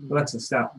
Alexa, stop.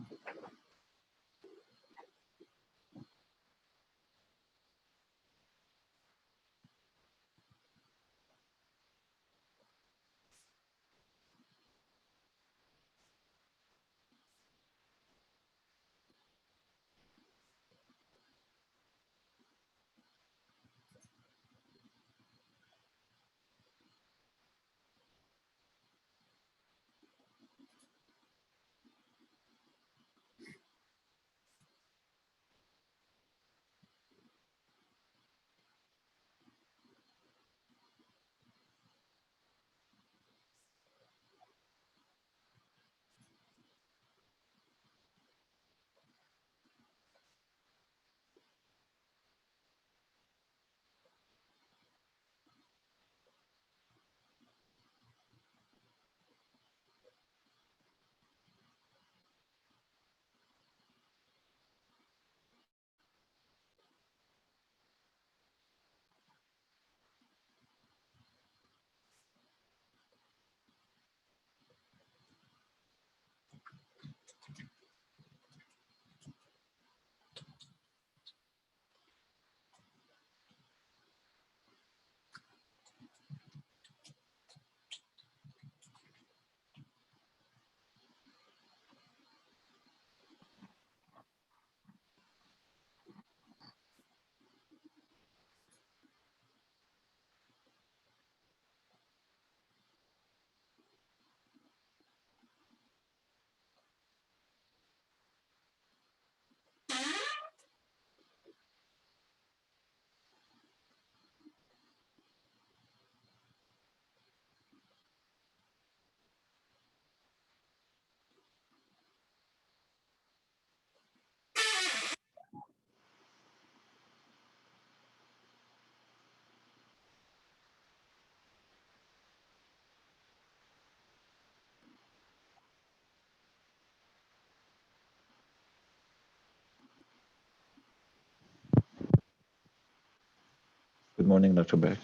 Good morning, Dr. Beck.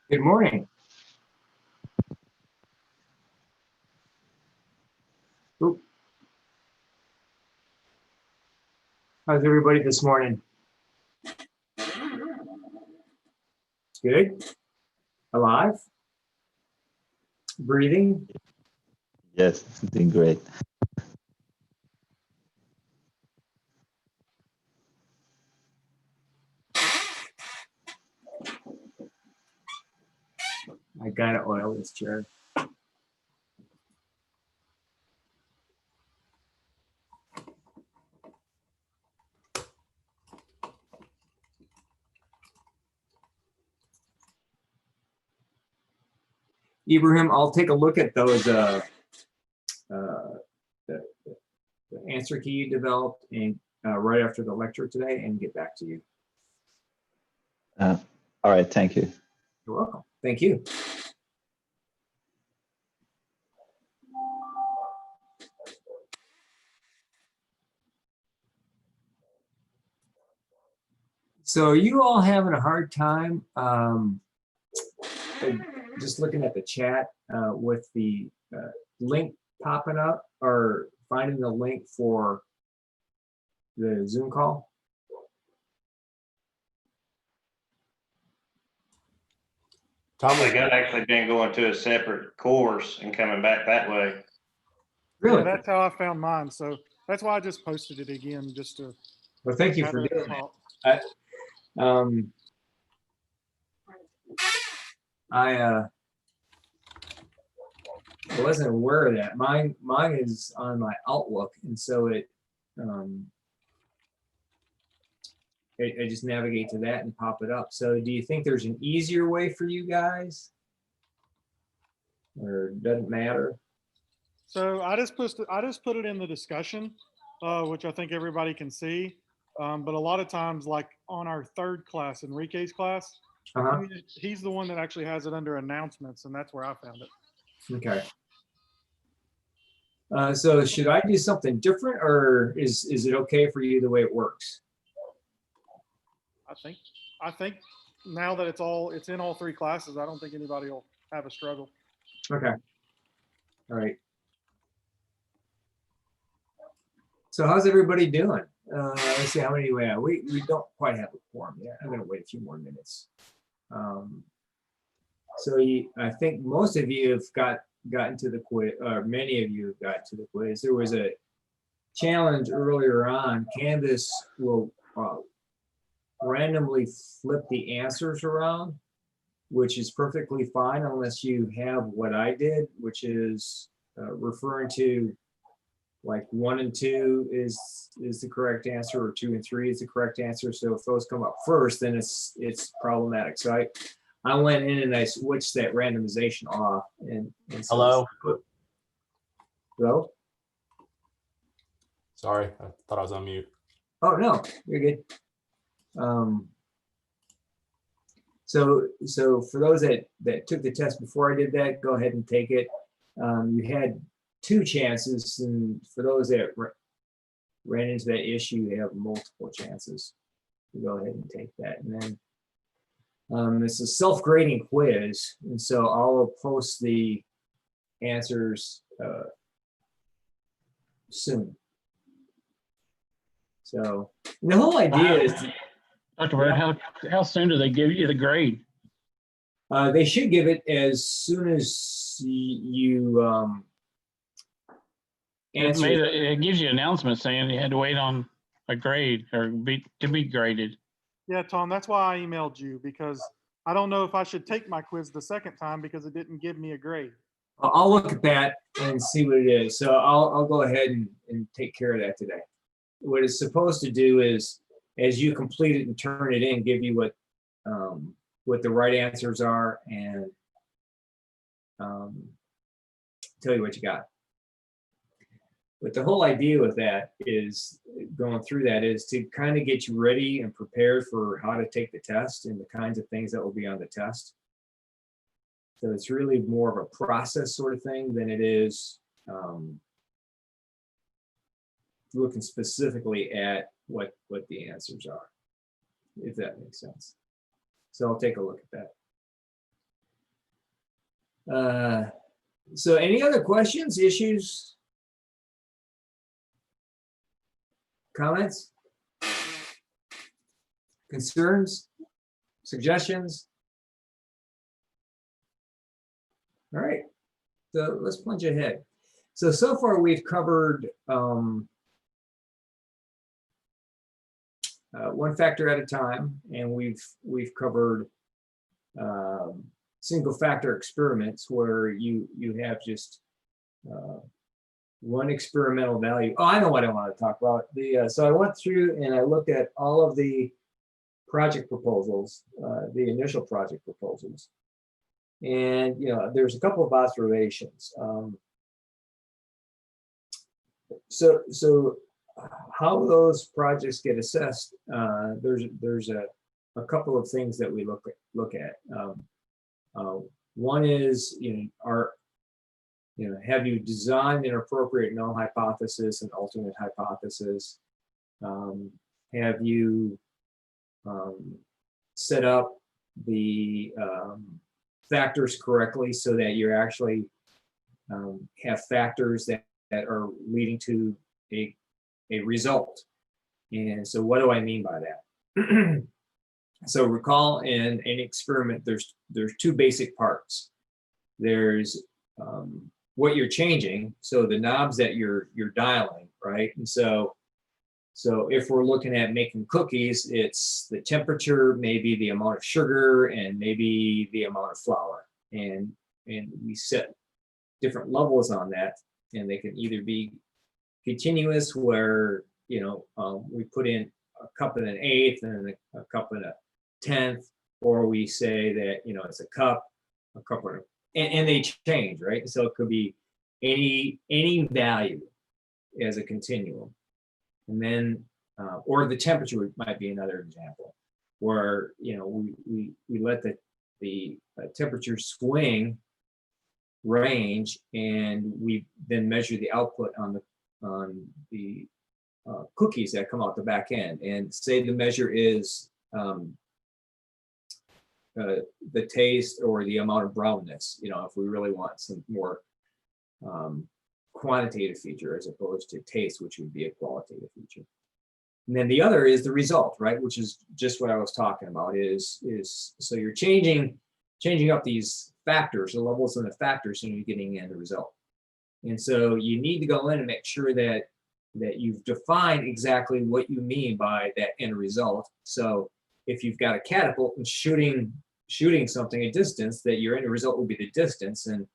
Good morning. Oop. How's everybody this morning? Good? Alive? Breathing? Yes, doing great. I gotta oil this chair. Ibrahim, I'll take a look at those the answer key you developed and right after the lecture today and get back to you. All right, thank you. You're welcome. Thank you. So are you all having a hard time just looking at the chat with the link popping up or finding the link for the Zoom call? Tom, I got actually been going to a separate course and coming back that way. Really? Yeah, that's how I found mine. So that's why I just posted it again, just to. Well, thank you have for it doing pop. that. I wasn't aware of that. Mine is on my Outlook, and so it I just navigate to that and pop it up. So do you think there's an easier way for you guys, or doesn't matter? So I just put it in the discussion, which I think everybody can see. But a lot of times, like on our third class, Enrique's class, he's the one that actually has it under announcements, and that's where I found it. Okay. So should I do something different, or is it okay for you the way it works? I think now that it's in all three classes, I don't think anybody will have a struggle. Okay. All right. So how's everybody doing? Let's see, how many do we have? We don't quite have a quorum yet. I'm gonna wait a few more minutes. So I think most of you have gotten to the quiz, or many of you have gotten to the quiz. There was a challenge earlier on. Canvas will randomly flip the answers around, which is perfectly fine unless you have what I did, which is referring to like 1 and 2 is the correct answer, or 2 and 3 is the correct answer. So if those come up first, then it's problematic. So I went in and I switched that randomization off. And so Hello? Hello? Sorry, I thought I was on mute. Oh, no, you're good. So for those that took the test before I did that, go ahead and take it. You had 2 chances, and for those that ran into that issue, you have multiple chances to go ahead and take that. And then it's a self-grading quiz, and so I'll post the answers soon. So the whole idea is Dr. Bird, how soon do they give you the grade? they should give it as soon as you answer. It gives you an announcement saying you had to wait on a grade or to be graded. Yeah, Tom, that's why I emailed you, because I don't know if I should take my quiz the second time because it didn't give me a grade. I'll look at that and see what it is. So I'll go ahead and take care of that today. What it's supposed to do is, as you complete it and turn it in, give you what the right answers are and tell you what you got. But the whole idea with that is, going through that, is to kind of get you ready and prepared for how to take the test and the kinds of things that will be on the test. So it's really more of a process sort of thing than it is looking specifically at what the answers are, if that makes sense. So I'll take a look at that. So any other questions, issues, comments, concerns, suggestions? All right, so let's plunge ahead. So far we've covered one factor at a time, and we've covered single factor experiments where you have just one experimental value. Oh, I know what I want to talk about. So I went through and I looked at all of the project proposals, the initial project proposals. And there's a couple of observations. So how those projects get assessed, there's a couple of things that we look at. One is, have you designed an appropriate null hypothesis and alternate hypothesis? Have you set up the factors correctly so that you actually have factors that are leading to a result? And so what do I mean by that? So recall in an experiment, there's 2 basic parts. There's what you're changing, so the knobs that you're dialing, right? And so if we're looking at making cookies, it's the temperature, maybe the amount of sugar, and maybe the amount of flour. And we set different levels on that, and they can either be continuous, where we put in a cup and an eighth and a cup and a tenth, or we say that it's a cup and they change, right? So it could be any value as a continuum. And then or the temperature might be another example, where we let the temperature swing range, and we then measure the output on the cookies that come out the back end, and say the measure is the taste or the amount of brownness, if we really want some more quantitative feature as opposed to taste, which would be a qualitative feature. And then the other is the result, right? Which is just what I was talking about is so you're changing up these factors, the levels and the factors, and you're getting in the result. And so you need to go in and make sure that you've defined exactly what you mean by that end result. So if you've got a catapult and shooting something a distance, that your end result will be the distance, and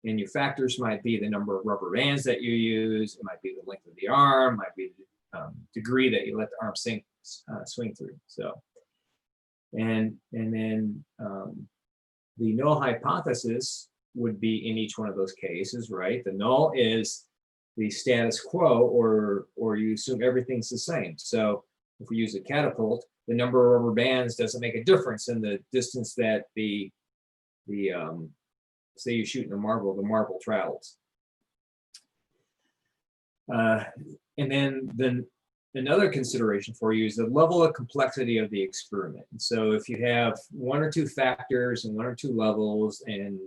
your factors might be the number of rubber bands that you use, it might be the length of the arm, might be the degree that you let the arm swing through. So, and then the null hypothesis would be in each one of those cases, right? The null is the status quo, or you assume everything's the same. So if we use a catapult, the number of rubber bands doesn't make a difference in the distance that the say you're shooting the marble travels. And then another consideration for you is the level of complexity of the experiment. And so if you have one or two factors and one or two levels, and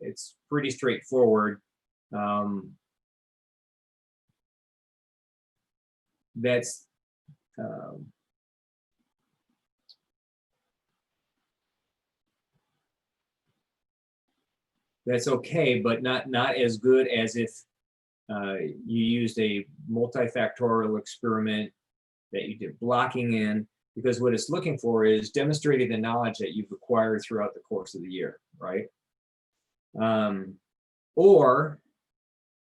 it's pretty straightforward, that's okay, but not as good as if you used a multifactorial experiment that you did blocking in, because what it's looking for is demonstrating the knowledge that you've acquired throughout the course of the year, right? Or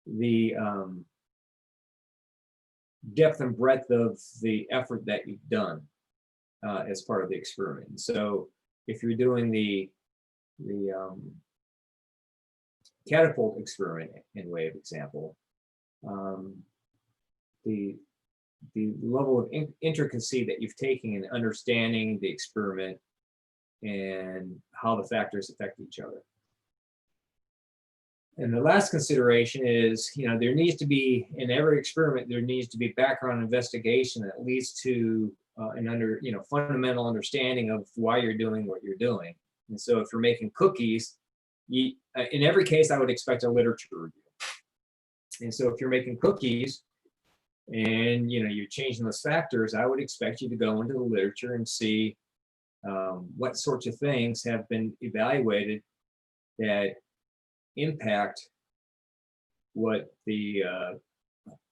the depth and breadth of the effort that you've done as part of the experiment. So if you're doing the catapult experiment in way of example, the level of intricacy that you've taken in understanding the experiment and how the factors affect each other. And the last consideration is, there needs to be, in every experiment, there needs to be background investigation that leads to an fundamental understanding of why you're doing what you're doing. And so if you're making cookies, in every case, I would expect a literature review. And so if you're making cookies and you're changing those factors, I would expect you to go into the literature and see what sorts of things have been evaluated that impact what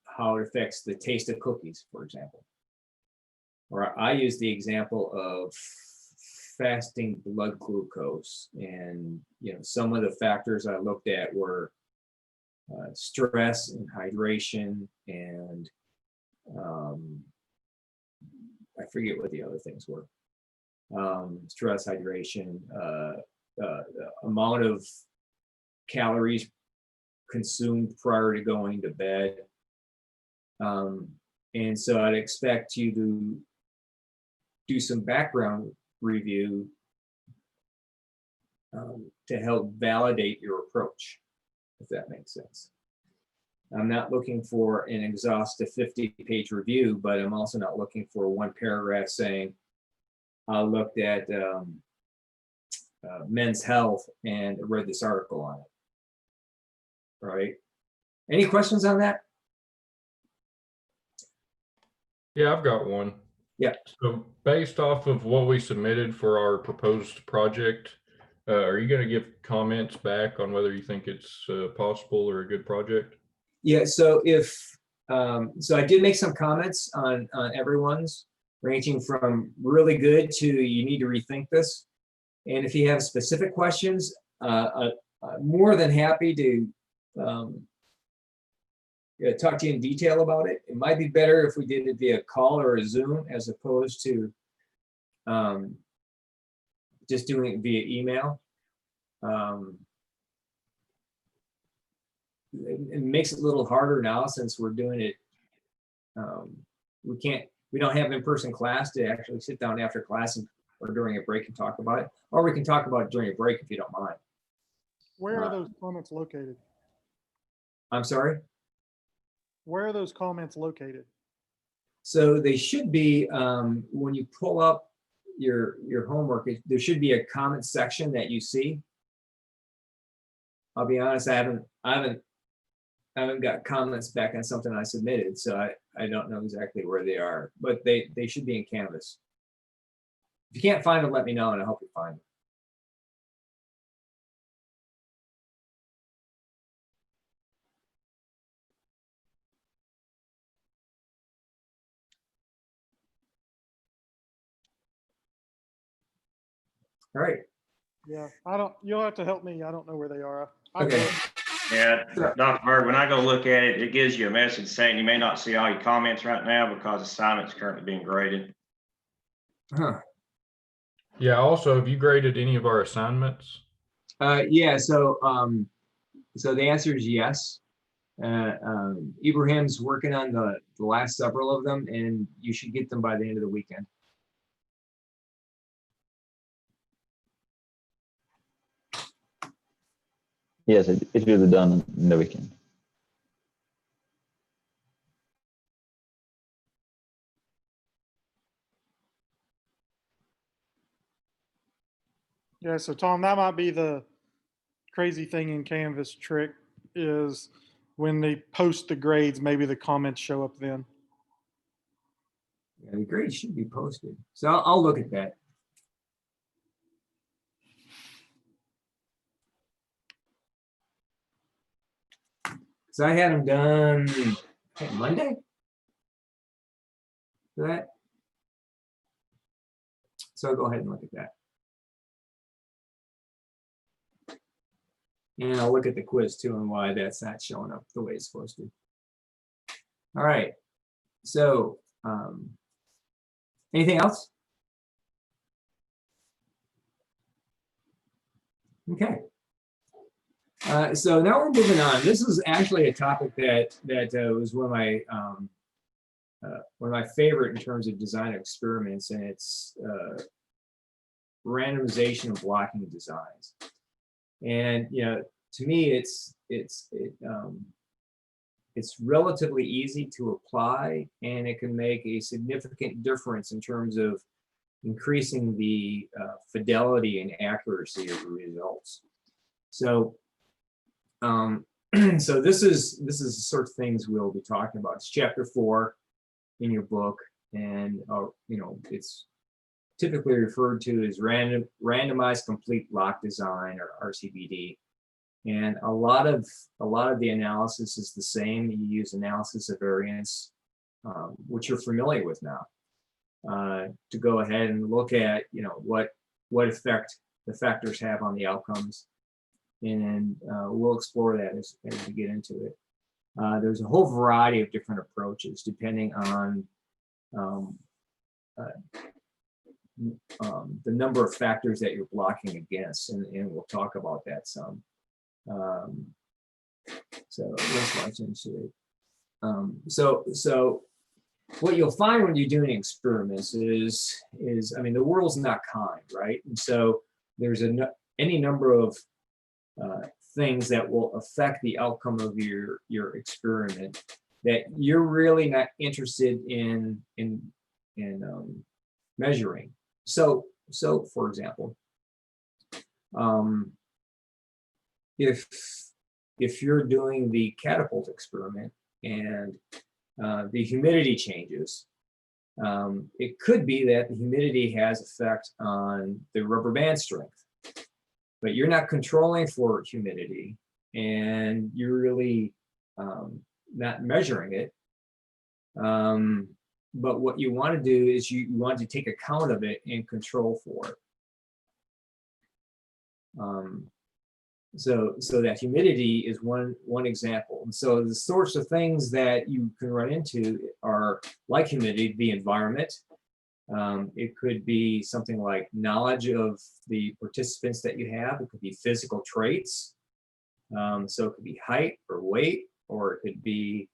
how it affects the taste of cookies, for example. Or I use the example of fasting blood glucose, and some of the factors I looked at were stress and hydration, and I forget what the other things were. Stress, hydration, amount of calories consumed prior to going to bed. And so I'd expect you to do some background review to help validate your approach, if that makes sense. I'm not looking for an exhaustive 50-page review, but I'm also not looking for one paragraph saying, I looked at Men's Health and read this article on it. Right? Any questions on that? Yeah, I've got one. Yeah. So based off of what we submitted for our proposed project, are you going to give comments back on whether you think it's possible or a good project? Yeah, so so I did make some comments on everyone's, ranging from really good to you need to rethink this. And if you have specific questions, I'm more than happy to talk to you in detail about it. It might be better if we did it via call or a Zoom as opposed to just doing it via email. It makes it a little harder now since we're doing it. We don't have in-person class to actually sit down after class or during a break and talk about it. Or we can talk about it during a break if you don't mind. Where are those comments located? I'm sorry? Where are those comments located? So they should be, when you pull up your homework, there should be a comment section that you see. I'll be honest, I haven't got comments back on something I submitted, so I don't know exactly where they are, but they should be in Canvas. If you can't find them, let me know and I'll help you find them. All right. Yeah, I don't, you'll have to help me. I don't know where they are. I Okay. will. Yeah, Dr. Berg, when I go look at it, it gives you a message saying you may not see all your comments right now because assignment's currently being graded. Huh. Yeah, also, have you graded any of our assignments? Yeah, so the answer is yes. Ibrahim's working on the last several of them, and you should get them by the end of the weekend. Yes, it will be done in the weekend. Yeah, so Tom, that might be the crazy thing in Canvas trick is when they post the grades, maybe the comments show up then. Yeah, the grades should be posted. So I'll look at that. So I had them done, I think, Monday for that. So I'll go ahead and look at that. And I'll look at the quiz too and why that's not showing up the way it's supposed to. All right. So anything else? Okay. So now we're moving on. This is actually a topic that was one of my favorite in terms of design experiments, and it's randomization of blocking designs. And to me, it's relatively easy to apply, and it can make a significant difference in terms of increasing the fidelity and accuracy of the results. So, so this is the sort of things we'll be talking about. It's chapter 4 in your book, and it's typically referred to as randomized complete block design, or RCBD. And a lot of the analysis is the same. You use analysis of variance, which you're familiar with now, to go ahead and look at what effect the factors have on the outcomes. And we'll explore that as we get into it. There's a whole variety of different approaches depending on the number of factors that you're blocking against, and we'll talk about that some. So let's launch into it. So what you'll find when you're doing experiments is I mean, the world's not kind, right? And so there's any number of things that will affect the outcome of your experiment that you're really not interested in measuring. So for example, if you're doing the catapult experiment and the humidity changes, it could be that the humidity has effect on the rubber band strength, but you're not controlling for humidity and you're really not measuring it. But what you want to do is you want to take account of it and control for it. So that humidity is one example. And so the sorts of things that you can run into are like humidity, the environment. It could be something like knowledge of the participants that you have. It could be physical traits. So it could be height or weight, or it could be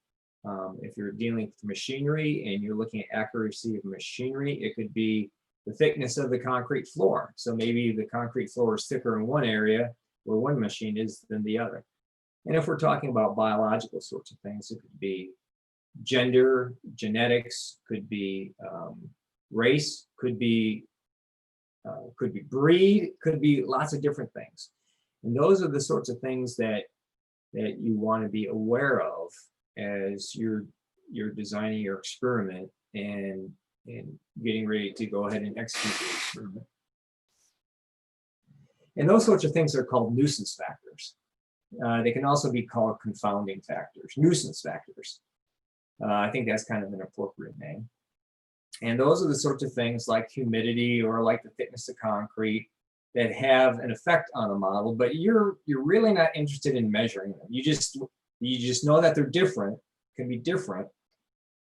if you're dealing with machinery and you're looking at accuracy of machinery, it could be the thickness of the concrete floor. So maybe the concrete floor is thicker in one area where one machine is than the other. And if we're talking about biological sorts of things, it could be gender, genetics, could be race, could be breed, could be lots of different things. And those are the sorts of things that you want to be aware of as you're designing your experiment and getting ready to go ahead and execute the experiment. And those sorts of things are called nuisance factors. They can also be called confounding factors, nuisance factors. I think that's kind of an appropriate name. And those are the sorts of things like humidity or like the thickness of concrete that have an effect on a model, but you're really not interested in measuring them. You just know that they're different, can be different,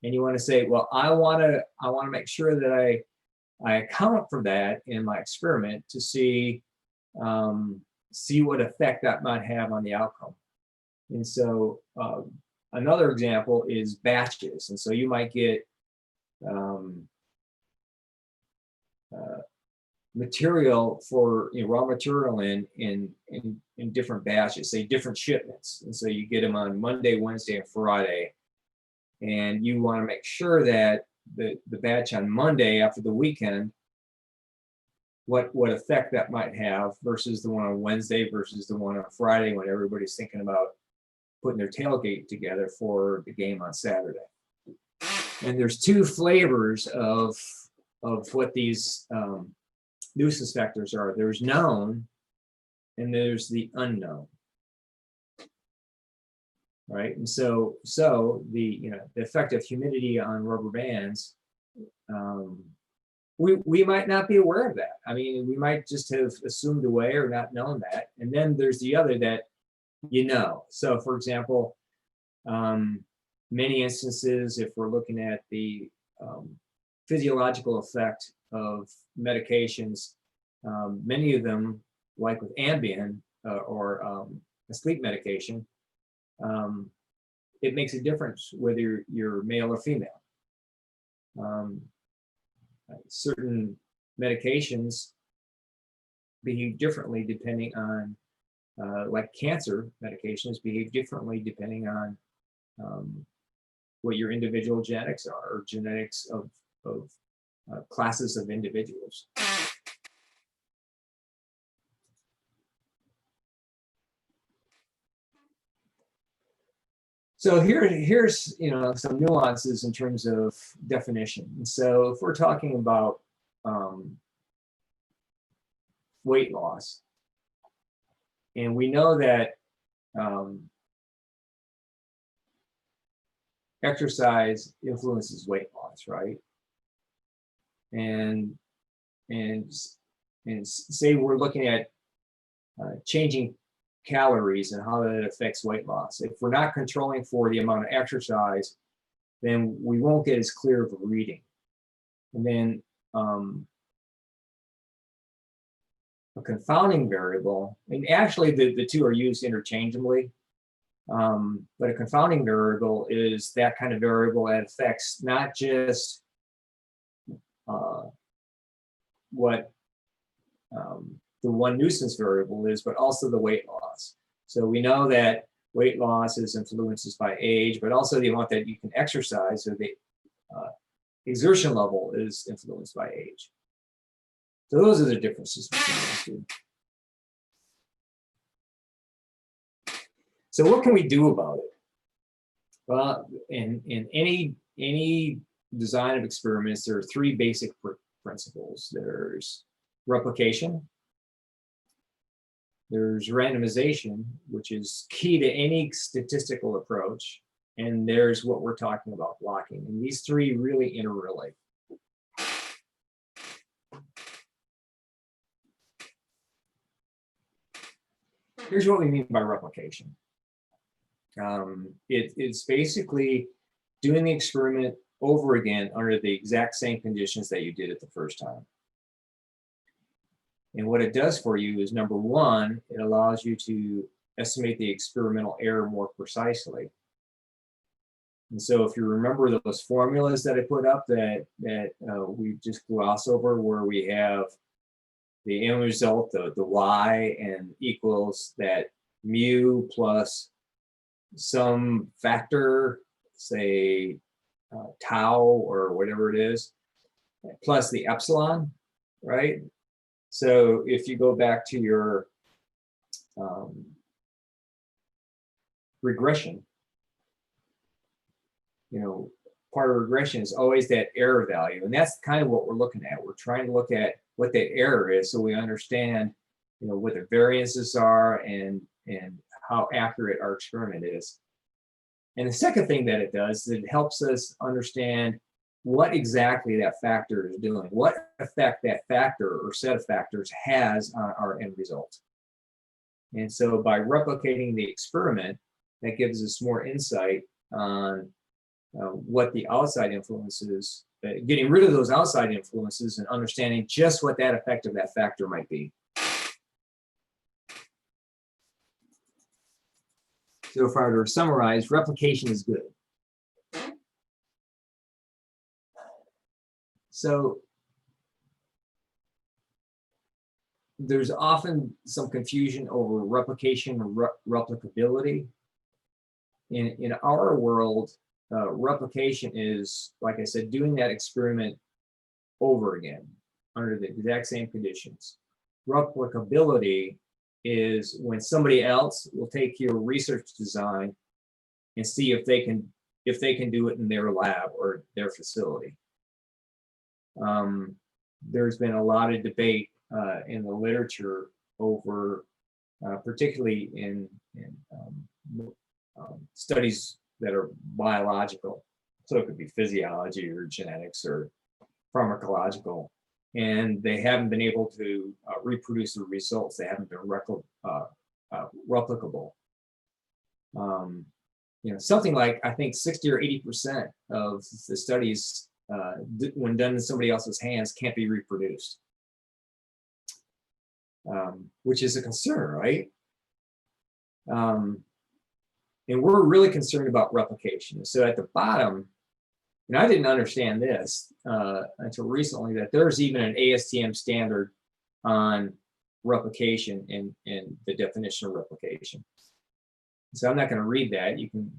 and you want to say, well, I want to make sure that I account for that in my experiment to see what effect that might have on the outcome. And so another example is batches. And so you might get material for raw material in different batches, say different shipments. And so you get them on Monday, Wednesday, and Friday. And you want to make sure that the batch on Monday after the weekend, what effect that might have versus the one on Wednesday versus the one on Friday when everybody's thinking about putting their tailgate together for the game on Saturday. And there's two flavors of what these nuisance factors are. There's known and there's the unknown. Right, and so the effect of humidity on rubber bands, we might not be aware of that. I mean, we might just have assumed away or not known that. And then there's the other that So for example, many instances, if we're looking at the physiological effect of medications, many of them, like with Ambien or a sleep medication, it makes a difference whether you're male or female. Certain medications behave differently depending on, like cancer medications behave differently depending on what your individual genetics are, or genetics of classes of individuals. So here's some nuances in terms of definition. So if we're talking about weight loss, and we know that exercise influences weight loss, right? And say we're looking at changing calories and how that affects weight loss. If we're not controlling for the amount of exercise, then we won't get as clear of a reading. And then a confounding variable, and actually the two are used interchangeably, but a confounding variable is that kind of variable that affects not just what the one nuisance variable is, but also the weight loss. So we know that weight loss is influenced by age, but also the amount that you can exercise, or the exertion level is influenced by age. So those are the differences between those two. So what can we do about it? Well, in any design of experiments, there are three basic principles. There's replication, there's randomization, which is key to any statistical approach, and there's what we're talking about, blocking. And these three really interrelate. Here's what we mean by replication. It's basically doing the experiment over again under the exact same conditions that you did it the first time. And what it does for you is, number one, it allows you to estimate the experimental error more precisely. And so if you remember those formulas that I put up that we just gloss over, where we have the end result, the y, and equals that mu plus some factor, say, tau or whatever it is, plus the epsilon, right? So if you go back to your regression, part of regression is always that error value. And that's kind of what we're looking at. We're trying to look at what that error is so we understand, what the variances are and how accurate our experiment is. And the second thing that it does is it helps us understand what exactly that factor is doing, what effect that factor or set of factors has on our end result. And so by replicating the experiment, that gives us more insight on what the outside influences, getting rid of those outside influences and understanding just what that effect of that factor might be. So if I were to summarize, replication is good. So there's often some confusion over replication or replicability. In our world, replication is, like I said, doing that experiment over again under the exact same conditions. Replicability is when somebody else will take your research design and see if they can do it in their lab or their facility. There's been a lot of debate in the literature over, particularly in studies that are biological. So it could be physiology or genetics or pharmacological. And they haven't been able to reproduce the results. They haven't been replicable. Something like, I think 60 or 80% of the studies, when done in somebody else's hands, can't be reproduced, which is a concern, right? And we're really concerned about replication. So at the bottom, and I didn't understand this until recently, that there's even an ASTM standard on replication and the definition of replication. So I'm not going to read that. You can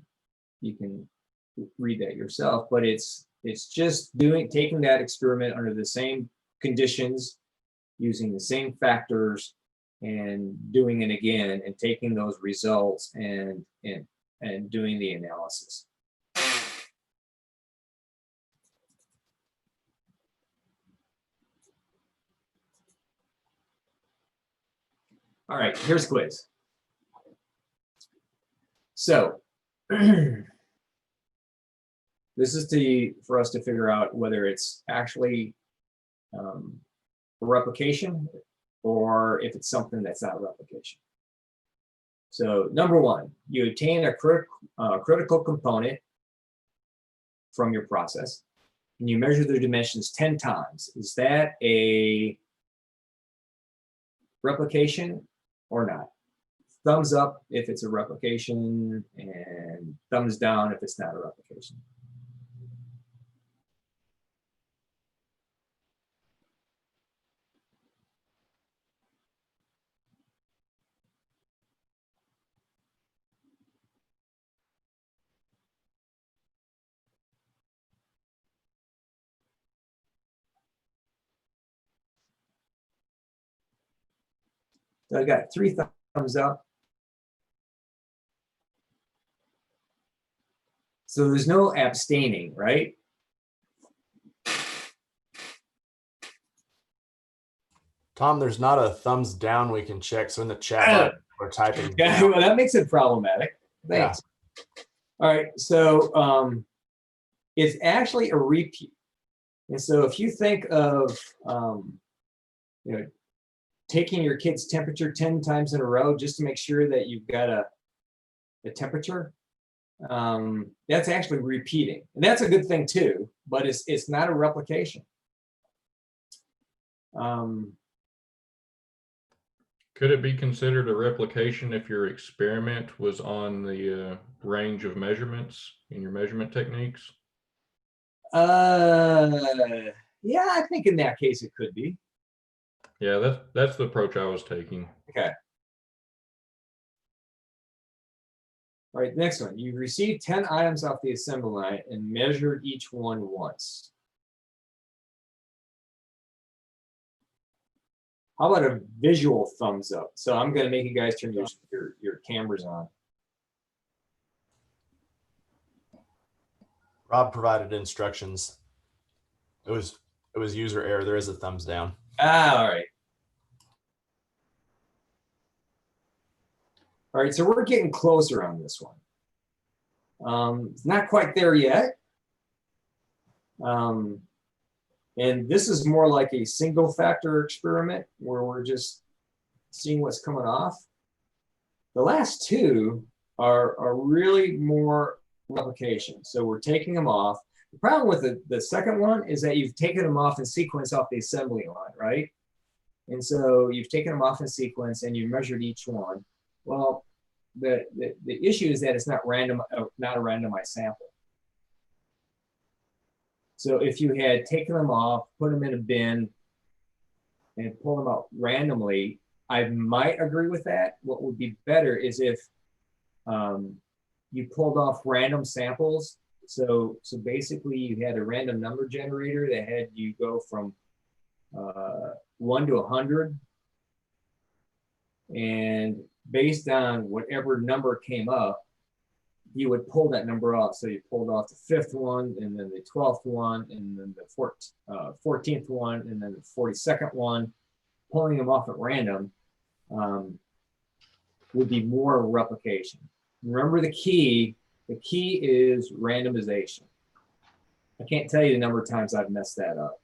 read that yourself, but it's just taking that experiment under the same conditions, using the same factors, and doing it again, and taking those results and doing the analysis. All right, here's quiz. So this is for us to figure out whether it's actually a replication or if it's something that's not a replication. So number one, you obtain a critical component from your process and you measure the dimensions 10 times. Is that a replication or not? Thumbs up if it's a replication and thumbs down if it's not a replication. So I got 3 thumbs up. So there's no abstaining, right? Tom, there's not a thumbs down we can check. So in the chat bar, we're typing. Yeah, down. well, that makes it problematic. Thanks. All right, so it's actually a repeat. And so if you think of, taking your kid's temperature 10 times in a row just to make sure that you've got a temperature, that's actually repeating. And that's a good thing too, but it's not a replication. Could it be considered a replication if your experiment was on the range of measurements in your measurement techniques? Yeah, I think in that case it could be. Yeah, that's the approach I was taking. Okay. All right, next one. You received 10 items off the assembly line and measured each one once. How about a visual thumbs up? So I'm going to make you guys turn your cameras on. Rob provided instructions. It was user error. There is a thumbs down. All right. All right, so we're getting closer on this one. It's not quite there yet. And this is more like a single factor experiment where we're just seeing what's coming off. The last two are really more replication. So we're taking them off. The problem with the second one is that you've taken them off in sequence off the assembly line, right? And so you've taken them off in sequence and you measured each one. Well, the issue is that it's not random, not a randomized sample. So if you had taken them off, put them in a bin, and pull them out randomly, I might agree with that. What would be better is if you pulled off random samples. So basically you had a random number generator that had you go from 1 to 100. And based on whatever number came up, you would pull that number off. So you pulled off the 5th one, and then the 12th one, and then the 14th one, and then the 42nd one. Pulling them off at random would be more replication. Remember the key is randomization. I can't tell you the number of times I've messed that up.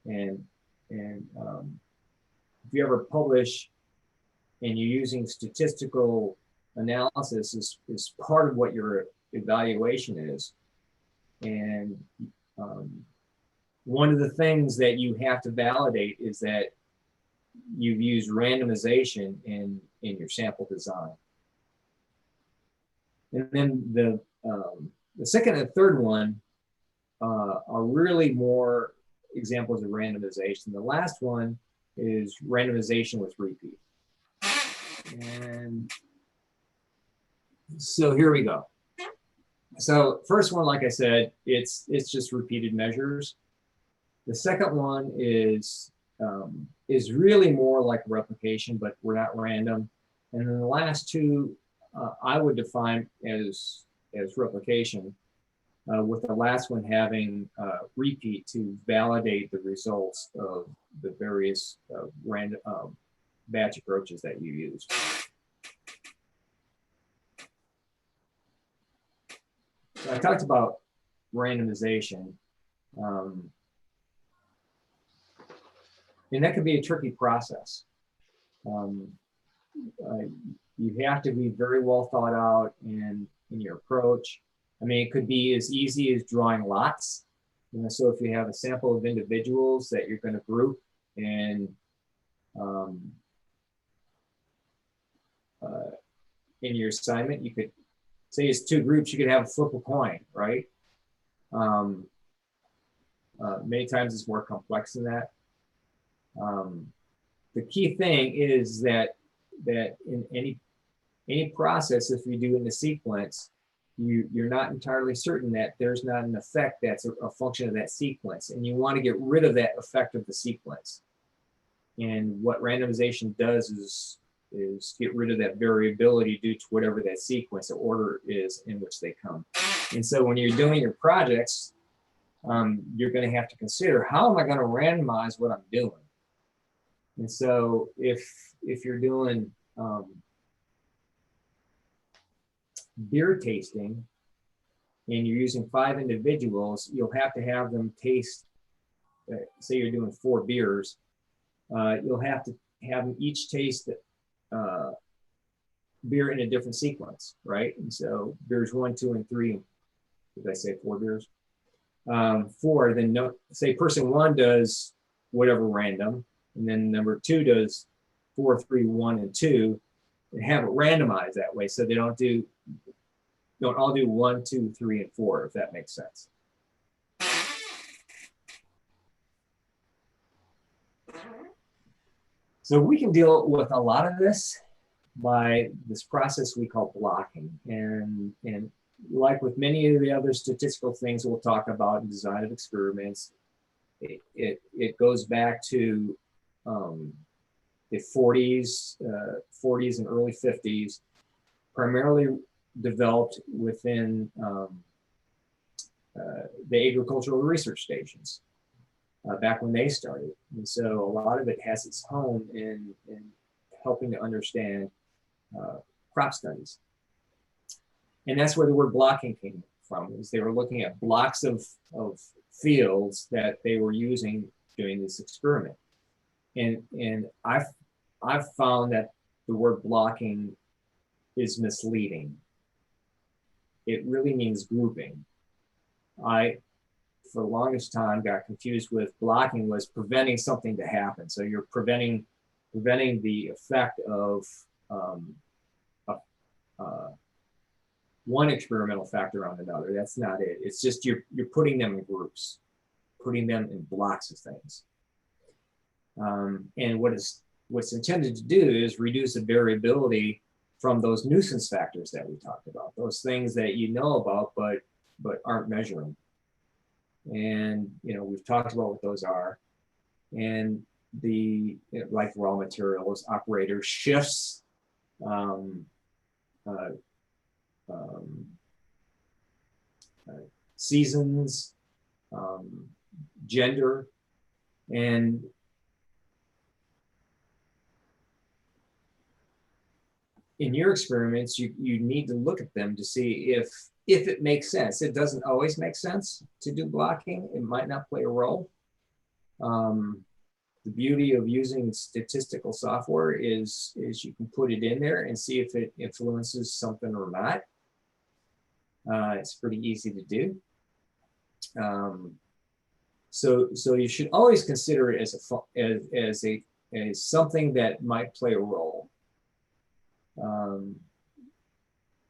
And if you ever publish and you're using statistical analysis is part of what your evaluation is. And one of the things that you have to validate is that you've used randomization in your sample design. And then the second and third one are really more examples of randomization. The last one is randomization with repeat. And so here we go. So first one, like I said, it's just repeated measures. The second one is really more like replication, but we're not random. And then the last two, I would define as replication, with the last one having repeat to validate the results of the various random batch approaches that you used. So I talked about randomization, and that can be a tricky process. You have to be very well thought out in your approach. I mean, it could be as easy as drawing lots. So if you have a sample of individuals that you're going to group, and in your assignment, you could say it's 2 groups, you could have a flip a coin, right? Many times it's more complex than that. The key thing is that in any process, if you do in the sequence, you're not entirely certain that there's not an effect that's a function of that sequence, and you want to get rid of that effect of the sequence. And what randomization does is get rid of that variability due to whatever that sequence or order is in which they come. And so when you're doing your projects, you're going to have to consider, how am I going to randomize what I'm doing? And so if you're doing beer tasting and you're using 5 individuals, you'll have to have them taste, say you're doing 4 beers, you'll have to have them each taste beer in a different sequence, right? And so beers 1, 2, and 3, did I say 4 beers? 4, then no, say person 1 does whatever random, and then number 2 does 4, 3, 1, and 2, and have it randomized that way, so they don't all do 1, 2, 3, and 4, if that makes sense. So we can deal with a lot of this by this process we call blocking. And like with many of the other statistical things we'll talk about in design of experiments, it goes back to the 40s and early 50s, primarily developed within the agricultural research stations back when they started. And so a lot of it has its home in helping to understand crop studies. And that's where the word blocking came from, is they were looking at blocks of fields that they were using doing this experiment. And I've found that the word blocking is misleading. It really means grouping. I, for the longest time, got confused with blocking was preventing something to happen. So you're preventing the effect of one experimental factor on another. That's not it. It's just you're putting them in groups, putting them in blocks of things. And what's intended to do is reduce the variability from those nuisance factors that we talked about, those things that you know about but aren't measuring. And we've talked about what those are. And like raw materials, operators, shifts, seasons, gender, and in your experiments, you need to look at them to see if it makes sense. It doesn't always make sense to do blocking. It might not play a role. The beauty of using statistical software is you can put it in there and see if it influences something or not. It's pretty easy to do. So you should always consider it as something that might play a role.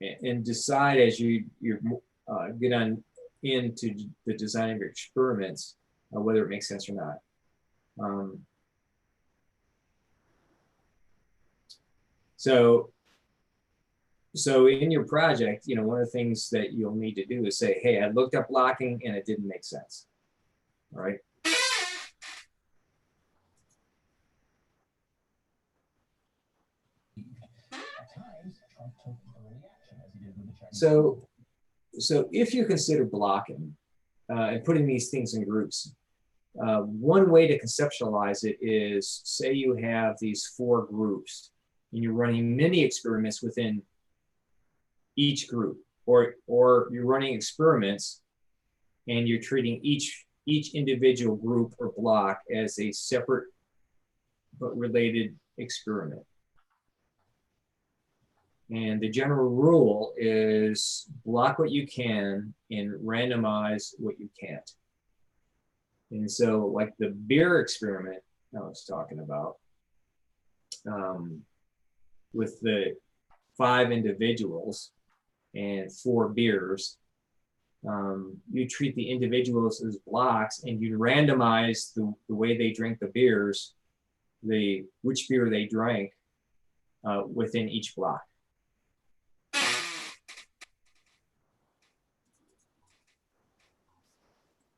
And decide as you get on into the design of your experiments whether it makes sense or not. So in your project, one of the things that you'll need to do is say, hey, I looked up blocking and it didn't make sense. All right. So if you consider blocking and putting these things in groups, one way to conceptualize it is, say you have these 4 groups and you're running many experiments within each group, or you're running experiments and you're treating each individual group or block as a separate but related experiment. And the general rule is block what you can and randomize what you can't. And so like the beer experiment I was talking about, with the 5 individuals and 4 beers, you treat the individuals as blocks and you randomize the way they drink the beers, which beer they drank within each block.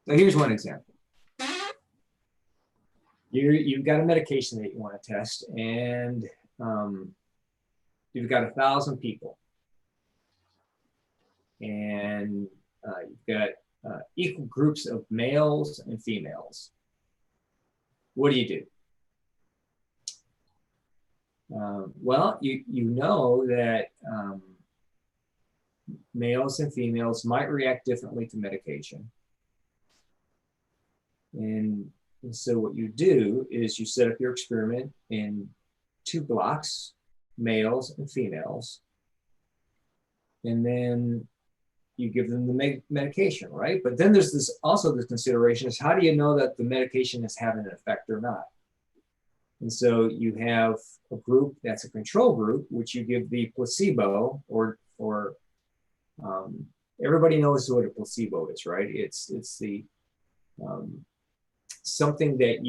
So here's one example. You've got a medication that you want to test, and you've got 1,000 people, and you've got equal groups of males and females. What do you do? Well, you know that males and females might react differently to medication. And so what you do is you set up your experiment in 2 blocks, males and females, and then you give them the medication, right? But then there's also this consideration is, how do you know that the medication is having an effect or not? And so you have a group that's a control group, which you give the placebo, or everybody knows what a placebo is, right? It's the something that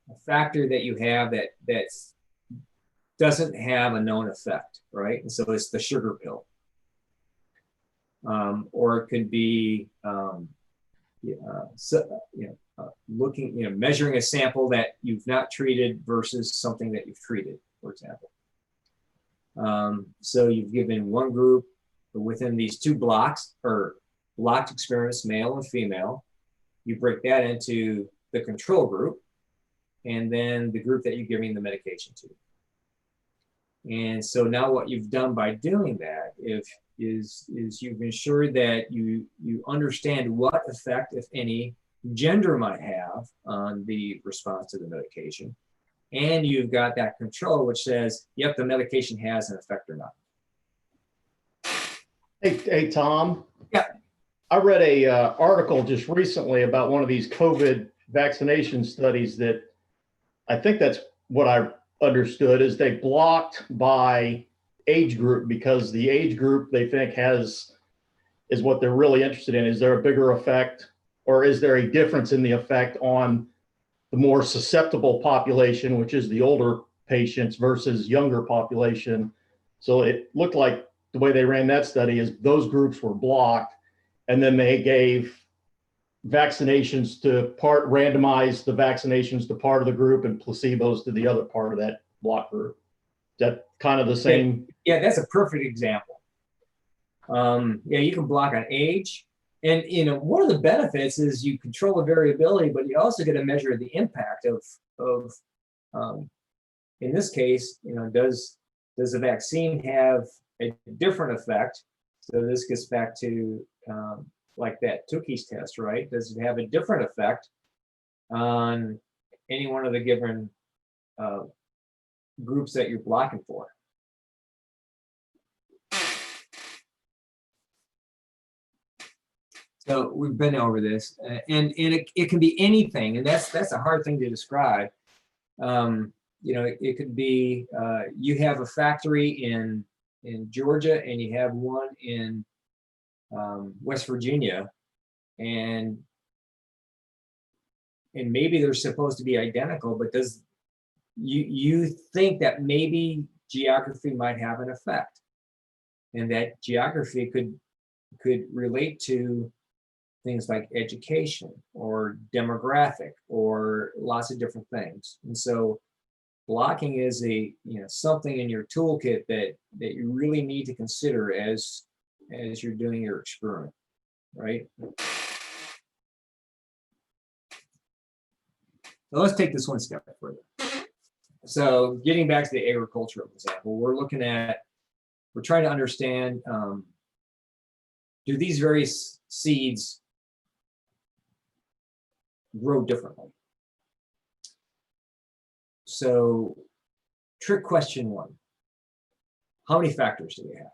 a factor that you have that's doesn't have a known effect, right? And so it's the sugar pill. Or it could be looking, measuring a sample that you've not treated versus something that you've treated, for example. So you've given one group within these two blocks, or blocked experiments, male and female. You break that into the control group, and then the group that you're giving the medication to. And so now what you've done by doing that is you've ensured that you understand what effect, if any, gender might have on the response to the medication. And you've got that control which says, yep, the medication has an effect or not. Hey, Tom. Yeah. I read a article just recently about one of these COVID vaccination studies that I think that's what I understood is they blocked by age group because the age group they think is what they're really interested in. Is there a bigger effect, or is there a difference in the effect on the more susceptible population, which is the older patients, versus younger population? So it looked like the way they ran that study is those groups were blocked, and then they gave vaccinations to randomized the vaccinations to part of the group and placebos to the other part of that block group. Is that kind of the same? Yeah, that's a perfect example. Yeah, you can block on age. And one of the benefits is you control the variability, but you also get to measure the impact of in this case, does the vaccine have a different effect? So this gets back to like that Tukey's test, right? Does it have a different effect on any one of the given groups that you're blocking for? So we've been over this, and it can be anything, and that's a hard thing to describe. It could be you have a factory in Georgia and you have one in West Virginia, and maybe they're supposed to be identical, but does you think that maybe geography might have an effect, and that geography could relate to things like education or demographic or lots of different things. And so blocking is something in your toolkit that you really need to consider as you're doing your experiment, right? So let's take this one step further. So getting back to the agricultural example, we're trying to understand, do these various seeds grow differently? So trick question one, how many factors do we have?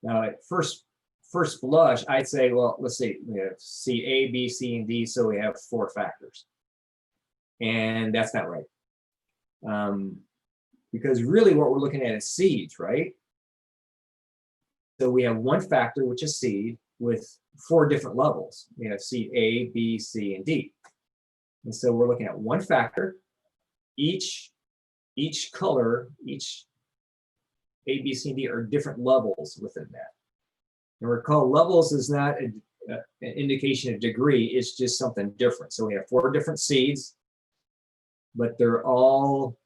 Now at first blush, I'd say, well, let's see, we have seed A, B, C, and D, so we have 4 factors. And that's not right. Because really what we're looking at is seeds, right? So we have one factor, which is seed, with 4 different levels. We have seed A, B, C, and D. And so we're looking at one factor. Each color, each A, B, C, and D are different levels within that. And recall, levels is not an indication of degree, it's just something different. So we have 4 different seeds, but they're all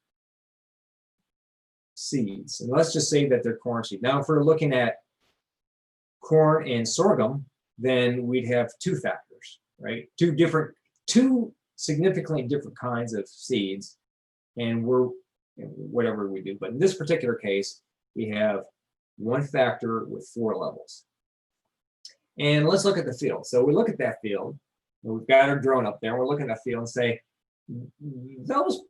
seeds. And let's just say that they're corn seed. Now, if we're looking at corn and sorghum, then we'd have 2 factors, right? 2 significantly different kinds of seeds, and whatever we do. But in this particular case, we have one factor with 4 levels. And let's look at the field. So we look at that field, and we've got our drone up there, and we're looking at that field and say, those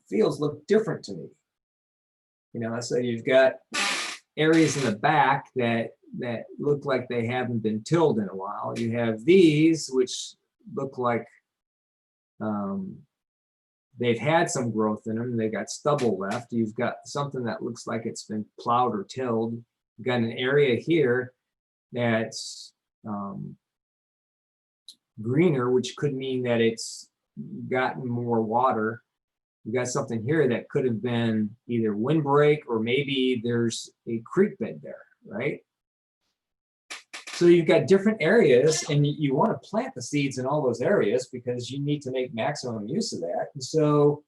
fields look different to me. So you've got areas in the back that look like they haven't been tilled in a while. You have these, which look like they've had some growth in them. They got stubble left. You've got something that looks like it's been plowed or tilled. You've got an area here that's greener, which could mean that it's gotten more water. You got something here that could have been either windbreak or maybe there's a creek bed there, right? So you've got different areas and you want to plant the seeds in all those areas because you need to make maximum use of that. And so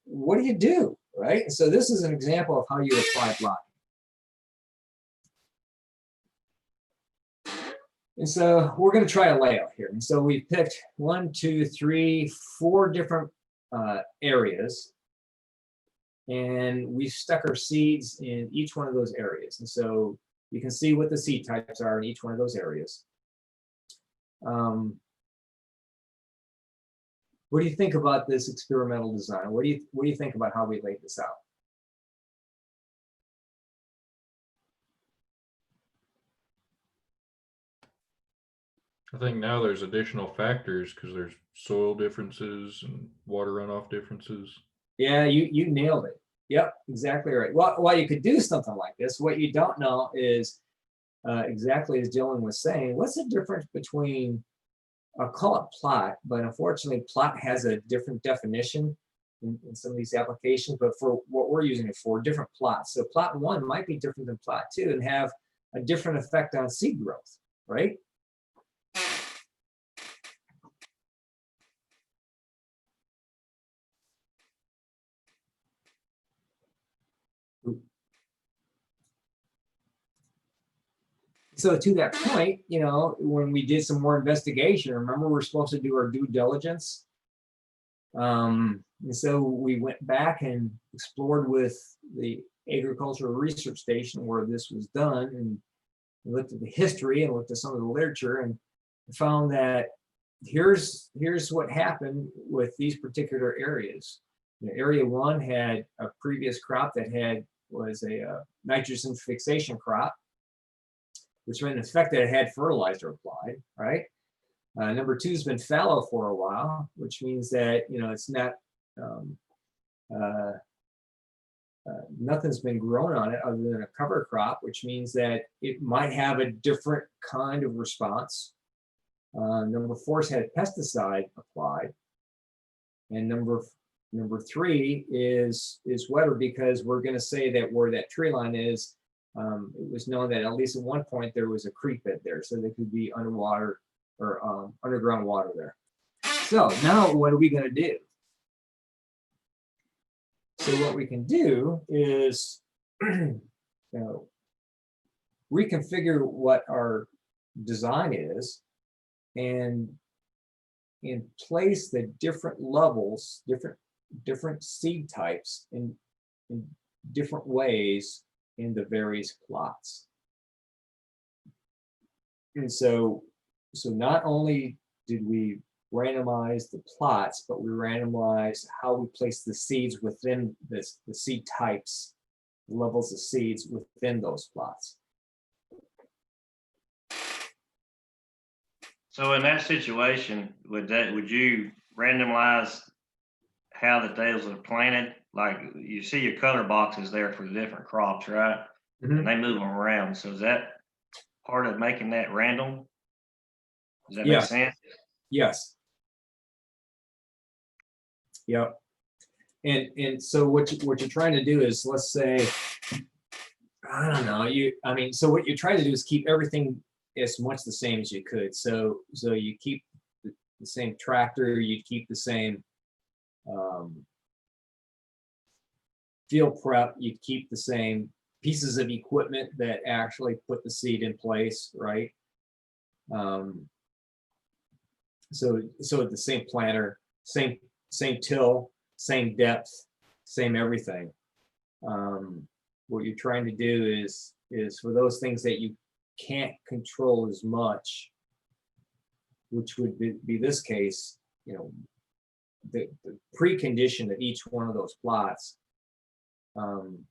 what do, right? And so this is an example of how you apply blocking. And so we're going to try a layout here. And so we've picked 1, 2, 3, 4 different areas. And we stuck our seeds in each one of those areas. And so you can see what the seed types are in each one of those areas. What do you think about this experimental design? What do you think about how we laid this out? I think now there's additional factors because there's soil differences and water runoff differences. Yeah, you nailed it. Yep, exactly right. Well, while you could do something like this, what you don't know is exactly as Dylan was saying, what's the difference between, I'll call it plot, but unfortunately plot has a different definition in some of these applications, but for what we're using it for, different plots. So plot 1 might be different than plot 2 and have a different effect on seed growth, right? So to that point, you know, when we did some more investigation, remember we're supposed to do our due diligence. And so we went back and explored with the Agricultural Research Station where this was done and looked at the history and looked at some of the literature and found that here's what happened with these particular areas. You know, area 1 had a previous crop that was a nitrogen fixation crop, which meant in effect that it had fertilizer applied, right? Number 2 has been fallow for a while, which means that, you know, it's not, nothing's been grown on it other than a cover crop, which means that it might have a different kind of response. Number 4's had pesticide applied. And number 3 is wetter because we're gonna say that where that tree line is, it was known that at least at one point there was a creek bed there, so there could be underwater or underground water there. So now what are we going to do? So what we can do is reconfigure what our design is and place the different levels, different seed types in different ways in the various plots. And so not only did we randomize the plots, but we randomized how we place the seeds within the seed types, levels of seeds within those plots. So in that situation, would you randomize how the tails are planted? Like you see your color boxes there for the different crops, right? Mhm. And they move them around. So is that part of making that random? Does that Yeah. make sense? Yes. Yep. And so what you're trying to do is, let's say, I don't know, so what you're trying to do is keep everything as much the same as you could. So you keep the same tractor, you keep the same field prep, you keep the same pieces of equipment that actually put the seed in place, right? So the same planter, same till, same depth, same everything. What you're trying to do is for those things that you can't control as much, which would be this case, you know, the precondition of each one of those plots, and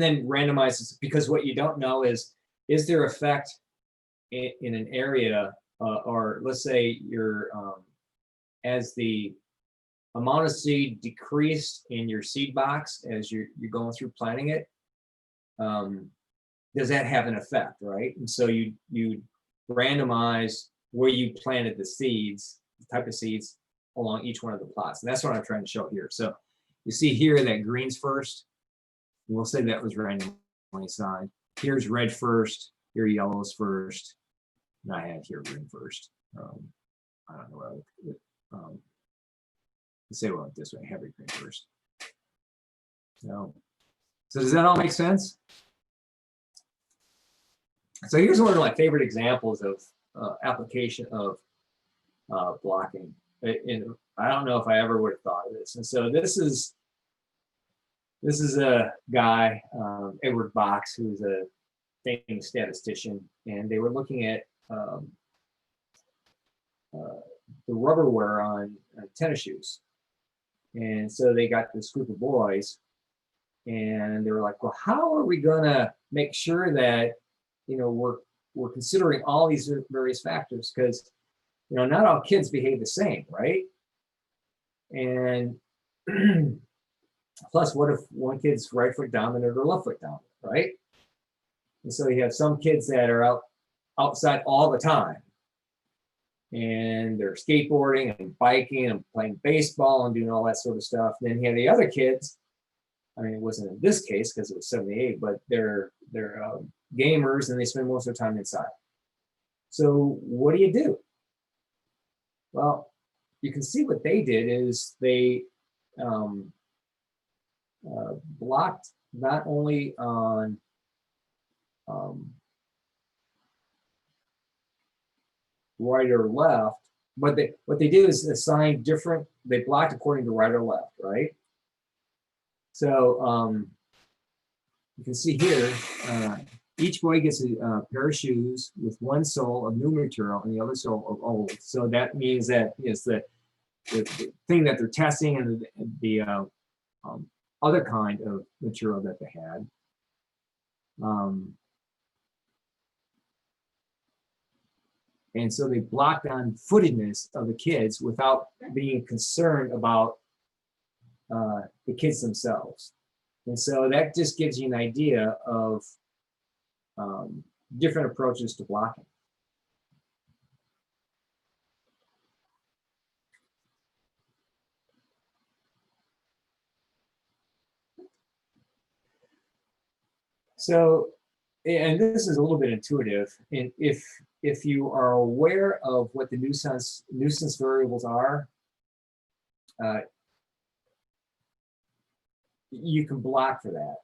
then randomizes, because what you don't know is there effect in an area, or let's say you're as the amount of seed decreased in your seed box as you're going through planting it, does that have an effect, right? And so you randomize where you planted the seeds, the type of seeds along each one of the plots. And that's what I'm trying to show here. So you see here that green's first. We'll say that was randomly assigned. Here's red first, here yellow's first, and I have here green first. I don't know what I would, let's say well this way, heavy green first. So does that all make sense? So here's one of my favorite examples of application of blocking. And I don't know if I ever would have thought of this. And so this is a guy, Edward Box, who's a famous statistician, and they were looking at the rubber wear on tennis shoes. And so they got this group of boys, and they were like, well, how are we gonna make sure that, you know, we're considering all these various factors? Because, you know, not all kids behave the same, right? And plus, what if one kid's right foot dominant or left foot dominant, right? And so you have some kids that are outside all the time, and they're skateboarding and biking and playing baseball and doing all that sort of stuff. And then you have the other kids. I mean, it wasn't in this case because it was 78, but they're gamers and they spend most of their time inside. So what do? Well, you can see what they did is they blocked not only on right or left, but what they do is assign different, they blocked according to right or left, right? So you can see here, each boy gets a pair of shoes with one sole of new material and the other sole of old. So that means that is the thing that they're testing and the other kind of material that they had. And so they blocked on footedness of the kids without being concerned about the kids themselves. And so that just gives you an idea of different approaches to blocking. So, and this is a little bit intuitive, and if you are aware of what the nuisance variables are, you can block for that.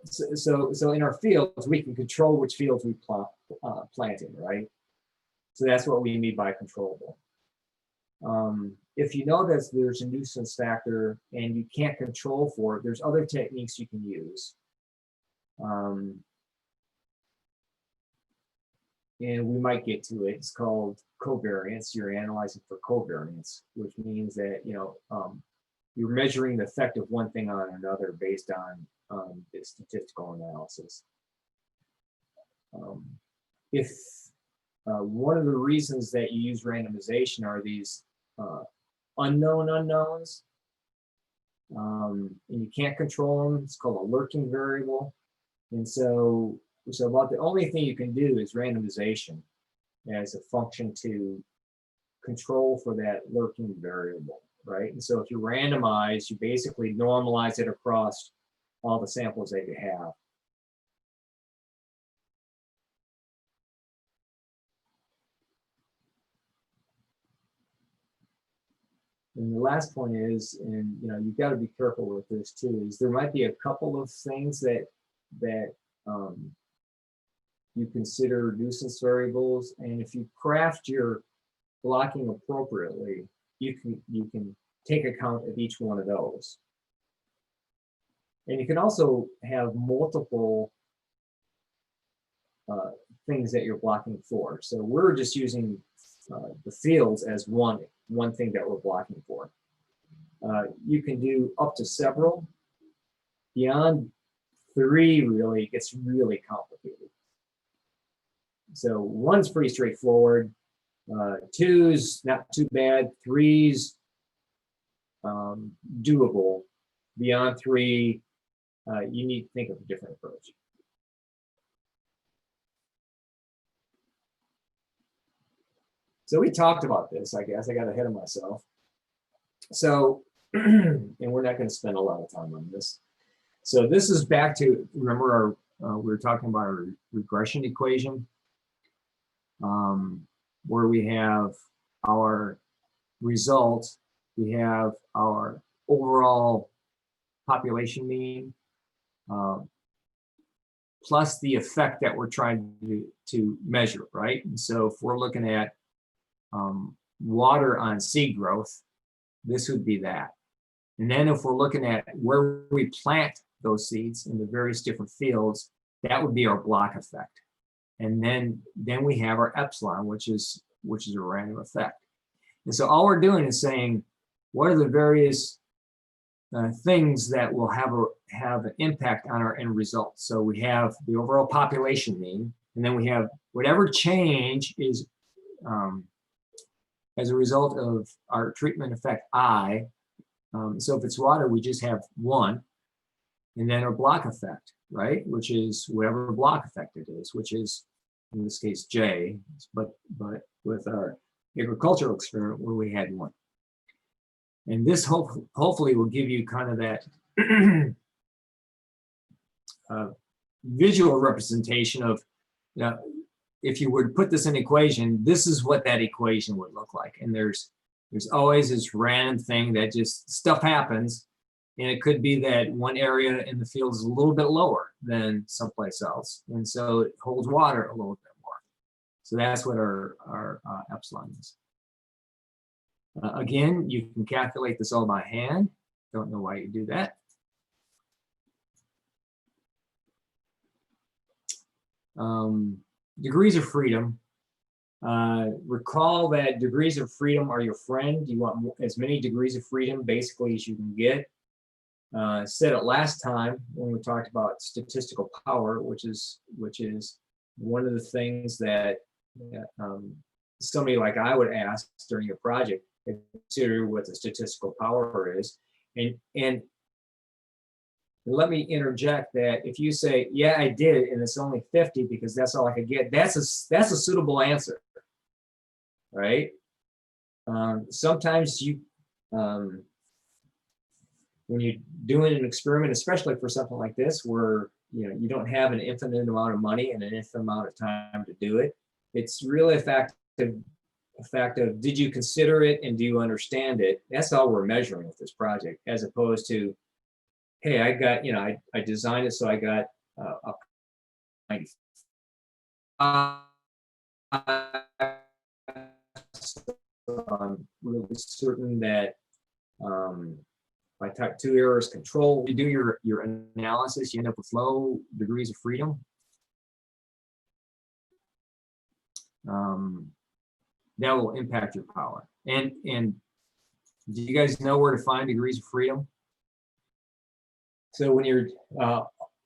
So in our fields, we can control which fields we plant in, right? So that's what we mean by controllable. If you know that there's a nuisance factor and you can't control for it, there's other techniques you can use. And we might get to it. It's called covariance. You're analyzing for covariance, which means that, you know, you're measuring the effect of one thing on another based on the statistical analysis. If one of the reasons that you use randomization are these unknown unknowns, and you can't control them, it's called a lurking variable. And so about the only thing you can do is randomization as a function to control for that lurking variable, right? And so if you randomize, you basically normalize it across all the samples that you have. And the last point is, and you know, you've got to be careful with this too, is there might be a couple of things that you consider nuisance variables, and if you craft your blocking appropriately, you can take account of each one of those. And you can also have multiple things that you're blocking for. So we're just using the fields as one thing that we're blocking for. You can do up to several. Beyond 3 really gets really complicated. So 1's pretty straightforward. 2's not too bad. 3's doable. Beyond 3, you need to think of a different approach. So we talked about this, I guess. I got ahead of myself. So, and we're not going to spend a lot of time on this. So this is back to, remember our, we were talking about our regression equation, where we have our result, we have our overall population mean, plus the effect that we're trying to measure, right? And so if we're looking at water on seed growth, this would be that. And then if we're looking at where we plant those seeds in the various different fields, that would be our block effect. And then we have our epsilon, which is a random effect. And so all we're doing is saying, what are the various things that will have an impact on our end result? So we have the overall population mean, and then we have whatever change is as a result of our treatment effect I. So if it's water, we just have 1, and then our block effect, right? Which is whatever block effect it is, which is in this case J, but with our agricultural experiment where we had 1. And this hopefully will give you kind of that visual representation of, if you were to put this in equation, this is what that equation would look like. And there's always this random thing that just stuff happens. And it could be that one area in the field is a little bit lower than someplace else. And so it holds water a little bit more. So that's what our epsilon is. Again, you can calculate this all by hand. Don't know why you do that. Degrees of freedom. Recall that degrees of freedom are your friend. You want as many degrees of freedom basically as you can get. Said it last time when we talked about statistical power, which is one of the things that somebody like I would ask during a project, consider what the statistical power is. And let me interject that if you say, yeah, I did, and it's only 50 because that's all I could get, that's a suitable answer, right? Sometimes you, when you're doing an experiment, especially for something like this, where you don't have an infinite amount of money and an infinite amount of time to do it, it's really a fact of did you consider it and do you understand it? That's all we're measuring with this project, as opposed to, hey, I got, I designed it so I got I'm really certain that by type 2 errors control, you do your analysis, you end up with low degrees of freedom. That will impact your power. And do you guys know where to find degrees of freedom? So when you're,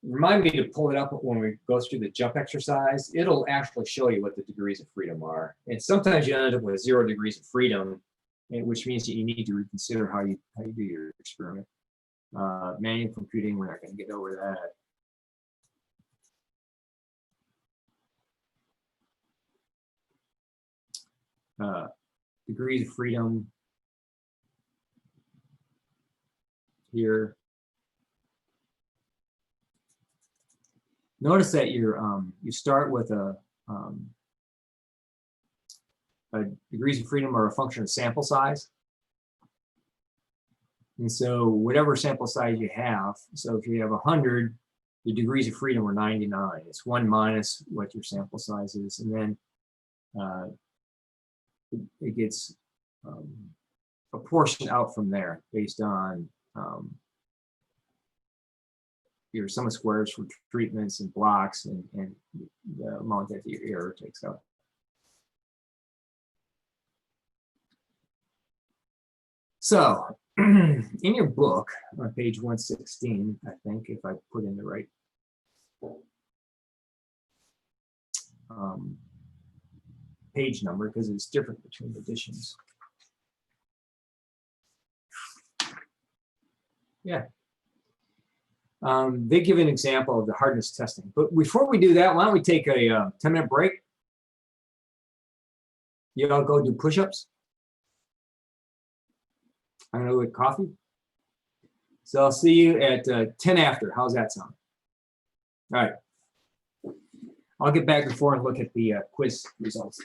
remind me to pull it up when we go through the jump exercise. It'll actually show you what the degrees of freedom are. And sometimes you end up with 0 degrees of freedom, which means that you need to reconsider how you do your experiment. Manual computing, we're not going to get over that. Degrees of freedom here. Notice that you start with a degrees of freedom are a function of sample size. And so whatever sample size you have, so if you have 100, the degrees of freedom are 99. It's 1 minus what your sample size is. And then it gets apportioned out from there based on your sum of squares for treatments and blocks and the amount that your error takes out. So in your book on page 116, I think, if I put in the right page number, because it's different between editions. Yeah. They give an example of the hardness testing. But before we do that, why don't we take a 10-minute break? You all go do push-ups. I'm gonna go get coffee. So I'll see you at 10 after. How's that sound? All right. I'll get back before and look at the quiz results.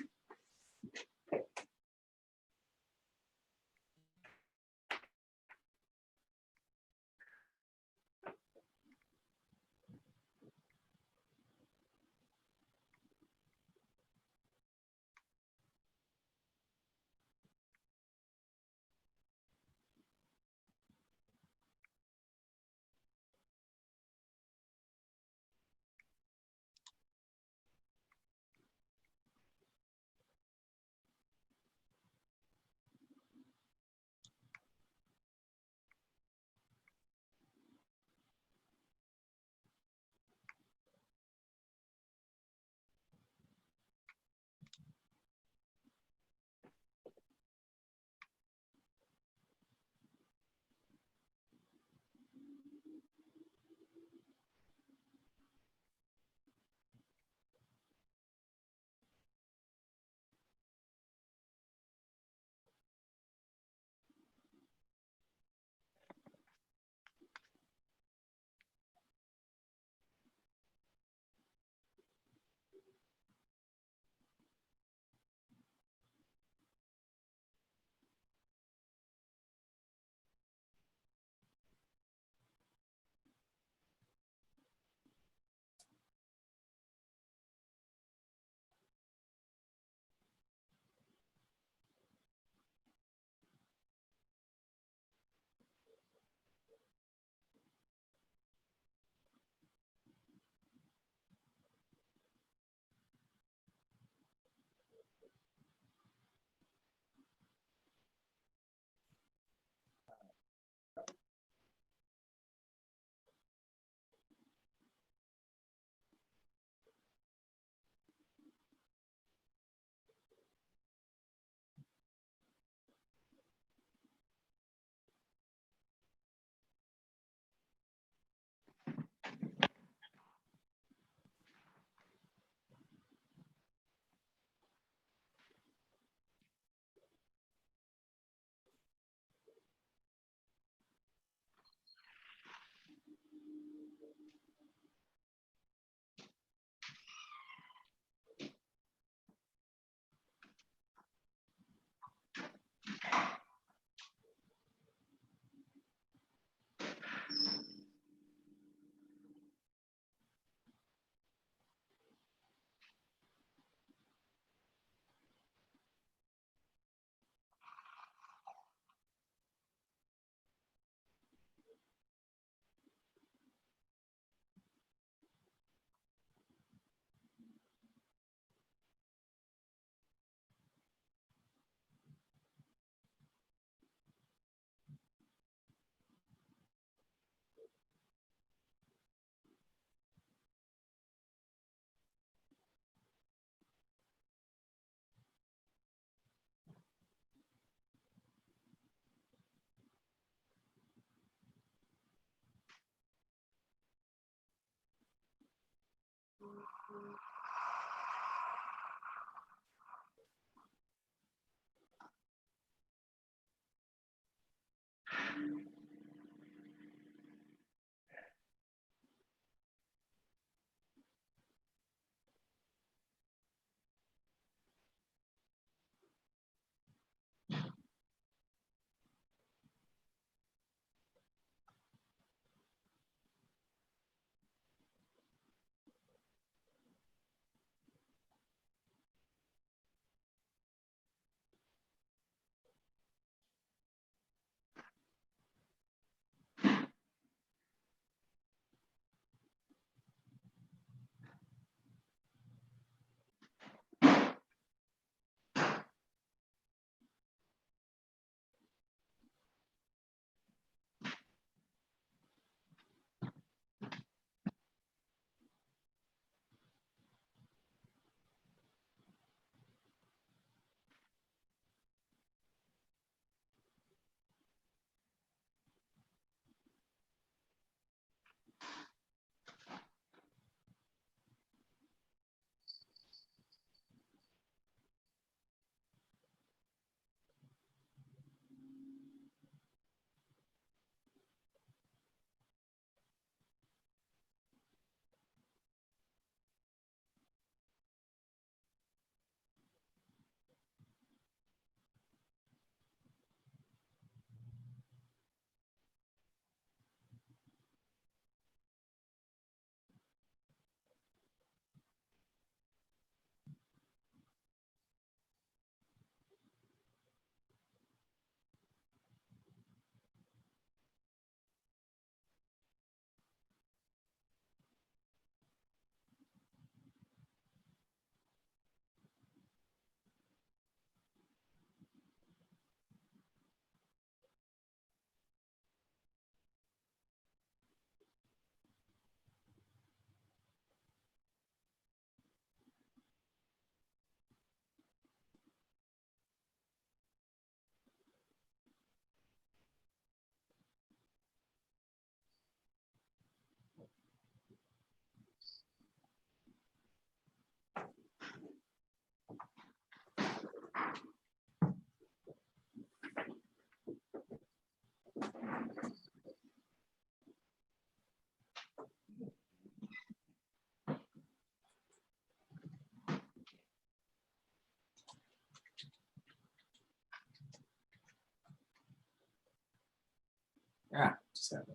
7.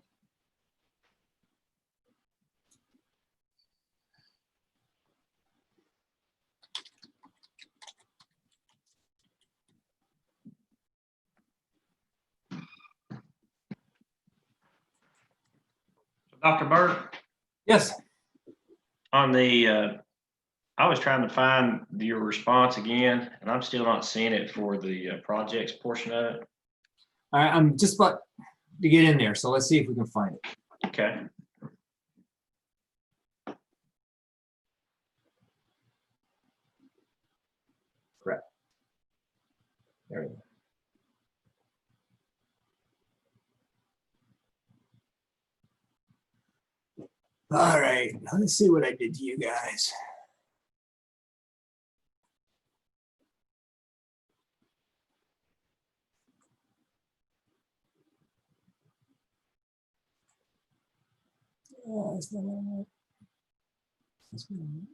Dr. Burke, Yes. on the, I was trying to find your response again, and I'm still not seeing it for the projects portion of it. All right, I'm just about to get in there, so let's see if we can find it. Okay. There we go. All right, let's see what I did to you guys. That's not right. That's not right.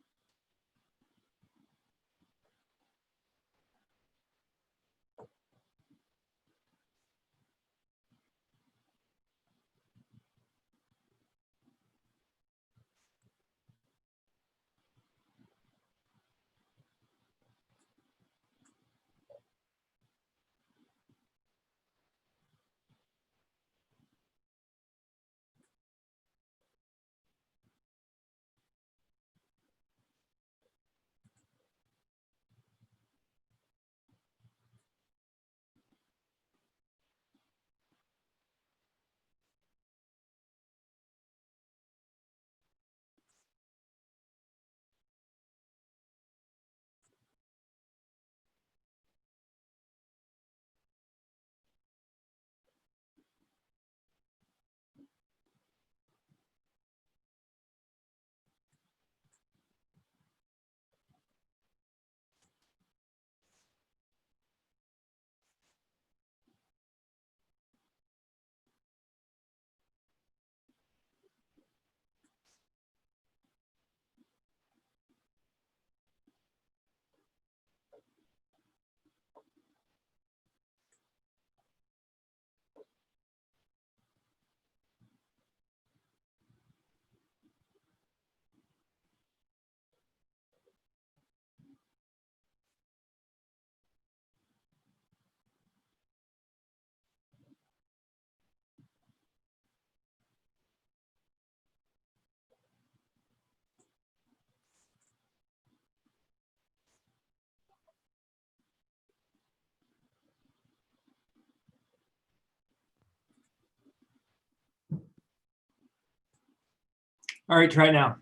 All right, try it now.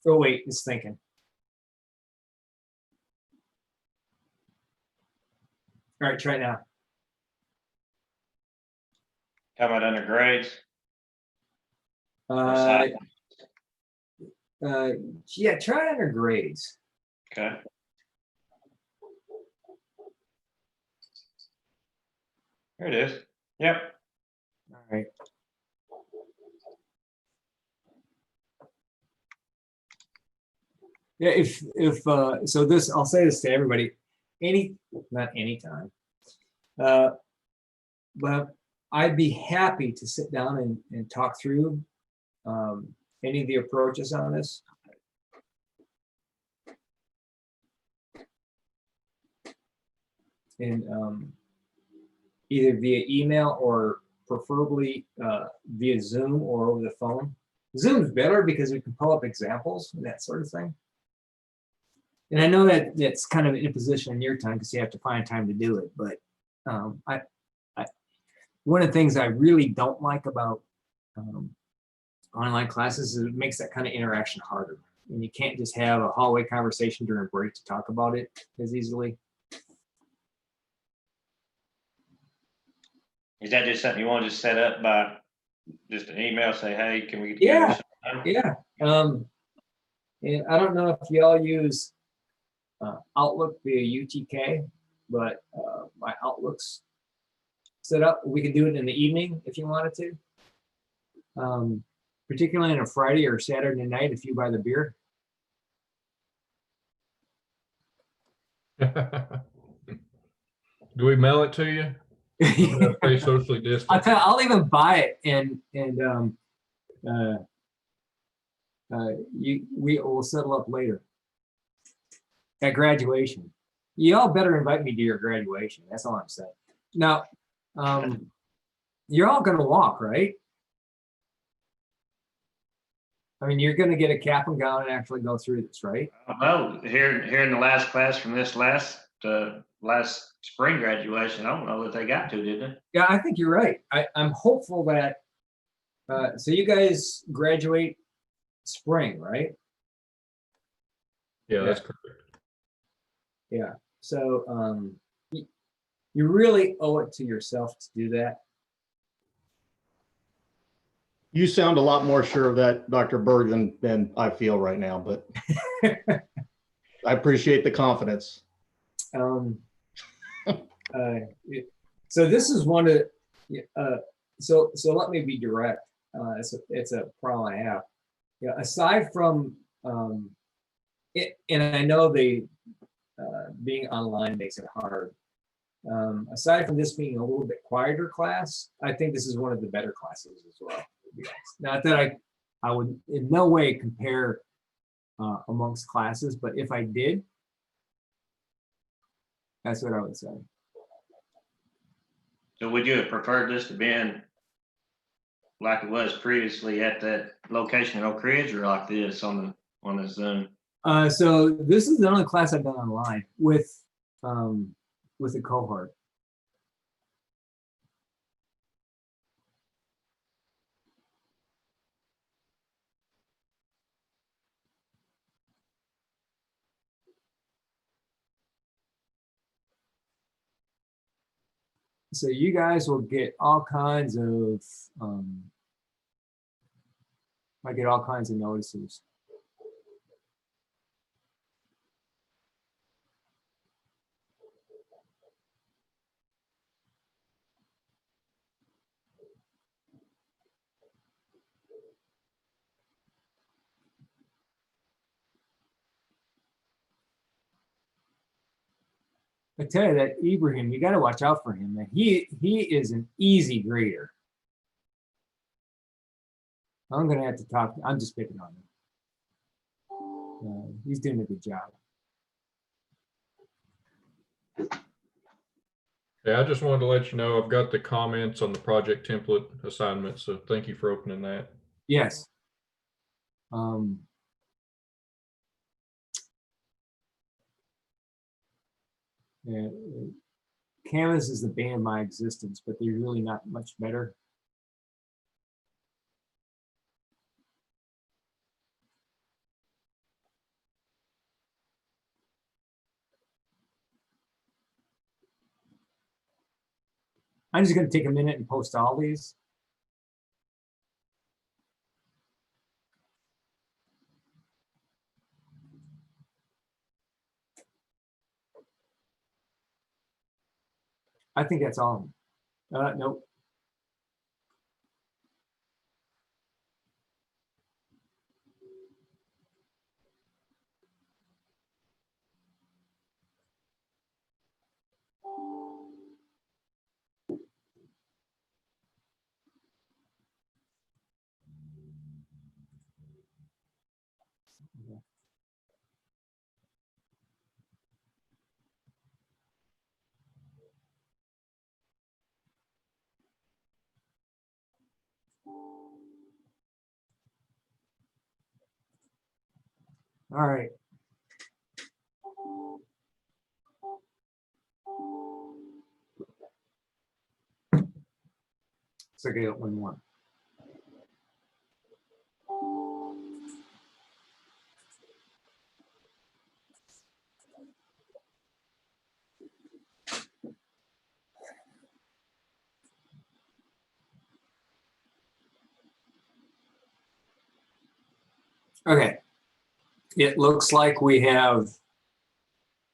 Oh, wait, it's thinking. All right, try it now. How about under grades? Uh, yeah, try it under grades. Okay. There it is. Yep. All right. Yeah, so this, I'll say this to everybody, not anytime. But I'd be happy to sit down and talk through any of the approaches on this. And either via email or preferably via Zoom or over the phone. Zoom's better because we can pull up examples and that sort of thing. And I know that that's kind of an imposition on your time because you have to find time to do it. But one of the things I really don't like about online classes is it makes that kind of interaction harder. And you can't just have a hallway conversation during break to talk about it as easily. Is that just something you want to just set up by just an email, say, hey, can we get Yeah. together sometime? Yeah. And I don't know if y'all use Outlook via UTK, but my Outlook's set up. We can do it in the evening if you wanted to. Particularly on a Friday or Saturday night if you buy the beer. Do we mail it to you? I'm gonna stay socially distant. I'll even buy it and we will settle up later. At graduation. Y'all better invite me to your graduation. That's all I'm saying. Now, you're all gonna walk, right? I mean, you're gonna get a cap and gown and actually go through this, right? Well, here in the last class from this last spring graduation, I don't know that they got to, did they? Yeah, I think you're right. I'm hopeful that, so you guys graduate spring, right? Yeah, that's correct. Yeah, so you really owe it to yourself to do that. You sound a lot more sure of that, Dr. Berg, than I feel right now, but I appreciate the confidence. So this is one of, so let me be direct. It's a problem I have. Yeah, aside from it, and I know being online makes it hard. Aside from this being a little bit quieter class, I think this is one of the better classes as well. To be honest. Not that I would in no way compare amongst classes, but if I did, that's what I would say. So would you have preferred this to been like it was previously at that location in Oak Ridge, or like this on the Zoom? So this is the only class I've done online with a cohort. So you guys will get all kinds of, I get all kinds of notices. I tell you that Ibrahim, you got to watch out for him, man. He is an easy grader. I'm gonna have to talk. I'm just picking on him. He's doing a good job. Yeah, I just wanted to let you know I've got the comments on the project template assignment, so thank you for opening that. Yes. Yeah, Canvas is the bane of my existence, but they're really not much better. I'm just going to take a minute and post all these. I think that's all. Nope. All right. So I got one more. Okay. It looks like we have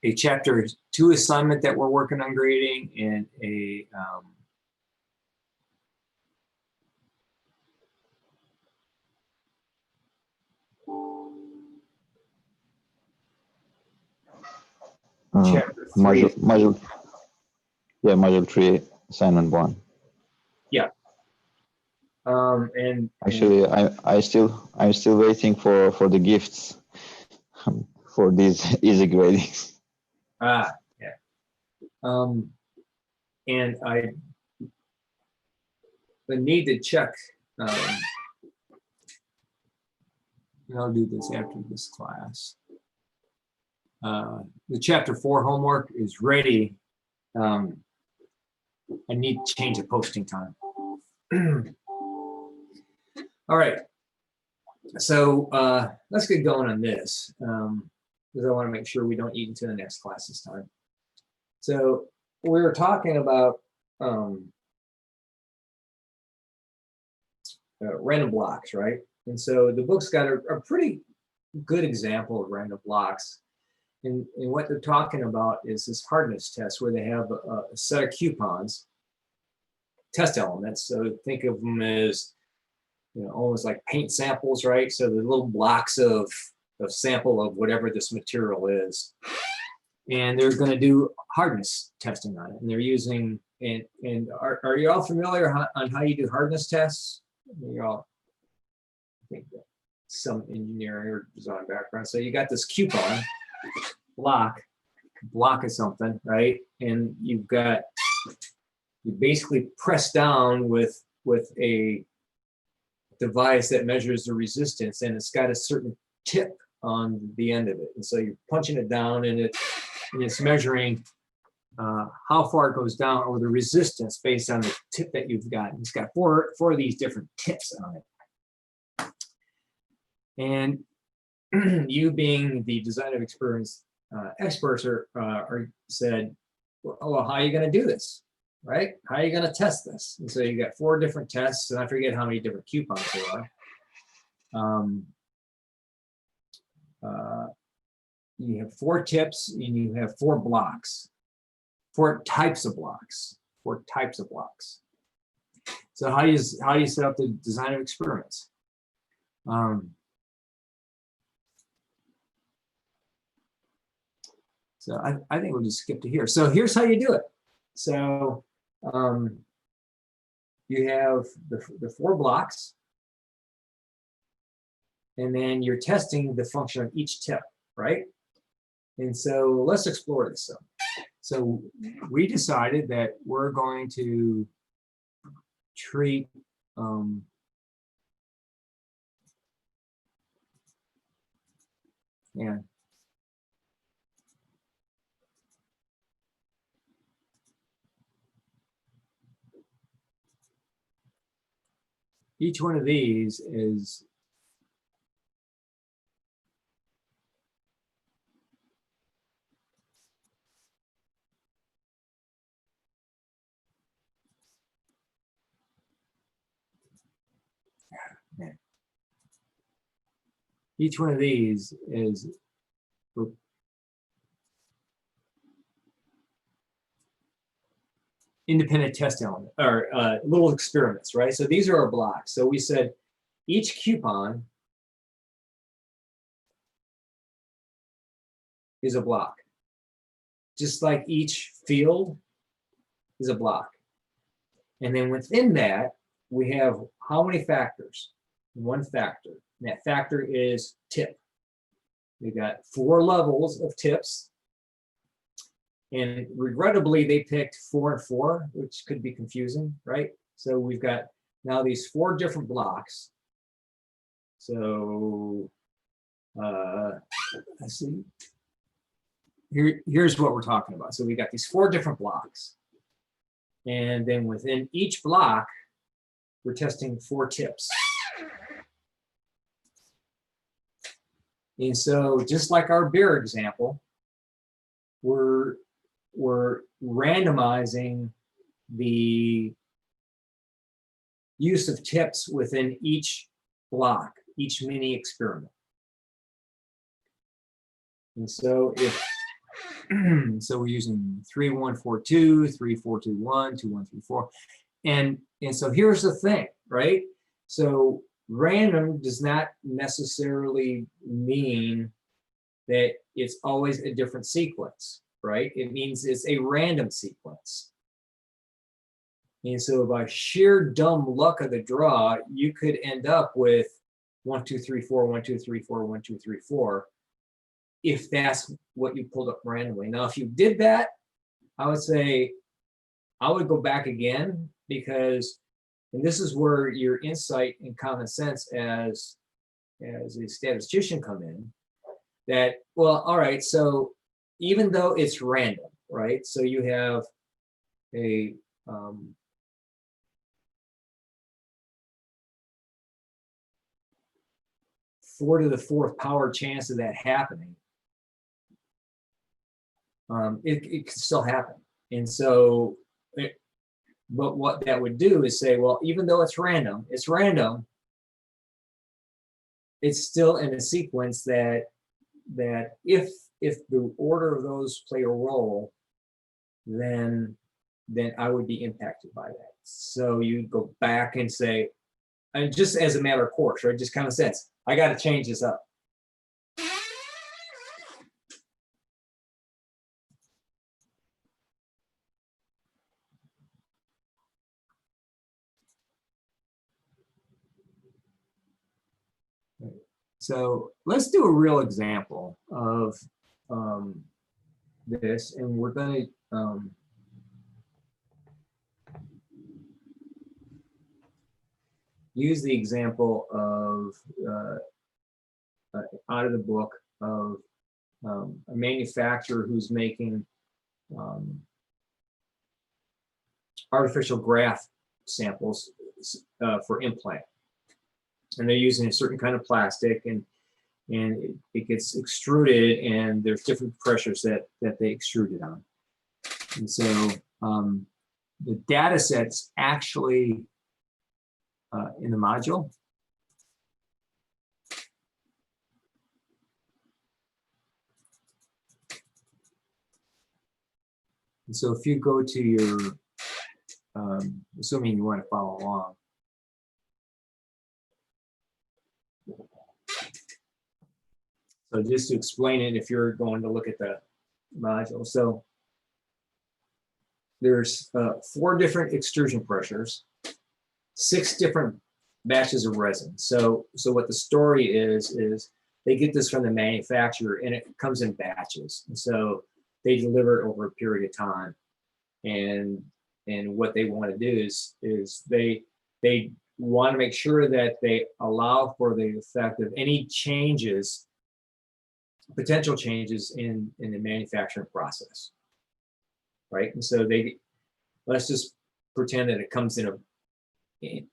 a chapter 2 assignment that we're working on grading and a chapter 3. Module 3. assignment 1. And Actually, I'm still waiting for the gifts for these easy gradings. yeah. And I need to check. And I'll do this after this class. The chapter 4 homework is ready. I need to change the posting time. All right. So let's get going on this because I want to make sure we don't eat into the next class this time. So we were talking about random blocks, right? And so the book's got a pretty good example of random blocks. And what they're talking about is this hardness test where they have a set of coupons, test elements. So think of them as, almost like paint samples, right? So the little blocks of sample of whatever this material is. And they're going to do hardness testing on it. And they're using, and are you all familiar on how you do hardness tests? You're all, I think, some engineering or design background. So you got this coupon block of something, right? And you basically press down with a device that measures the resistance, and it's got a certain tip on the end of it. And so you're punching it down, and it's measuring how far it goes down, or the resistance based on the tip that you've got. And it's got four of these different tips on it. And you, being the design of experience experts, are said, well, how are you going to do this, right? How are you going to test this? And so you got 4 different tests, and I forget how many different coupons there are. You have 4 tips, and you have 4 blocks, 4 types of blocks, 4 types of blocks. So how do you set up the design of experiments? So I think we'll just skip to here. So here's how you do it. So you have the 4 blocks, and then you're testing the function of each tip, right? And so let's explore this. So we decided that we're going to treat each one of these is independent test element, or little experiments, right? So these are our blocks. So we said each coupon is a block, just like each field is a block. And then within that, we have how many factors? 1 factor. And that factor is tip. We've got 4 levels of tips. And regrettably, they picked 4 and 4, which could be confusing, right? So we've got now these 4 different blocks. So let's see. Here's what we're talking about. So we got these 4 different blocks. And then within each block, we're testing 4 tips. And so just like our beer example, we're randomizing the use of tips within each block, each mini experiment. And so if so we're using 3, 1, 4, 2, 3, 4, 2, 1, 2, 1, 3, 4. And so here's the thing, right? So random does not necessarily mean that it's always a different sequence, right? It means it's a random sequence. And so by sheer dumb luck of the draw, you could end up with 1, 2, 3, 4, 1, 2, 3, 4, 1, 2, 3, 4, if that's what you pulled up randomly. Now, if you did that, I would say I would go back again, because, and this is where your insight and common sense as a statistician come in, that, well, all right, so even though it's random, right? So you have a 4 to the 4th power chance of that happening. It could still happen. And so, but what that would do is say, well, even though it's random, it's still in a sequence that if the order of those play a role, then I would be impacted by that. So you go back and say, and just as a matter of course, right? Just common sense, I got to change this up. So let's do a real example of this, and we're going to use the example of out of the book of a manufacturer who's making artificial graft samples for implant. And they're using a certain kind of plastic, and it gets extruded, and there's different pressures that they extrude it on. And so the data set's actually in the module. And so if you go to your, assuming you want to follow along, so just to explain it, if you're going to look at the module, so there's 4 different extrusion pressures, 6 different batches of resin. So what the story is they get this from the manufacturer, and it comes in batches. And so they deliver it over a period of time. And what they want to do is they want to make sure that they allow for the effect of any changes, potential changes in the manufacturing process, right? And so let's just pretend that it comes in a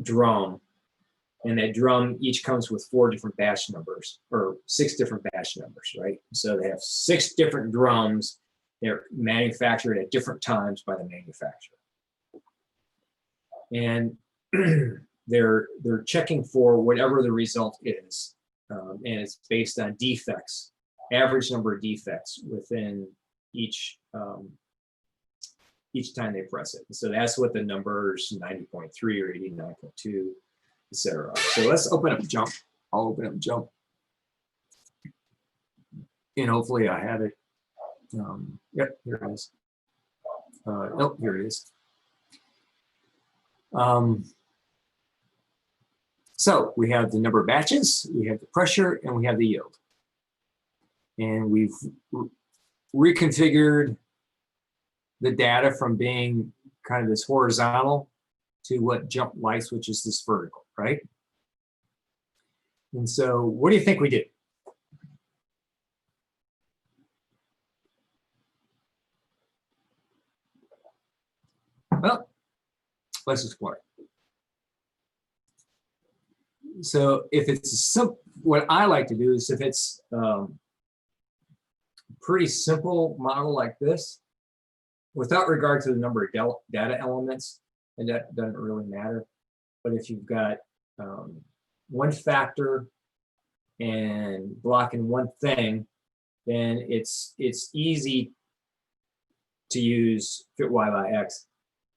drum, and that drum each comes with 4 different batch numbers, or 6 different batch numbers, right? So they have 6 different drums. They're manufactured at different times by the manufacturer, and they're checking for whatever the result is. And it's based on defects, average number of defects within each time they press it. So that's what the numbers 90.3 or 89.2, etc. So let's open up Jump. I'll open up Jump, and hopefully I have it. Yep, here it is. Oh, here it is. So we have the number of batches, we have the pressure, and we have the yield. And we've reconfigured the data from being kind of this horizontal to what Jump likes, which is this vertical, right? And so what do you think we did? Well, let's explore it. So if it's what I like to do is, if it's a pretty simple model like this, without regard to the number of data elements, and that doesn't really matter. But if you've got one factor and blocking one thing, then it's easy to use fit y by x.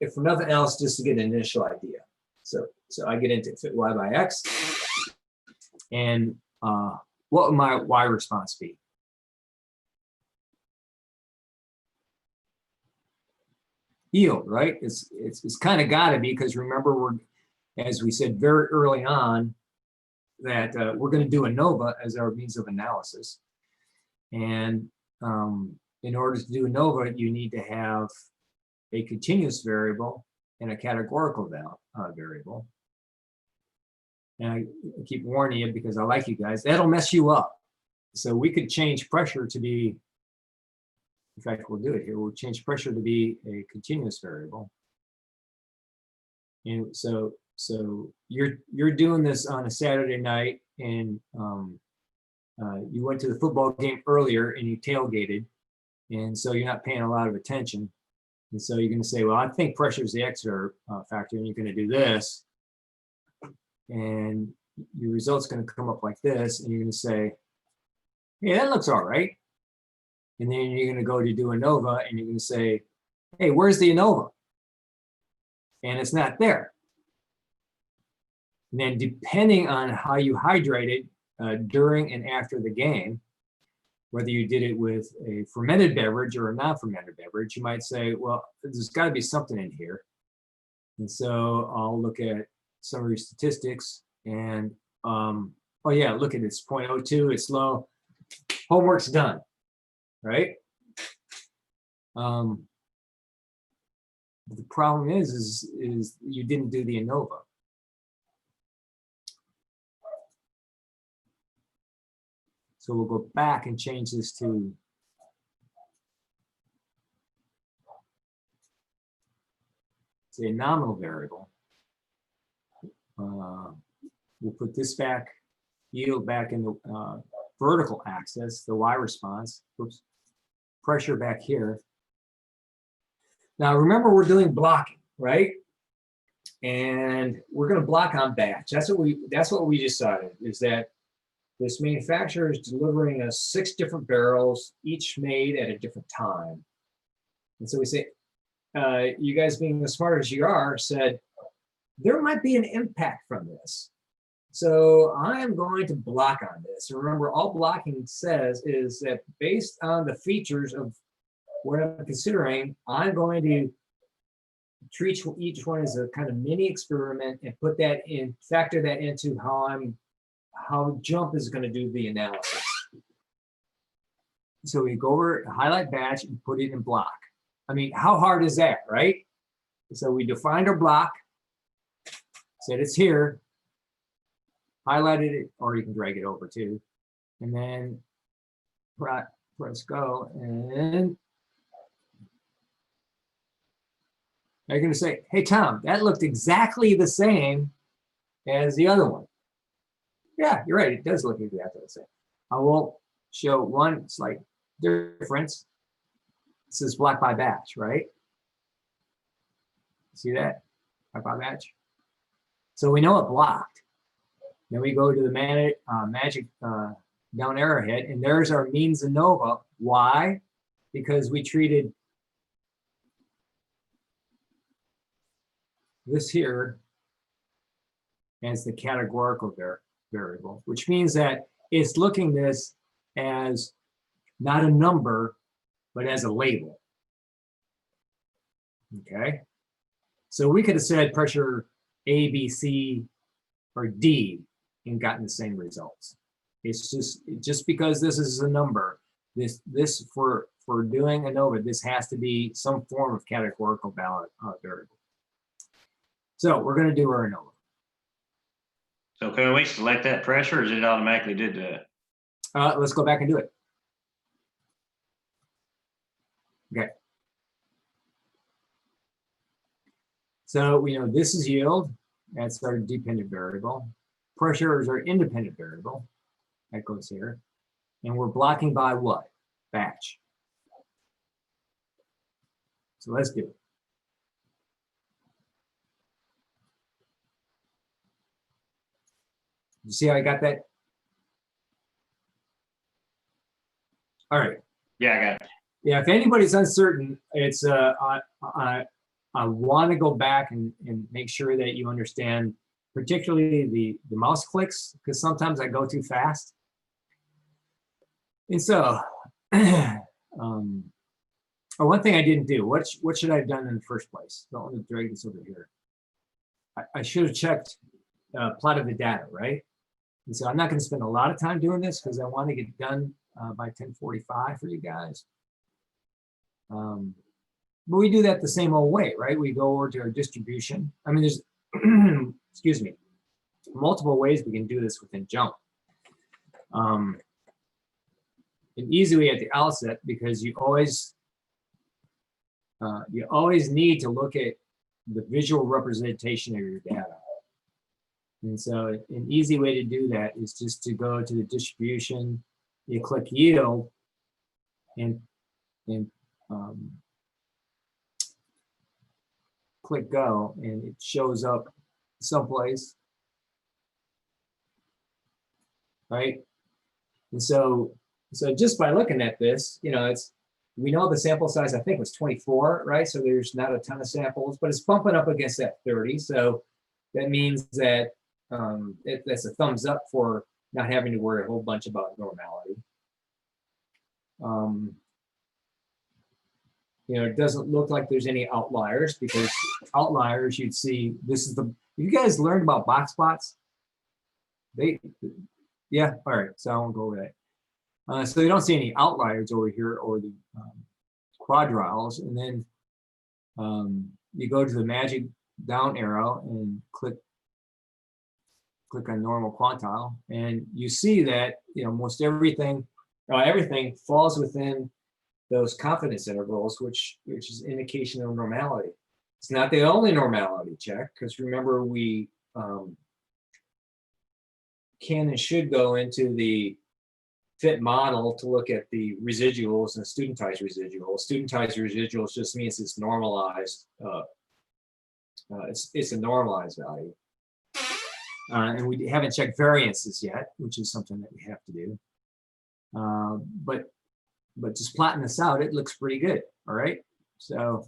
If for nothing else, just to get an initial idea. So I get into fit y by x, and what would my y response be? yield, right? It's kind of got to be, because remember, we're, as we said very early on, that we're going to do ANOVA as our means of analysis. And in order to do ANOVA, you need to have a continuous variable and a categorical variable. And I keep warning you because I like you guys. That'll mess you up. So we could change pressure to be, in fact, we'll do it here. We'll change pressure to be a continuous variable. And so you're doing this on a Saturday night, and you went to the football game earlier and you tailgated, and so you're not paying a lot of attention. And so you're going to say, well, I think pressure is the X factor, and you're going to do this, and your result's going to come up like this, and you're going to say, hey, that looks all right. And then you're going to go to do ANOVA, and you're going to say, hey, where's the ANOVA? And it's not there. And then depending on how you hydrated during and after the game, whether you did it with a fermented beverage or a non-fermented beverage, you might say, well, there's got to be something in here. And so I'll look at some of your statistics, and oh yeah, look at this, 0.02, it's low. Homework's done, right? But the problem is you didn't do the ANOVA. So we'll go back and change this to say a nominal variable. We'll put this back, yield back in the vertical axis, the Y response. Oops, pressure back here. Now remember, we're doing blocking, right? And we're going to block on batch. That's what we decided, is that this manufacturer is delivering us 6 different barrels, each made at a different time. And so we say, you guys being as smart as you are, said, there might be an impact from this. So I am going to block on this. Remember, all blocking says is that based on the features of what I'm considering, I'm going to treat each one as a kind of mini experiment and put that in, factor that into how JUMP is going to do the analysis. So we go over, highlight batch, and put it in block. I mean, how hard is that, right? So we defined our block, said it's here, highlighted it, or you can drag it over too, and then press go, and they're going to say, hey, Tom, that looked exactly the same as the other one. Yeah, you're right. It does look exactly the same. I will show one slight difference. This is block by batch, right? See that? Block by batch. So we know it blocked. Then we go to the magic down arrowhead, and there's our means ANOVA. Why? Because we treated this here as the categorical variable, which means that it's looking this as not a number, but as a label. Okay. So we could have said pressure A, B, C, or D and gotten the same results. It's just because this is a number, this for doing ANOVA, this has to be some form of categorical variable. So we're going to do our ANOVA. So can we select that pressure, or is it automatically did that? Let's go back and do it. Okay. So we know this is yield. That's our dependent variable. Pressure is our independent variable. That goes here. And we're blocking by what? Batch. So let's do it. You see how I got that? All right. Yeah, I got it. Yeah, if anybody's uncertain, it's I want to go back and make sure that you understand, particularly the mouse clicks, because sometimes I go too fast. And so Oh, one thing I didn't do, what should I have done in the first place? Don't want to drag this over here. I should have checked, plotted the data, right? And so I'm not going to spend a lot of time doing this because I want to get done by 10:45 for you guys. But we do that the same old way, right? We go over to our distribution. I mean, there's, excuse me, multiple ways we can do this within JUMP. An easy way at the outset, because you always need to look at the visual representation of your data. And so an easy way to do that is just to go to the distribution, you click yield, and click go, and it shows up someplace, right? And so just by looking at this, you know, we know the sample size I think was 24, right? So there's not a ton of samples, but it's bumping up against that 30. So that means that that's a thumbs up for not having to worry a whole bunch about normality. You know, it doesn't look like there's any outliers, because outliers you'd see, this is you guys learned about box plots? Yeah, all right, so I won't go over that. So you don't see any outliers over here, or the quadriles, and then you go to the magic down arrow and click on normal quantile, and you see that, you know, most everything falls within those confidence intervals, which is indication of normality. It's not the only normality check, because remember, we can and should go into the fit model to look at the residuals and studentized residuals. Studentized residuals just means it's normalized. It's a normalized value. And we haven't checked variances yet, which is something that we have to do. But just plotting this out, it looks pretty good. All right. So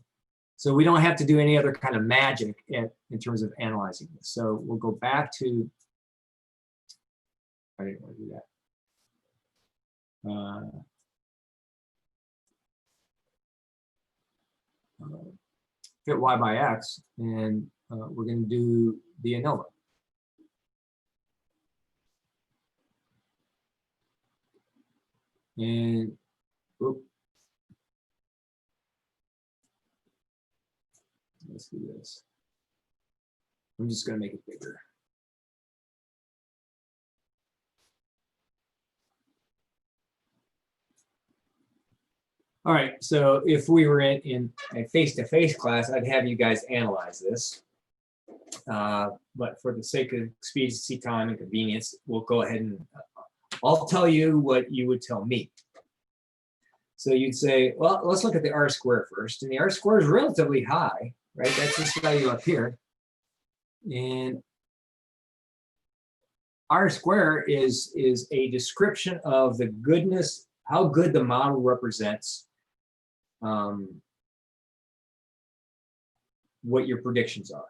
we don't have to do any other kind of magic in terms of analyzing this. So we'll go back to, I didn't want to do that. Fit y by x, and we're going to do the ANOVA. And let's do this. I'm just going to make it bigger. All right, so if we were in a face-to-face class, I'd have you guys analyze this. But for the sake of expediency, time, and convenience, we'll go ahead and I'll tell you what you would tell me. So you'd say, well, let's look at the R square first. And the R square is relatively high, right? That's this value up here. And R square is a description of the goodness, how good the model represents what your predictions are.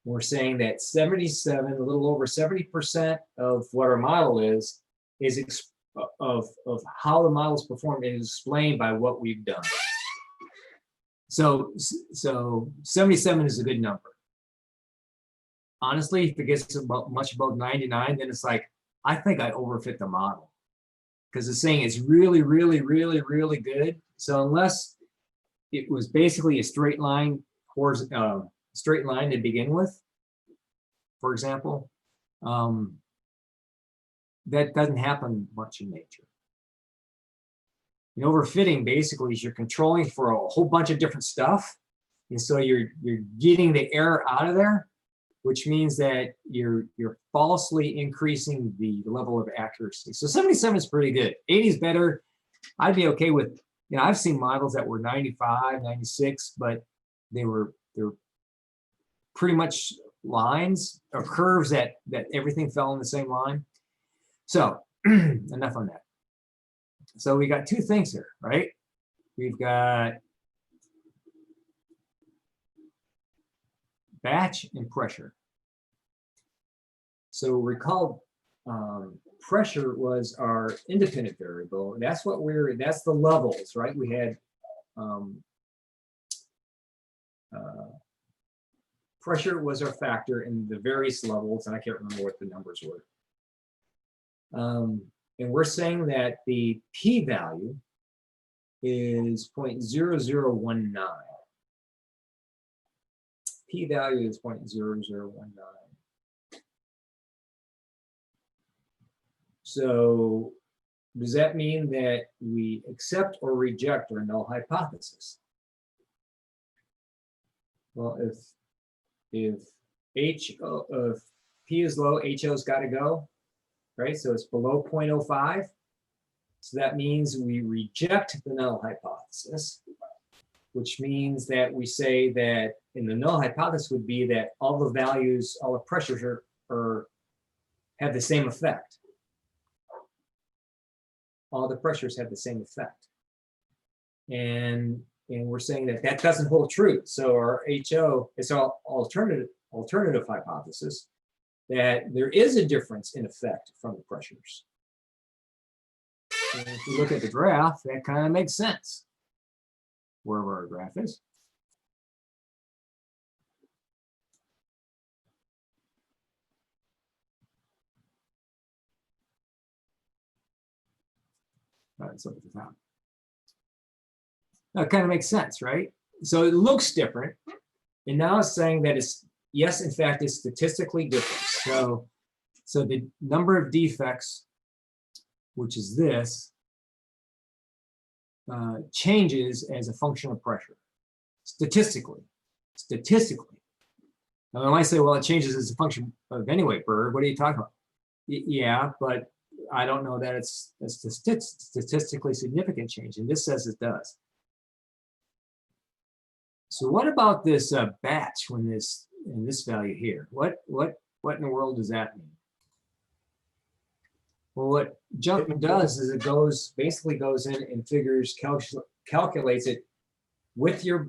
We're saying that 77, a little over 70% of what our model is of how the models perform is explained by what we've done. So 77 is a good number. Honestly, if it gets much above 99, then it's like, I think I overfit the model, because it's saying it's really, really, really, really good. So unless it was basically a straight line to begin with, for example, that doesn't happen much in nature. And overfitting basically is you're controlling for a whole bunch of different stuff, and so you're getting the error out of there, which means that you're falsely increasing the level of accuracy. So 77 is pretty good. 80 is better. I'd be okay with, you know, I've seen models that were 95, 96, but they were pretty much lines or curves that everything fell in the same line. So enough on that. So we got two things here, right? We've got batch and pressure. So recall, pressure was our independent variable. That's the levels, right? We had pressure was our factor in the various levels, and I can't remember what the numbers were. And we're saying that the p-value is 0.0019. P-value is 0.0019. So does that mean that we accept or reject our null hypothesis? Well, if P is low, HO's got to go, right? So it's below 0.05. So that means we reject the null hypothesis, which means that we say that in the null hypothesis would be that all the values, all the pressures have the same effect. All the pressures have the same effect. And we're saying that that doesn't hold true. So our HO is our alternative hypothesis that there is a difference in effect from the pressures. And if you look at the graph, that kind of makes sense. Wherever our graph is. All right, so at the top. That kind of makes sense, right? So it looks different. And now it's saying that it's, yes, in fact, it's statistically different. So the number of defects, which is this, changes as a function of pressure, statistically. Now, they might say, well, it changes as a function of anyway, Bird. What are you talking about? Yeah, but I don't know that it's a statistically significant change, and this says it does. So what about this batch when this value here? What in the world does that mean? Well, what JUMP does is it basically goes in and calculates it with your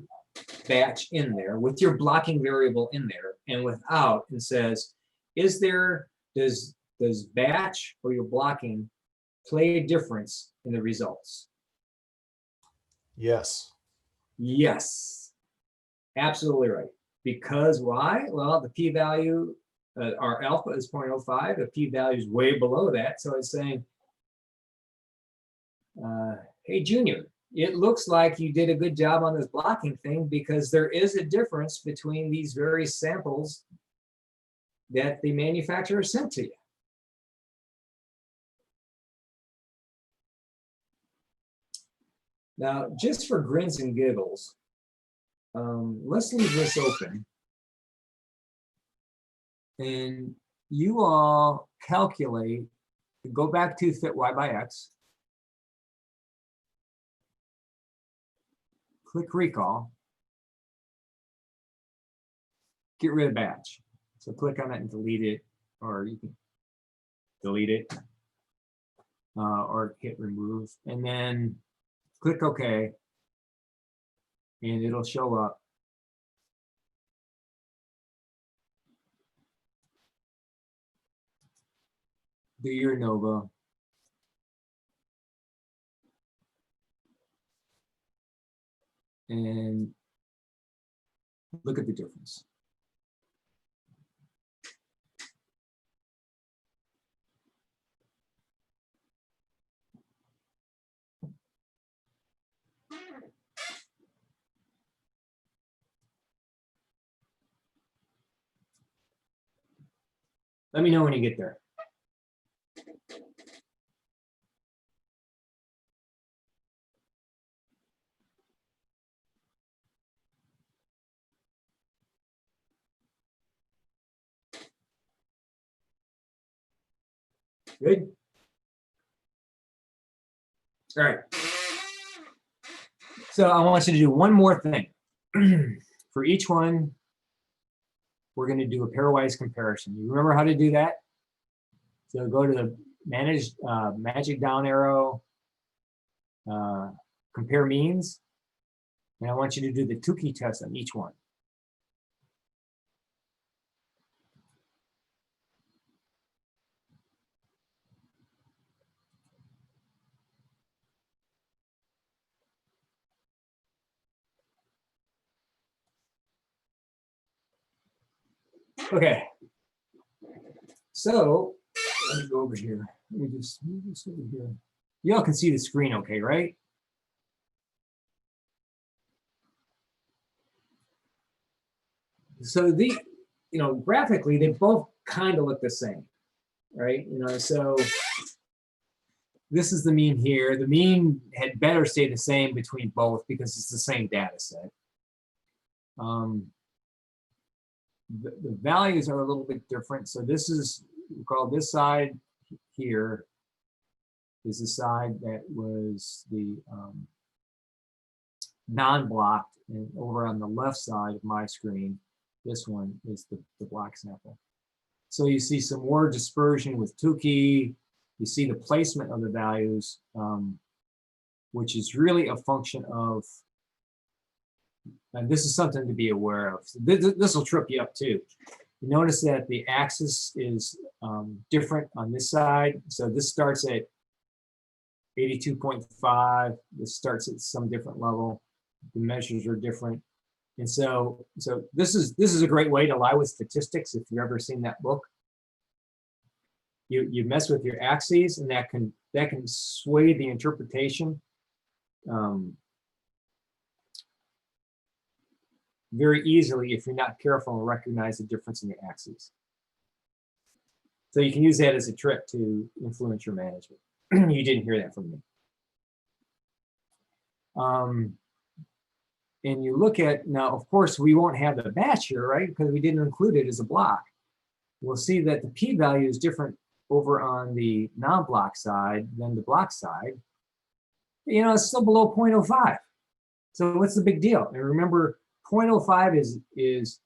batch in there, with your blocking variable in there, and without, and says, does batch or your blocking play a difference in the results? Yes. Yes, absolutely right. Because why? Well, the p-value, our alpha is 0.05, the p-value is way below that. So it's saying, hey, Junior, it looks like you did a good job on this blocking thing because there is a difference between these various samples that the manufacturer sent to you. Now, just for grins and giggles, let's leave this open. And you all calculate, go back to fit y by x. Click recall. Get rid of batch. So click on it and delete it, or you can delete it, or hit remove, and then click OK, and it'll show up. Do your ANOVA. And look at the difference. Let me know when you get there. Good. All right. So I want you to do one more thing. For each one, we're going to do a pairwise comparison. You remember how to do that? So go to the magic down arrow, compare means, and I want you to do the Tukey test on each one. Okay. So let me go over here. Let me just move this over here. Y'all can see the screen okay, right? So graphically, they both kind of look the same, right? So this is the mean here. The mean had better stay the same between both because it's the same data set. The values are a little bit different. So this is, we call this side here is the side that was the non-blocked, and over on the left side of my screen, this one is the block sample. So you see some more dispersion with Tukey. You see the placement of the values, which is really a function of, and this is something to be aware of. This will trip you up too. You notice that the axis is different on this side. So this starts at 82.5. This starts at some different level. The measures are different. And so this is a great way to lie with statistics. If you've ever seen that book, you mess with your axes, and that can sway the interpretation very easily if you're not careful and recognize the difference in the axes. So you can use that as a trick to influence your management. You didn't hear that from me. And you look at, now, of course, we won't have the batch here, right? Because we didn't include it as a block. We'll see that the p-value is different over on the non-block side than the block side. It's still below 0.05. So what's the big deal? And remember, 0.05 is,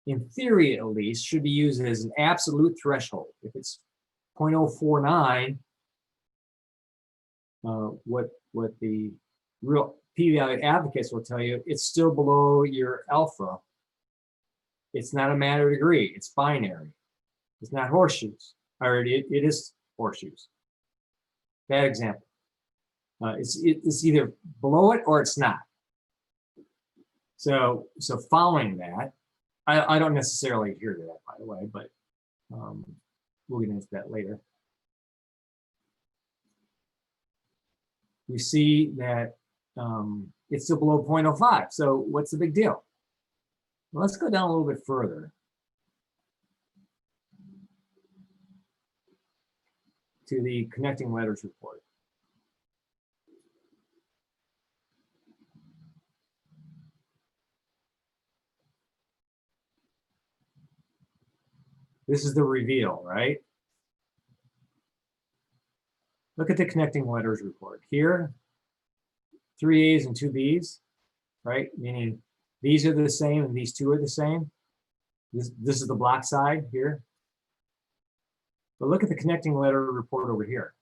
in theory at least, should be used as an absolute threshold. If it's 0.049, what the real p-value advocates will tell you, it's still below your alpha. It's not a matter of degree, it's binary. It's not horseshoes, or it is horseshoes. Bad example. It's either below it or it's not. So following that, I don't necessarily adhere to that, by the way, but we'll get into that later. We see that it's still below 0.05. So what's the big deal? Well, let's go down a little bit further to the connecting letters report. This is the reveal, right? Look at the connecting letters report. Here, 3 A's and 2 B's, right? Meaning these are the same and these two are the same. This is the block side here. But look at the connecting letter report over here.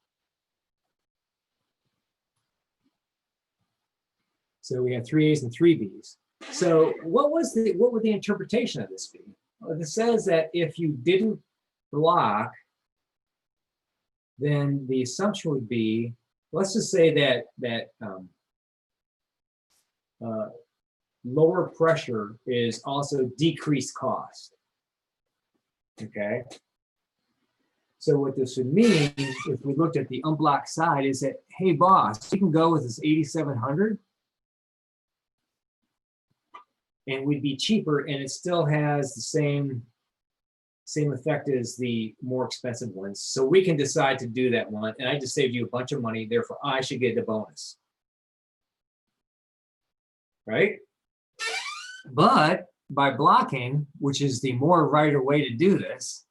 So we have 3 A's and 3 B's. So what would the interpretation of this be? Well, it says that if you didn't block, then the assumption would be, let's just say that lower pressure is also decreased cost. Okay. So what this would mean, if we looked at the unblocked side, is that, hey boss, you can go with this 8700 and we'd be cheaper, and it still has the same effect as the more expensive ones. So we can decide to do that one, and I just saved you a bunch of money, therefore I should get the bonus. Right? But by blocking, which is the more righter way to do this,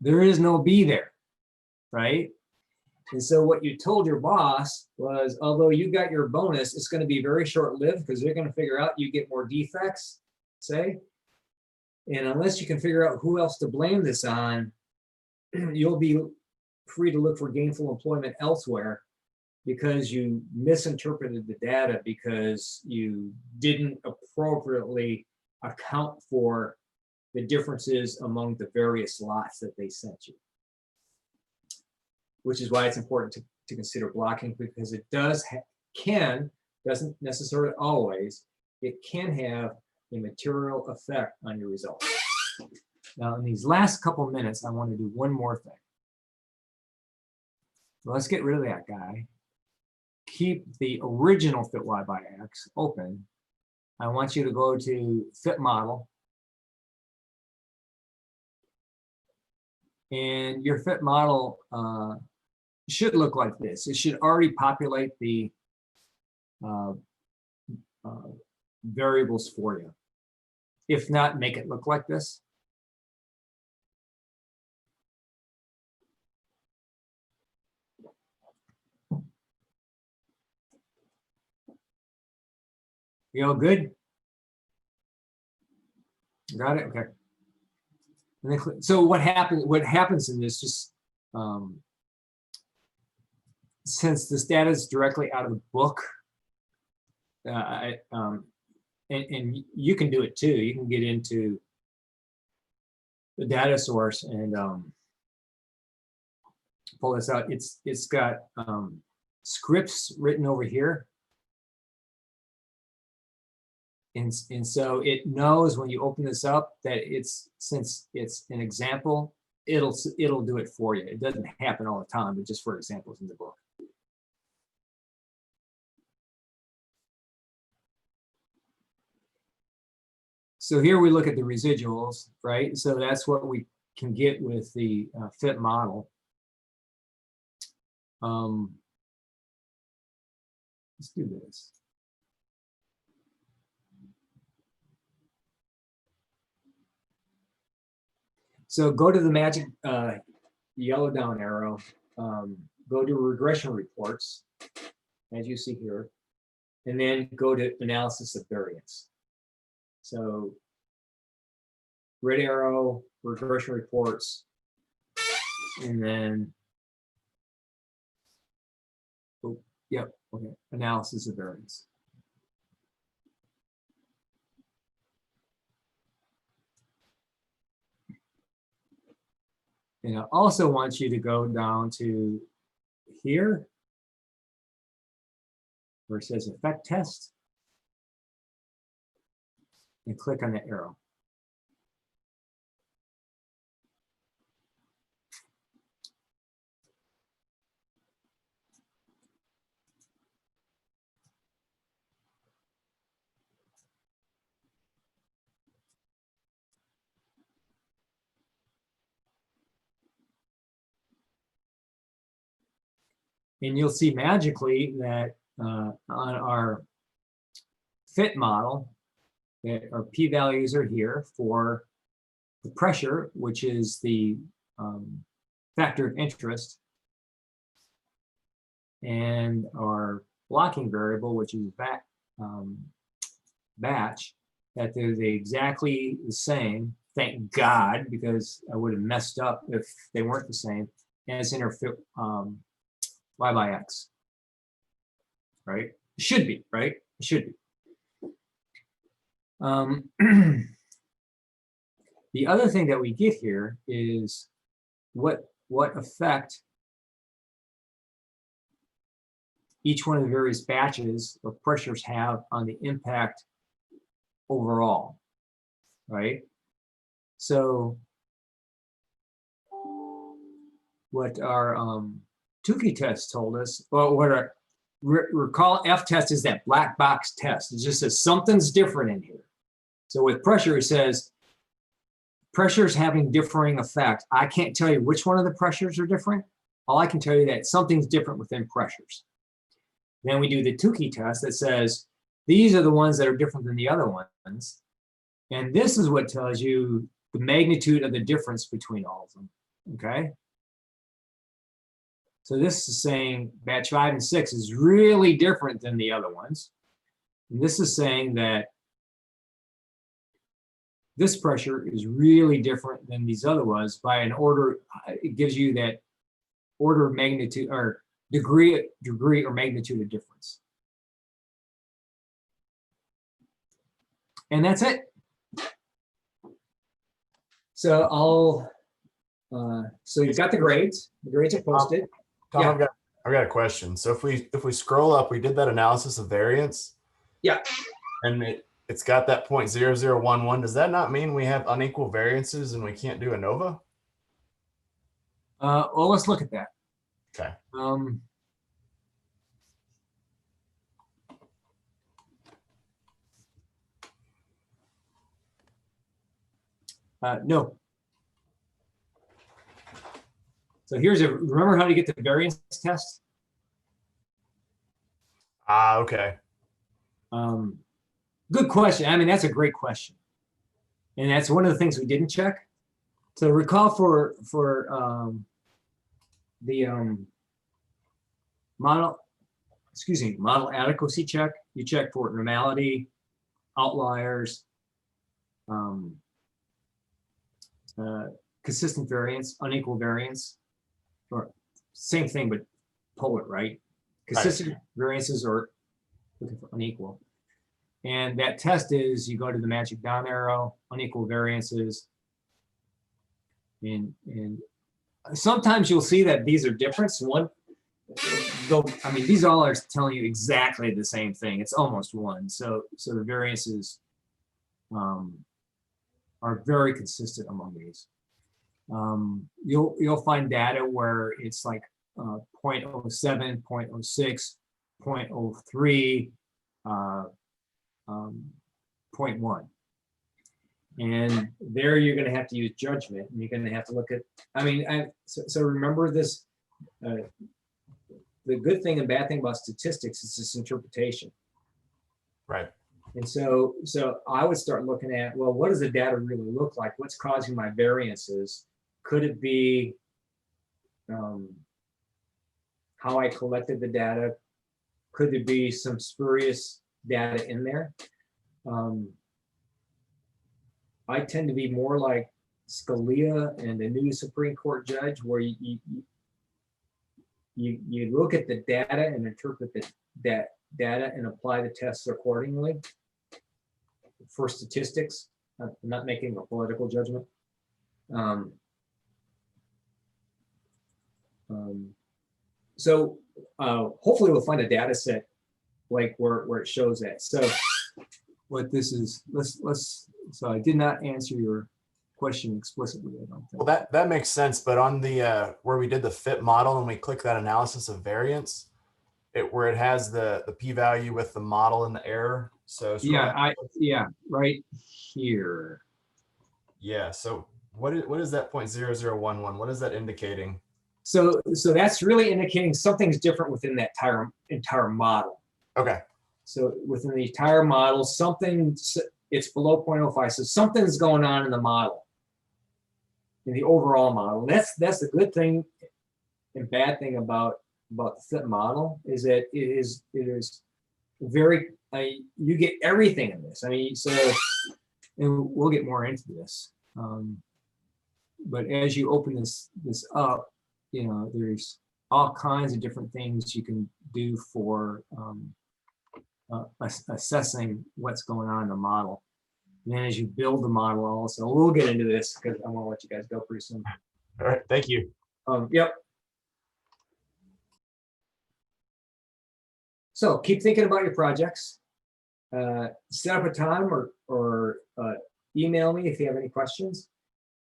there is no B there, right? And so what you told your boss was, although you got your bonus, it's going to be very short-lived because they're going to figure out you get more defects, say. And unless you can figure out who else to blame this on, you'll be free to look for gainful employment elsewhere because you misinterpreted the data because you didn't appropriately account for the differences among the various lots that they sent you. Which is why it's important to consider blocking, because it doesn't necessarily always, it can have a material effect on your results. Now, in these last couple minutes, I want to do one more thing. Let's get rid of that guy. Keep the original Fit Y by X open. I want you to go to Fit Model. And your Fit Model should look like this. It should already populate the variables for you. If not, make it look like this. You all good? Got it? Okay. And then, so what happens in this, just since this data is directly out of the book, and you can do it too. You can get into the data source and pull this out. It's got scripts written over here. And so it knows when you open this up that since it's an example, it'll do it for you. It doesn't happen all the time, but just for examples in the book. So here we look at the residuals, right? So that's what we can get with the fit model. Let's do this. So go to the magic yellow down arrow, go to regression reports, as you see here, and then go to analysis of variance. So red arrow, regression reports, and then, oh, yep, okay, analysis of variance. And I also want you to go down to here, where it says effect test, and click on the arrow. And you'll see magically that on our fit model, that our p-values are here for the pressure, which is the factor of interest, and our blocking variable, which is batch, that they're exactly the same. Thank God, because I would have messed up if they weren't the same as in our fit Y by X, right? It should be, right? It should be. The other thing that we get here is what effect each one of the various batches of pressures have on the impact overall, right? So what our Tukey test told us, well, what our recall F test is that black box test. It just says something's different in here. So with pressure, it says pressure is having differing effect. I can't tell you which one of the pressures are different. All I can tell you that something's different within pressures. Then we do the Tukey test that says these are the ones that are different than the other ones. And this is what tells you the magnitude of the difference between all of them, okay? So this is saying batch 5 and 6 is really different than the other ones. And this is saying that this pressure is really different than these other ones by an order. It gives you that order of magnitude or degree or magnitude of difference. And that's it. So so you've got the grades. The grades are posted. Tom, Yeah. I've got a question. So if we scroll up, we did that analysis of variance. Yeah. And it's got that 0.0011. Does that not mean we have unequal variances and we can't do ANOVA? Well, let's look at that. Okay. No. So remember how to get the variance test? Okay. Good question. I mean, that's a great question. And that's one of the things we didn't check. So recall for the model adequacy check, you check for normality, outliers, consistent variance, unequal variance, or same thing, but polar, right? Consistent variances are looking for unequal. And that test is you go to the magic down arrow, unequal variances. And sometimes you'll see that these are different. I mean, these all are telling you exactly the same thing. It's almost one. So the variances are very consistent among these. You'll find data where it's like 0.07, 0.06, 0.03, 0.1. And there you're going to have to use judgment, and you're going to have to look at, I mean, so remember this, the good thing and bad thing about statistics is this interpretation. Right. And so I would start looking at, well, what does the data really look like? What's causing my variances? Could it be how I collected the data? Could there be some spurious data in there? I tend to be more like Scalia and the new Supreme Court judge, where you look at the data and interpret that data and apply the tests accordingly. For statistics, I'm not making a political judgment. So hopefully we'll find a data set like where it shows that. So what this is, so I did not answer your question explicitly, I don't think. Well, that makes sense. But on the where we did the fit model and we click that analysis of variance, where it has the p-value with the model and the error. So yeah, right here. Yeah. So what is that 0.0011? What is that indicating? So that's really indicating something's different within that entire model. Okay. So within the entire model, it's below 0.05. So something's going on in the model, in the overall model. And that's the good thing and bad thing about the fit model, is that it is very, you get everything in this. I mean, and we'll get more into this. But as you open this up, you know, there's all kinds of different things you can do for assessing what's going on in the model. And then as you build the model also, we'll get into this because I want to let you guys go pretty soon. All right. Thank you. Yep. So keep thinking about your projects. Set up a time or email me if you have any questions.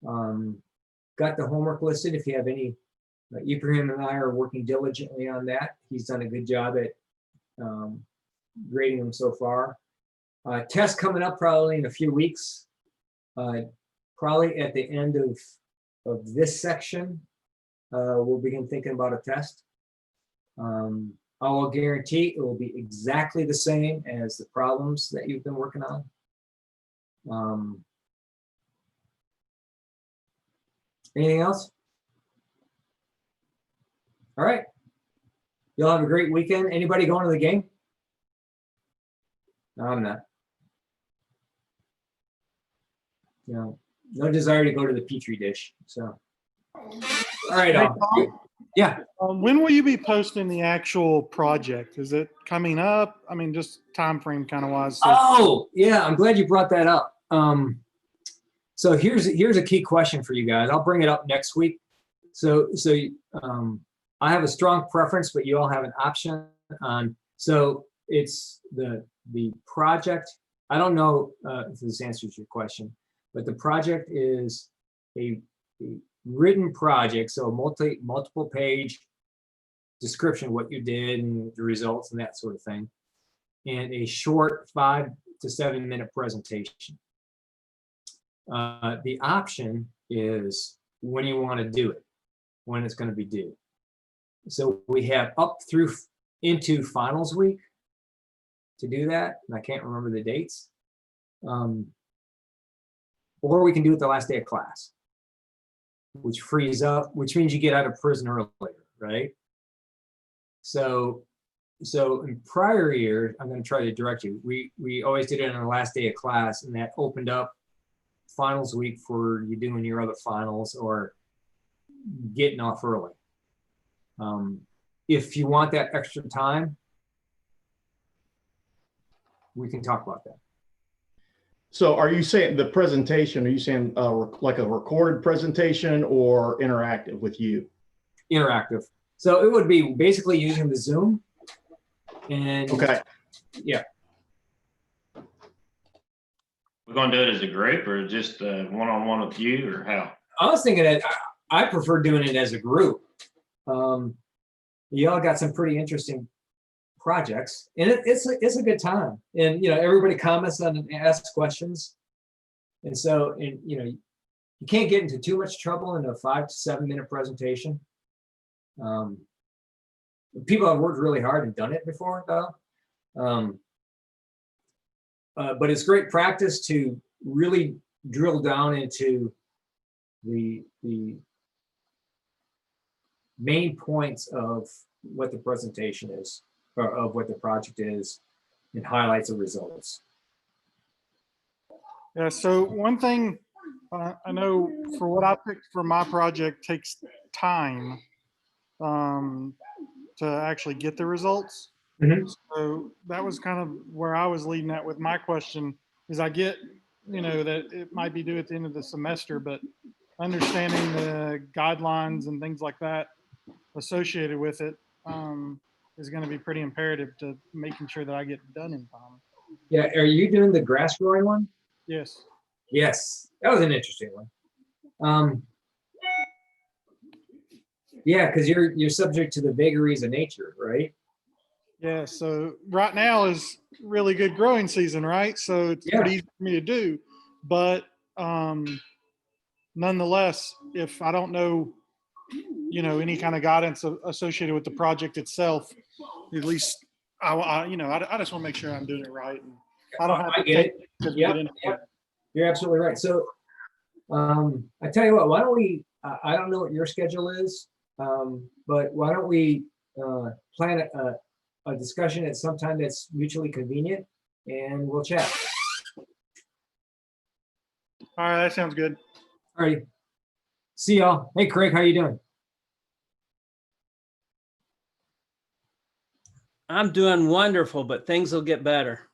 Got the homework listed if you have any. Ibrahim and I are working diligently on that. He's done a good job at grading them so far. Test coming up probably in a few weeks. Probably at the end of this section, we'll begin thinking about a test. I will guarantee it will be exactly the same as the problems that you've been working on. Anything else? All right. You'll have a great weekend. Anybody going to the game? No, I'm not. No desire to go to the Petri dish. So, all right. Yeah. When will you be posting the actual project? Is it coming up? I mean, just time frame kind of wise. Oh, yeah. I'm glad you brought that up. So here's a key question for you guys. I'll bring it up next week. So I have a strong preference, but you all have an option on. So it's the project I don't know if this answers your question, but the project is a written project, so multiple page description of what you did and the results and that sort of thing, and a short 5 to 7 minute presentation. The option is when you want to do it, when it's going to be due. So we have up through into finals week to do that, and I can't remember the dates. Or we can do it the last day of class, which frees up, which means you get out of prison earlier, right? So in prior years, I'm going to try to direct you. We always did it on the last day of class, and that opened up finals week for you doing your other finals or getting off early. If you want that extra time, we can talk about that. So are you saying the presentation, are you saying like a recorded presentation or interactive with you? Interactive. So it would be basically using the Zoom. And Okay. yeah, We're gonna do it as a group or just one-on-one with you, or how? I was thinking that I prefer doing it as a group. Y'all got some pretty interesting projects, and it's a good time. And everybody comments on and asks questions, and so you can't get into too much trouble in a 5 to 7 minute presentation. People have worked really hard and done it before, though. But it's great practice to really drill down into the main points of what the presentation is, or of what the project is, and highlights the results. Yeah, so one thing I know for what I picked for my project takes time to actually get the results. Mhm. So that was kind of where I was leading at with my question, is I get, that it might be due at the end of the semester, but understanding the guidelines and things like that associated with it is going to be pretty imperative to making sure that I get done in time. Yeah, are you doing the grass growing one? Yes. Yes, that was an interesting one. Yeah, because you're subject to the vagaries of nature, right? Yeah. So right now is really good growing season, right? So it's Yeah. pretty easy for me to do, but nonetheless, if I don't know, any kind of guidance associated with the project itself, at least I just want to make sure I'm doing it right. And I don't have I to get it. to Yep, get into yep. it. You're absolutely right. So, I tell you what, why don't we, I don't know what your schedule is, but why don't we plan a discussion at some time that's mutually convenient, and we'll chat. All right, that sounds good. All right. See y'all. Hey, Craig, how you doing? I'm doing wonderful, but things will get better.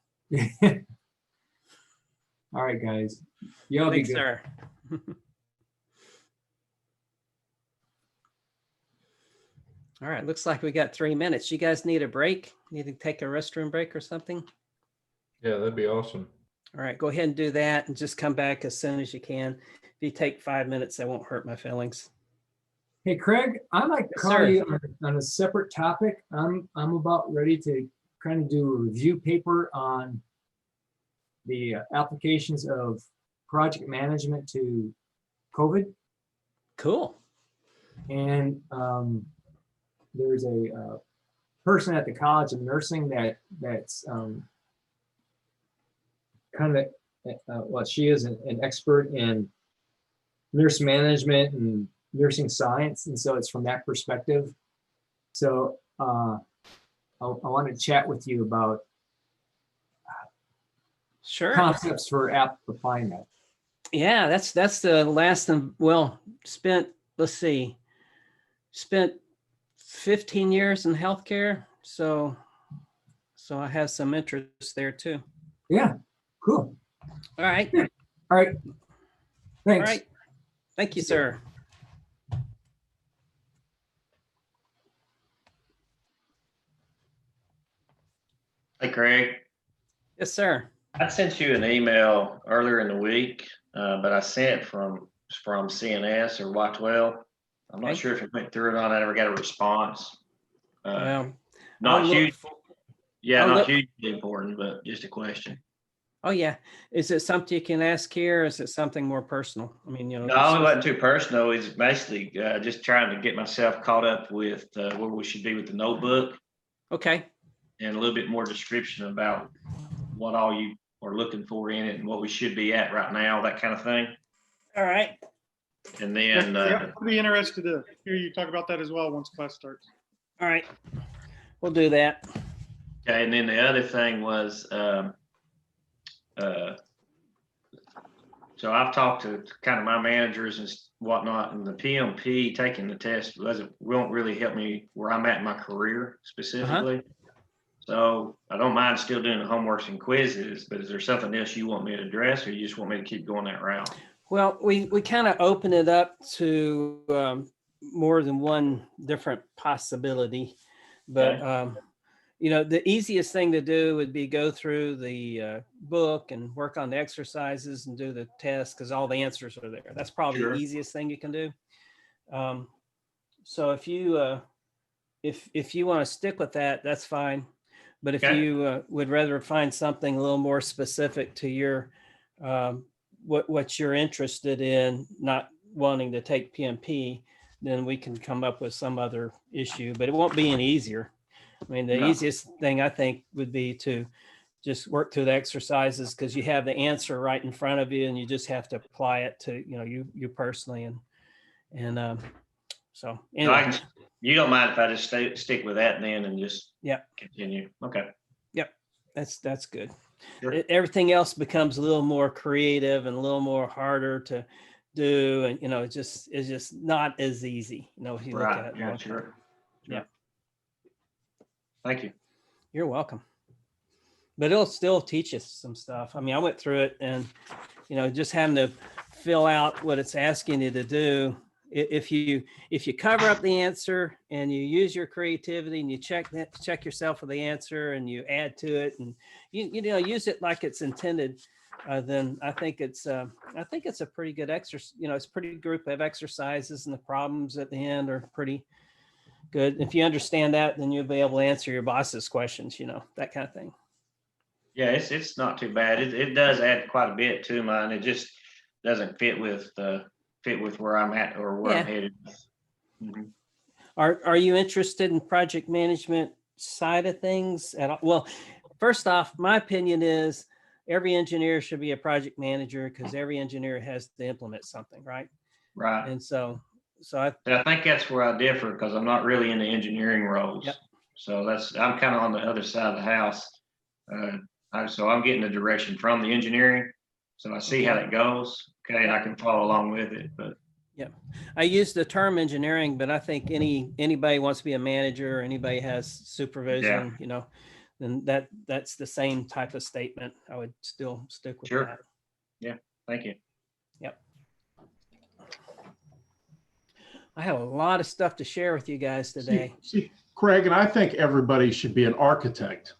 All right, guys. Y'all be Thanks, good. sir. All right, looks like we got 3 minutes. You guys need a break? Need to take a restroom break or something? Yeah, that'd be awesome. All right, go ahead and do that and just come back as soon as you can. If you take 5 minutes, that won't hurt my feelings. Hey, Craig, I might Yes, call sir. you on a separate topic. I'm about ready to kind of do a review paper on the applications of project management to COVID. Cool. And there's a person at the College of Nursing that's kind of, well, she is an expert in nurse management and nursing science, and so it's from that perspective. So I want to chat with you about Sure. concepts for applying that. Yeah, that's the last and spent 15 years in healthcare, so I have some interest there too. Yeah, cool. All right. All right. Thanks. All right. Thank you, sir. Hey, Craig, Yes, sir. I sent you an email earlier in the week, but I sent from CNS or Y12. I'm not Okay. sure if it went through or not. I never got a response. Well, I'll Not look huge, for- yeah, I'll not look- hugely important, but just a question. Oh, yeah. Is it something you can ask here? Or is it something more personal? I mean, No, it wasn't too personal. It's basically just trying to get myself caught up with where we should be with the notebook okay. and a little bit more description about what all you are looking for in it and what we should be at right now, that kind of thing. All right. And then, Yeah, I'd be interested to hear you talk about that as well once class starts. All right. We'll do that. okay, and then the other thing was, so I've talked to kind of my managers and whatnot, and the PMP taking the test won't really help me where I'm at in my career specifically. So I don't mind still doing the homeworks and quizzes, but is there something else you want me to address, or you just want me to keep going that route? Well, we kind of open it up to more than one different possibility. But, the easiest thing to do would be go through the book and work on the exercises and do the test because all the answers are there. That's probably Sure. the easiest thing you can do. So if you want to stick with that, that's fine. But if Okay. you would rather find something a little more specific to your what you're interested in, not wanting to take PMP, then we can come up with some other issue, but it won't be any easier. I mean, the No. easiest thing I think would be to just work through the exercises because you have the answer right in front of you and you just have to apply it to, you personally. So No, anyway, you don't mind if I just stick with that then and just Yeah. continue? Okay. that's good. Sure. Everything else becomes a little more creative and a little more harder to do. And, it's just not as easy, if you look at Right. it. Yeah, long sure. term. Yeah. Thank you. You're welcome. But it'll still teach us some stuff. I mean, I went through it and, just having to fill out what it's asking you to do. If you cover up the answer and you use your creativity and you check yourself with the answer and you add to it and use it like it's intended, then I think it's a pretty good exercise. It's a pretty group of exercises and the problems at the end are pretty good. If you understand that, then you'll be able to answer your boss's questions, that kind of thing. Yeah, it's not too bad. It does add quite a bit to mine. It just doesn't fit with where I'm at or where I'm Yeah. headed. Mhm. Are you interested in project management side of things at all? Well, first off, my opinion is every engineer should be a project manager because every engineer has to implement something, right? Right. And so I think that's where I differ because I'm not really in the engineering roles. Yep. So I'm kind of on the other side of the house. So I'm getting the direction from the engineering. So I see how it goes. Okay, and I can follow along with it. But I use the term engineering, but I think anybody wants to be a manager, or anybody has supervision, then that's the same type of statement. I would still stick with Sure. that. thank you. I have a lot of stuff to share with you guys today. See, Craig, and I think everybody should be an architect.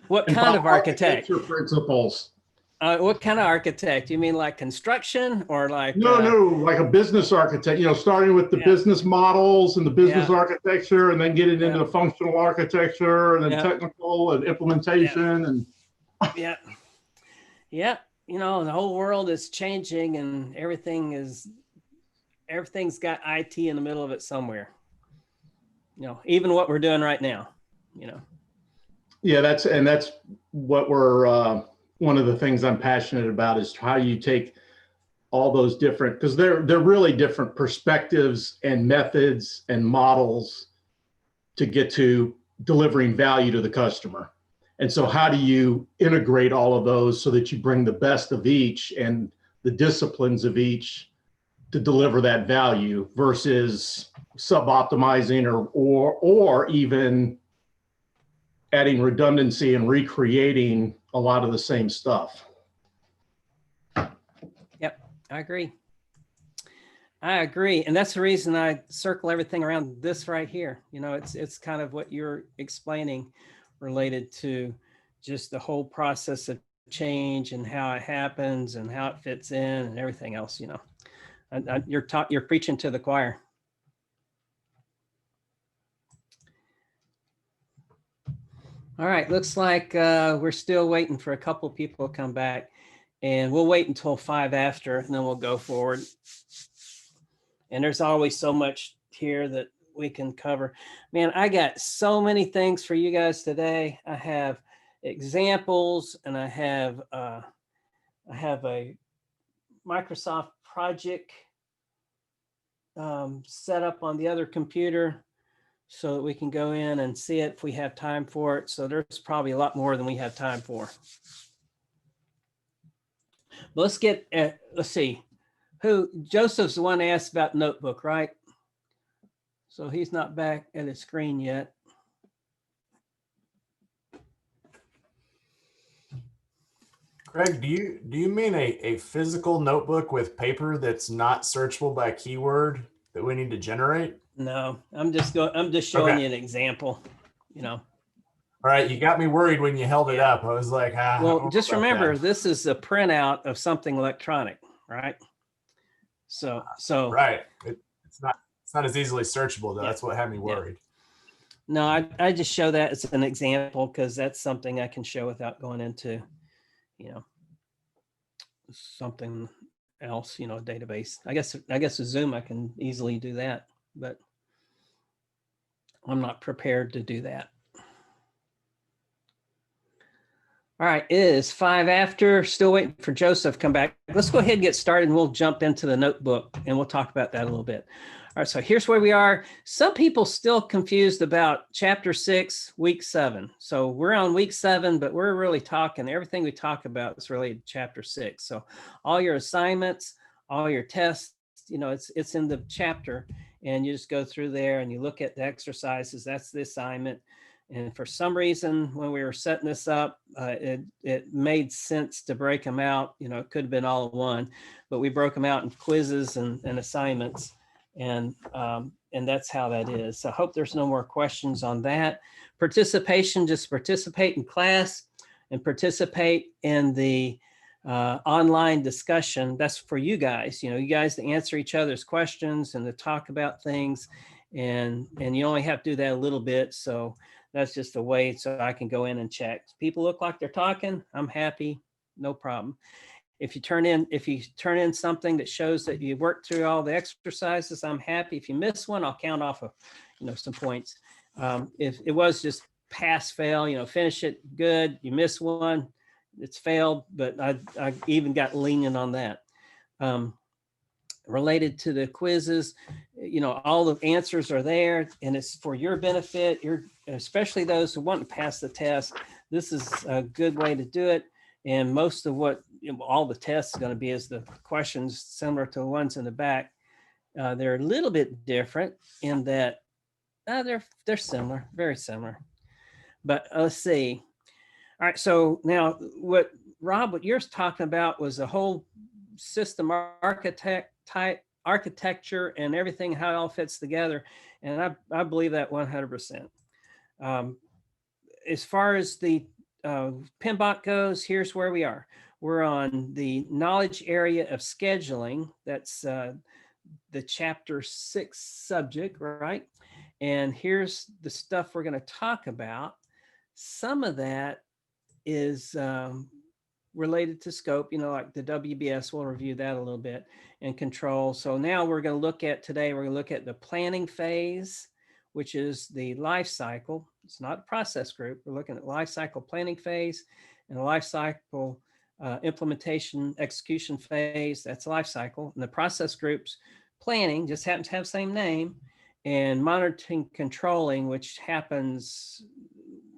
What and kind follow of architect? architecture principles. What kind of architect? You mean like construction or like? No, like a business architect, starting with the Yeah. business models and the business Yeah. architecture and then getting into Yeah. the functional architecture and then Yeah. technical and implementation and Yeah. Yeah. The whole world is changing and everything's got IT in the middle of it somewhere. Even what we're doing right now, yeah, that's what we're one of the things I'm passionate about is how you take all those different, because they're really different perspectives and methods and models to get to delivering value to the customer. And so how do you integrate all of those so that you bring the best of each and the disciplines of each to deliver that value versus sub-optimizing or even adding redundancy and recreating a lot of the same stuff. I agree. And that's the reason I circle everything around this right here. It's kind of what you're explaining related to just the whole process of change and how it happens and how it fits in and everything else, you know. You're preaching to the choir. All right, looks like we're still waiting for a couple people to come back, and we'll wait until 5 after, and then we'll go forward. And there's always so much here that we can cover. Man, I got so many things for you guys today. I have examples, and I have a Microsoft project set up on the other computer so that we can go in and see it if we have time for it. So there's probably a lot more than we have time for. But let's get, let's see, Joseph's the one asked about notebook, right? So he's not back at his screen yet. Craig, do you mean a physical notebook with paper that's not searchable by keyword that we need to generate? No, I'm just showing you an example, you know. All right, you got me worried when you held it up. I was like, I don't Well, know just about remember, that. this is a printout of something electronic, right? So Right. It's not as easily searchable though. Yeah. That's what had me worried. no, I just show that as an example because that's something I can show without going into, you know, something else, you know, a database. I guess with Zoom I can easily do that, but I'm not prepared to do that. All right, it is 5 after, still waiting for Joseph to come back. Let's go ahead and get started and we'll jump into the notebook and we'll talk about that a little bit. All right, so here's where we are. Some people still confused about chapter 6, week 7. So we're on week 7, but we're really talking, everything we talk about is related to chapter 6. So all your assignments, all your tests, you know, it's in the chapter and you just go through there and you look at the exercises. That's the assignment. And for some reason, when we were setting this up, it made sense to break them out. You know, it could have been all in one, but we broke them out in quizzes and assignments. And that's how that is. So I hope there's no more questions on that. Participation, just participate in class and participate in the online discussion. That's for you guys, you know, you guys to answer each other's questions and to talk about things. And you only have to do that a little bit. So that's just a way so I can go in and check. People look like they're talking, I'm happy, no problem. If you turn in something that shows that you worked through all the exercises, I'm happy. If you miss one, I'll count off of, you know, some points. If it was just pass, fail, you know, finish it, good. You miss one, it's failed, but I even got lenient on that. Related to the quizzes, you know, all the answers are there and it's for your benefit, especially those who want to pass the test. This is a good way to do it. And most of what, you know, all the tests are going to be is the questions similar to the ones in the back. They're a little bit different in that they're similar, very similar. But let's see. All right, so now what you're talking about was the whole system architecture and everything, how it all fits together. And I believe that 100%. As far as the PMBOK goes, here's where we are. We're on the knowledge area of scheduling. That's the chapter 6 subject, right? And here's the stuff we're going to talk about. Some of that is related to scope, you know, like the WBS, we'll review that a little bit, and control. So now we're going to look at the planning phase, which is the life cycle. It's not a process group. We're looking at life cycle planning phase and the life cycle implementation execution phase. That's life cycle. And the process groups planning just happens to have the same name, and monitoring controlling, which happens,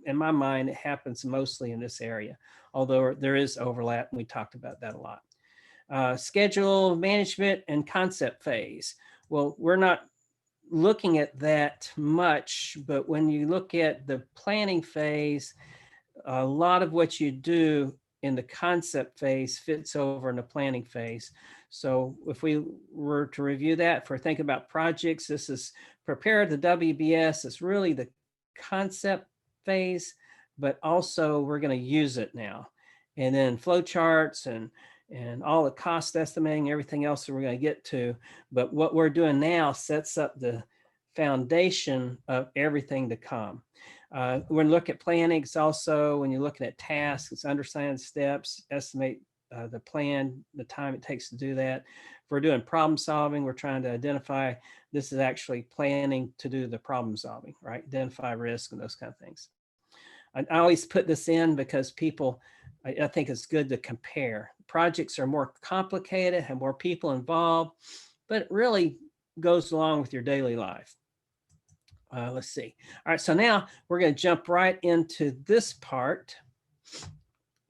in my mind, it happens mostly in this area, although there is overlap, and we talked about that a lot. Schedule management and concept phase. Well, we're not looking at that much, but when you look at the planning phase, a lot of what you do in the concept phase fits over in the planning phase. So if we were to review that, if we're thinking about projects, this is prepare the WBS. It's really the concept phase, but also we're going to use it now. And then flow charts and all the cost estimating, everything else that we're going to get to. But what we're doing now sets up the foundation of everything to come. When we look at planning, it's also when you're looking at tasks, it's understand steps, estimate the plan, the time it takes to do that. If we're doing problem solving, we're trying to identify, this is actually planning to do the problem solving, right? Identify risk and those kind of things. I always put this in because people, I think it's good to compare. Projects are more complicated, have more people involved, but it really goes along with your daily life. Let's see. All right, so now we're going to jump right into this part.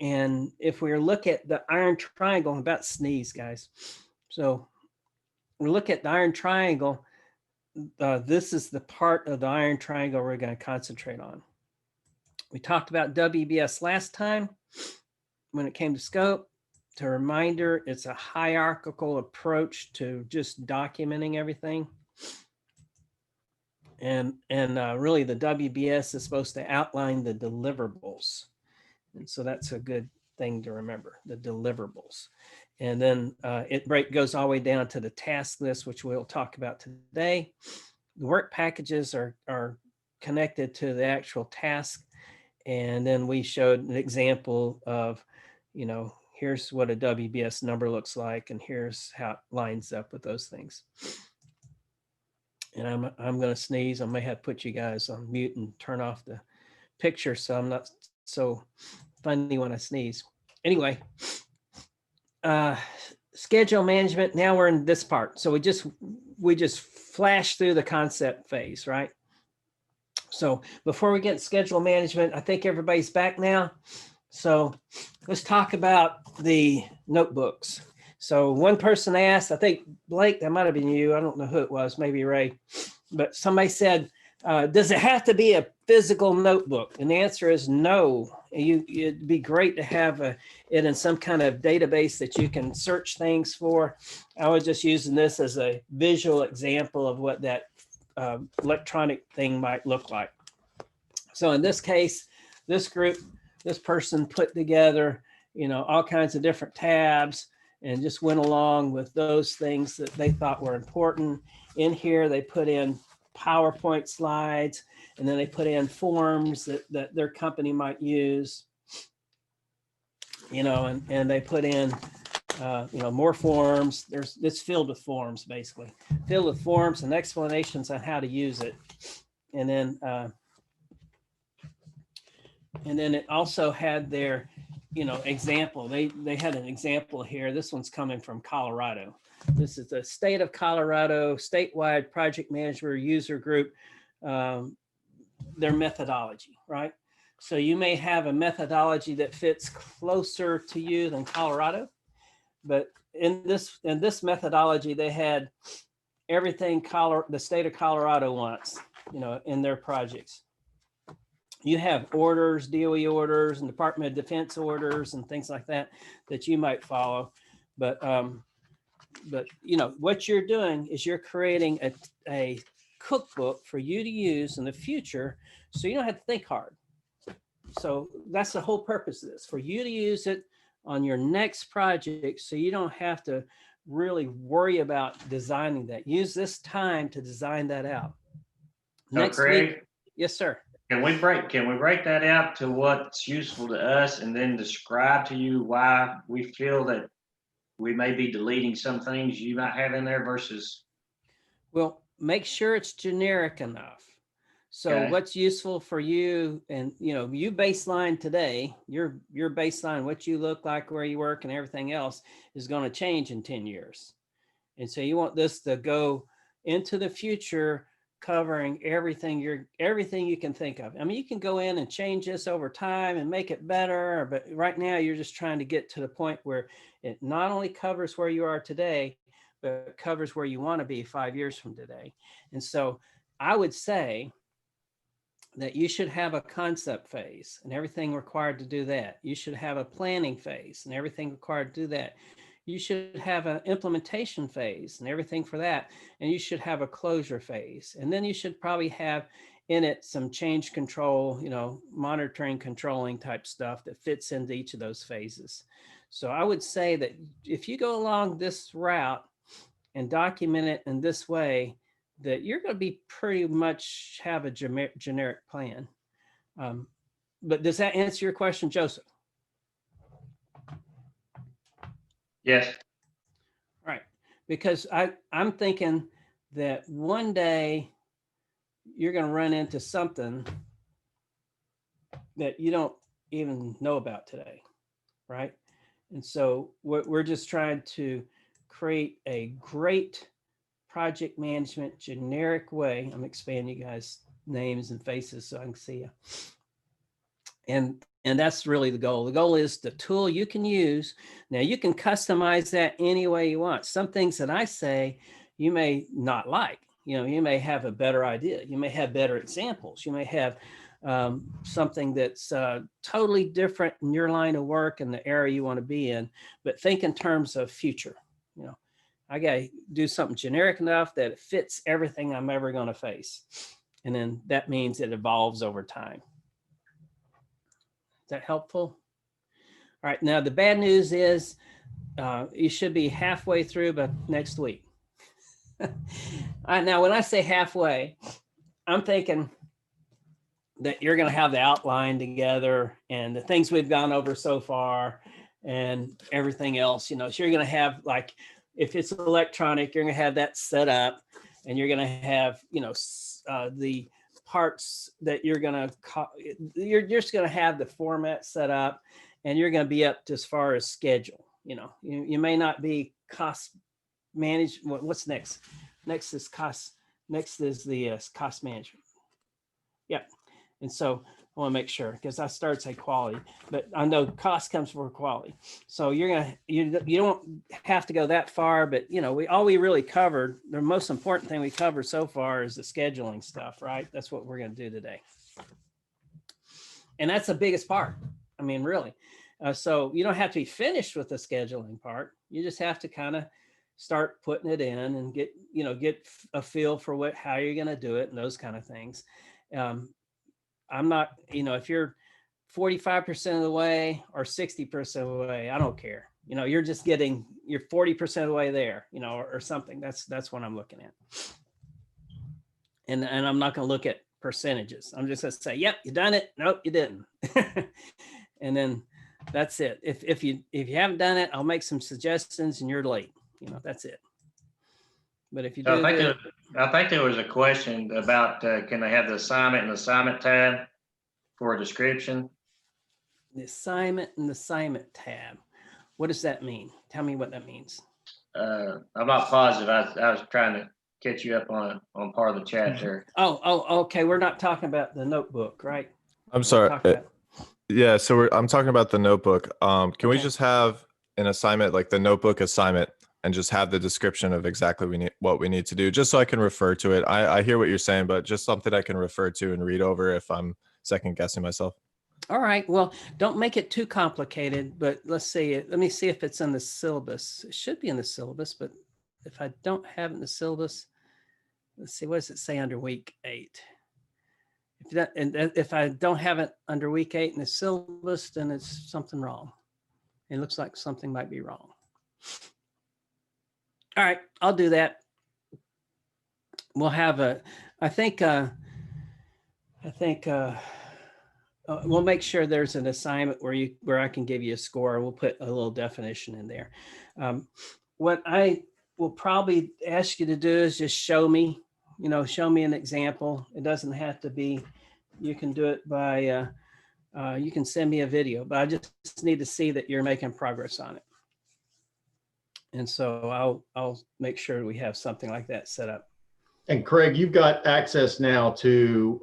And if we look at the iron triangle, I'm about to sneeze, guys. So we look at the iron triangle. This is the part of the iron triangle we're going to concentrate on. We talked about WBS last time when it came to scope. To a reminder, it's a hierarchical approach to just documenting everything. And really the WBS is supposed to outline the deliverables. And so that's a good thing to remember, the deliverables. And then it goes all the way down to the task list, which we'll talk about today. The work packages are connected to the actual task. And then we showed an example of, here's what a WBS number looks like, and here's how it lines up with those things. And I'm going to sneeze. I may have to put you guys on mute and turn off the picture so I'm not so funny when I sneeze. Anyway, schedule management. Now we're in this part. So we just flash through the concept phase, right? So before we get schedule management, I think everybody's back now. So let's talk about the notebooks. So one person asked, I think Blake, that might have been you. I don't know who it was, maybe Ray, but somebody said, does it have to be a physical notebook? And the answer is no. It'd be great to have it in some kind of database that you can search things for. I was just using this as a visual example of what that electronic thing might look like. So in this case, this person put together, all kinds of different tabs and just went along with those things that they thought were important. In here, they put in PowerPoint slides, and then they put in forms that their company might use, and they put in, more forms. It's filled with forms, basically, filled with forms and explanations on how to use it. And then it also had their, example. They had an example here. This one's coming from Colorado. This is the state of Colorado statewide project manager user group, their methodology, right? So you may have a methodology that fits closer to you than Colorado, but in this methodology, they had everything the state of Colorado wants, in their projects. You have orders, DOE orders, and Department of Defense orders, and things like that you might follow. But what you're doing is you're creating a cookbook for you to use in the future, so you don't have to think hard. So that's the whole purpose of this, for you to use it on your next project, so you don't have to really worry about designing that. Use this time to design that out. So Next Craig, week, yes, sir. Can we break that out to what's useful to us and then describe to you why we feel that we may be deleting some things you might have in there versus? Well, make sure it's generic enough. So Okay. what's useful for you, and you baseline today, your baseline, what you look like, where you work and everything else is going to change in 10 years. And so you want this to go into the future, covering everything you can think of. I mean, you can go in and change this over time and make it better, but right now you're just trying to get to the point where it not only covers where you are today, but it covers where you want to be 5 years from today. And so I would say that you should have a concept phase and everything required to do that. You should have a planning phase and everything required to do that. You should have an implementation phase and everything for that. And you should have a closure phase. And then you should probably have in it some change control, monitoring, controlling type stuff that fits into each of those phases. So I would say that if you go along this route and document it in this way, that you're going to be pretty much have a generic plan. But does that answer your question, Joseph? Yes. Right. Because I'm thinking that one day you're going to run into something that you don't even know about today. Right. And so we're just trying to create a great project management generic way. I'm expanding you guys' names and faces so I can see you. And that's really the goal. The goal is the tool you can use. Now you can customize that any way you want. Some things that I say you may not like. You may have a better idea. You may have better examples. You may have something that's totally different in your line of work and the area you want to be in. But think in terms of future. I got to do something generic enough that it fits everything I'm ever going to face. And then that means it evolves over time. Is that helpful? All right. Now, the bad news is you should be halfway through by next week. Now, when I say halfway, I'm thinking that you're going to have the outline together and the things we've gone over so far and everything else, so you're going to have, like, if it's electronic, you're going to have that set up and you're going to have, the parts that you're going to, you're just going to have the format set up and you're going to be up to as far as schedule. You may not be cost management. What's next? Next is cost. Next is the cost management. Yep. And so I want to make sure, because I started to say quality, but I know cost comes before quality. So you don't have to go that far, but all we really covered, the most important thing we covered so far is the scheduling stuff, right? That's what we're going to do today. And that's the biggest part. I mean, really. So you don't have to be finished with the scheduling part. You just have to kind of start putting it in and get a feel for how you're going to do it and those kind of things. I'm not, if you're 45% of the way or 60% of the way, I don't care. You're just you're 40% of the way there, or something. That's what I'm looking at. And I'm not going to look at percentages. I'm just going to say, yep, you done it. Nope, you didn't. And then that's it. If you haven't done it, I'll make some suggestions and you're late. That's it. But if you do, I think there was a question about can they have the assignment and assignment tab for a description? The assignment and the assignment tab. What does that mean? Tell me what that means. I'm not positive. I was trying to catch you up on part of the chat there. Oh, okay. We're not talking about the notebook, right? I'm sorry. Yeah, so I'm talking about the notebook. Can we just have an assignment, like the notebook assignment, and just have the description of exactly what we need to do, just so I can refer to it? I hear what you're saying, but just something I can refer to and read over if I'm second guessing myself. All right. Well, don't make it too complicated, but let's see. Let me see if it's in the syllabus. It should be in the syllabus, but if I don't have it in the syllabus, let's see. What does it say under week 8? If I don't have it under week 8 in the syllabus, then it's something wrong. It looks like something might be wrong. All right, I'll do that. We'll have I think we'll make sure there's an assignment where I can give you a score, and we'll put a little definition in there. What I will probably ask you to do is just show me an example. It doesn't have to be, you can do it by, you can send me a video, but I just need to see that you're making progress on it. And so I'll make sure we have something like that set up. And Craig, you've got access now to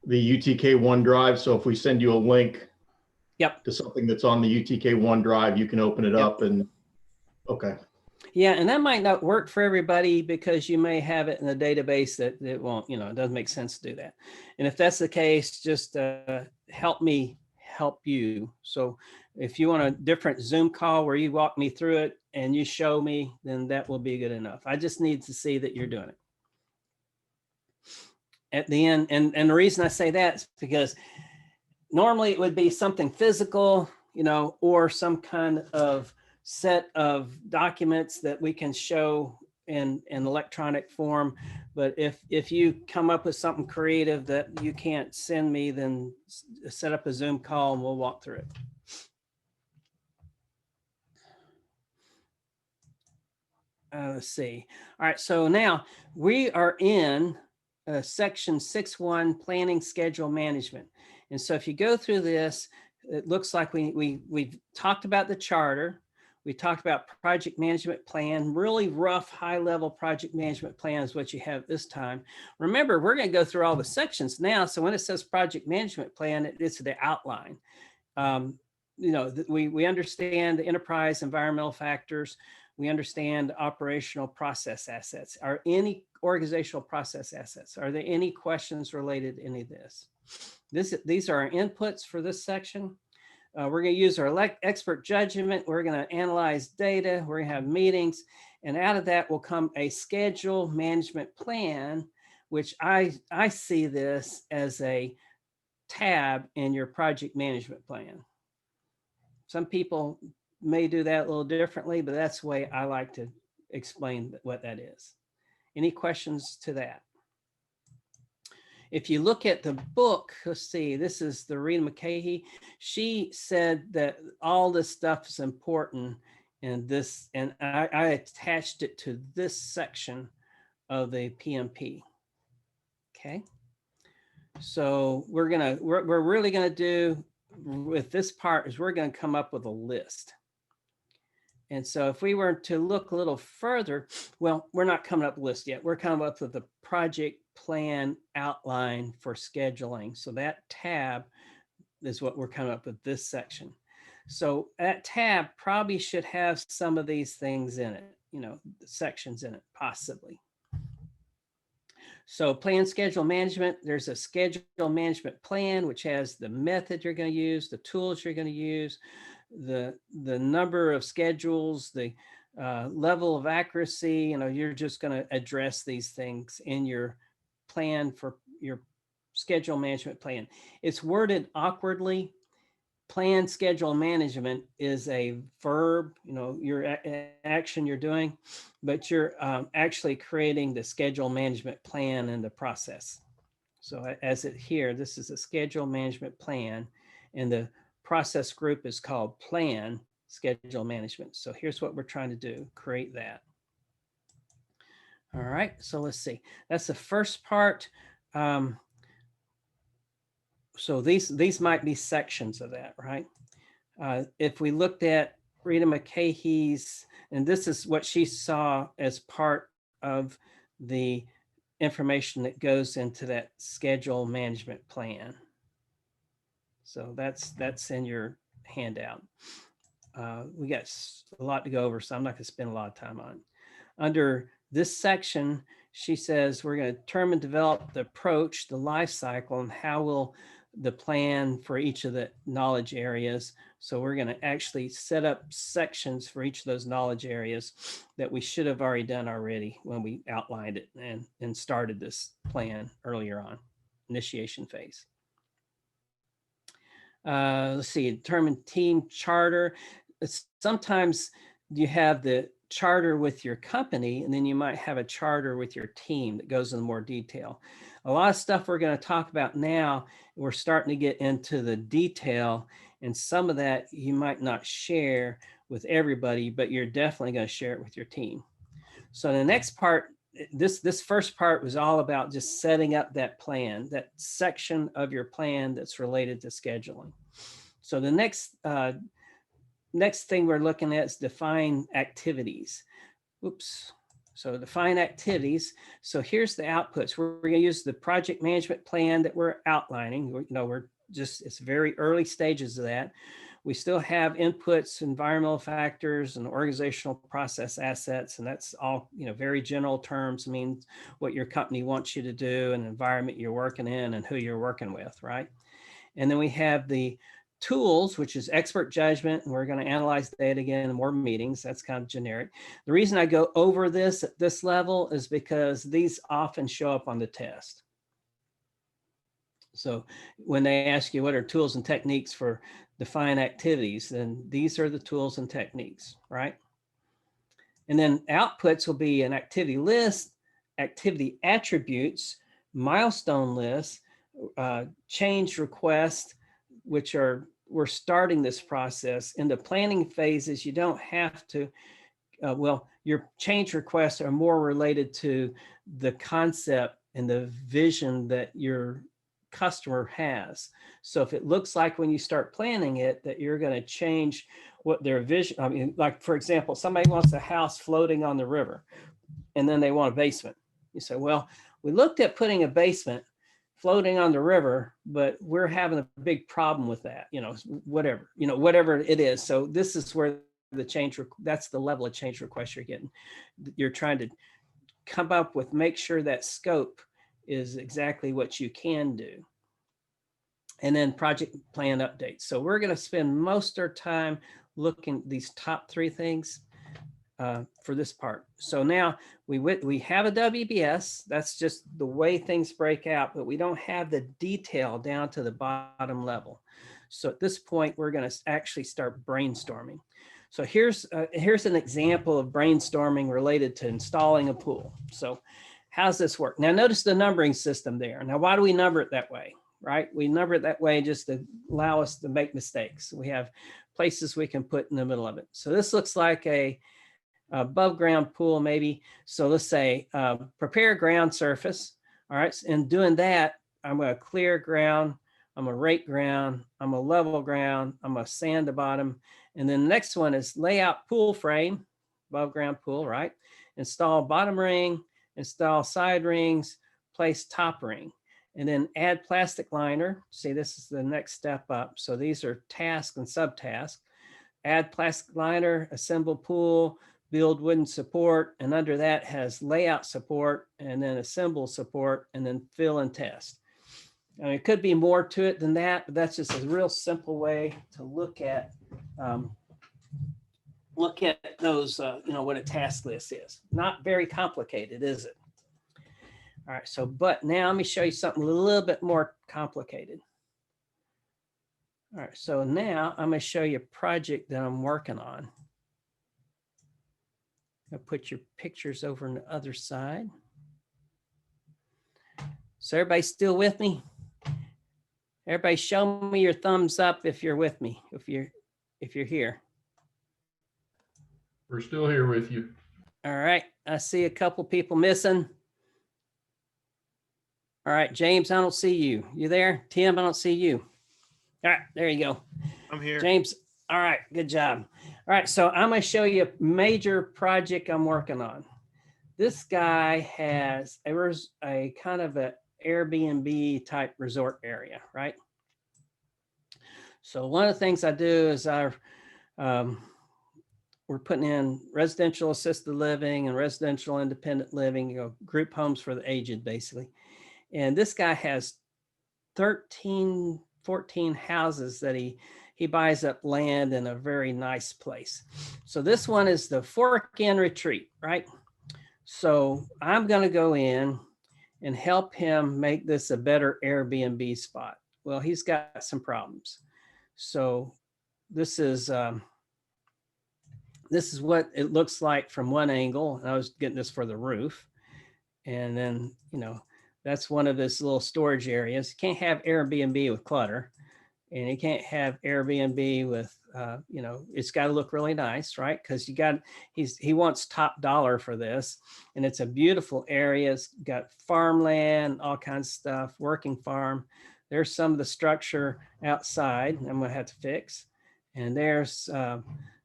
the UTK OneDrive. So if we send you a link to something that's on the UTK OneDrive, you can open it up and, okay. Yeah, and that might not work for everybody because you may have it in a database that it won't, it doesn't make sense to do that. And if that's the case, just help me help you. So if you want a different Zoom call where you walk me through it and you show me, then that will be good enough. I just need to see that you're doing it. at the end. And the reason I say that is because normally it would be something physical, you know, or some kind of set of documents that we can show in electronic form. But if you come up with something creative that you can't send me, then set up a Zoom call and we'll walk through it. Let's see. All right, so now we are in section 6.1 planning schedule management. And so if you go through this, it looks like we've talked about the charter. We talked about project management plan, really rough, high level project management plan is what you have this time. Remember, we're going to go through all the sections now. So when it says project management plan, it's the outline. You know, we understand the enterprise environmental factors. We understand operational process assets. Are any organizational process assets? Are there any questions related to any of this? These are our inputs for this section. We're going to use our expert judgment. We're going to analyze data. We're going to have meetings. And out of that will come a schedule management plan, which I see this as a tab in your project management plan. Some people may do that a little differently, but that's the way I like to explain what that is. Any questions to that? If you look at the book, let's see, this is the Rita McCahey. She said that all this stuff is important and this, and I attached it to this section of the PMP. Okay. So we're really gonna do with this part is we're gonna come up with a list. And so if we were to look a little further, well, we're not coming up with a list yet. We're coming up with the project plan outline for scheduling. So that tab is what we're coming up with this section. So that tab probably should have some of these things in it, you know, sections in it, possibly. So plan schedule management, there's a schedule management plan, which has the method you're going to use, the tools you're going to use, the number of schedules, the level of accuracy. You know, you're just going to address these things in your plan for your schedule management plan. It's worded awkwardly. Plan schedule management is a verb, you know, your action you're doing, but you're actually creating the schedule management plan in the process. So as it here, this is a schedule management plan, and the process group is called plan schedule management. So here's what we're trying to do, create that. All right, so let's see. That's the first part. So these might be sections of that, right? If we looked at Rita McCahey's, and this is what she saw as part of the information that goes into that schedule management plan. So that's in your handout. We got a lot to go over, so I'm not going to spend a lot of time on it. Under this section, she says we're going to determine and develop the approach, the life cycle, and how will the plan for each of the knowledge areas. So we're going to actually set up sections for each of those knowledge areas that we should have already done already when we outlined it and started this plan earlier on, initiation phase. Let's see, determine team charter. Sometimes you have the charter with your company, and then you might have a charter with your team that goes into more detail. A lot of stuff we're going to talk about now, we're starting to get into the detail, and some of that you might not share with everybody, but you're definitely going to share it with your team. So the next part, this first part was all about just setting up that plan, that section of your plan that's related to scheduling. So the next thing we're looking at is define activities. Oops. So define activities. So here's the outputs. We're going to use the project management plan that we're outlining. It's very early stages of that. We still have inputs, environmental factors, and organizational process assets. And that's all, very general terms, means what your company wants you to do and the environment you're working in and who you're working with, right? And then we have the tools, which is expert judgment, and we're going to analyze data again in more meetings. That's kind of generic. The reason I go over this at this level is because these often show up on the test. So when they ask you what are tools and techniques for define activities, then these are the tools and techniques, right? And then outputs will be an activity list, activity attributes, milestone list, change request, which are, we're starting this process. In the planning phases, you don't have to, well, your change requests are more related to the concept and the vision that your customer has. So if it looks like when you start planning it, that you're going to change what their vision, I mean, like, for example, somebody wants a house floating on the river and then they want a basement. You say, well, we looked at putting a basement floating on the river, but we're having a big problem with that, whatever it is. So this is where the change, that's the level of change request you're getting. You're trying to come up with, make sure that scope is exactly what you can do. And then project plan updates. So we're going to spend most of our time looking at these top 3 things for this part. So now we have a WBS. That's just the way things break out, but we don't have the detail down to the bottom level. So at this point, we're going to actually start brainstorming. So here's an example of brainstorming related to installing a pool. So how's this work? Now notice the numbering system there. Now, why do we number it that way, right? We number it that way just to allow us to make mistakes. We have places we can put in the middle of it. So this looks like a above ground pool maybe. So let's say prepare ground surface. All right, and doing that, I'm going to clear ground, I'm going to rake ground, I'm going to level ground, I'm going to sand the bottom. And then the next one is layout pool frame, above ground pool, right? Install bottom ring, install side rings, place top ring, and then add plastic liner. See, this is the next step up. So these are tasks and subtasks. Add plastic liner, assemble pool, build wooden support, and under that has layout support, and then assemble support, and then fill and test. I mean, it could be more to it than that, but that's just a real simple way to look at those, what a task list is. Not very complicated, is it? All right, so, but now let me show you something a little bit more complicated. All right, so now I'm going to show you a project that I'm working on. I'll put your pictures over on the other side. So everybody still with me? Everybody show me your thumbs up if you're with me, if you're here. We're still here with you. All right, I see a couple people missing. All right, James, I don't see you. You there? Tim, I don't see you. All right, there you go. I'm here. James, all right, good job. All right, so I'm going to show you a major project I'm working on. This guy has, there was a kind of a Airbnb type resort area, right? So one of the things I do is we're putting in residential assisted living and residential independent living, group homes for the aged, basically. And this guy has 13, 14 houses that he buys up land in a very nice place. So this one is the Fork Inn Retreat, right? So I'm going to go in and help him make this a better Airbnb spot. Well, he's got some problems. So this is what it looks like from one angle. I was getting this for the roof. And then, that's one of his little storage areas. You can't have Airbnb with clutter, and you can't have Airbnb with, it's got to look really nice, right? Because he wants top dollar for this, and it's a beautiful area. It's got farmland, all kinds of stuff, working farm. There's some of the structure outside I'm going to have to fix, and there's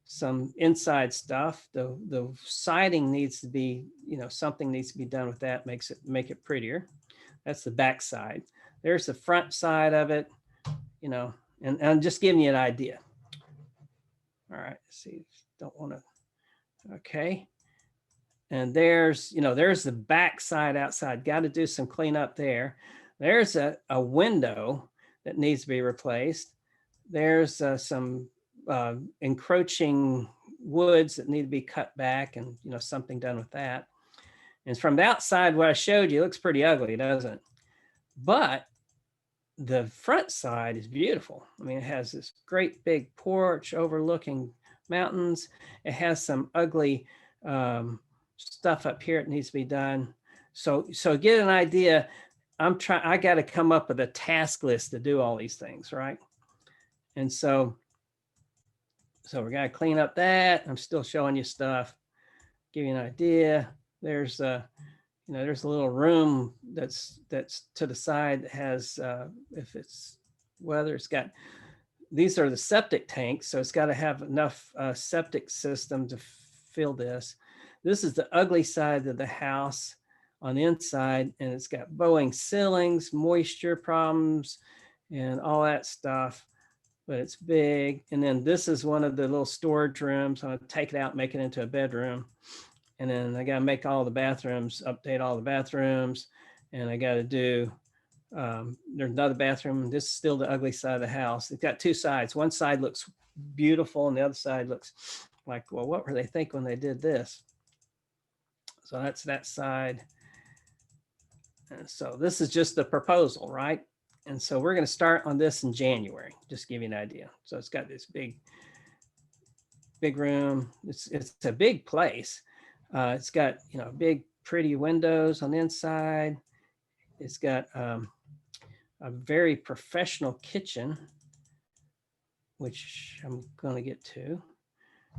some inside stuff. The siding needs to be, something needs to be done with that, make it prettier. That's the back side. There's the front side of it, and I'm just giving you an idea. All right, let's see, don't want to, okay. And there's the back side outside. Got to do some cleanup there. There's a window that needs to be replaced. There's some encroaching woods that need to be cut back, and something done with that. And from the outside, what I showed you looks pretty ugly, doesn't it? But the front side is beautiful. I mean, it has this great big porch overlooking mountains. It has some ugly stuff up here that needs to be done. So get an idea. I got to come up with a task list to do all these things, right? And so we're going to clean up that. I'm still showing you stuff, give you an idea. There's there's a little room that's to the side that has, if it's weather, it's got, these are the septic tanks. So it's got to have enough septic system to fill this. This is the ugly side of the house on the inside, and it's got bowing ceilings, moisture problems, and all that stuff, but it's big. And then this is one of the little storage rooms. I'm gonna take it out, make it into a bedroom. And then I gotta make all the bathrooms, update all the bathrooms. And I gotta do, there's another bathroom. This is still the ugly side of the house. It's got two sides. One side looks beautiful and the other side looks like, well, what were they thinking when they did this? So that's that side. And so this is just the proposal, right? And so we're going to start on this in January, just to give you an idea. So it's got this big room. It's a big place. It's got, big pretty windows on the inside. It's got a very professional kitchen, which I'm going to get to.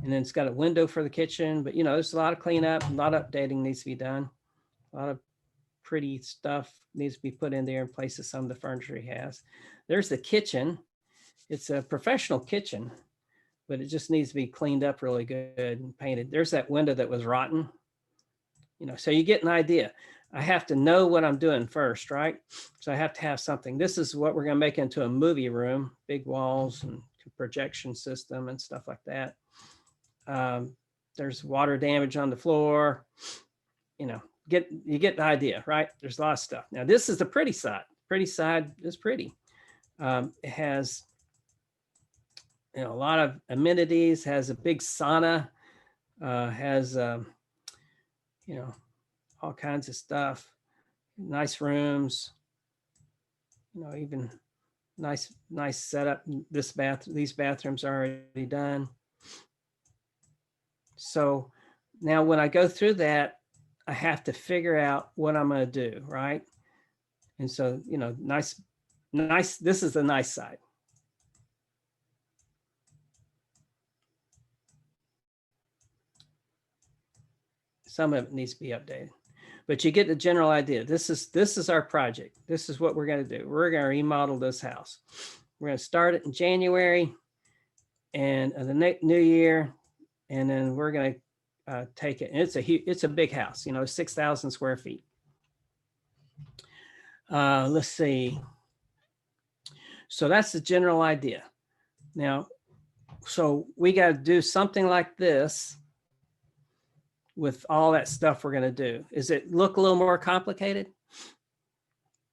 And then it's got a window for the kitchen, but there's a lot of cleanup, a lot of updating needs to be done. A lot of pretty stuff needs to be put in there in place of some of the furniture he has. There's the kitchen. It's a professional kitchen, but it just needs to be cleaned up really good and painted. There's that window that was rotten, so you get an idea. I have to know what I'm doing first, right? So I have to have something. This is what we're going to make into a movie room, big walls and projection system and stuff like that. There's water damage on the floor, you get the idea, right? There's a lot of stuff. Now this is the pretty side. Pretty side is pretty. It has a lot of amenities, has a big sauna, has all kinds of stuff, nice rooms, even nice setup. These bathrooms are already done. So now when I go through that, I have to figure out what I'm going to do, right? And so, nice, this is the nice side. Some of it needs to be updated, but you get the general idea. This is our project. This is what we're going to do. We're going to remodel this house. We're going to start it in January and the new year. And then we're going to take it. And it's a big house, 6,000 square feet. Let's see. So that's the general idea. Now, so we got to do something like this with all that stuff we're going to do. Does it look a little more complicated?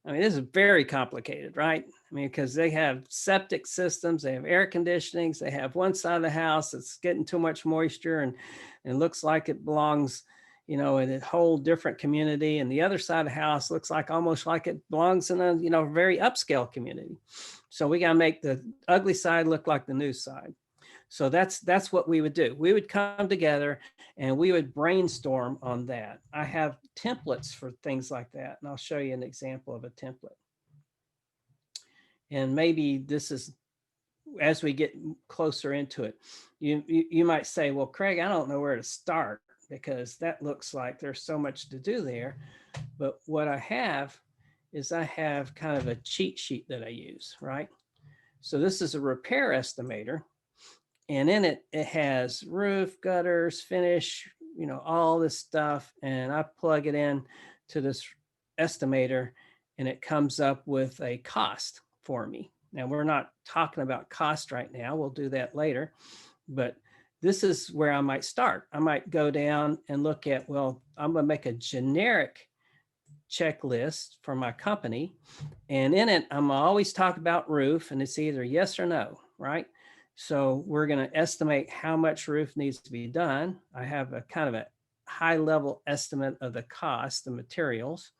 I mean, this is very complicated, right? I mean, because they have septic systems, they have air conditionings, they have one side of the house that's getting too much moisture and looks like it belongs, in a whole different community. And the other side of the house looks like almost like it belongs in a, very upscale community. So we got to make the ugly side look like the new side. So that's what we would do. We would come together and we would brainstorm on that. I have templates for things like that, and I'll show you an example of a template. And maybe this is, as we get closer into it, you might say, well, Craig, I don't know where to start because that looks like there's so much to do there. But what I have is I have kind of a cheat sheet that I use, right? So this is a repair estimator. And in it, it has roof, gutters, finish, all this stuff. And I plug it in to this estimator and it comes up with a cost for me. Now, we're not talking about cost right now. We'll do that later. But this is where I might start. I might go down and look at, well, I'm going to make a generic checklist for my company. And in it, I'm always talk about roof, and it's either yes or no, right? So we're going to estimate how much roof needs to be done. I have a kind of a high level estimate of the cost, the materials.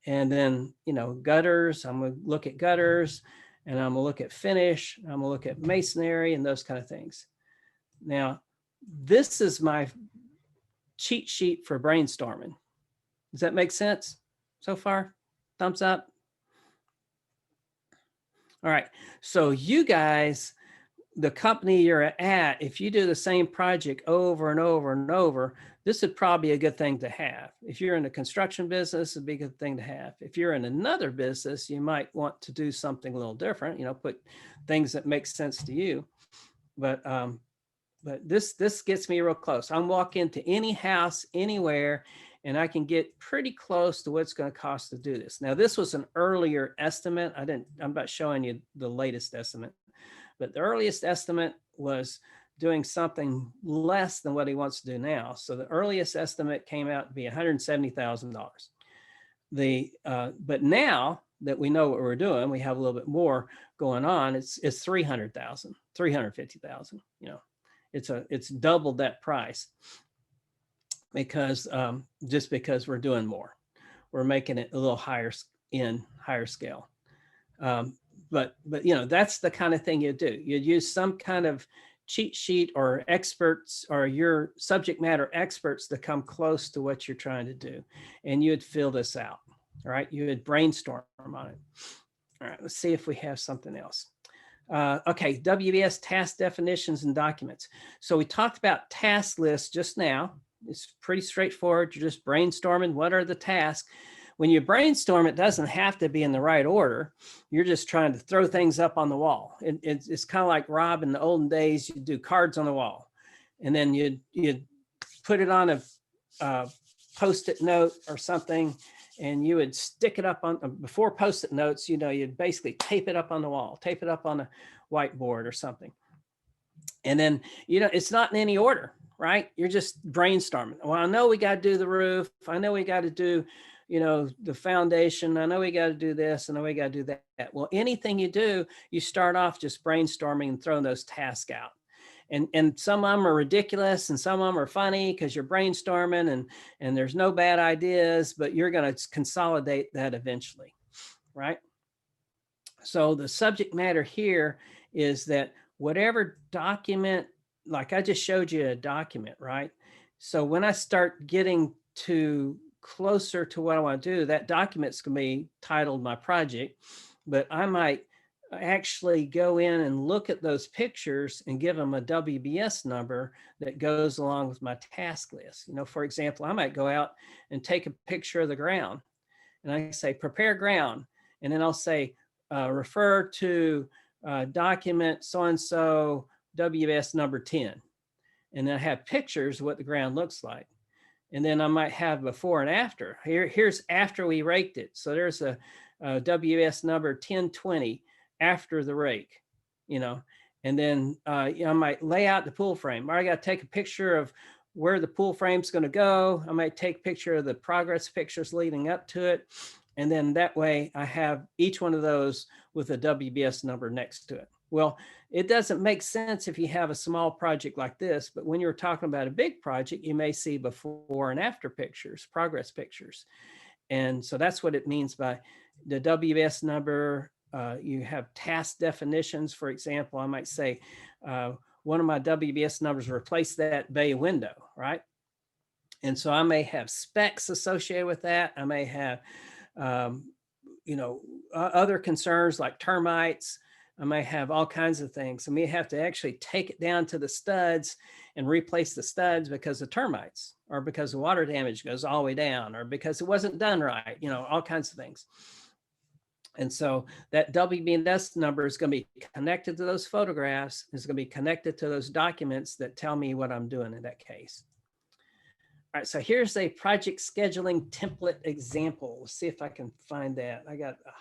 And then, you know, gutters, I'm gonna look at gutters, and I'm gonna look at finish, I'm gonna look at masonry and those kind of things. Now, this is my cheat sheet for brainstorming. Does that make sense so far? Thumbs up. All right, so you guys, the company you're at, if you do the same project over and over and over, this would probably be a good thing to have. If you're in the construction business, it'd be a good thing to have. If you're in another business, you might want to do something a little different, you know, put things that make sense to you. But this gets me real close. I can walk into any house anywhere and I can get pretty close to what it's going to cost to do this. Now, this was an earlier estimate. I'm not showing you the latest estimate, but the earliest estimate was doing something less than what he wants to do now. So the earliest estimate came out to be $170,000. But now that we know what we're doing, we have a little bit more going on. It's 300,000, 350,000. You know, it's doubled that price because just because we're doing more, we're making it a little higher scale. But you know, that's the kind of thing you do. You'd use some kind of cheat sheet or experts or your subject matter experts to come close to what you're trying to do. And you'd fill this out. All right. You would brainstorm on it. All right. Let's see if we have something else. Okay. WBS task definitions and documents. So we talked about task lists just now. It's pretty straightforward. You're just brainstorming. What are the tasks? When you brainstorm, it doesn't have to be in the right order. You're just trying to throw things up on the wall. It's kind of like Rob in the olden days, you do cards on the wall. And then you'd put it on a Post-it note or something, and you would stick it up on, before Post-it notes, you know, you'd basically tape it up on the wall, tape it up on a whiteboard or something. And then, you know, it's not in any order, right? You're just brainstorming. Well, I know we got to do the roof. I know we got to do, you know, the foundation. I know we got to do this. I know we got to do that. Well, anything you do, you start off just brainstorming and throwing those tasks out. And some of them are ridiculous and some of them are funny because you're brainstorming and there's no bad ideas, but you're going to consolidate that eventually, right? So the subject matter here is that whatever document, like I just showed you a document, right? So when I start getting to closer to what I want to do, that document's going to be titled my project, but I might actually go in and look at those pictures and give them a WBS number that goes along with my task list. You know, for example, I might go out and take a picture of the ground and I say, prepare ground. And then I'll say, refer to document so-and-so WBS number 10. And then I have pictures of what the ground looks like. And then I might have before and after. Here's after we raked it. So there's a WBS number 1020 after the rake, you know. And then you know, I might lay out the pool frame. Or I got to take a picture of where the pool frame's going to go. I might take a picture of the progress pictures leading up to it. And then that way I have each one of those with a WBS number next to it. Well, it doesn't make sense if you have a small project like this, but when you're talking about a big project, you may see before and after pictures, progress pictures. And so that's what it means by the WBS number. You have task definitions. For example, I might say one of my WBS numbers replace that bay window, right? And so I may have specs associated with that. I may have, you know, other concerns like termites. I may have all kinds of things. I may have to actually take it down to the studs and replace the studs because of termites or because the water damage goes all the way down or because it wasn't done right, you know, all kinds of things. And so that WBS number is going to be connected to those photographs. It's going to be connected to those documents that tell me what I'm doing in that case. All right, so here's a project scheduling template example. Let's see if I can find that. I got a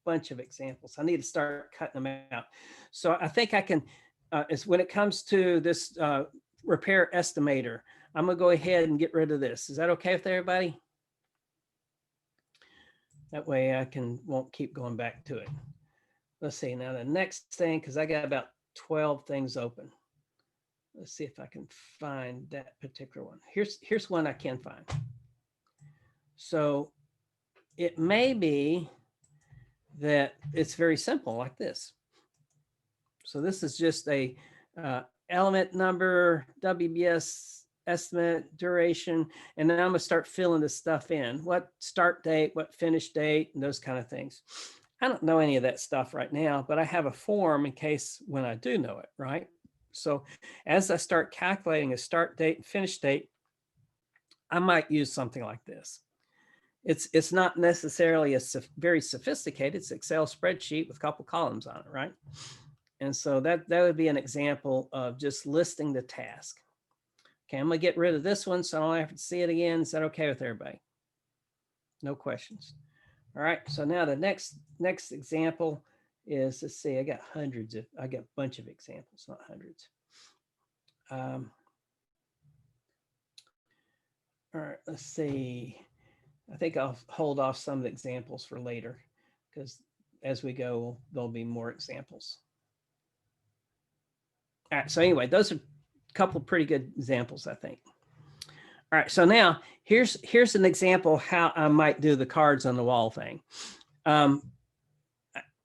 bunch of examples. I need to start cutting them out. So I think I can, when it comes to this repair estimator, I'm gonna go ahead and get rid of this. Is that okay with everybody? That way I won't keep going back to it. Let's see now the next thing, because I got about 12 things open. Let's see if I can find that particular one. Here's one I can find. So it may be that it's very simple like this. So this is just a element number, WBS estimate, duration, and then I'm gonna start filling this stuff in. What start date, what finish date, and those kind of things. I don't know any of that stuff right now, but I have a form in case when I do know it, right? So as I start calculating a start date and finish date, I might use something like this. It's not necessarily a very sophisticated, it's Excel spreadsheet with a couple columns on it, right? And so that would be an example of just listing the task. Okay, I'm gonna get rid of this one so I don't have to see it again. Is that okay with everybody? No questions. All right, so now the next example is, let's see, I got a bunch of examples, not hundreds. All right, let's see. I think I'll hold off some of the examples for later because as we go, there'll be more examples. All right, so anyway, those are a couple of pretty good examples, I think. All right, so now here's an example how I might do the cards on the wall thing.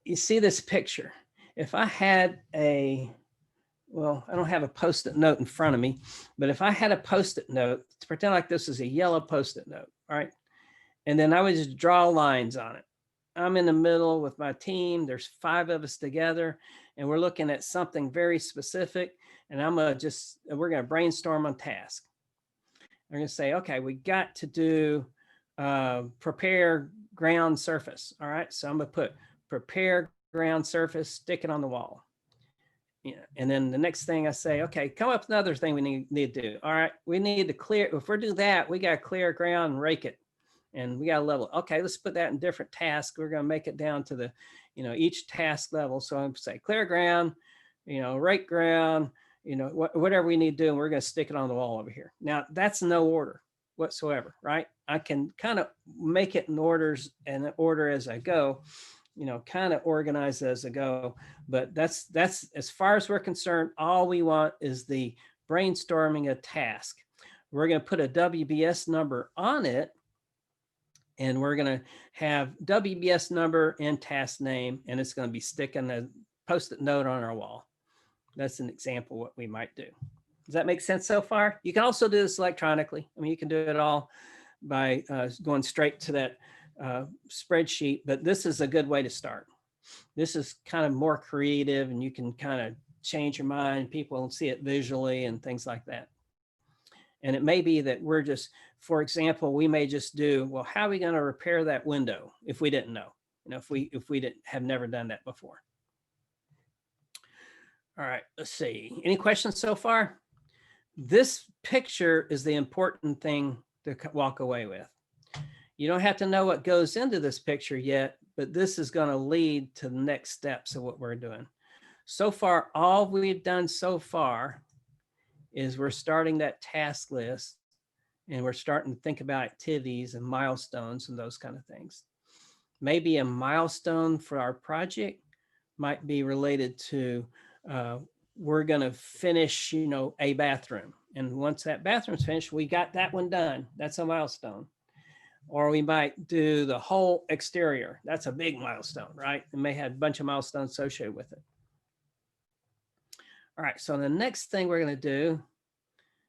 You see this picture. If I had well, I don't have a Post-it note in front of me, but if I had a Post-it note, to pretend like this is a yellow Post-it note, all right? And then I would just draw lines on it. I'm in the middle with my team. There's 5 of us together, and we're looking at something very specific. And we're gonna brainstorm on task. We're gonna say, okay, we got to do prepare ground surface. All right, so I'm gonna put prepare ground surface, stick it on the wall. Yeah, and then the next thing I say, okay, come up with another thing we need to do. All right, we need to clear, if we're doing that, we got to clear ground and rake it. And we got to level. Okay, let's put that in different tasks. We're going to make it down to the, each task level. So I'm say clear ground, rake ground, whatever we need to do. And we're going to stick it on the wall over here. Now that's no order whatsoever, right? I can kind of make it in order as I go, kind of organize as I go. But that's as far as we're concerned, all we want is the brainstorming a task. We're going to put a WBS number on it. And we're going to have WBS number and task name, and it's going to be sticking a Post-it note on our wall. That's an example of what we might do. Does that make sense so far? You can also do this electronically. I mean, you can do it all by going straight to that spreadsheet, but this is a good way to start. This is kind of more creative, and you can kind of change your mind. People will see it visually and things like that. And it may be that we're just, for example, we may just do, well, how are we going to repair that window if we didn't know, if we have never done that before. All right, let's see. Any questions so far? This picture is the important thing to walk away with. You don't have to know what goes into this picture yet, but this is going to lead to the next steps of what we're doing. So far, all we've done so far is we're starting that task list, and we're starting to think about activities and milestones and those kind of things. Maybe a milestone for our project might be related to we're going to finish, a bathroom. And once that bathroom's finished, we got that one done. That's a milestone. Or we might do the whole exterior. That's a big milestone, right? It may have a bunch of milestones associated with it. All right, so the next thing we're going to do,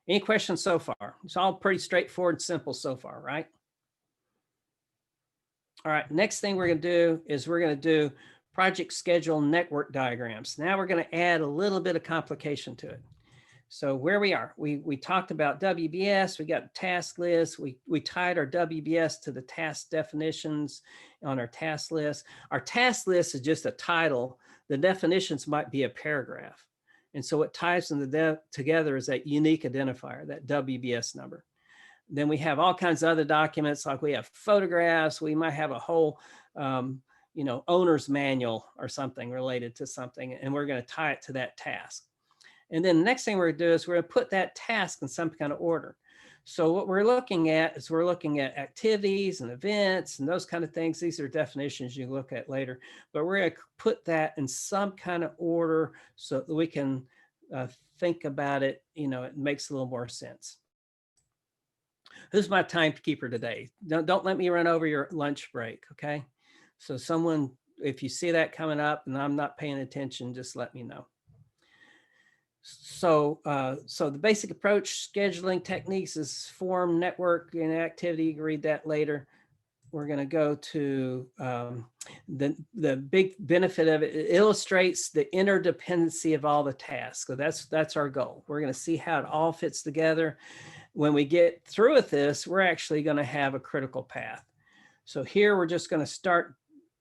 any questions so far? It's all pretty straightforward, simple so far, right? All right, next thing we're going to do is we're going to do project schedule network diagrams. Now we're going to add a little bit of complication to it. So where we are, we talked about WBS, we got task list, we tied our WBS to the task definitions on our task list. Our task list is just a title. The definitions might be a paragraph. And so what ties them together is that unique identifier, that WBS number. Then we have all kinds of other documents, like we have photographs, we might have a whole, owner's manual or something related to something, and we're going to tie it to that task. And then the next thing we're going to do is we're going to put that task in some kind of order. So what we're looking at is we're looking at activities and events and those kind of things. These are definitions you look at later, but we're going to put that in some kind of order so that we can think about it. It makes a little more sense. who's my timekeeper today? Don't let me run over your lunch break, okay? So someone, if you see that coming up and I'm not paying attention, just let me know. So, so the basic approach, scheduling techniques is form, network, and activity. You can read that later. We're going to go to the big benefit of it. It illustrates the interdependency of all the tasks. So that's our goal. We're going to see how it all fits together. When we get through with this, we're actually going to have a critical path. So here we're just going to start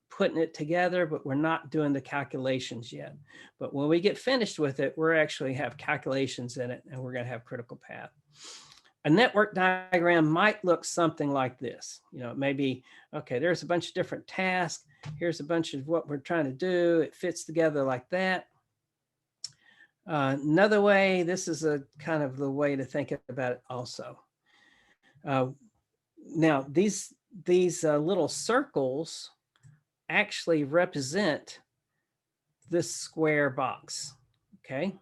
putting it together, but we're not doing the calculations yet. But when we get finished with it, we're actually have calculations in it, and we're going to have critical path. A network diagram might look something like this. You know, it may be, okay, there's a bunch of different tasks. Here's a bunch of what we're trying to do. It fits together like that. Another way, this is a kind of the way to think about it also. Now, these little circles actually represent this square box, okay?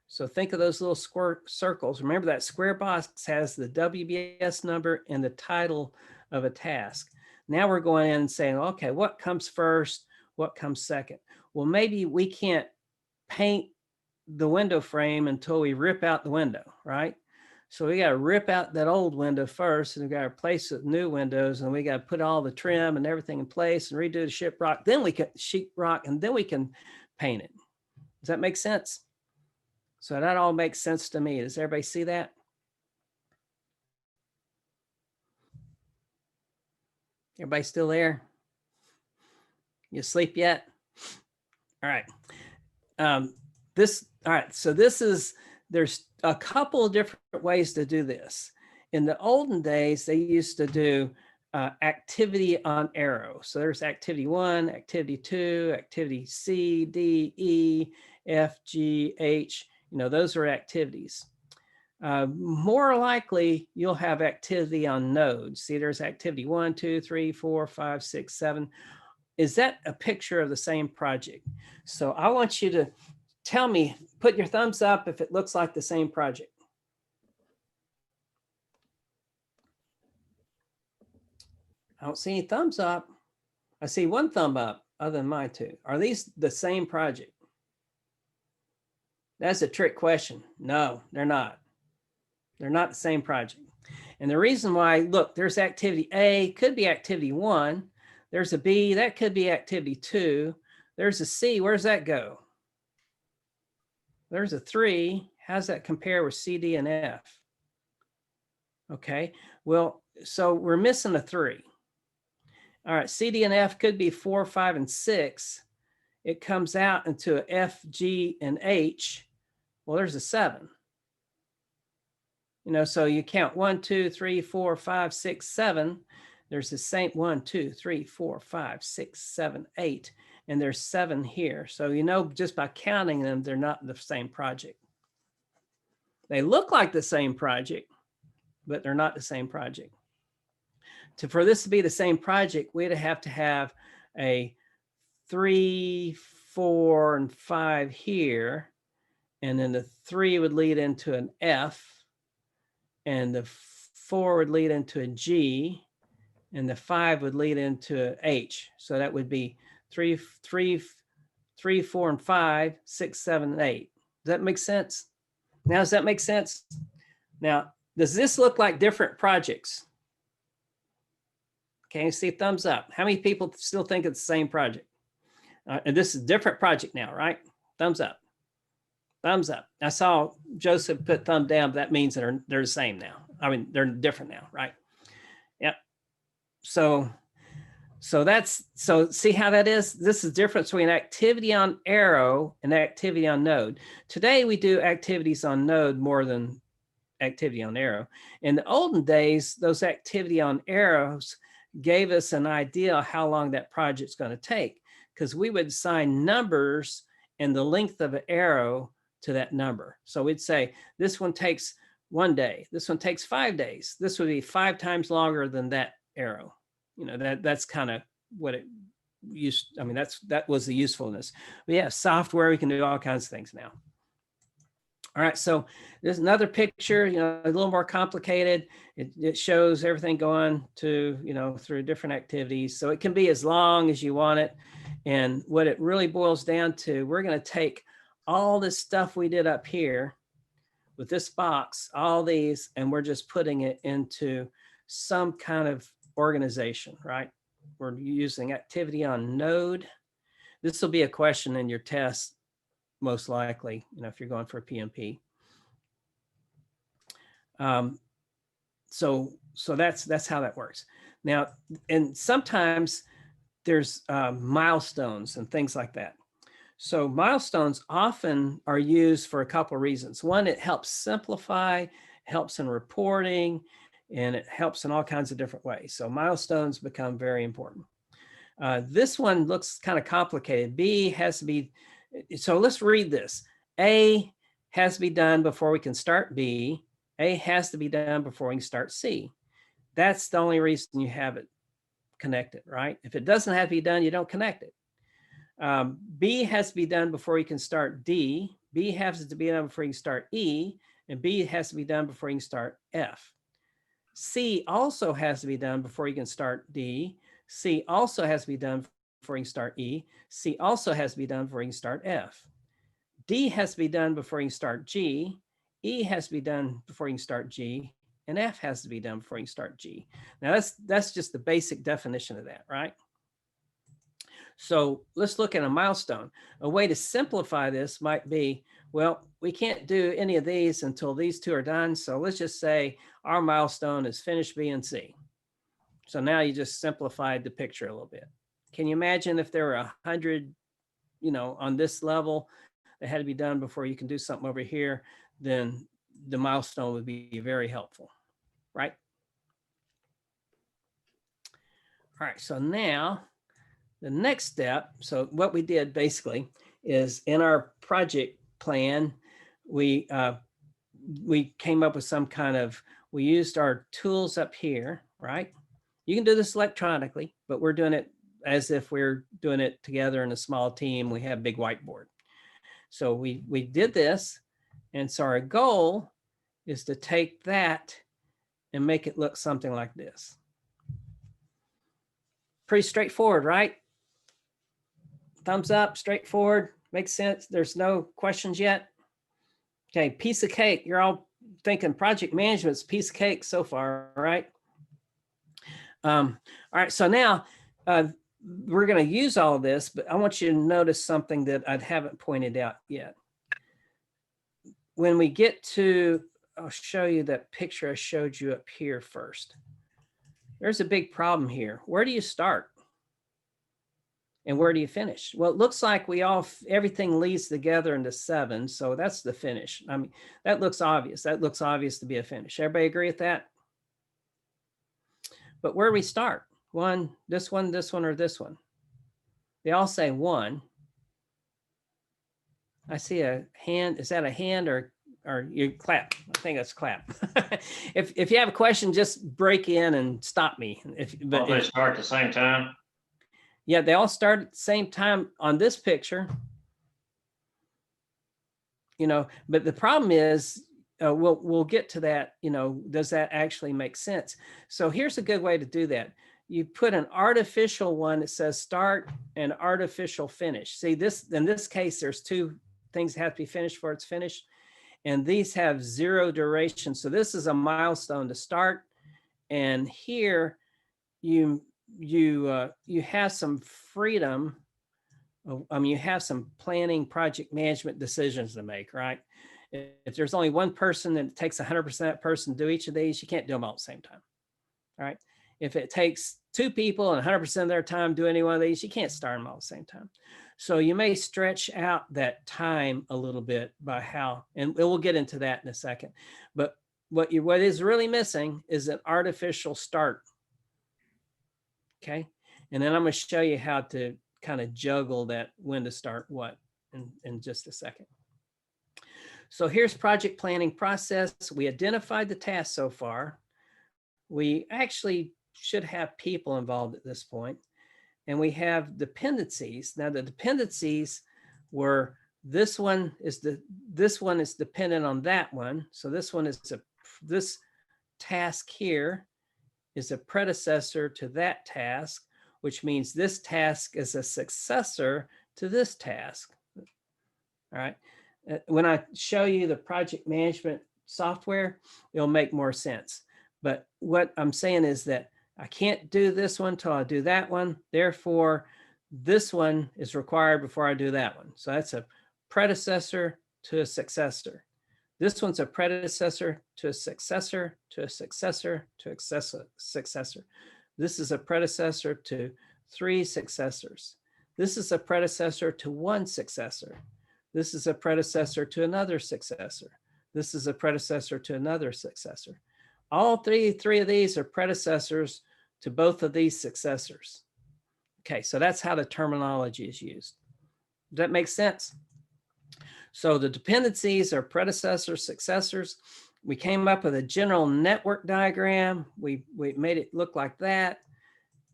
So think of those little square circles. Remember that square box has the WBS number and the title of a task. Now we're going in and saying, okay, what comes first? What comes second? Well, maybe we can't paint the window frame until we rip out the window, right? So we got to rip out that old window first, and we got to replace it with new windows, and we got to put all the trim and everything in place and redo the sheetrock. Then we can sheetrock, and then we can paint it. Does that make sense? So that all makes sense to me. Does everybody see that? Everybody still there? You asleep yet? All right. All right. So there's a couple of different ways to do this. In the olden days, they used to do activity on arrow. So there's activity 1, activity 2, activity C, D, E, F, G, H. You know, those are activities. More likely, you'll have activity on nodes. See, there's activity 1, 2, 3, 4, 5, 6, 7. Is that a picture of the same project? So I want you to tell me, put your thumbs up if it looks like the same project. I don't see any thumbs up. I see one thumb up other than my two. Are these the same project? That's a trick question. No, they're not. They're not the same project. And the reason why, look, there's activity A, could be activity 1. There's a B, that could be activity 2. There's a C, where's that go? There's a 3. How's that compare with C, D, and F? Okay, well, so we're missing a 3. All right, C, D, and F could be 4, 5, and 6. It comes out into a F, G, and H. Well, there's a 7. You know, so you count 1, 2, 3, 4, 5, 6, 7. There's the same 1, 2, 3, 4, 5, 6, 7, 8. And there's 7 here. So, you know, just by counting them, they're not the same project. They look like the same project, but they're not the same project. For this to be the same project, we'd have to have a 3, 4, and 5 here. And then the 3 would lead into an F. And the 4 would lead into a G. And the 5 would lead into an H. So that would be 3, 4, and 5, 6, 7, and 8. Does that make sense? Now, does that make sense? Now, does this look like different projects? Okay, see thumbs up. How many people still think it's the same project? And this is a different project now, right? Thumbs up. Thumbs up. I saw Joseph put thumb down, but that means they're the same now. I mean, they're different now, right? Yep. So see how that is? This is the difference between activity on arrow and activity on node. Today, we do activities on node more than activity on arrow. In the olden days, those activity on arrows gave us an idea how long that project's going to take, because we would assign numbers and the length of an arrow to that number. So we'd say this one takes 1 day, this one takes 5 days. This would be 5 times longer than that arrow. You know, that's kind of what it used. I mean, that was the usefulness. We have software, we can do all kinds of things now. All right, so there's another picture, a little more complicated. It shows everything going to, through different activities. So it can be as long as you want it. And what it really boils down to, we're going to take all this stuff we did up here with this box, all these, and we're just putting it into some kind of organization, right? We're using activity on node. This will be a question in your test, most likely, if you're going for a PMP. So that's how that works. Now, and sometimes there's milestones and things like that. So milestones often are used for a couple of reasons. One, it helps simplify, helps in reporting, and it helps in all kinds of different ways. So milestones become very important. This one looks kind of complicated. B has to be, so let's read this. A has to be done before we can start B. A has to be done before we can start C. That's the only reason you have it connected, right? If it doesn't have to be done, you don't connect it. B has to be done before you can start D. B has to be done before you can start E. And B has to be done before you can start F. C also has to be done before you can start D. C also has to be done before you can start E. C also has to be done before you can start F. D has to be done before you can start G. E has to be done before you can start G. And F has to be done before you can start G. Now that's just the basic definition of that, right? So let's look at a milestone. A way to simplify this might be, well, we can't do any of these until these two are done. So let's just say our milestone is finish B and C. So now you just simplified the picture a little bit. Can you imagine if there were 100, on this level that had to be done before you can do something over here, then the milestone would be very helpful, right? All right, so now the next step, so what we did basically is in our project plan, we came up with some kind of, we used our tools up here, right? You can do this electronically, but we're doing it as if we're doing it together in a small team. We have a big whiteboard. So we did this. And so our goal is to take that and make it look something like this. Pretty straightforward, right? Thumbs up, straightforward, makes sense. There's no questions yet. Okay, piece of cake. You're all thinking project management's a piece of cake so far, right? All right, so now we're going to use all of this, but I want you to notice something that I haven't pointed out yet. When we get to, I'll show you that picture I showed you up here first. There's a big problem here. Where do you start? And where do you finish? Well, it looks like everything leads together into 7. So that's the finish. I mean, that looks obvious. That looks obvious to be a finish. Everybody agree with that? But where do we start? This one, or this one? They all say 1. I see a hand. Is that a hand or you clap? I think that's clap. If you have a question, just break in and stop me. But they start at the same time. Yeah, they all start at the same time on this picture. But the problem is, we'll get to that. Does that actually make sense? So here's a good way to do that. You put an artificial one that says start and artificial finish. See this, in this case, there's 2 things that have to be finished before it's finished. And these have 0 duration. So this is a milestone to start. And here you have some freedom. You have some planning, project management decisions to make, right? If there's only one person that takes 100% that person to do each of these, you can't do them all at the same time. All right. If it takes 2 people and 100% of their time do any one of these, you can't start them all at the same time. So you may stretch out that time a little bit by how, and we'll get into that in a second. But what is really missing is an artificial start. Okay. And then I'm going to show you how to kind of juggle that, when to start what in just a second. So here's project planning process. We identified the task so far. We actually should have people involved at this point. And we have dependencies. Now the dependencies were This one is dependent on that one. So this one is this task here is a predecessor to that task, which means this task is a successor to this task. All right. When I show you the project management software, it'll make more sense. But what I'm saying is that I can't do this one till I do that one. Therefore, this one is required before I do that one. So that's a predecessor to a successor. This one's a predecessor to a successor to a successor to a successor. This is a predecessor to 3 successors. This is a predecessor to 1 successor. This is a predecessor to another successor. This is a predecessor to another successor. All three of these are predecessors to both of these successors. Okay, so that's how the terminology is used. Does that make sense? So the dependencies are predecessors, successors. We came up with a general network diagram. We made it look like that.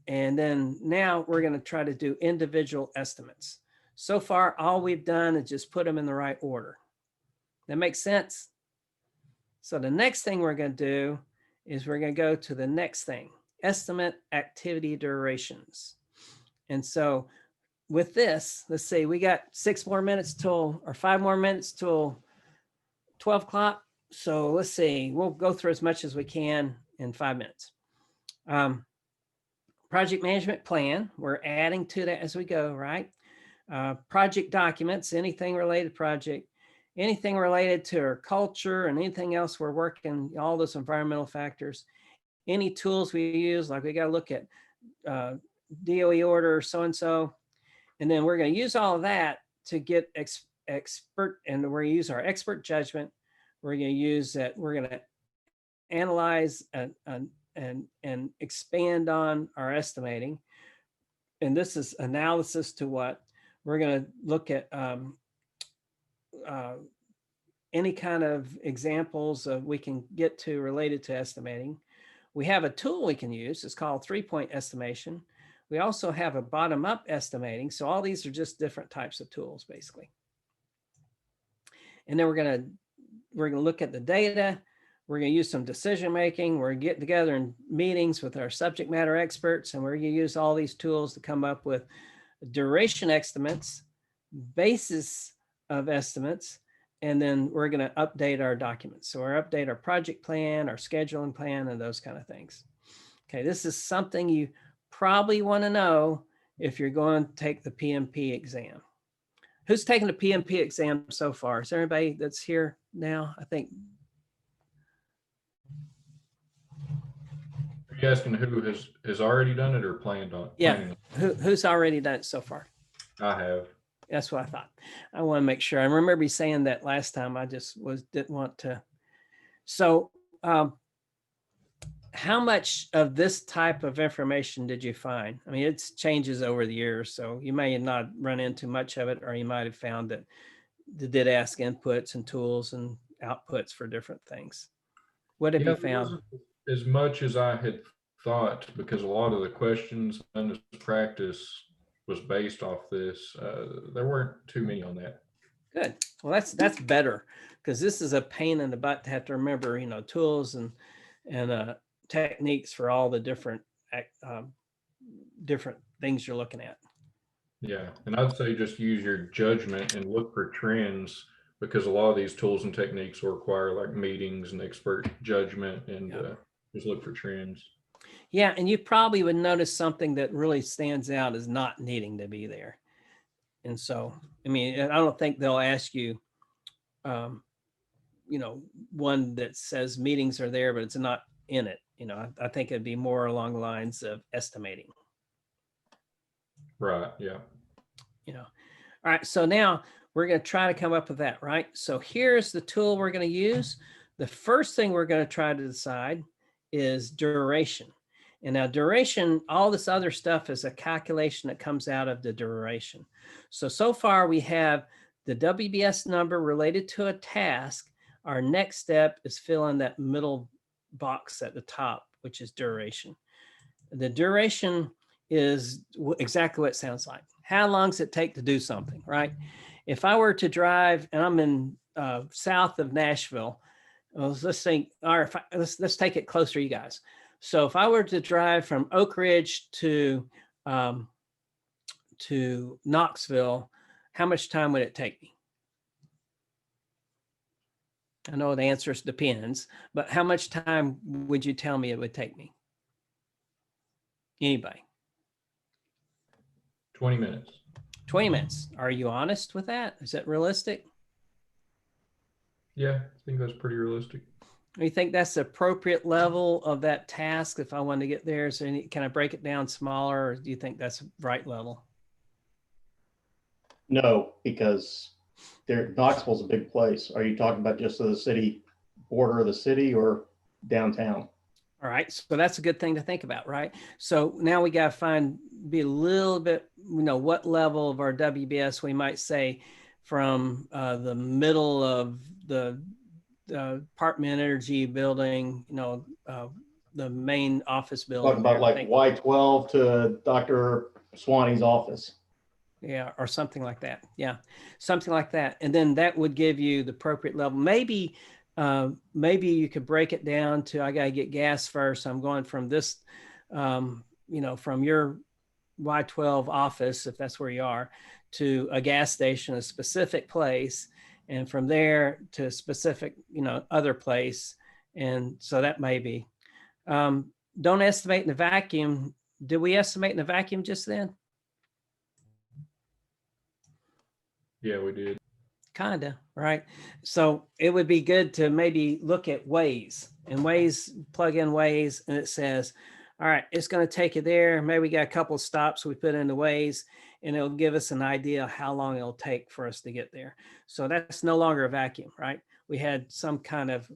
And then now we're going to try to do individual estimates. So far, all we've done is just put them in the right order. That makes sense? So the next thing we're going to do is we're going to go to the next thing, estimate activity durations. And so with this, let's see, we got 6 more minutes till, or 5 more minutes till 12 o'clock. So let's see, we'll go through as much as we can in 5 minutes. Project management plan, we're adding to that as we go, right? Project documents, anything related to project, anything related to our culture and anything else we're working, all those environmental factors, any tools we use, like we got to look at DOE order, so-and-so. And then we're going to use all of that to get expert, and we're going to use our expert judgment. We're going to use that. We're going to analyze and expand on our estimating. And this is analysis to what? We're going to look at any kind of examples we can get to related to estimating. We have a tool we can use. It's called 3-point estimation. We also have a bottom-up estimating. So all these are just different types of tools, basically. And then we're going to look at the data. We're going to use some decision making. We're getting together in meetings with our subject matter experts, and we're going to use all these tools to come up with duration estimates, basis of estimates, and then we're going to update our documents. So we're update our project plan, our scheduling plan, and those kind of things. Okay, this is something you probably want to know if you're going to take the PMP exam. Who's taken the PMP exam so far? Is there anybody that's here now? I think. Are you asking who has already done it or planned on? Yeah, who's already done it so far? I have. That's what I thought. I want to make sure. I remember you saying that last time. I just didn't want to. So how much of this type of information did you find? I mean, it changes over the years, so you may not run into much of it, or you might have found that they did ask inputs and tools and outputs for different things. What have you found? As much as I had thought, because a lot of the questions in this practice was based off this. There weren't too many on that. Good. Well, that's better, because this is a pain in the butt to have to remember, tools and techniques for all the different things you're looking at. Yeah, and I'd say just use your judgment and look for trends, because a lot of these tools and techniques will require like meetings and expert judgment, and just look for trends. Yeah, and you probably would notice something that really stands out as not needing to be there. And so, I mean, I don't think they'll ask you, one that says meetings are there, but it's not in it. I think it'd be more along the lines of estimating. Right, yeah. All right, so now we're going to try to come up with that, right? So here's the tool we're going to use. The first thing we're going to try to decide is duration. And now duration, all this other stuff is a calculation that comes out of the duration. So far we have the WBS number related to a task. Our next step is fill in that middle box at the top, which is duration. The duration is exactly what it sounds like. How long does it take to do something, right? if I were to drive, and I'm in south of Nashville, well, let's think, or if let's take it closer, you guys. So if I were to drive from Oak Ridge to Knoxville, how much time would it take me? I know the answer depends, but how much time would you tell me it would take me? Anybody? 20 minutes. 20 minutes. Are you honest with that? Is that realistic? Yeah, I think that's pretty realistic. Do you think that's the appropriate level of that task if I wanted to get there? So can I break it down smaller, or do you think that's the right level? No, because Knoxville's a big place. Are you talking about just the city, border of the city, or downtown? All right, so that's a good thing to think about, right? So now we got to be a little bit, what level of our WBS we might say from the middle of the apartment energy building, the main office building. Talking about like Y12 to Dr. Swanee's office. Yeah, or something like that. Yeah, something like that. And then that would give you the appropriate level. Maybe you could break it down to, I got to get gas first. I'm going from this, from your Y12 office, if that's where you are, to a gas station, a specific place, and from there to a specific, other place. And so that may be. Don't estimate in the vacuum. Did we estimate in the vacuum just then? Yeah, we did. Kinda, right? So it would be good to maybe look at Waze, and Waze, plug in Waze, and it says, all right, it's going to take you there. Maybe we got a couple of stops we put into Waze, and it'll give us an idea how long it'll take for us to get there. So that's no longer a vacuum, right? We had some kind of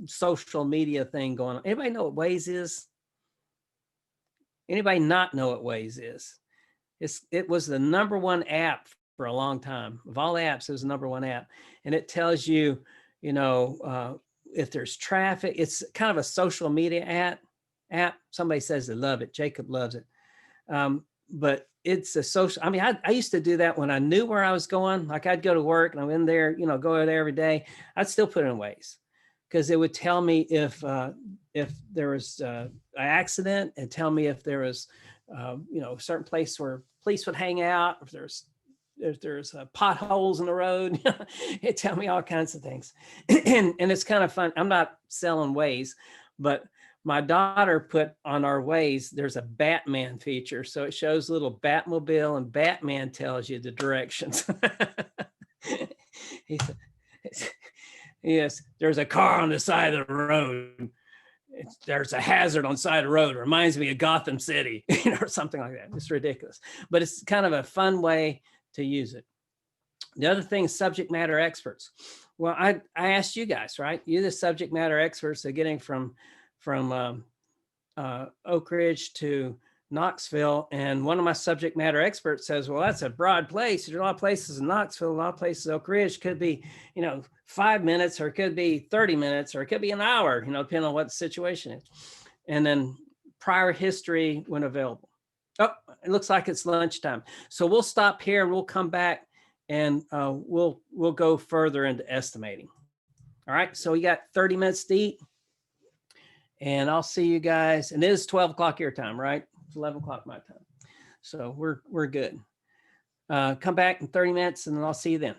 social media thing going on. Anybody know what Waze is? Anybody not know what Waze is? It was the #1 app for a long time. Of all apps, it was the #1 app. And it tells you, if there's traffic. It's kind of a social media app. Somebody says they love it. Jacob loves it. But it's a social, I used to do that when I knew where I was going. Like I'd go to work and I'm in there, go there every day. I'd still put it in Waze because it would tell me if there was an accident, and tell me if there was, a certain place where police would hang out, if there's potholes in the road. It tell me all kinds of things. and it's kind of fun. I'm not selling Waze, but my daughter put on our Waze, there's a Batman feature. So it shows a little Batmobile, and Batman tells you the directions. He said, yes, there's a car on the side of the road. There's a hazard on the side of the road. It reminds me of Gotham City, or something like that. It's ridiculous, but it's kind of a fun way to use it. The other thing is subject matter experts. Well, I asked you guys, right? You're the subject matter experts of getting from Oak Ridge to Knoxville. And one of my subject matter experts says, well, that's a broad place. There's a lot of places in Knoxville, a lot of places in Oak Ridge. Could be, 5 minutes, or it could be 30 minutes, or it could be an hour, depending on what the situation is. And then prior history when available. Oh, it looks like it's lunchtime. So we'll stop here and we'll come back, and we'll go further into estimating. All right, so we got 30 minutes to eat, and I'll see you guys. And it is 12 o'clock your time, right? It's 11 o'clock my time. So we're good. Come back in 30 minutes, and then I'll see you then.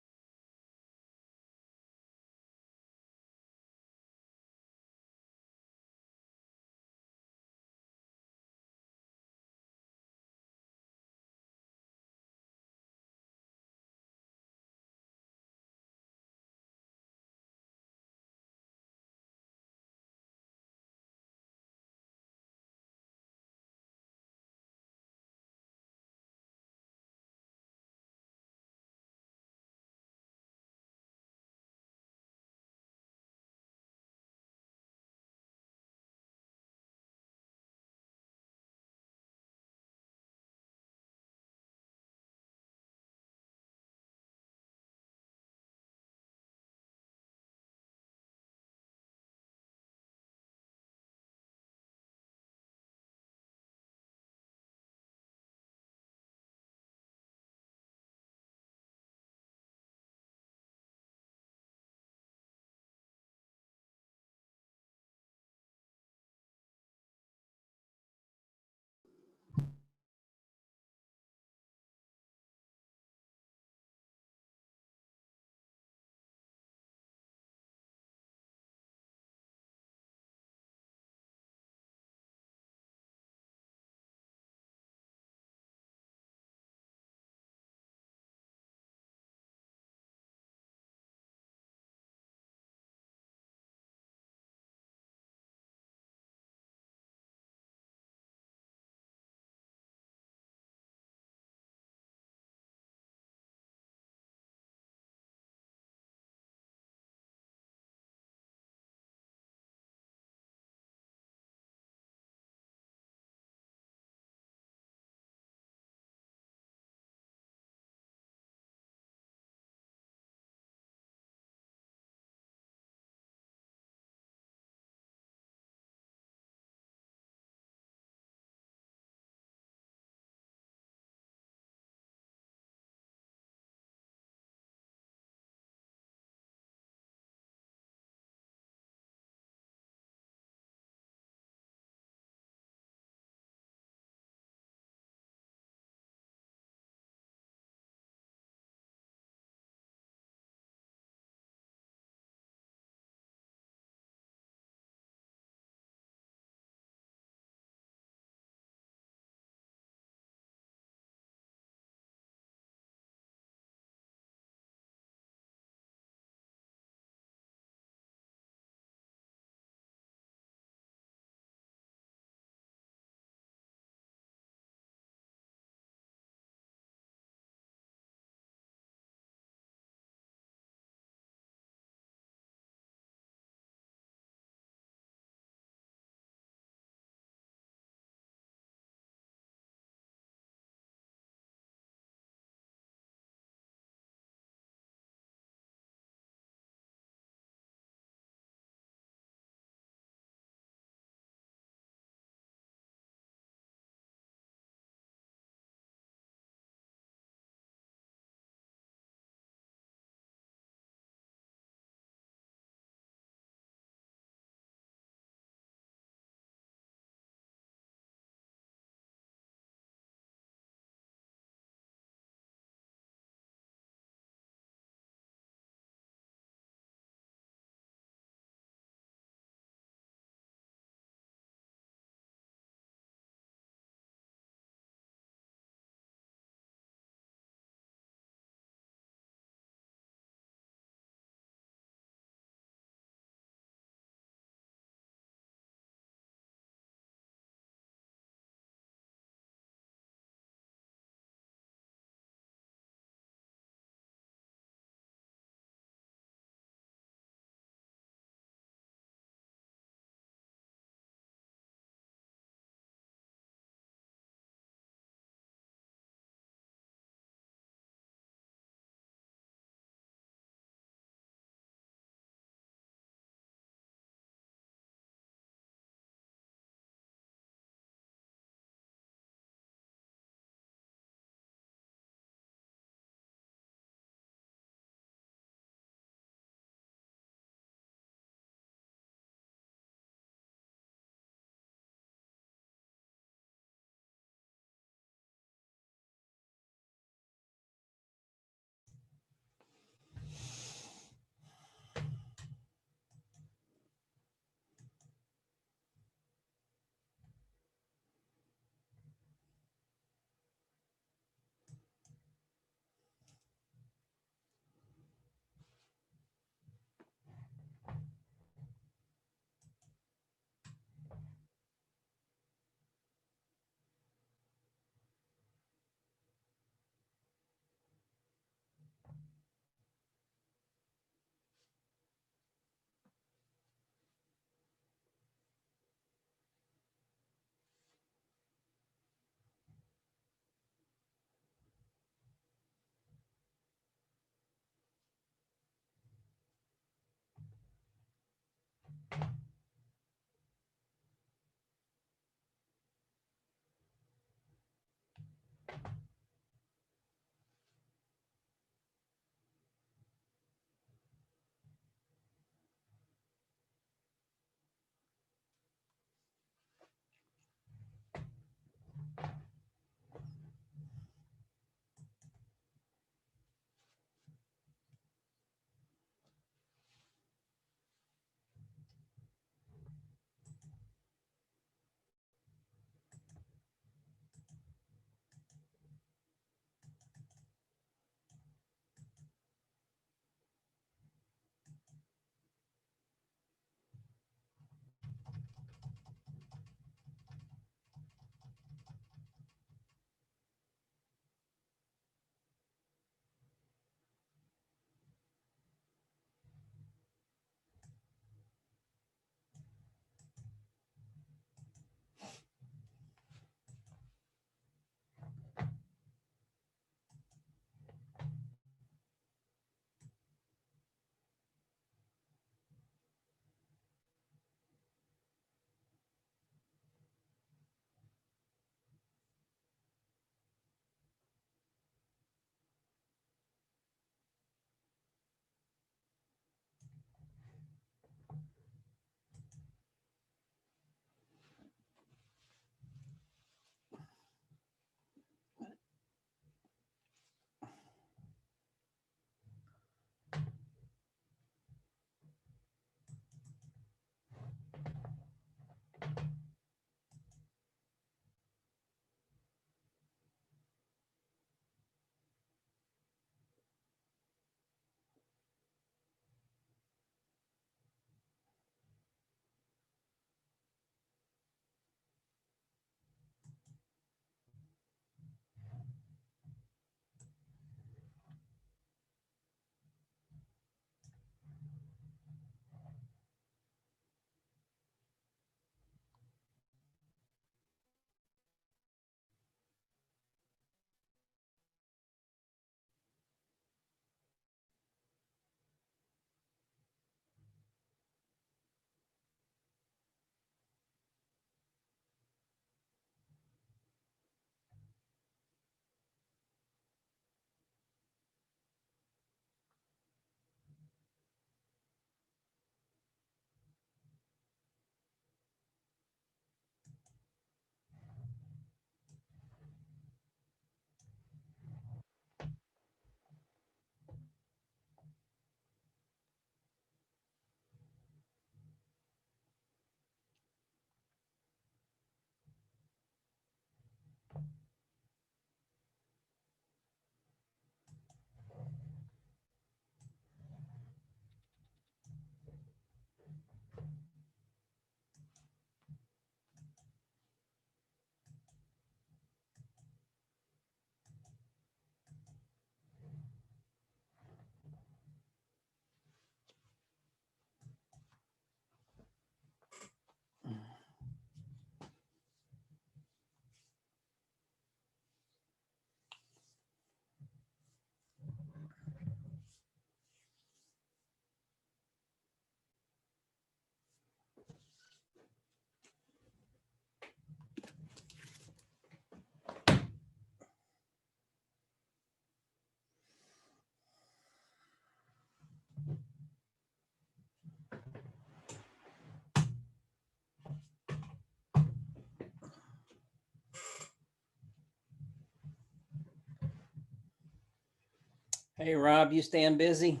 Hey, Rob, you staying busy?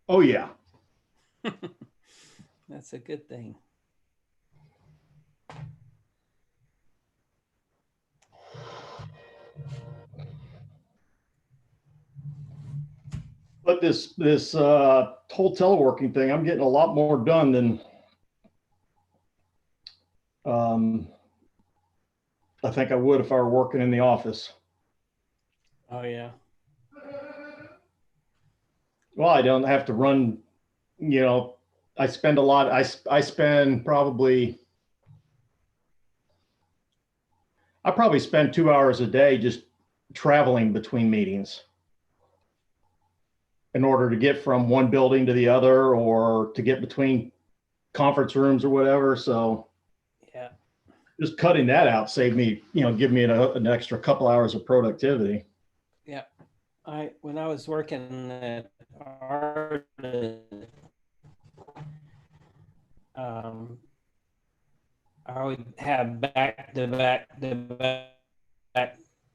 Oh, yeah. That's a good thing. But this whole teleworking thing, I'm getting a lot more done than I think I would if I were working in the office. Oh, yeah. Well, I don't have to run, you know, I spend a lot. I spend probably, I probably spend 2 hours a day just traveling between meetings in order to get from one building to the other or to get between conference rooms or whatever. So Yeah. just cutting that out saved me, give me an extra couple hours of productivity. Yeah. When I was working at Arden, I would have back-to-back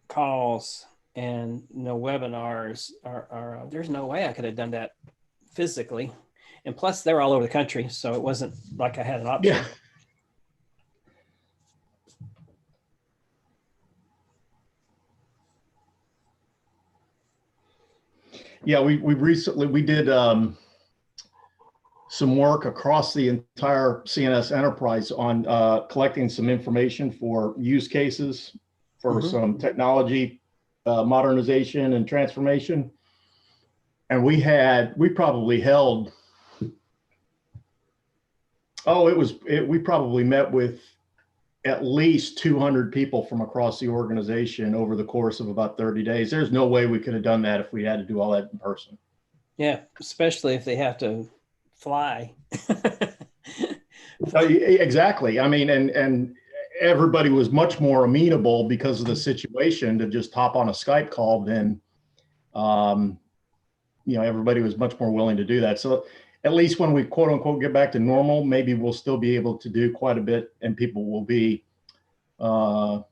calls and webinars are there's no way I could have done that physically. And plus they're all over the country. So it wasn't like I had an option. Yeah. Yeah, we recently did some work across the entire CNS enterprise on collecting some information for use cases for some technology modernization and transformation. And we probably held, we probably met with at least 200 people from across the organization over the course of about 30 days. There's no way we could have done that if we had to do all that in person. Yeah, especially if they have to fly. Exactly. I mean, and everybody was much more amenable because of the situation to just hop on a Skype call than, everybody was much more willing to do that. So at least when we quote unquote get back to normal, maybe we'll still be able to do quite a bit and people will be more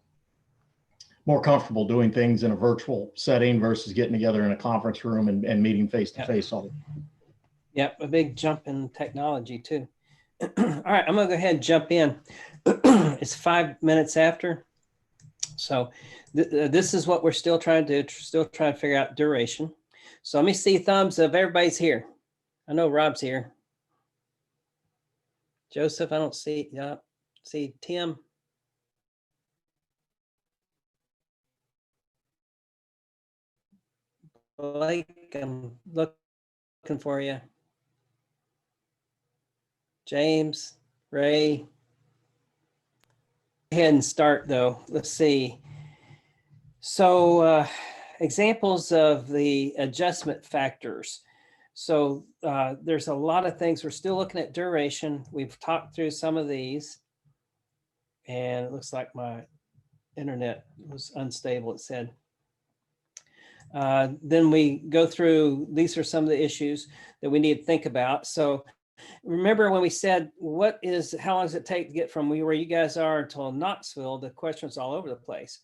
comfortable doing things in a virtual setting versus getting together in a conference room and meeting face to face all the time. Yep, a big jump in technology too. All right, I'm gonna go ahead and jump in. It's 5 minutes after. So this is what we're still trying to do, still trying to figure out duration. So let me see thumbs if everybody's here. I know Rob's here. Joseph, I don't see, see Tim. Blake, I'm looking for you. James, Ray. Go ahead and start though. Let's see. So examples of the adjustment factors. So there's a lot of things. We're still looking at duration. We've talked through some of these. And it looks like my internet was unstable, it said. Then we go through, these are some of the issues that we need to think about. So remember when we said, how long does it take to get from where you guys are until Knoxville? The question's all over the place.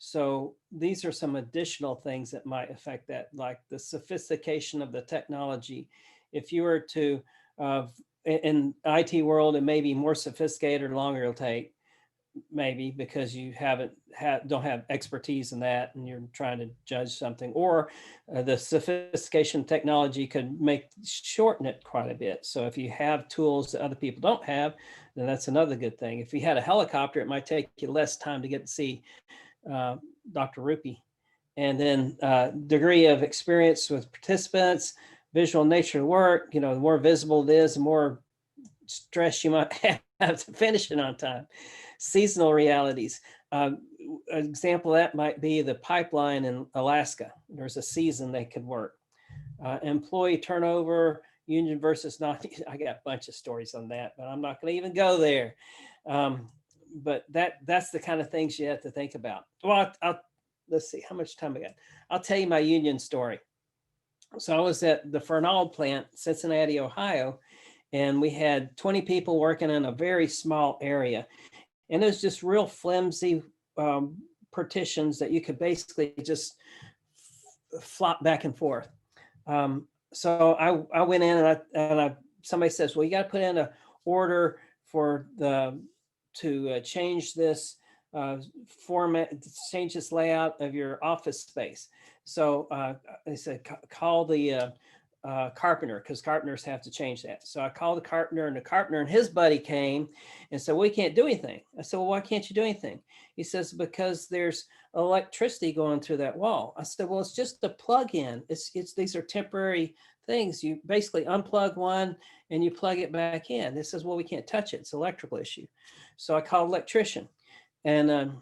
So these are some additional things that might affect that, like the sophistication of the technology. If you were to, in IT world, it may be more sophisticated or longer it'll take, maybe because you don't have expertise in that and you're trying to judge something, or the sophistication of technology could shorten it quite a bit. So if you have tools that other people don't have, then that's another good thing. If you had a helicopter, it might take you less time to get to see Dr. Rupy. And then degree of experience with participants, visual nature of work, the more visible it is, the more stress you might have to finish it on time. Seasonal realities. An example of that might be the pipeline in Alaska. There's a season they could work. Employee turnover, union versus non. I got a bunch of stories on that, but I'm not going to even go there. But that's the kind of things you have to think about. Well, let's see how much time I got. I'll tell you my union story. So I was at the Fernald plant, Cincinnati, Ohio, and we had 20 people working in a very small area. And it was just real flimsy partitions that you could basically just flop back and forth. So I went in and somebody says, well, you got to put in an order to change this format, change this layout of your office space. So they said, call the carpenter, because carpenters have to change that. So I called the carpenter, and the carpenter and his buddy came and said, well, we can't do anything. I said, well, why can't you do anything? He says, because there's electricity going through that wall. I said, well, it's just the plug-in. These are temporary things. You basically unplug one and you plug it back in. He says, well, we can't touch it. It's an electrical issue. So I called electrician, and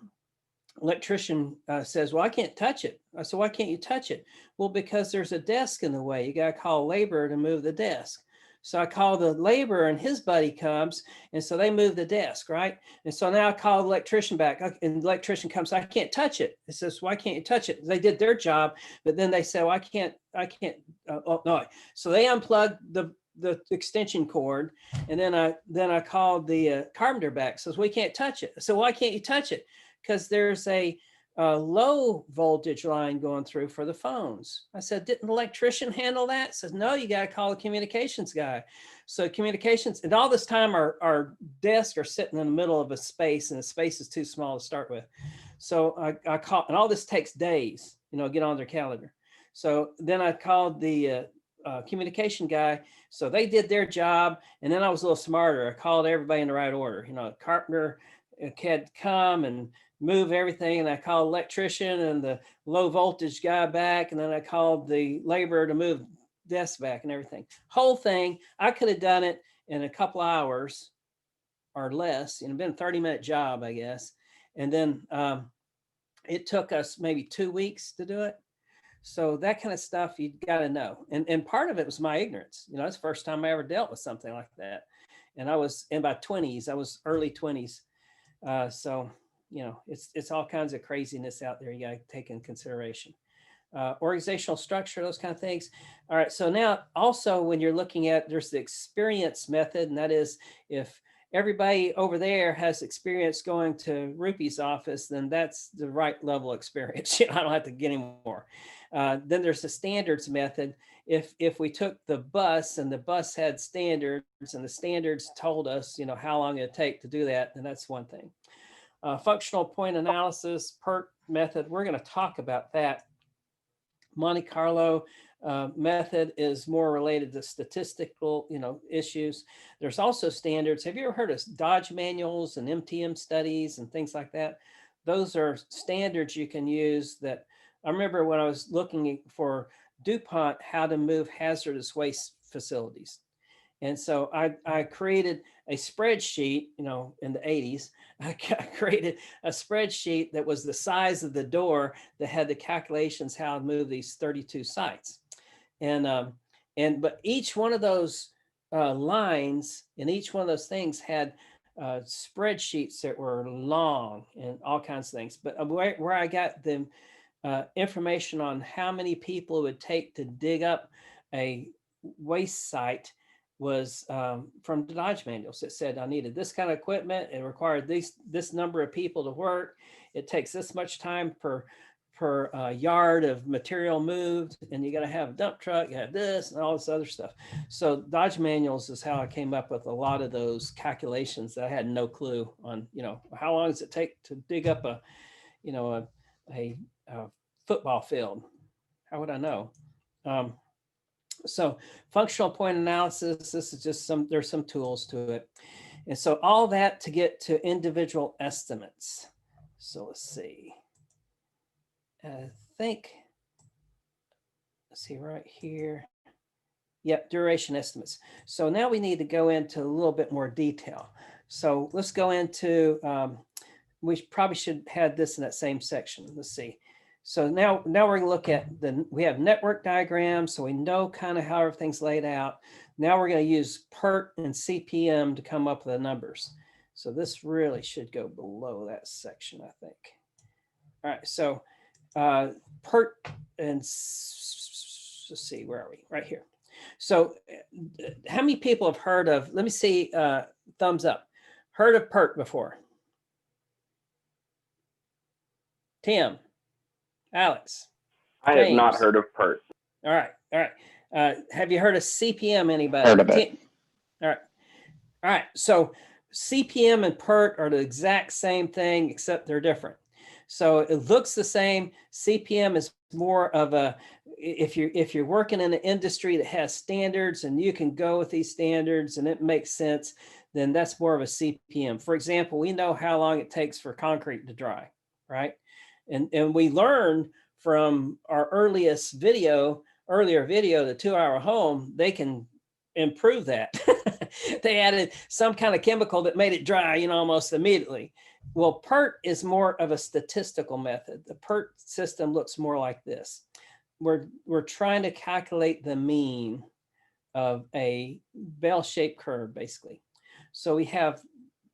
electrician says, well, I can't touch it. I said, why can't you touch it? Well, because there's a desk in the way. You got to call labor to move the desk. So I call the laborer and his buddy comes. And so they move the desk, right? And so now I call the electrician back and the electrician comes, I can't touch it. It says, why can't you touch it? They did their job, but then they said, well, I can't, oh, no. So they unplugged the extension cord. And then I called the carpenter back, says, we can't touch it. So why can't you touch it? Because there's a low voltage line going through for the phones. I said, didn't the electrician handle that? Says, no, you got to call the communications guy. So communications, and all this time our desks are sitting in the middle of a space, and the space is too small to start with. So I call, and all this takes days, get on their calendar. So then I called the communication guy. So they did their job. And then I was a little smarter. I called everybody in the right order. Carpenter had come and move everything, and I called electrician and the low voltage guy back, and then I called the laborer to move desks back and everything. Whole thing, I could have done it in a couple hours or less. Been a 30-minute job, I guess. And then it took us maybe 2 weeks to do it. So that kind of stuff you got to know. And part of it was my ignorance. It's the first time I ever dealt with something like that. And I was in my 20s. I was early 20s. So it's all kinds of craziness out there you got to take in consideration. Organizational structure, those kind of things. All right, so now also when you're looking at, there's the experience method, and that is if everybody over there has experience going to Rupi's office, then that's the right level of experience. I don't have to get any more. Then there's the standards method. If we took the bus and the bus had standards and the standards told us, how long it'd take to do that, then that's one thing. Functional point analysis, PERT method, we're going to talk about that. Monte Carlo method is more related to statistical, issues. There's also standards. Have you ever heard of Dodge manuals and MTM studies and things like that? Those are standards you can use that. I remember when I was looking for DuPont, how to move hazardous waste facilities. And so I created a spreadsheet, in the 80s, I created a spreadsheet that was the size of the door that had the calculations how to move these 32 sites. But each one of those lines and each one of those things had spreadsheets that were long and all kinds of things. But where I got the information on how many people it would take to dig up a waste site was from the Dodge manuals. It said I needed this kind of equipment. It required this number of people to work. It takes this much time per yard of material moved, and you got to have a dump truck, you have this and all this other stuff. So Dodge manuals is how I came up with a lot of those calculations that I had no clue on. How long does it take to dig up a football field? How would I know? So functional point analysis, this is just there's some tools to it. And so all that to get to individual estimates. So let's see. I think, let's see right here. Yep, duration estimates. So now we need to go into a little bit more detail. So let's go into, we probably should have this in that same section. Let's see. So now we're going to look at we have network diagrams, so we know kind of how everything's laid out. Now we're going to use PERT and CPM to come up with the numbers. So this really should go below that section, I think. All right, so PERT and let's see, where are we? Right here. So how many people have heard of, let me see, thumbs up, heard of PERT before? Tim? Alex? I have not heard of PERT. All right. Have you heard of CPM, anybody? Heard of it. All right. So CPM and PERT are the exact same thing, except they're different. So it looks the same. CPM is more of a, if you're working in an industry that has standards and you can go with these standards and it makes sense, then that's more of a CPM. For example, we know how long it takes for concrete to dry, right? And we learned from our earlier video, the 2-hour home, they can improve that. They added some kind of chemical that made it dry, almost immediately. Well, PERT is more of a statistical method. The PERT system looks more like this. We're trying to calculate the mean of a bell-shaped curve, basically. So we have,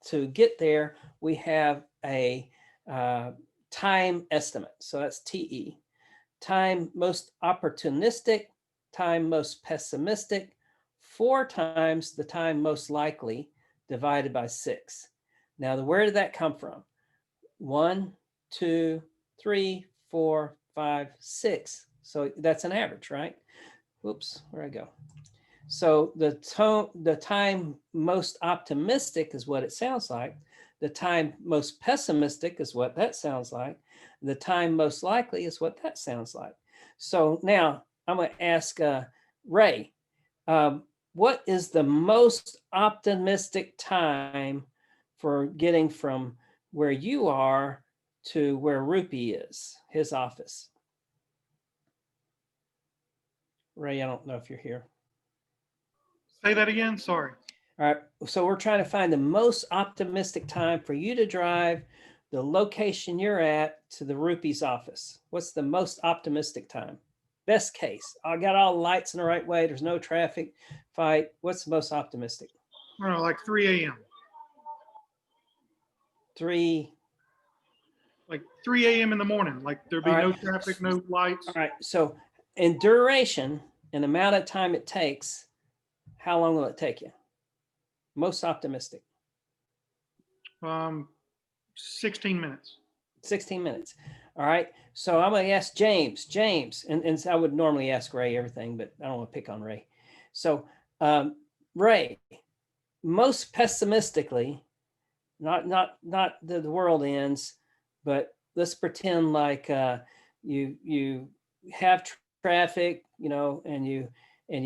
to get there, we have a time estimate. So that's TE. Time most opportunistic, time most pessimistic, 4 times the time most likely divided by 6. Now, where did that come from? 1, 2, 3, 4, 5, 6. So that's an average, right? Whoops, where'd I go? So the time most optimistic is what it sounds like. The time most pessimistic is what that sounds like. The time most likely is what that sounds like. So now I'm going to ask Ray, what is the most optimistic time for getting from where you are to where Rupi is, his office? Ray, I don't know if you're here. Say that again, sorry. All right, so we're trying to find the most optimistic time for you to drive the location you're at to the Rupi's office. What's the most optimistic time? Best case, I got all the lights in the right way. There's no traffic fight. What's the most optimistic? I don't know, like 3 a.m. 3. Like 3 a.m. in the morning. Like there'd be All right. no traffic, no lights. All right, so in duration and amount of time it takes, how long will it take you? Most optimistic. 16 minutes. 16 minutes. All right. So I'm going to ask James. James, and I would normally ask Ray everything, but I don't want to pick on Ray. So Ray, most pessimistically, not the world ends, but let's pretend like you have traffic, you know, and you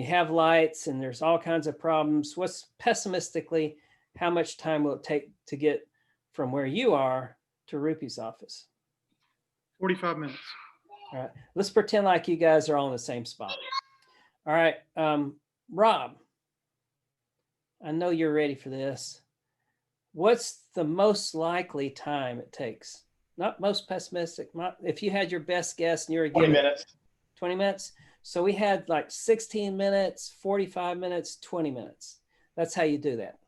have lights and there's all kinds of problems. What's pessimistically, how much time will it take to get from where you are to Rupi's office? 45 minutes. All right. Let's pretend like you guys are all in the same spot. All right. Rob, I know you're ready for this. What's the most likely time it takes? Not most pessimistic. If you had your best guess and you were 20 minutes. 20 minutes. So we had like 16 minutes, 45 minutes, 20 minutes. That's how you do that,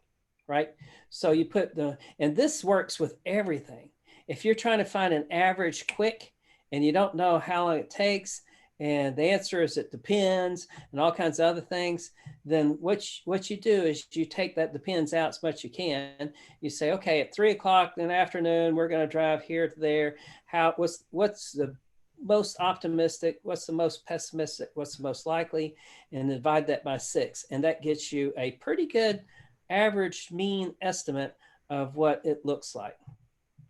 right? So you put and this works with everything. If you're trying to find an average quick and you don't know how long it takes, and the answer is it depends and all kinds of other things, then what you do is you take that depends out as much as you can. You say, okay, at 3 o'clock in the afternoon, we're going to drive here to there. What's the most optimistic? What's the most pessimistic? What's the most likely? And divide that by 6. And that gets you a pretty good average mean estimate of what it looks like,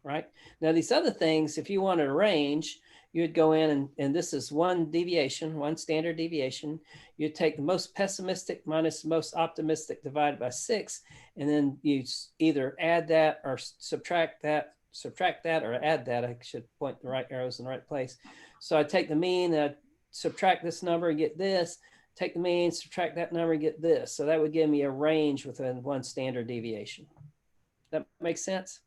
right? Now, these other things, if you wanted a range, you would go in and this is one deviation, one standard deviation. You'd take the most pessimistic minus the most optimistic divided by 6, and then you either add that or subtract that or add that. I should point the right arrows in the right place. So I take the mean, subtract this number and get this, take the mean, subtract that number and get this. So that would give me a range within one standard deviation. That makes sense?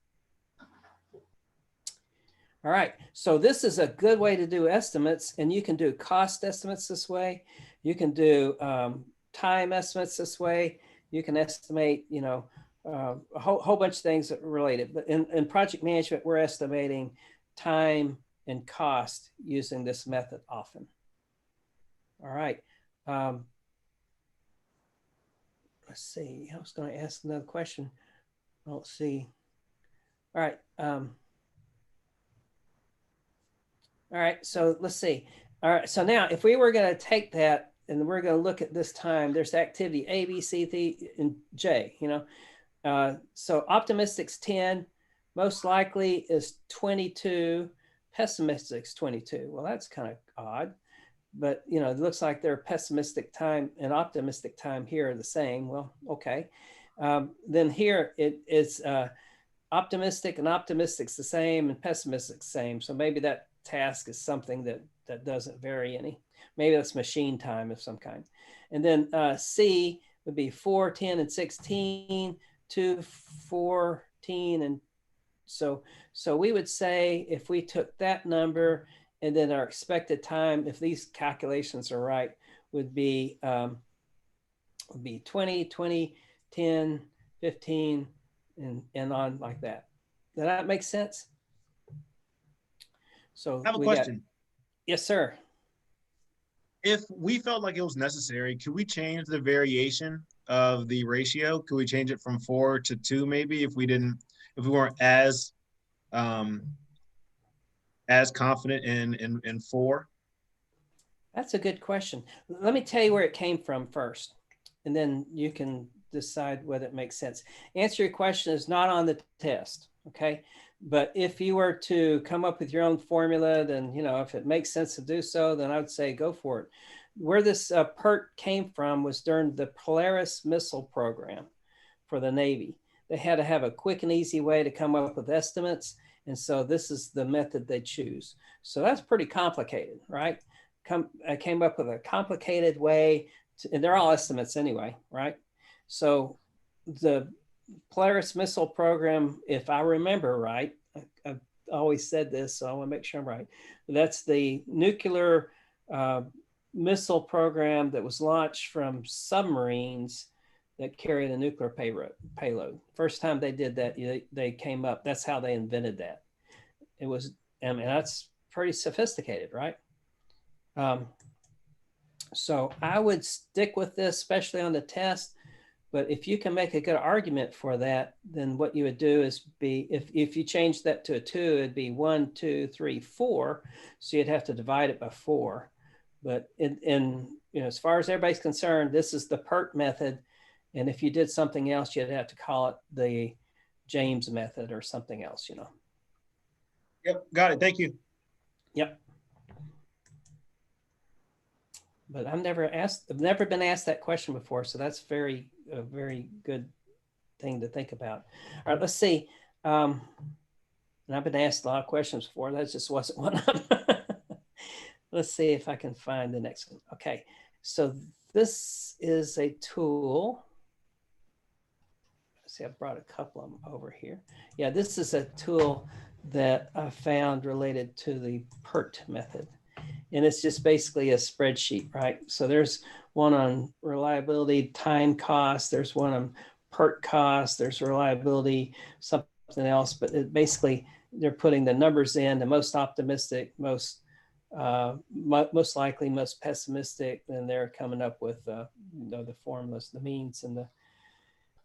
All right, so this is a good way to do estimates, and you can do cost estimates this way. You can do time estimates this way. You can estimate, you know, a whole bunch of things that are related. But in project management, we're estimating time and cost using this method often. All right. Let's see. I was going to ask another question. Let's see. All right. All right, so let's see. All right, so now if we were going to take that and we're going to look at this time, there's activity A, B, C, D, and J, you know. So optimistic's 10, most likely is 22, pessimistic's 22. Well, that's kind of odd, but you know, it looks like their pessimistic time and optimistic time here are the same. Well, okay. Then here it is optimistic and optimistic's the same and pessimistic's the same. So maybe that task is something that doesn't vary any. Maybe that's machine time of some kind. And then C would be 4, 10, and 16, 2, 14, and so we would say if we took that number and then our expected time, if these calculations are right, would be would be 20, 20, 10, 15, and on like that. Does that make sense? So I have a we got- question. yes, sir. If we felt like it was necessary, could we change the variation of the ratio? Could we change it from 4 to 2 maybe if we weren't as confident in 4? That's a good question. Let me tell you where it came from first, and then you can decide whether it makes sense. Answer your question is not on the test, okay? But if you were to come up with your own formula, then, you know, if it makes sense to do so, then I would say go for it. Where this PERT came from was during the Polaris missile program for the Navy. They had to have a quick and easy way to come up with estimates. And so this is the method they choose. So that's pretty complicated, right? I came up with a complicated way, and they're all estimates anyway, right? So the Polaris missile program, if I remember right, I've always said this, so I want to make sure I'm right. That's the nuclear missile program that was launched from submarines that carry the nuclear payload. First time they did that, they came up. That's how they invented that. It was, I mean, that's pretty sophisticated, right? So I would stick with this, especially on the test. But if you can make a good argument for that, then what you would do is if you change that to a 2, it'd be 1, 2, 3, 4. So you'd have to divide it by 4. But as far as everybody's concerned, this is the PERT method. And if you did something else, you'd have to call it the James method or something else, you know. Yep, got it. Thank you. Yep. But I've never been asked that question before. So that's a very good thing to think about. All right, let's see. And I've been asked a lot of questions before. That just wasn't one of them. Let's see if I can find the next one. Okay, so this is a tool. Let's see, I brought a couple of them over here. Yeah, this is a tool that I found related to the PERT method. And it's just basically a spreadsheet, right? So there's one on reliability, time cost. There's one on PERT cost. There's reliability, something else. But it basically, they're putting the numbers in, the most optimistic, most likely, most pessimistic. And they're coming up with the formulas, the means, and the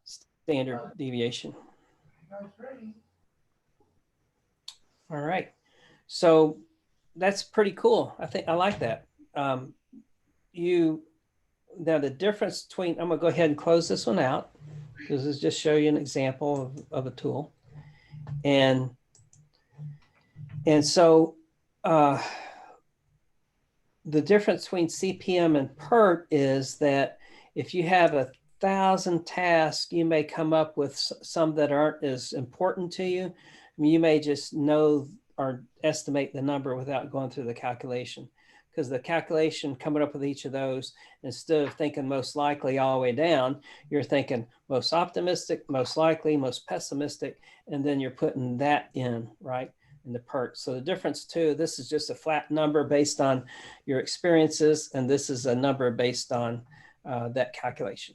standard deviation. All right. So that's pretty cool. I think I like that. Now the difference between, I'm gonna go ahead and close this one out. This is just show you an example of a tool. And so the difference between CPM and PERT is that if you have 1,000 tasks, you may come up with some that aren't as important to you. I mean, you may just know or estimate the number without going through the calculation, because the calculation coming up with each of those, instead of thinking most likely all the way down, you're thinking most optimistic, most likely, most pessimistic, and then you're putting that in, right, in the PERT. So the difference too, this is just a flat number based on your experiences, and this is a number based on that calculation.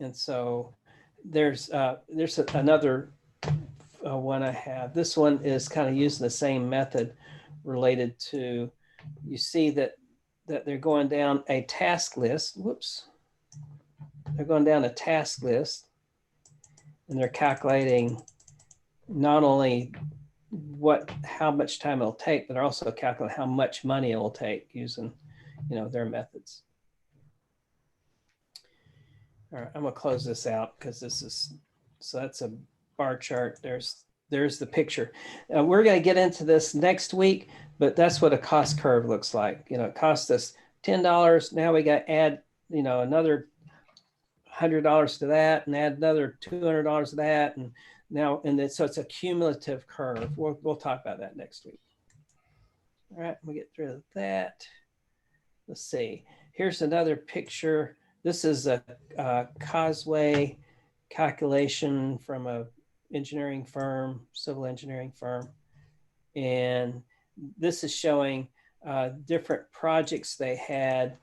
And so there's another one I have. This one is kind of using the same method related to, you see that they're going down a task list. Whoops. They're going down a task list, and they're calculating not only how much time it'll take, but they're also calculating how much money it will take using, their methods. All right, I'm gonna close this out because so that's a bar chart. There's the picture. We're going to get into this next week, but that's what a cost curve looks like. It cost us $10. Now we got to add, another $100 to that, and add another $200 to that, so it's a cumulative curve. We'll talk about that next week. All right, we get rid of that. Let's see. Here's another picture. This is a Causeway calculation from a engineering firm, civil engineering firm. And this is showing different projects they had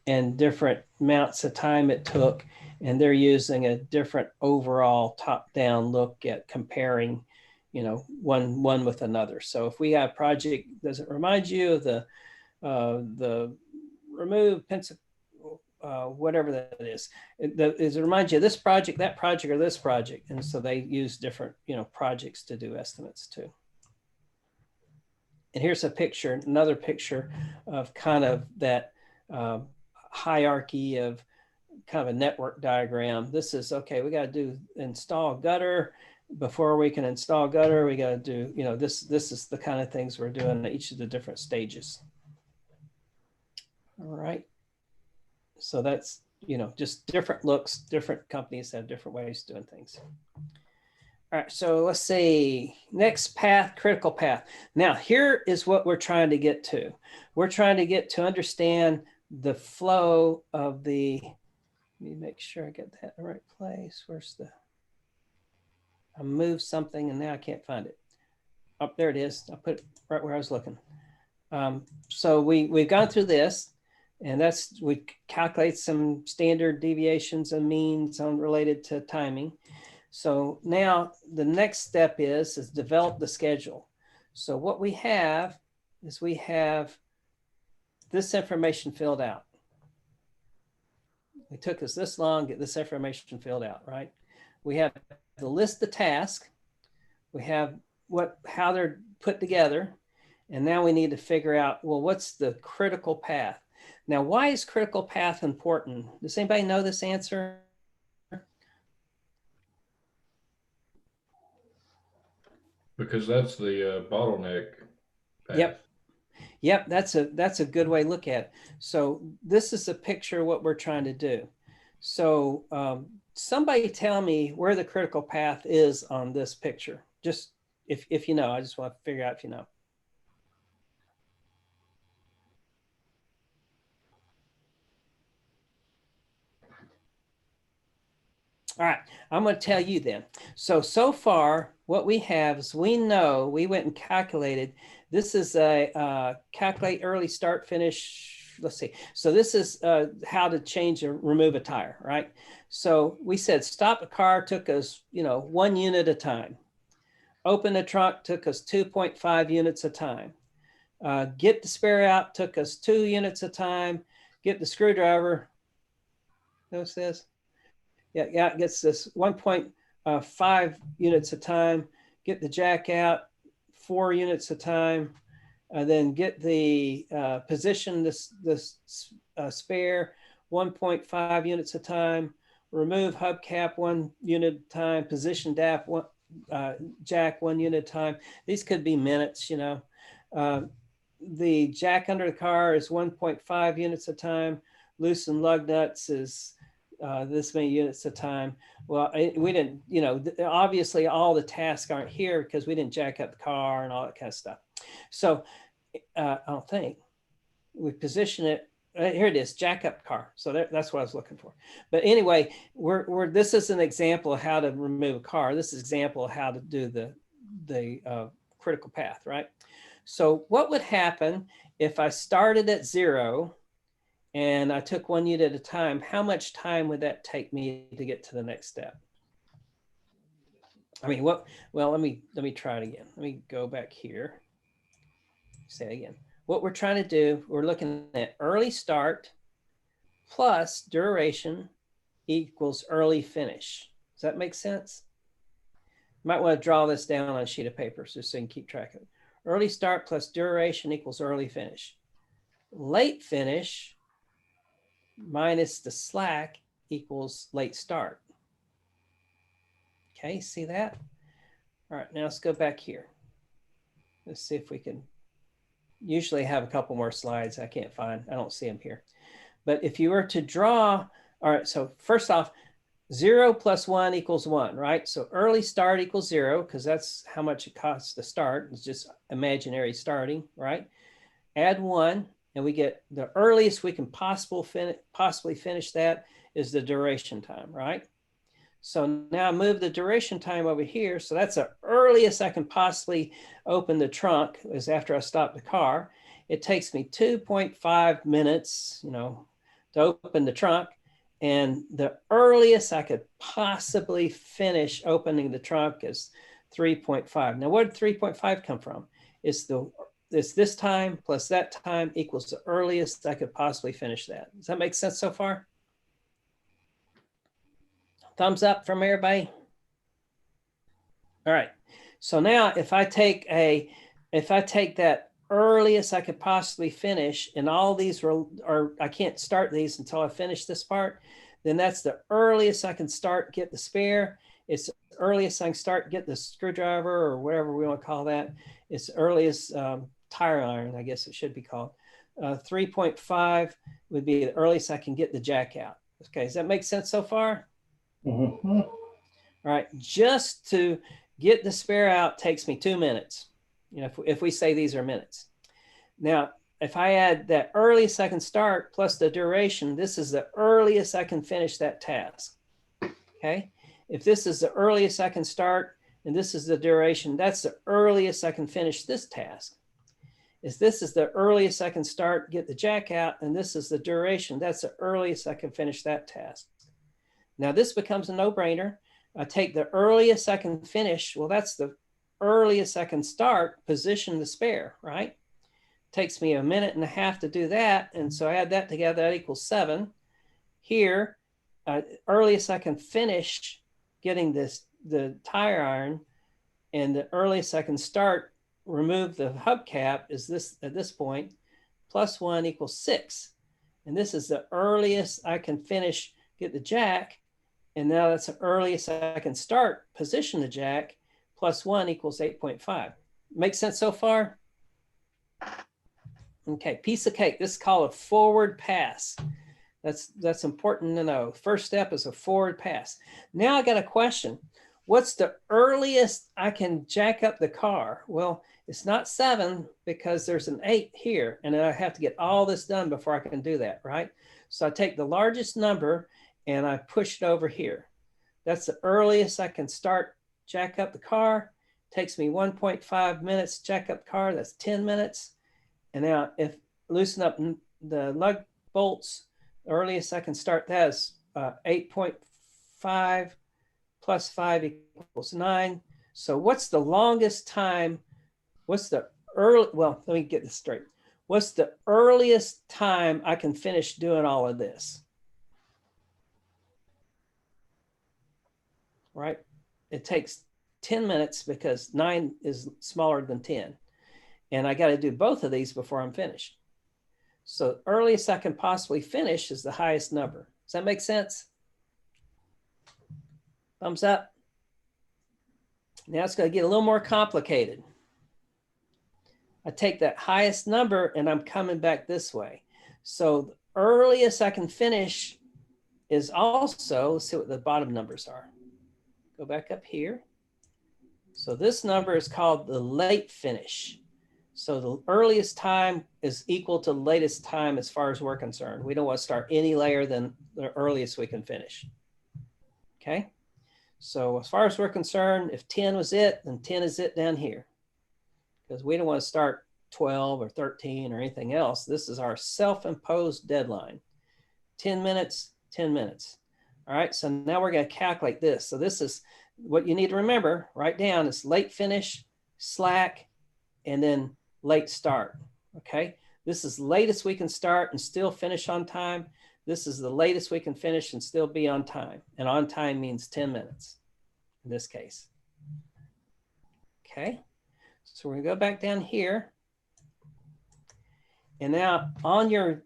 and different amounts of time it took. And they're using a different overall top-down look at comparing, you know, one with another. So if we have a project, does it remind you of the remove pencil, whatever that is? Does it remind you of this project, that project, or this project? And so they use different, you know, projects to do estimates too. And here's a picture, another picture of kind of that hierarchy of kind of a network diagram. This is, okay, we got to install gutter. Before we can install gutter, we got to do, you know, this is the kind of things we're doing at each of the different stages. All right. So that's, you know, just different looks, different companies have different ways of doing things. All right, so let's see, next path, critical path. Now, here is what we're trying to get to. We're trying to get to understand the flow of the, let me make sure I get that in the right place. Where's the, I moved something and now I can't find it. Oh, there it is. I put it right where I was looking. So we've gone through this, and that's, we calculate some standard deviations and means on related to timing. So now the next step is develop the schedule. So what we have is we have this information filled out. It took us this long to get this information filled out, right? We have the list of tasks. We have how they're put together. And now we need to figure out, well, what's the critical path? Now, why is critical path important? Does anybody know this answer? Because that's the bottleneck path. Yep, that's a good way to look at it. So this is a picture of what we're trying to do. So somebody tell me where the critical path is on this picture. Just if you know, I just want to figure out if you know. All right, I'm going to tell you then. So far, what we have is we know, we went and calculated, this is a calculate early start finish. Let's see. So this is how to change or remove a tire, right? So we said stop a car took us, you know, 1 unit at a time. Open the trunk took us 2.5 units a time. Get the spare out took us 2 units a time. Get the screwdriver, notice this? Yeah, it gets this 1.5 units a time. Get the jack out 4 units a time. Then get the position this spare 1.5 units a time. Remove hubcap 1 unit at a time. Position jack 1 unit at a time. These could be minutes, you know. The jack under the car is 1.5 units a time. Loosen lug nuts is this many units at a time. Well, we didn't, you know, obviously all the tasks aren't here because we didn't jack up the car and all that kind of stuff. So I don't think we position it. Here it is, jack up car. So that's what I was looking for. But anyway, this is an example of how to remove a car. This is an example of how to do the critical path, right? So what would happen if I started at 0 and I took 1 unit at a time? How much time would that take me to get to the next step? I mean, well, let me try it again. Let me go back here. Say it again. What we're trying to do, we're looking at early start plus duration equals early finish. Does that make sense? You might want to draw this down on a sheet of paper so you can keep track of it. Early start plus duration equals early finish. Late finish minus the slack equals late start. Okay, see that? All right, now let's go back here. Let's see if we can, usually have a couple more slides I can't find. I don't see them here. But if you were to draw, all right, so first off, 0 plus 1 equals 1, right? So early start equals 0 because that's how much it costs to start. It's just imaginary starting, right? Add 1 and we get the earliest we can possibly finish that is the duration time, right? So now move the duration time over here. So that's the earliest I can possibly open the trunk is after I stop the car. It takes me 2.5 minutes, you know, to open the trunk. And the earliest I could possibly finish opening the trunk is 3.5. Now, where did 3.5 come from? It's this time plus that time equals the earliest I could possibly finish that. Does that make sense so far? Thumbs up from everybody. All right. So now if I take that earliest I could possibly finish, and all these are I can't start these until I finish this part, then that's the earliest I can start, get the spare. It's the earliest I can start, get the screwdriver or whatever we want to call that. It's the earliest tire iron, I guess it should be called. 3.5 would be the earliest I can get the jack out. Okay, does that make sense so far? Mhm. All right, just to get the spare out takes me 2 minutes. You know, if we say these are minutes. Now, if I add that earliest I can start plus the duration, this is the earliest I can finish that task. Okay. If this is the earliest I can start and this is the duration, that's the earliest I can finish this task. If this is the earliest I can start, get the jack out, and this is the duration, that's the earliest I can finish that task. Now this becomes a no-brainer. I take the earliest I can finish. Well, that's the earliest I can start, position the spare, right? Takes me 1.5 minutes to do that. And so I add that together, that equals 7. Here, earliest I can finish getting the tire iron, and the earliest I can start, remove the hubcap is this at this point, plus 1 equals 6. And this is the earliest I can finish, get the jack. And now that's the earliest I can start, position the jack, plus 1 equals 8.5. Make sense so far? Okay, piece of cake. This is called a forward pass. That's important to know. First step is a forward pass. Now I got a question. What's the earliest I can jack up the car? Well, it's not 7 because there's an 8 here, and I have to get all this done before I can do that, right? So I take the largest number and I push it over here. That's the earliest I can start, jack up the car. Takes me 1.5 minutes to jack up the car. That's 10 minutes. And now if loosen up the lug bolts, the earliest I can start that is 8.5 plus 5 equals 9. So what's the longest time? What's the well, let me get this straight. What's the earliest time I can finish doing all of this? Right? It takes 10 minutes because 9 is smaller than 10. And I got to do both of these before I'm finished. So earliest I can possibly finish is the highest number. Does that make sense? Thumbs up. Now it's going to get a little more complicated. I take that highest number and I'm coming back this way. So the earliest I can finish is also, let's see what the bottom numbers are. Go back up here. So this number is called the late finish. So the earliest time is equal to the latest time as far as we're concerned. We don't want to start any later than the earliest we can finish. Okay. So as far as we're concerned, if 10 was it, then 10 is it down here. Because we don't want to start 12 or 13 or anything else. This is our self-imposed deadline. 10 minutes, 10 minutes. All right, so now we're going to calculate this. So this is what you need to remember. Write down is late finish, slack, and then late start. Okay, this is latest we can start and still finish on time. This is the latest we can finish and still be on time. And on time means 10 minutes in this case. Okay, so we're going to go back down here. And now on your,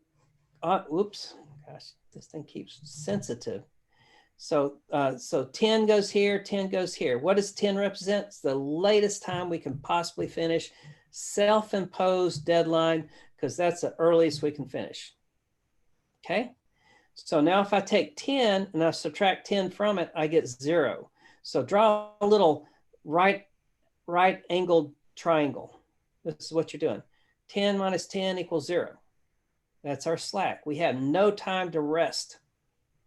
whoops, gosh, this thing keeps sensitive. So, so 10 goes here, 10 goes here. What does 10 represent? It's the latest time we can possibly finish. Self-imposed deadline, because that's the earliest we can finish. Okay. So now if I take 10 and I subtract 10 from it, I get 0. So draw a little right angled triangle. This is what you're doing. 10 minus 10 equals 0. That's our slack. We have no time to rest.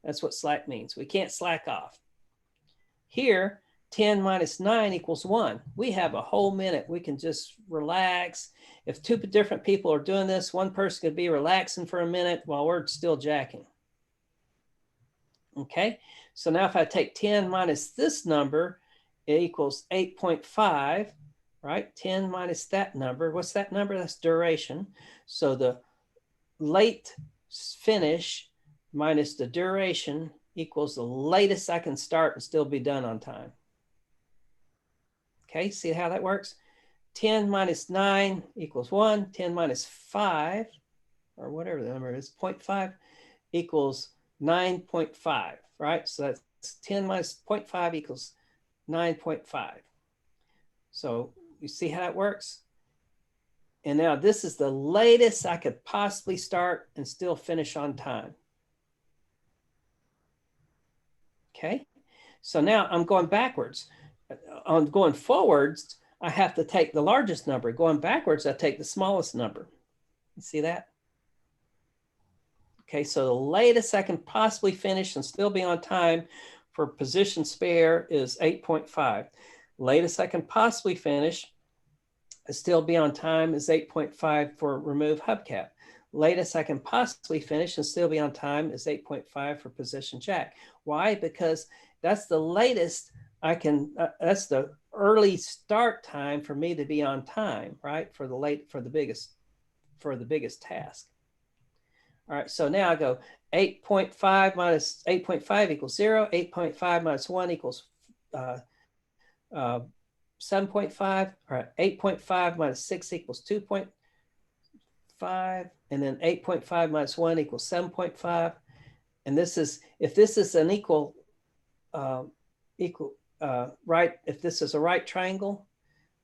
That's what slack means. We can't slack off. Here, 10 minus 9 equals 1. We have a whole minute. We can just relax. If two different people are doing this, one person could be relaxing for a minute while we're still jacking. Okay, so now if I take 10 minus this number, it equals 8.5, right? 10 minus that number. What's that number? That's duration. So the late finish minus the duration equals the latest I can start and still be done on time. Okay, see how that works? 10 minus 9 equals 1. 10 minus 5, or whatever the number is, 0.5 equals 9.5, right? So that's 10 minus 0.5 equals 9.5. So you see how that works? And now this is the latest I could possibly start and still finish on time. Okay, so now I'm going backwards. On going forwards, I have to take the largest number. Going backwards, I take the smallest number. You see that? Okay, so the latest I can possibly finish and still be on time for position spare is 8.5. Latest I can possibly finish and still be on time is 8.5 for remove hubcap. Latest I can possibly finish and still be on time is 8.5 for position jack. Why? Because that's the latest I can, that's the early start time for me to be on time, right? For the biggest task. All right, so now I go 8.5 minus 8.5 equals 0. 8.5 minus 1 equals 7.5. All right, 8.5 minus 6 equals 2.5. And then 8.5 minus 1 equals 7.5. And this is, if this is an right, if this is a right triangle,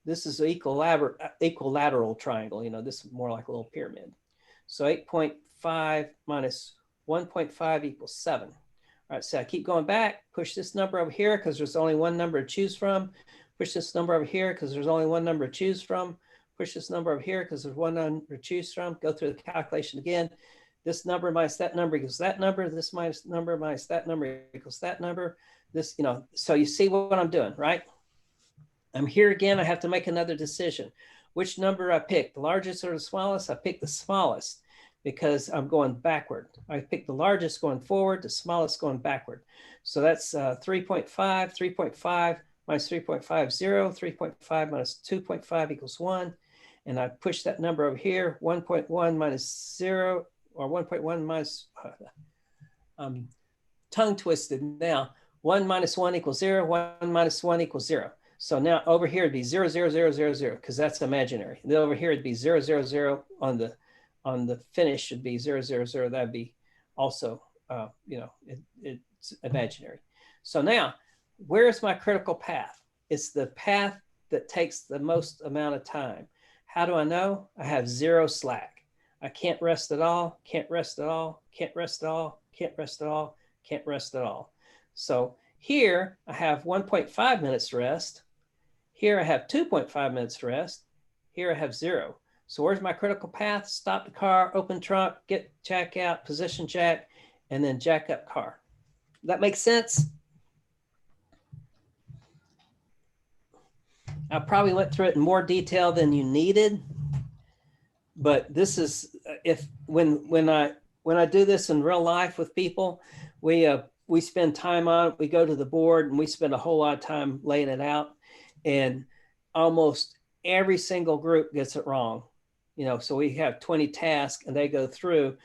this is an equilateral triangle. You know, this is more like a little pyramid. So 8.5 minus 1.5 equals 7. All right, so I keep going back, push this number over here because there's only one number to choose from. Push this number over here because there's only one number to choose from. Push this number over here because there's one number to choose from. Go through the calculation again. This number minus that number equals that number. This number minus that number equals that number. This, you know, so you see what I'm doing, right? I'm here again. I have to make another decision. Which number I pick, the largest or the smallest? I pick the smallest because I'm going backward. I pick the largest going forward, the smallest going backward. So that's 3.5, 3.5 minus 3.5, 0, 3.5 minus 2.5 equals 1. And I push that number over here, 1.1 minus 0, or 1.1 minus, tongue twisted now. 1 minus 1 equals 0, 1 minus 1 equals 0. So now over here it'd be 0, 0, 0, 0, 0, because that's imaginary. And then over here it'd be 0, 0, 0 on the finish should be 0, 0, 0. That'd be also, you know, it's imaginary. So now, where's my critical path? It's the path that takes the most amount of time. How do I know? I have 0 slack. I can't rest at all, can't rest at all, can't rest at all, can't rest at all, can't rest at all. So here I have 1.5 minutes rest. Here I have 2.5 minutes rest. Here I have 0. So where's my critical path? Stop the car, open trunk, get jack out, position jack, and then jack up car. That makes sense? I probably went through it in more detail than you needed, but this is, if when I do this in real life with people, we spend time on it. We go to the board and we spend a whole lot of time laying it out, and almost every single group gets it wrong. You know, so we have 20 tasks and they go through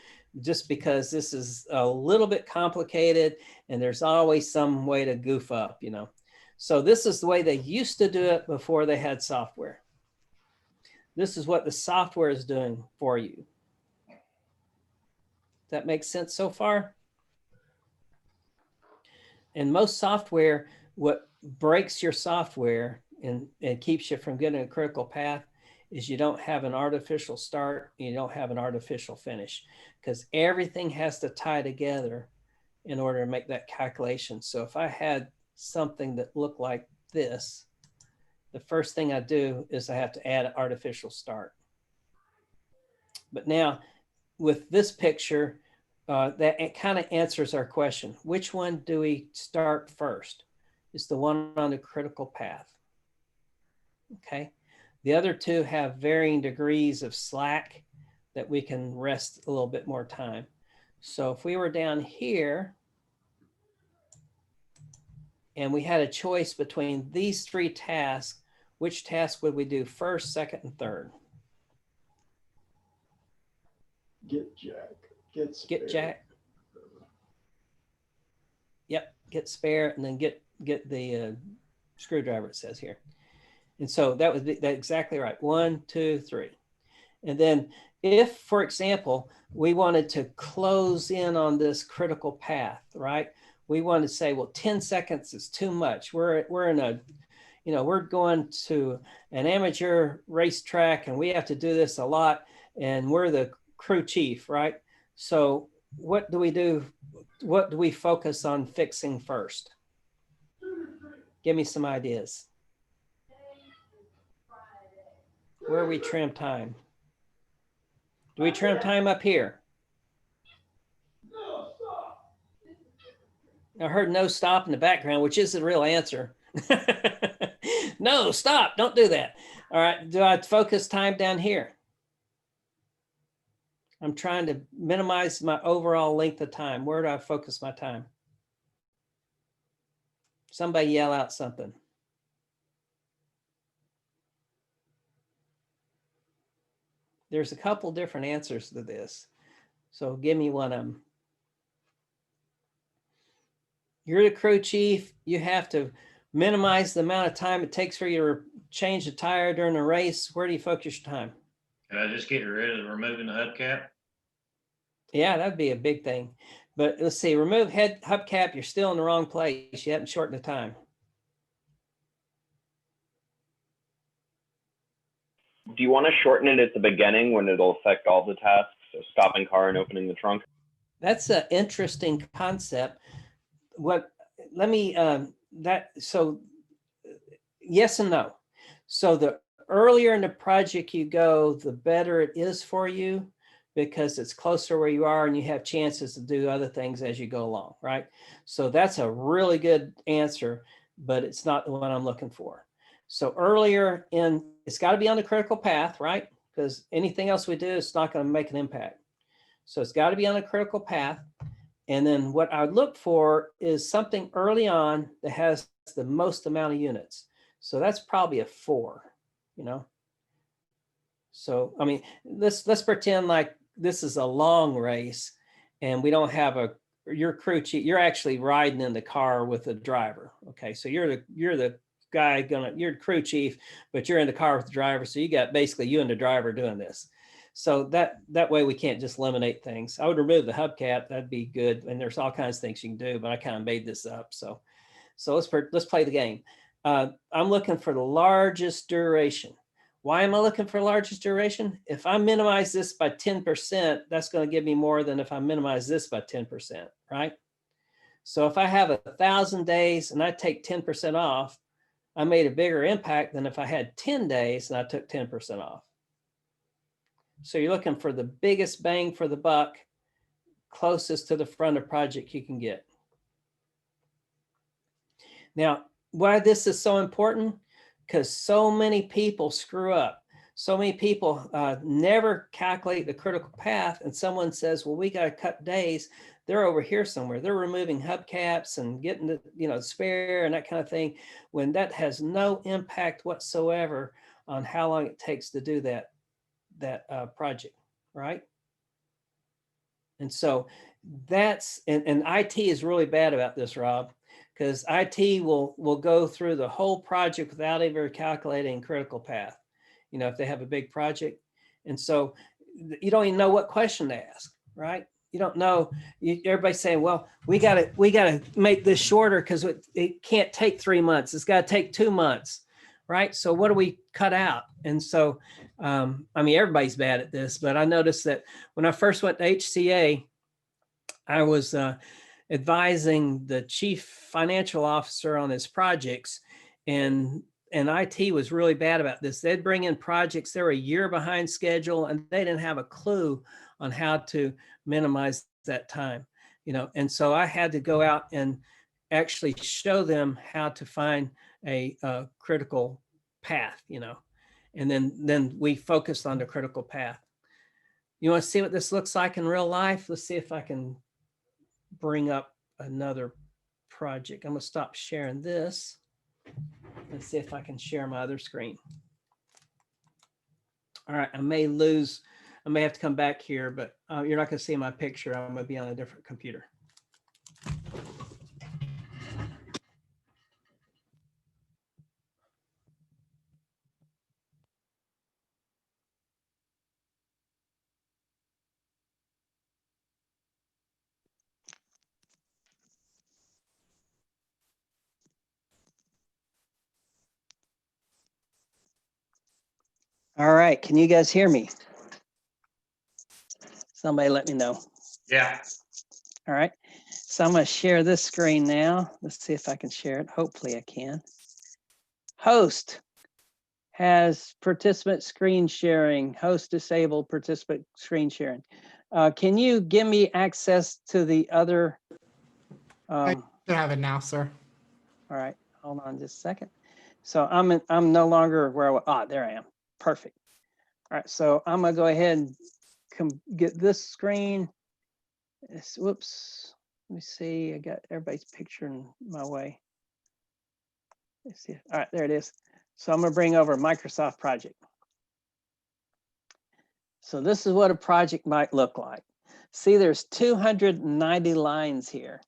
just because this is a little bit complicated and there's always some way to goof up, you know. So this is the way they used to do it before they had software. This is what the software is doing for you. That makes sense so far? And most software, what breaks your software and keeps you from getting a critical path is you don't have an artificial start, you don't have an artificial finish, because everything has to tie together in order to make that calculation. So if I had something that looked like this, the first thing I do is I have to add an artificial start. But now with this picture, that it kind of answers our question. Which one do we start first? is the one on the critical path. Okay. The other two have varying degrees of slack that we can rest a little bit more time. So if we were down here and we had a choice between these three tasks, which task would we do first, second, and third? Get Jack. Get Jack. Yep, get spare, and then get the screwdriver, it says here. And so that would be that's exactly right. 1, 2, 3. And then if, for example, we wanted to close in on this critical path, right? We want to say, well, 10 seconds is too much. We're in a, you know, we're going to an amateur racetrack and we have to do this a lot, and we're the crew chief, right? So what do we do? What do we focus on fixing first? Give me some ideas. Where we trim time? Do we trim time up here? I heard no stop in the background, which is the real answer. No, stop, don't do that. All right, do I focus time down here? I'm trying to minimize my overall length of time. Where do I focus my time? Somebody yell out something. There's a couple different answers to this. So give me one of them. You're the crew chief. You have to minimize the amount of time it takes for you to change the tire during a race. Where do you focus your time? Can I just get rid of removing the hubcap? Yeah, that'd be a big thing. But let's see, remove hubcap, you're still in the wrong place. You haven't shortened the time. Do you want to shorten it at the beginning when it'll affect all the tasks? So stopping car and opening the trunk? That's an interesting concept. So yes and no. So the earlier in the project you go, the better it is for you, because it's closer where you are and you have chances to do other things as you go along, right? So that's a really good answer, but it's not the one I'm looking for. So earlier in, it's got to be on the critical path, right? Because anything else we do, it's not going to make an impact. So it's got to be on a critical path. And then what I would look for is something early on that has the most amount of units. So that's probably a 4, you know? So, I mean, let's pretend like this is a long race and we don't have your crew chief, you're actually riding in the car with a driver. Okay. So you're the guy you're the crew chief, but you're in the car with the driver. So you got basically you and the driver doing this. So that way we can't just eliminate things. I would remove the hubcap. That'd be good. And there's all kinds of things you can do, but I kind of made this up. So let's play the game. I'm looking for the largest duration. Why am I looking for largest duration? If I minimize this by 10%, that's going to give me more than if I minimize this by 10%, right? So if I have 1,000 days and I take 10% off, I made a bigger impact than if I had 10 days and I took 10% off. So you're looking for the biggest bang for the buck, closest to the front of project you can get. Now, why this is so important? Because so many people screw up. So many people never calculate the critical path, and someone says, well, we got to cut days. They're over here somewhere. They're removing hubcaps and getting the spare and that kind of thing, when that has no impact whatsoever on how long it takes to do that project, right? And so that's, and IT is really bad about this, Rob, because IT will go through the whole project without ever calculating critical path, if they have a big project. And so you don't even know what question to ask, right? You don't know. Everybody's saying, well, we gotta make this shorter because it can't take 3 months. It's got to take 2 months, right? So what do we cut out? And so, everybody's bad at this, but I noticed that when I first went to HCA, I was advising the chief financial officer on his projects, and IT was really bad about this. They'd bring in projects, they were a year behind schedule, and they didn't have a clue on how to minimize that time, and so I had to go out and actually show them how to find a critical path, you know, and then we focus on the critical path. You want to see what this looks like in real life? Let's see if I can bring up another project. I'm going to stop sharing this and see if I can share my other screen. All right, I may have to come back here, but you're not going to see my picture. I'm going to be on a different computer. All right, can you guys hear me? Somebody let me know. Yeah. All right, so I'm going to share this screen now. Let's see if I can share it. Hopefully I can. Host has participant screen sharing. Host disabled participant screen sharing. Can you give me access to the other? I have it now, sir. All right, hold on just a second. So I'm no longer where I was. There I am. Perfect. All right, so I'm gonna go ahead and get this screen. Whoops. Let me see. I got everybody's picture in my way. Let's see. All right, there it is. So I'm gonna bring over Microsoft project. So this is what a project might look like. See, there's 290 lines here,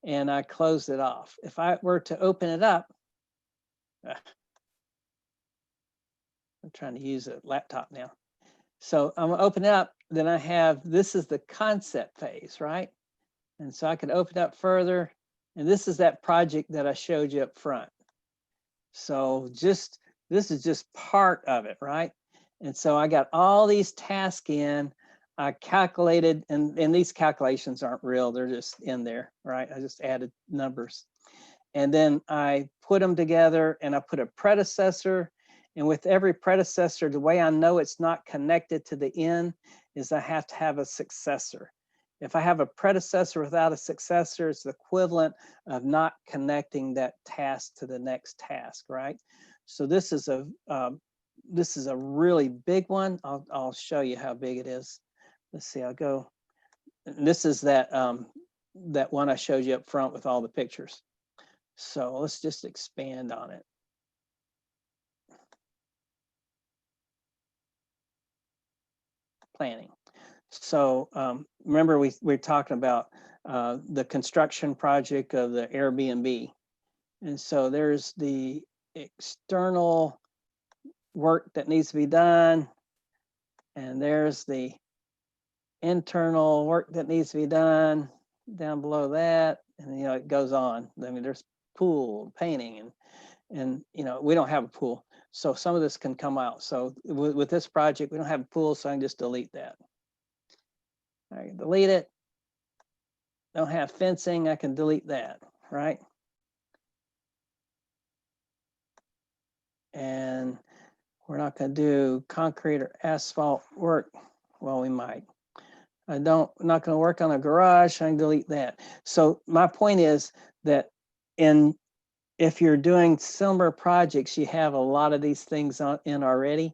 and I closed it off. If I were to open it up, I'm trying to use a laptop now. So I'm gonna open it up, then I have, this is the concept phase, right? And so I could open up further, and this is that project that I showed you up front. So this is just part of it, right? And so I got all these tasks in, I calculated, and these calculations aren't real, they're just in there, right? I just added numbers. And then I put them together and I put a predecessor. And with every predecessor, the way I know it's not connected to the end is I have to have a successor. If I have a predecessor without a successor, it's the equivalent of not connecting that task to the next task, right? So this is a really big one. I'll show you how big it is. Let's see, I'll go. This is that that one I showed you up front with all the pictures. So let's just expand on it. Planning. So remember we're talking about the construction project of the Airbnb. And so there's the external work that needs to be done. And there's the internal work that needs to be done down below that. And, you know, it goes on. I mean, there's pool, painting, and you know, we don't have a pool. So some of this can come out. So with this project, we don't have a pool, so I can just delete that. I can delete it. Don't have fencing, I can delete that, right? And we're not going to do concrete or asphalt work. Well, we might. I'm not going to work on a garage, I can delete that. So my point is that if you're doing similar projects, you have a lot of these things in already.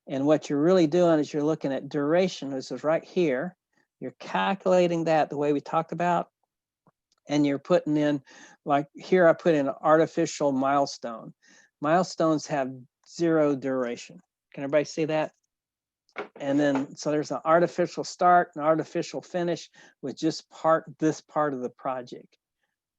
And what you're really doing is you're looking at duration, which is right here. You're calculating that the way we talked about, and you're putting in, like here I put in an artificial milestone. Milestones have 0 duration. Can everybody see that? And then, so there's an artificial start, an artificial finish with just this part of the project,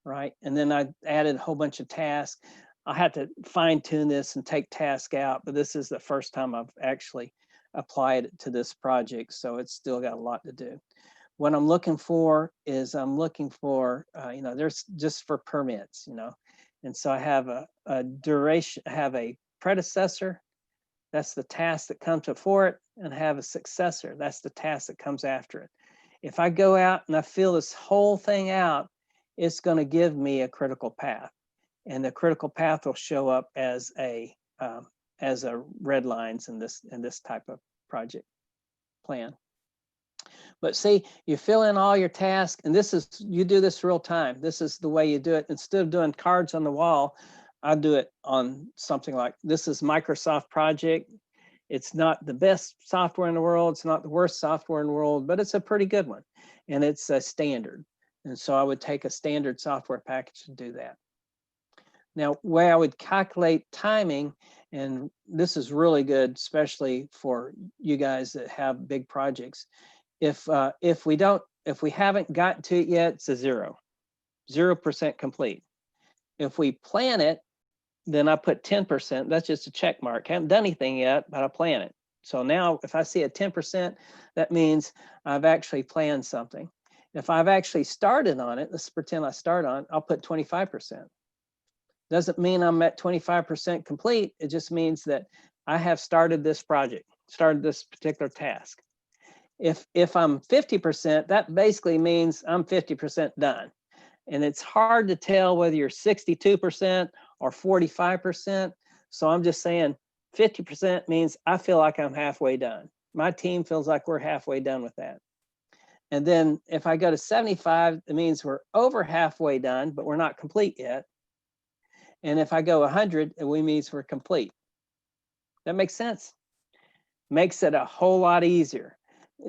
right? And then I added a whole bunch of tasks. I had to fine tune this and take tasks out, but this is the first time I've actually applied it to this project. So it's still got a lot to do. What I'm looking for is you know, there's just for permits, you know. And so I have a duration, I have a predecessor, that's the task that comes before it, and have a successor, that's the task that comes after it. If I go out and I fill this whole thing out, it's going to give me a critical path. And the critical path will show up as a red lines in this type of project plan. But see, you fill in all your tasks, and you do this real time. This is the way you do it. Instead of doing cards on the wall, I do it on something like, this is Microsoft Project. It's not the best software in the world. It's not the worst software in the world, but it's a pretty good one. And it's a standard. And so I would take a standard software package to do that. Now, where I would calculate timing, and this is really good, especially for you guys that have big projects. If we haven't gotten to it yet, it's a 0% complete. If we plan it, then I put 10%. That's just a check mark. Haven't done anything yet, but I plan it. So now if I see a 10%, that means I've actually planned something. If I've actually started on it, let's pretend I start on, I'll put 25%. Doesn't mean I'm at 25% complete. It just means that I have started this project, started this particular task. If I'm 50%, that basically means I'm 50% done. And it's hard to tell whether you're 62% or 45%. So I'm just saying 50% means I feel like I'm halfway done. My team feels like we're halfway done with that. And then if I go to 75, it means we're over halfway done, but we're not complete yet. And if I go 100, it means we're complete. That makes sense. Makes it a whole lot easier.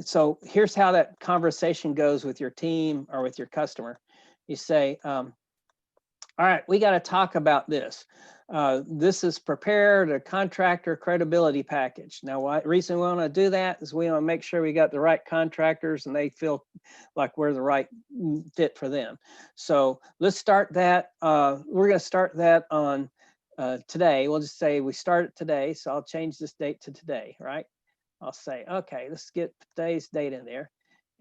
So here's how that conversation goes with your team or with your customer. You say, all right, we got to talk about this. This is prepared a contractor credibility package. Now, the reason we want to do that is we want to make sure we got the right contractors and they feel like we're the right fit for them. So let's start that. We're going to start that on today. We'll just say we start it today. So I'll change this date to today, right? I'll say, okay, let's get today's date in there.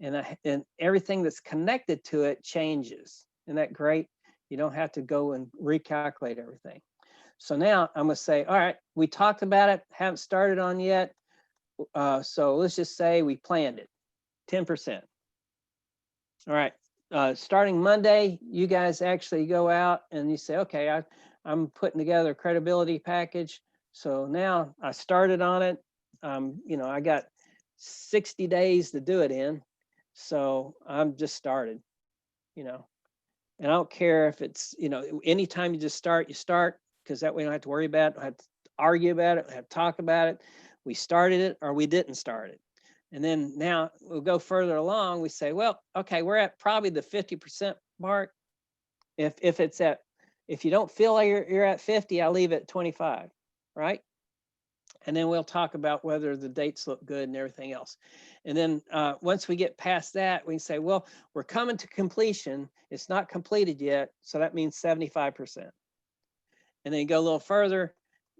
And everything that's connected to it changes. Isn't that great? You don't have to go and recalculate everything. So now I'm going to say, all right, we talked about it, haven't started on yet. So let's just say we planned it, 10%. All right, starting Monday, you guys actually go out and you say, okay, I'm putting together a credibility package. So now I started on it. I got 60 days to do it in. So I'm just started, and I don't care if it's, anytime you just start, you start, because that way you don't have to worry about it, don't have to argue about it, don't have to talk about it. We started it or we didn't start it. And then now we'll go further along. We say, well, okay, we're at probably the 50% mark. If you don't feel like you're at 50, I'll leave it at 25, right? And then we'll talk about whether the dates look good and everything else. And then once we get past that, we can say, well, we're coming to completion. It's not completed yet. So that means 75%. And then you go a little further,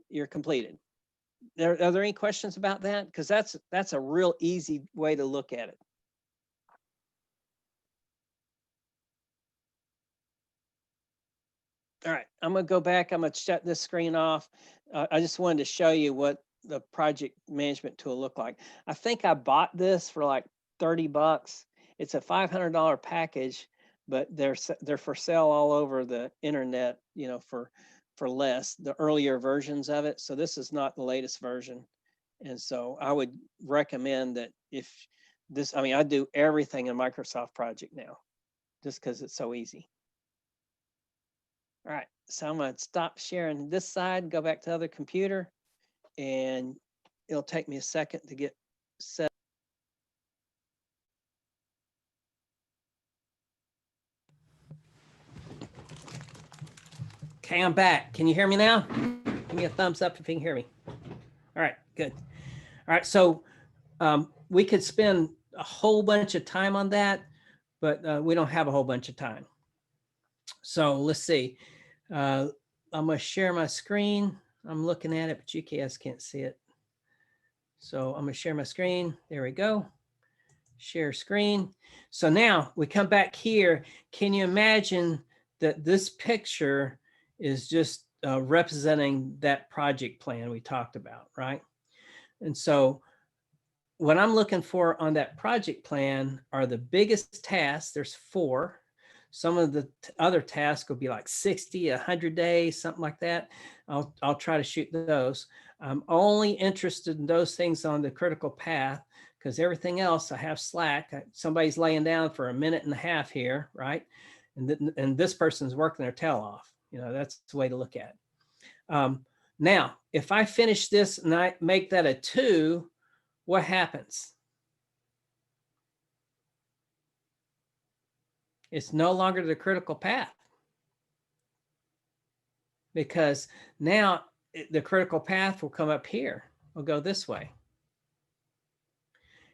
you're completed. Are there any questions about that? Because that's a real easy way to look at it. All right, I'm going to go back. I'm going to shut this screen off. I just wanted to show you what the project management tool looked like. I think I bought this for like $30. It's a $500 package, but they're for sale all over the internet, for less, the earlier versions of it. So this is not the latest version. And so I would recommend that I do everything in Microsoft Project now, just because it's so easy. All right, so I'm going to stop sharing this side, go back to the other computer, and it'll take me a second to get set. Okay, I'm back. Can you hear me now? Give me a thumbs up if you can hear me. All right, good. All right, so we could spend a whole bunch of time on that, but we don't have a whole bunch of time. So let's see. I'm going to share my screen. I'm looking at it, but you guys can't see it. So I'm going to share my screen. There we go. Share screen. So now we come back here. Can you imagine that this picture is just representing that project plan we talked about, right? And so what I'm looking for on that project plan are the biggest tasks. There's 4. Some of the other tasks will be like 60, 100 days, something like that. I'll try to shoot those. I'm only interested in those things on the critical path because everything else I have slack. Somebody's laying down for a minute and a half here, right? And this person's working their tail off. You know, that's the way to look at it. Now, if I finish this and I make that a 2, what happens? It's no longer the critical path, because now the critical path will come up here. We'll go this way.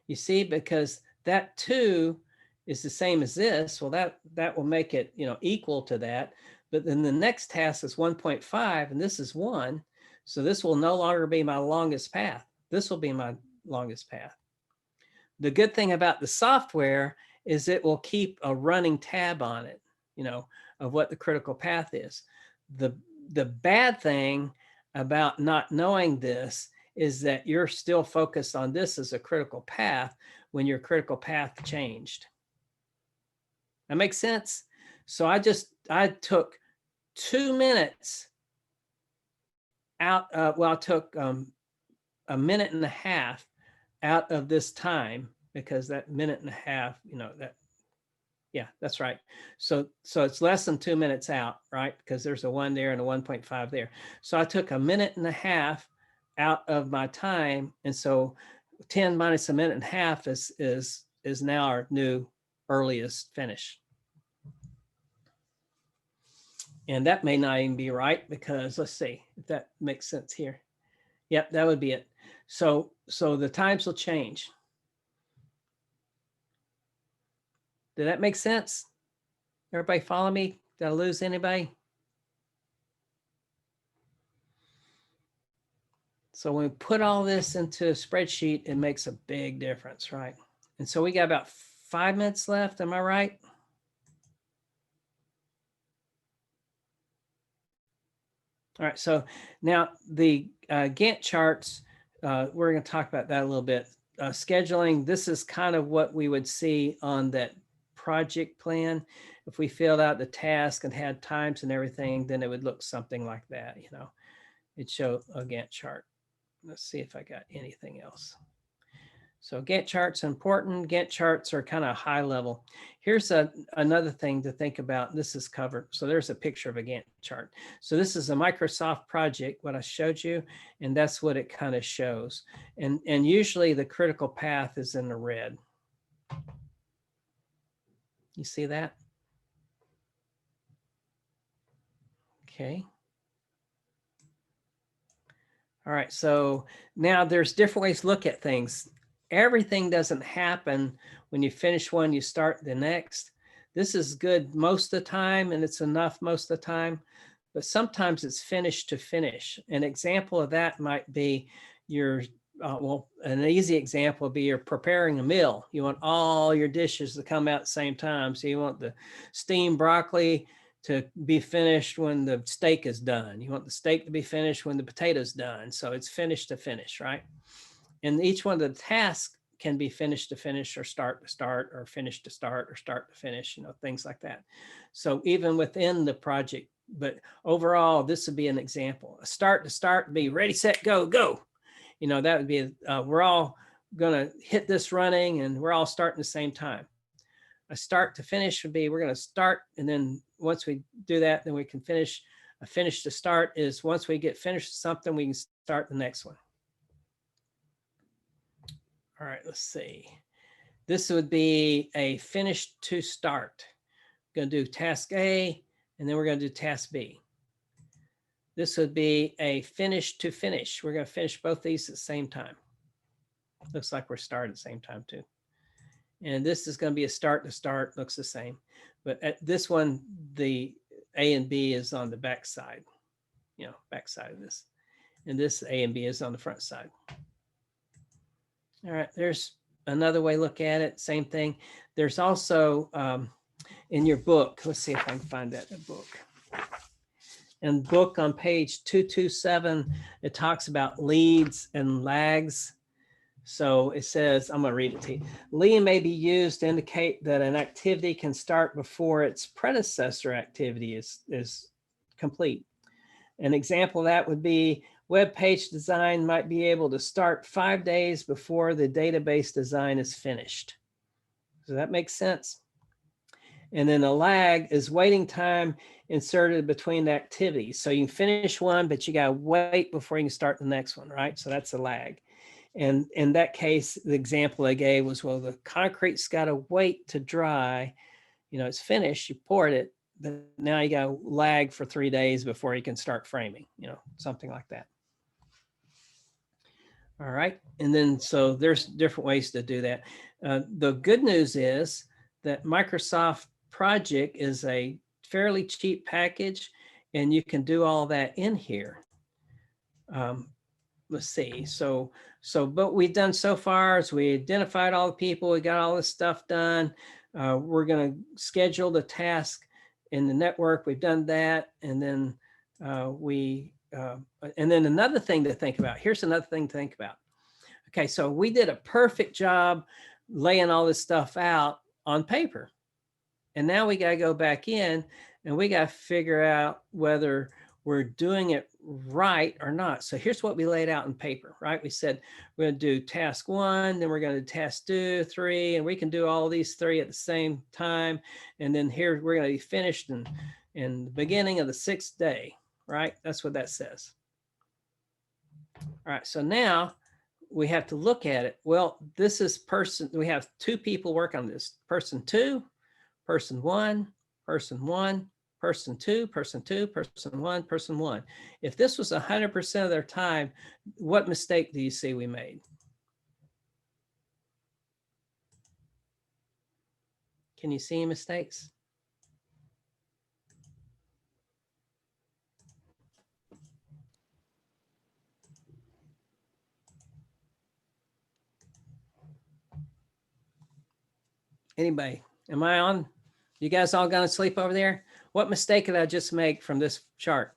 You see, because that 2 is the same as this. Well, that will make it, you know, equal to that. But then the next task is 1.5 and this is 1. So this will no longer be my longest path. This will be my longest path. The good thing about the software is it will keep a running tab on it, you know, of what the critical path is. The bad thing about not knowing this is that you're still focused on this as a critical path when your critical path changed. That makes sense? So I took 2 minutes out, I took a minute and a half out of this time, because that minute and a half, you know, yeah, that's right. So it's less than 2 minutes out, right? Because there's a 1 there and a 1.5 there. So I took a minute and a half out of my time. And so 10 minus a minute and a half is now our new earliest finish. And that may not even be right, because let's see if that makes sense here. Yep, that would be it. So the times will change. Did that make sense? Everybody follow me? Did I lose anybody? So when we put all this into a spreadsheet, it makes a big difference, right? And so we got about 5 minutes left, am I right? All right, so now the Gantt charts, we're going to talk about that a little bit. Scheduling, this is kind of what we would see on that project plan. If we filled out the task and had times and everything, then it would look something like that, you know. It'd show a Gantt chart. Let's see if I got anything else. So Gantt charts are important. Gantt charts are kind of high level. Here's another thing to think about. This is covered. So there's a picture of a Gantt chart. So this is a Microsoft project, what I showed you, and that's what it kind of shows. And usually the critical path is in the red. You see that? Okay. All right, so now there's different ways to look at things. Everything doesn't happen when you finish one, you start the next. This is good most of the time, and it's enough most of the time, but sometimes it's finish to finish. An example of that might be your, well, an easy example would be you're preparing a meal. You want all your dishes to come out at the same time. So you want the steamed broccoli to be finished when the steak is done. You want the steak to be finished when the potato's done. So it's finish to finish, right? And each one of the tasks can be finish to finish, or start to start, or finish to start, or start to finish, you know, things like that. So even within the project, but overall, this would be an example. A start to start would be ready, set, go, go. You know, that would be, we're all gonna hit this running and we're all starting the same time. A start to finish would be, we're gonna start, and then once we do that, then we can finish. A finish to start is once we get finished with something, we can start the next one. All right, let's see. This would be a finish to start. We're going to do task A, and then we're going to do task B. This would be a finish to finish. We're going to finish both these at the same time. Looks like we're starting at the same time too. And this is going to be a start to start, looks the same. But at this one, the A and B is on the back side, you know, back side of this. And this A and B is on the front side. All right, there's another way to look at it, same thing. There's also in your book, let's see if I can find that in the book. In the book on page 227, it talks about leads and lags. So it says, I'm gonna read it to you. Lead may be used to indicate that an activity can start before its predecessor activity is complete. An example of that would be web page design might be able to start 5 days before the database design is finished. Does that make sense? And then a lag is waiting time inserted between activities. So you can finish one, but you got to wait before you can start the next one, right? So that's a lag. And in that case, the example I gave was, well, the concrete's got to wait to dry. You know, it's finished, you poured it, but now you got to lag for 3 days before you can start framing, you know, something like that. All right. And then, so there's different ways to do that. The good news is that Microsoft Project is a fairly cheap package, and you can do all that in here. Let's see. So what we've done so far is we identified all the people, we got all this stuff done. We're going to schedule the task in the network. We've done that. And then and then another thing to think about. Here's another thing to think about. Okay, so we did a perfect job laying all this stuff out on paper. And now we got to go back in and we got to figure out whether we're doing it right or not. So here's what we laid out in paper, right? We said we're going to do task 1, then we're going to do task 2, 3, and we can do all these 3 at the same time. And then here we're going to be finished in the beginning of the 6th day, right? That's what that says. All right, so now we have to look at it. Well, this is we have 2 people work on this. Person 2, person 1, person 1, person 2, person 2, person 1, person 1. If this was 100% of their time, what mistake do you see we made? Can you see any mistakes? Anybody? Am I on? You guys all gonna sleep over there? What mistake did I just make from this chart?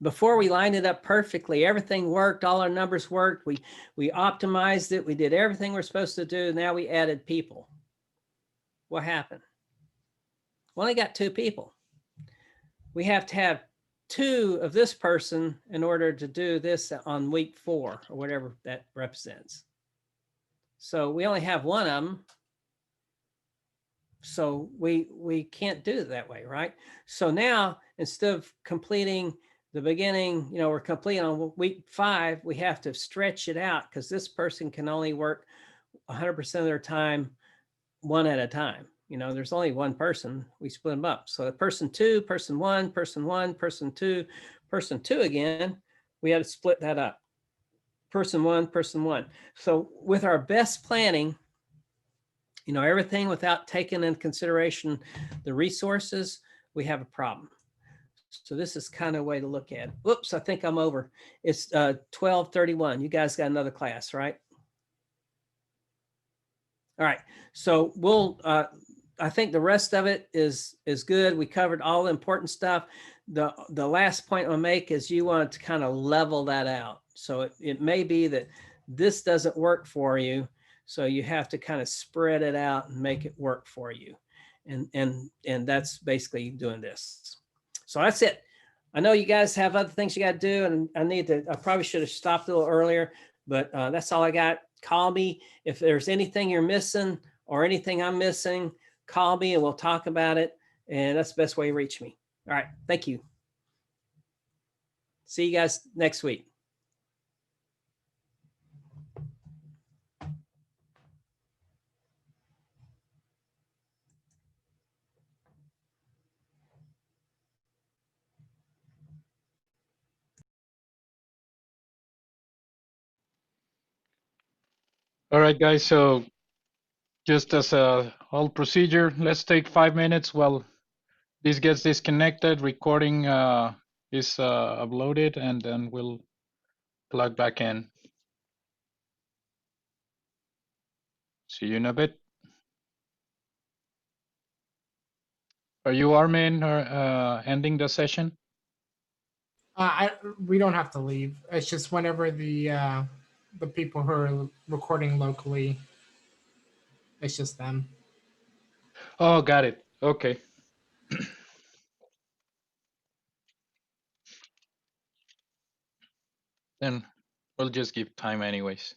Before we lined it up perfectly, everything worked, all our numbers worked. We optimized it. We did everything we're supposed to do. Now we added people. What happened? We only got 2 people. We have to have 2 of this person in order to do this on week 4 or whatever that represents. So we only have 1 of them. So we can't do it that way, right? So now, instead of completing the beginning, you know, we're completing on week 5, we have to stretch it out because this person can only work 100% of their time, 1 at a time. You know, there's only 1 person, we split them up. So the person 2, person 1, person 1, person 2, person 2 again, we had to split that up. Person 1, person 1. So with our best planning, you know, everything without taking into consideration the resources, we have a problem. So this is kind of a way to look at it. Whoops, I think I'm over. It's 12:31. You guys got another class, right? All right. So we'll, I think the rest of it is good. We covered all the important stuff. The last point I'll make is you want to kind of level that out. So it may be that this doesn't work for you. So you have to kind of spread it out and make it work for you. And that's basically doing this. So that's it. I know you guys have other things you got to do, and I probably should have stopped a little earlier, but that's all I got. Call me if there's anything you're missing or anything I'm missing, call me and we'll talk about it. And that's the best way to reach me. All right. Thank you. See you guys next week. All right, guys. So just as a whole procedure, let's take 5 minutes while this gets disconnected. Recording is uploaded, and then we'll plug back in. See you in a bit. Are you, Armin, ending the session? We don't have to leave. It's just whenever the people who are recording locally, it's just them. Oh, got it. Okay. then we'll just give time anyways.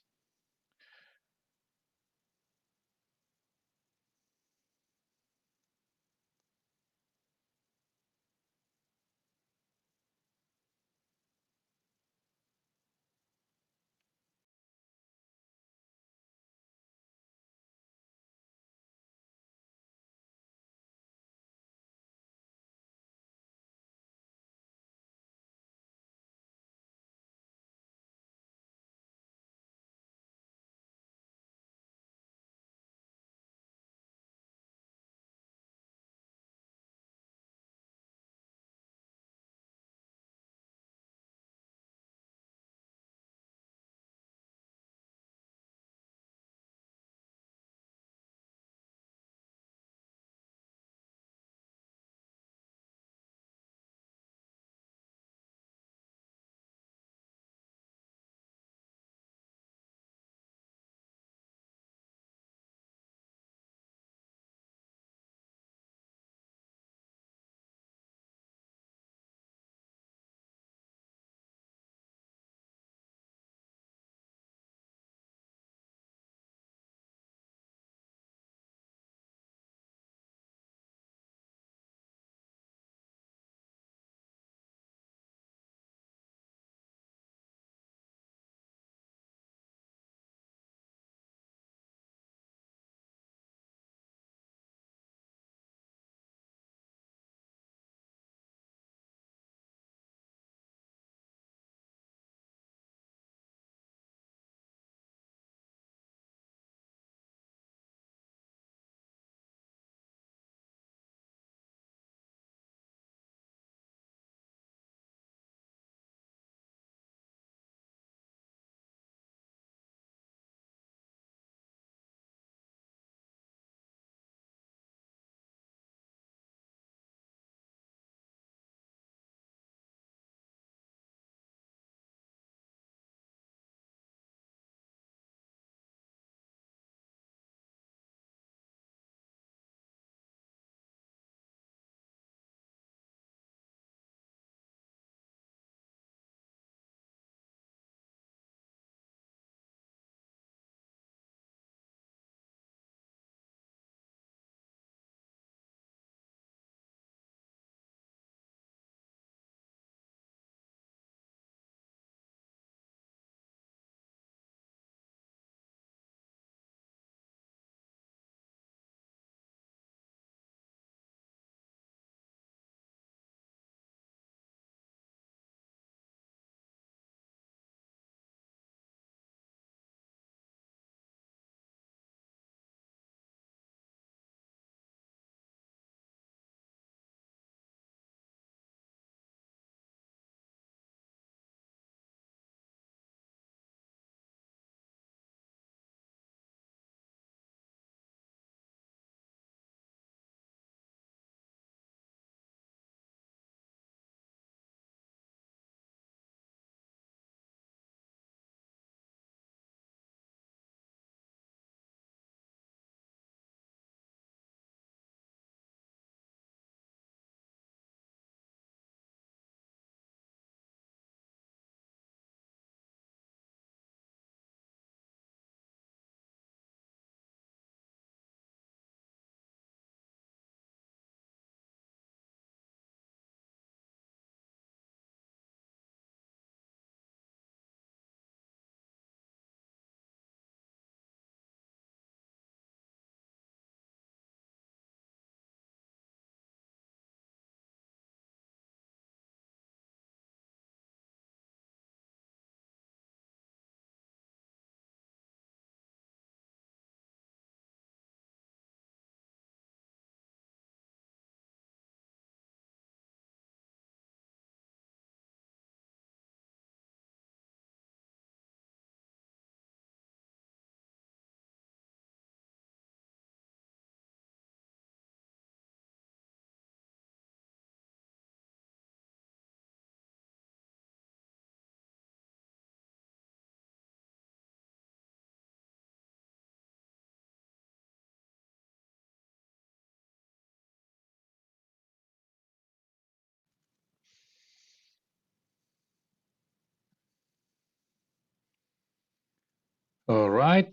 All right.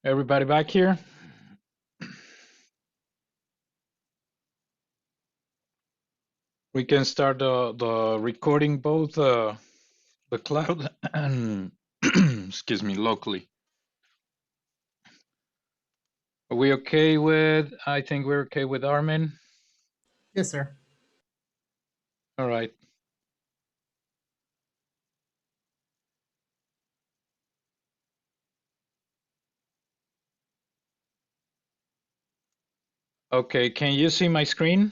Everybody back here? We can start the recording both the cloud and excuse me, locally. Are we okay with, I think we're okay with Armin. Yes, sir. All right. Okay, can you see my screen?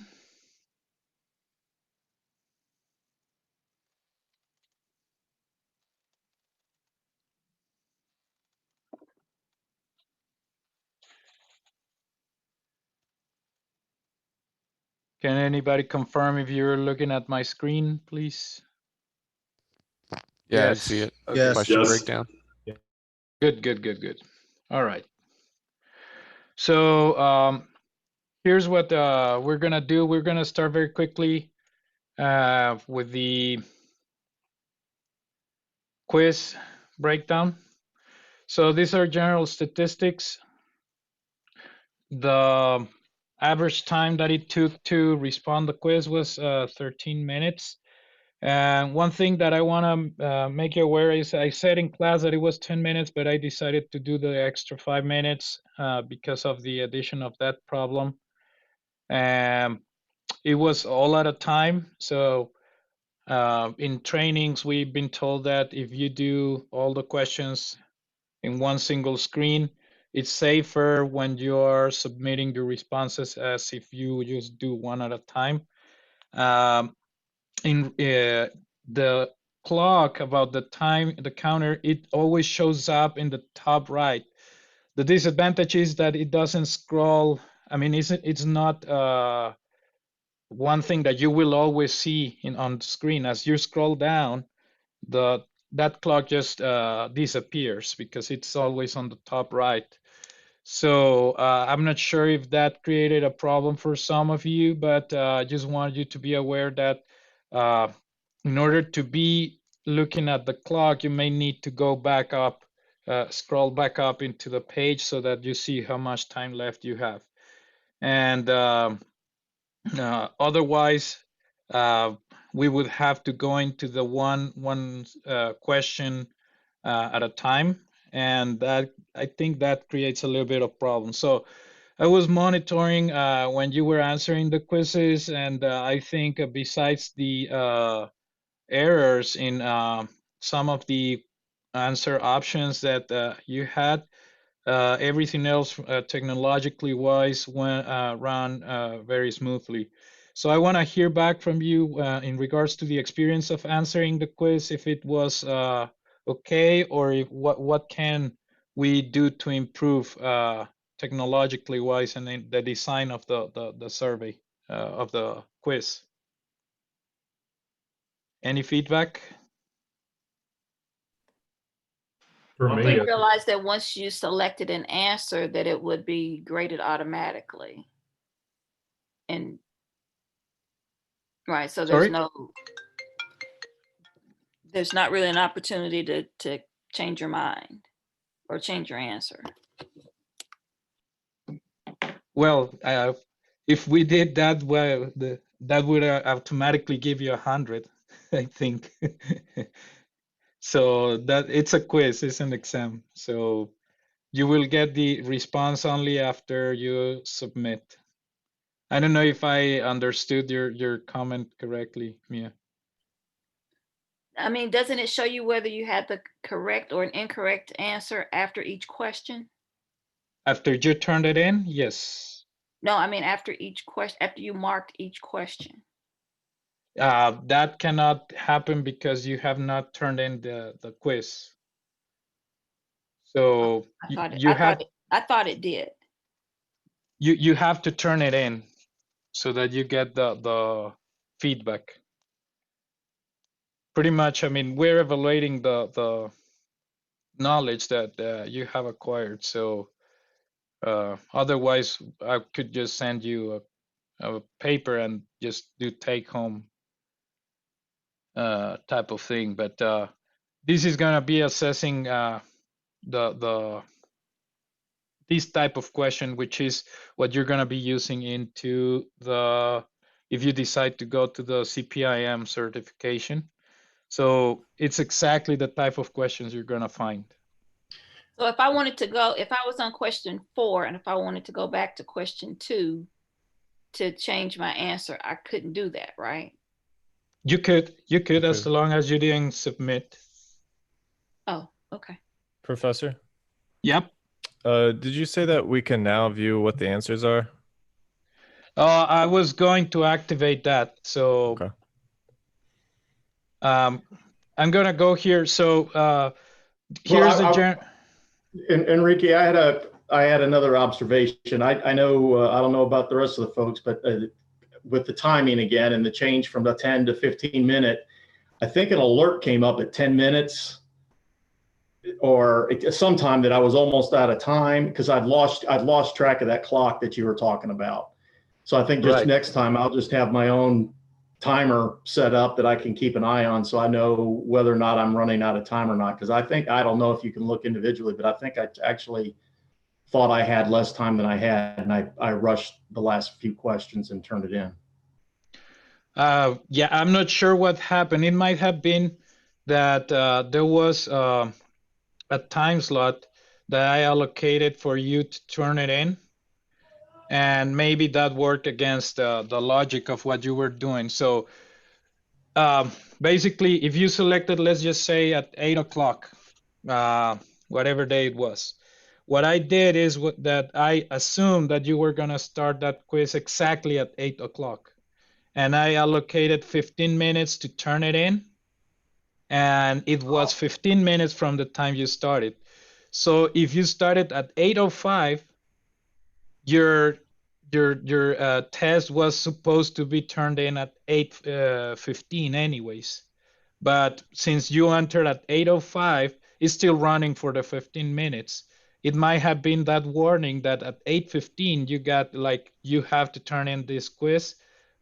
Can anybody confirm if you're looking at my screen, please? Yeah, I Yes. see it. Okay. Question breakdown. Good, good, good, good. All right. So here's what we're gonna do. We're gonna start very quickly with the quiz breakdown. So these are general statistics. The average time that it took to respond the quiz was 13 minutes. And one thing that I want to make you aware is I said in class that it was 10 minutes, but I decided to do the extra 5 minutes because of the addition of that problem. It was all at a time. So in trainings, we've been told that if you do all the questions in one single screen, it's safer when you're submitting your responses as if you just do one at a time. In the clock about the time, the counter, it always shows up in the top right. The disadvantage is that it doesn't scroll. I mean, it's not one thing that you will always see on the screen. As you scroll down, that clock just disappears because it's always on the top right. So I'm not sure if that created a problem for some of you, but I just wanted you to be aware that in order to be looking at the clock, you may need to go back up, scroll back up into the page so that you see how much time left you have. And otherwise, we would have to go into the one question at a time, and that I think that creates a little bit of problem. So I was monitoring when you were answering the quizzes, and I think besides the errors in some of the answer options that you had, everything else technologically wise went ran very smoothly. So I want to hear back from you in regards to the experience of answering the quiz, if it was okay, or if, what can we do to improve technologically wise and in the design of the survey of the quiz. Any feedback? For I me, didn't realize that once you selected an answer that it would be graded automatically. And right, so Sorry? there's not really an opportunity to change your mind or change your answer. Well, if we did that, well, that would automatically give you 100, I think. So that it's a quiz, it's an exam. So you will get the response only after you submit. I don't know if I understood your comment correctly, Mia. I mean, doesn't it show you whether you had the correct or an incorrect answer after each question? After you turned it in, yes. No, I mean after each question, after you marked each question. That cannot happen because you have not turned in the quiz. So I thought it did. You have to turn it in so that you get the feedback. Pretty much, I mean, we're evaluating the knowledge that you have acquired. So otherwise, I could just send you a paper and just do take home. type of thing. But this is going to be assessing this type of question, which is what you're going to be using into if you decide to go to the CPIM certification. So it's exactly the type of questions you're going to find. So if I wanted to go, if I was on question 4 and if I wanted to go back to question 2 to change my answer, I couldn't do that, right? You could as long as you didn't submit. Oh, okay. Professor? Yep. Did you say that we can now view what the answers are? I was going to activate that. So okay. I'm going to go here. So here's Enrique, I had another observation. I know, I don't know about the rest of the folks, but with the timing again and the change from the 10 to 15 minute, I think an alert came up at 10 minutes or sometime that I was almost out of time because I'd lost track of that clock that you were talking about. So I think just next time I'll just have my own timer set up that I can keep an eye on so I know whether or not I'm running out of time or not. Because I don't know if you can look individually, but I think I actually thought I had less time than I had, and I rushed the last few questions and turned it in. Yeah, I'm not sure what happened. It might have been that there was a time slot that I allocated for you to turn it in. And maybe that worked against the logic of what you were doing. So basically, if you selected, let's just say at 8 o'clock, whatever day it was, what I did is that I assumed that you were going to start that quiz exactly at 8 o'clock. And I allocated 15 minutes to turn it in. And it was 15 minutes from the time you started. So if you started at 8:05, your test was supposed to be turned in at 8:15 anyways. But since you entered at 8:05, it's still running for the 15 minutes. It might have been that warning that at 8:15 you got like you have to turn in this quiz,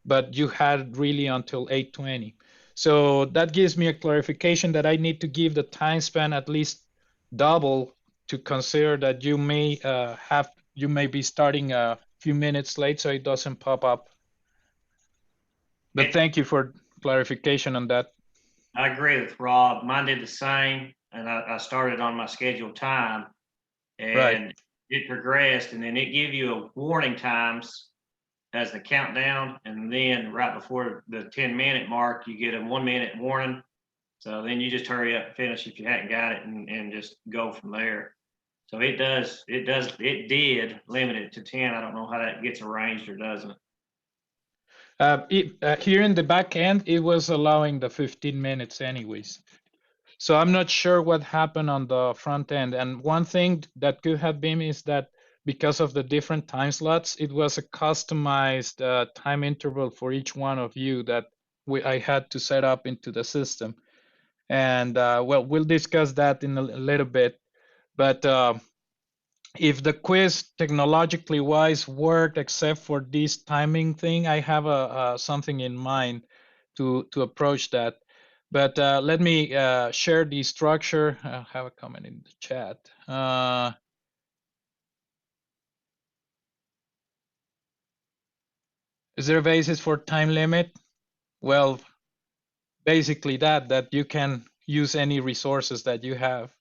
but you had really until 8:20. So that gives me a clarification that I need to give the time span at least double to consider that you may be starting a few minutes late so it doesn't pop up. But thank you for clarification on that. I agree with Rob. Mine did the same, and I started on my scheduled time, and it progressed, and then it gave you a warning times as the countdown, and then right before the 10-minute mark, you get a 1-minute warning. So then you just hurry up and finish if you hadn't got it, and just go from there. So it did limit it to 10. I don't know how that gets arranged or doesn't. Here in the back end, it was allowing the 15 minutes anyways. So I'm not sure what happened on the front end. And one thing that could have been is that because of the different time slots, it was a customized time interval for each one of you that I had to set up into the system. And well, we'll discuss that in a little bit. But if the quiz technologically wise worked except for this timing thing, I have something in mind to approach that. But let me share the structure. I have a comment in the chat. Is there a basis for time limit? Well, basically that you can use any resources that you have.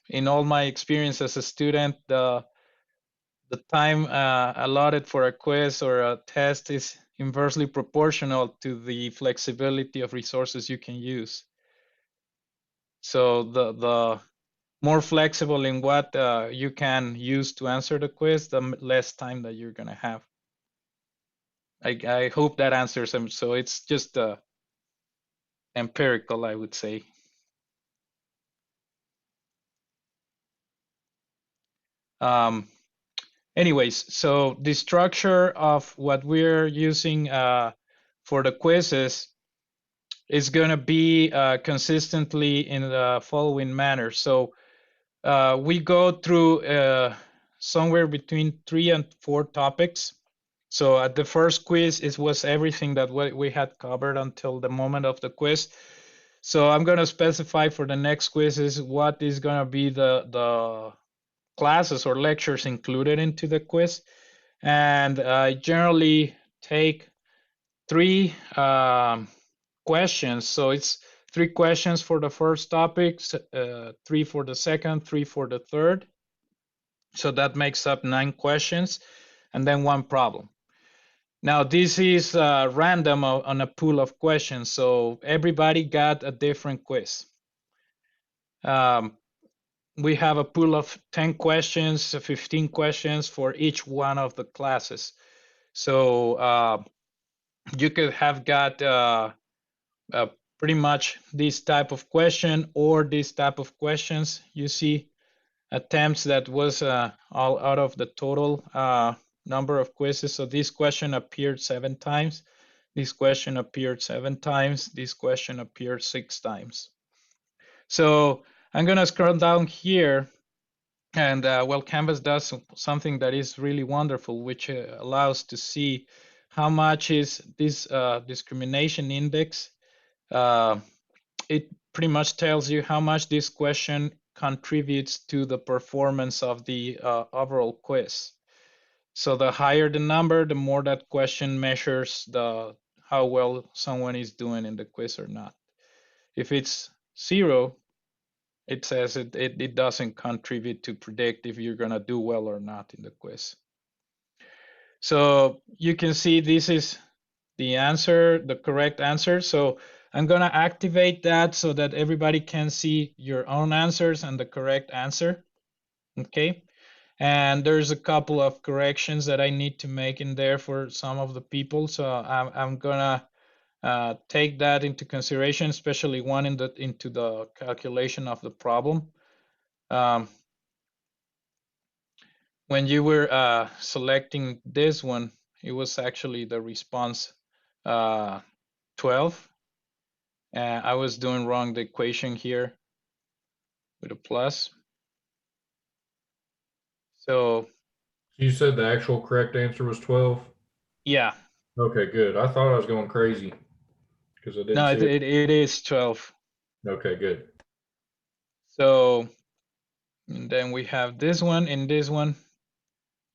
In all my experience as a student, the time allotted for a quiz or a test is inversely proportional to the flexibility of resources you can use. So the more flexible in what you can use to answer the quiz, the less time that you're gonna have. I hope that answers them. So it's just empirical, I would say. Anyways, so the structure of what we're using for the quizzes is going to be consistently in the following manner. So we go through somewhere between 3 and 4 topics. So at the first quiz, it was everything that we had covered until the moment of the quiz. So I'm going to specify for the next quizzes what is going to be the classes or lectures included into the quiz. And I generally take 3 questions. So it's 3 questions for the first topic, 3 for the second, 3 for the third. So that makes up 9 questions, and then 1 problem. Now this is random on a pool of questions, so everybody got a different quiz. We have a pool of 10 questions, 15 questions for each one of the classes. So you could have got pretty much this type of question or this type of questions. You see attempts that was all out of the total number of quizzes. So this question appeared 7 times. This question appeared 7 times. This question appeared 6 times. So I'm going to scroll down here. And well, Canvas does something that is really wonderful, which allows to see how much is this discrimination index. It pretty much tells you how much this question contributes to the performance of the overall quiz. So the higher the number, the more that question measures how well someone is doing in the quiz or not. If it's 0, it says it doesn't contribute to predict if you're gonna do well or not in the quiz. So you can see this is the answer, the correct answer. So I'm gonna activate that so that everybody can see your own answers and the correct answer. Okay. And there's a couple of corrections that I need to make in there for some of the people. So I'm gonna take that into consideration, especially one into the calculation of the problem. When you were selecting this one, it was actually the response 12. I was doing wrong the equation here with a plus. So you said the actual correct answer was 12? Yeah. Okay, good. I thought I was going crazy because I didn't No, see it is 12. Okay, good. So and then we have this one and this one.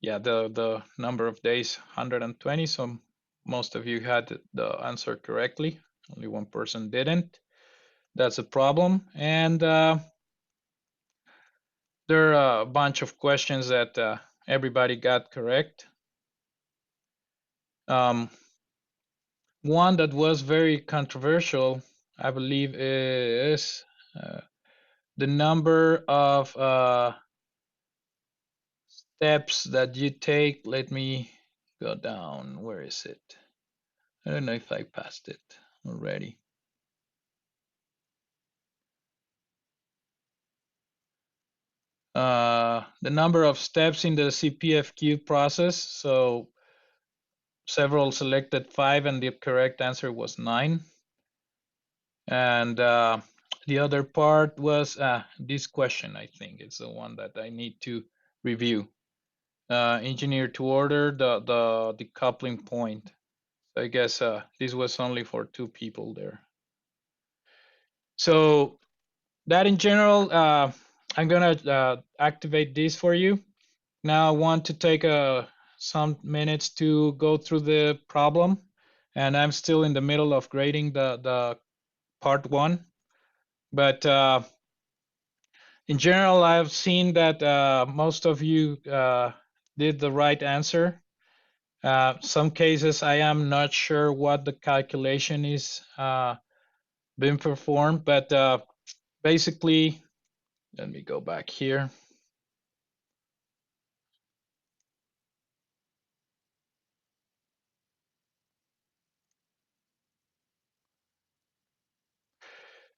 Yeah, the number of days 120. So most of you had the answer correctly. Only one person didn't. That's a problem. And there are a bunch of questions that everybody got correct. One that was very controversial, I believe, is the number of steps that you take. Let me go down. Where is it? I don't know if I passed it already. The number of steps in the CPFQ process. So several selected 5 and the correct answer was 9. And the other part was this question, I think it's the one that I need to review. Engineer to order the decoupling point. So I guess this was only for 2 people there. So that in general, I'm gonna activate this for you. Now I want to take some minutes to go through the problem, and I'm still in the middle of grading the part 1. But in general, I've seen that most of you did the right answer. Some cases I am not sure what the calculation is being performed, but basically, let me go back here.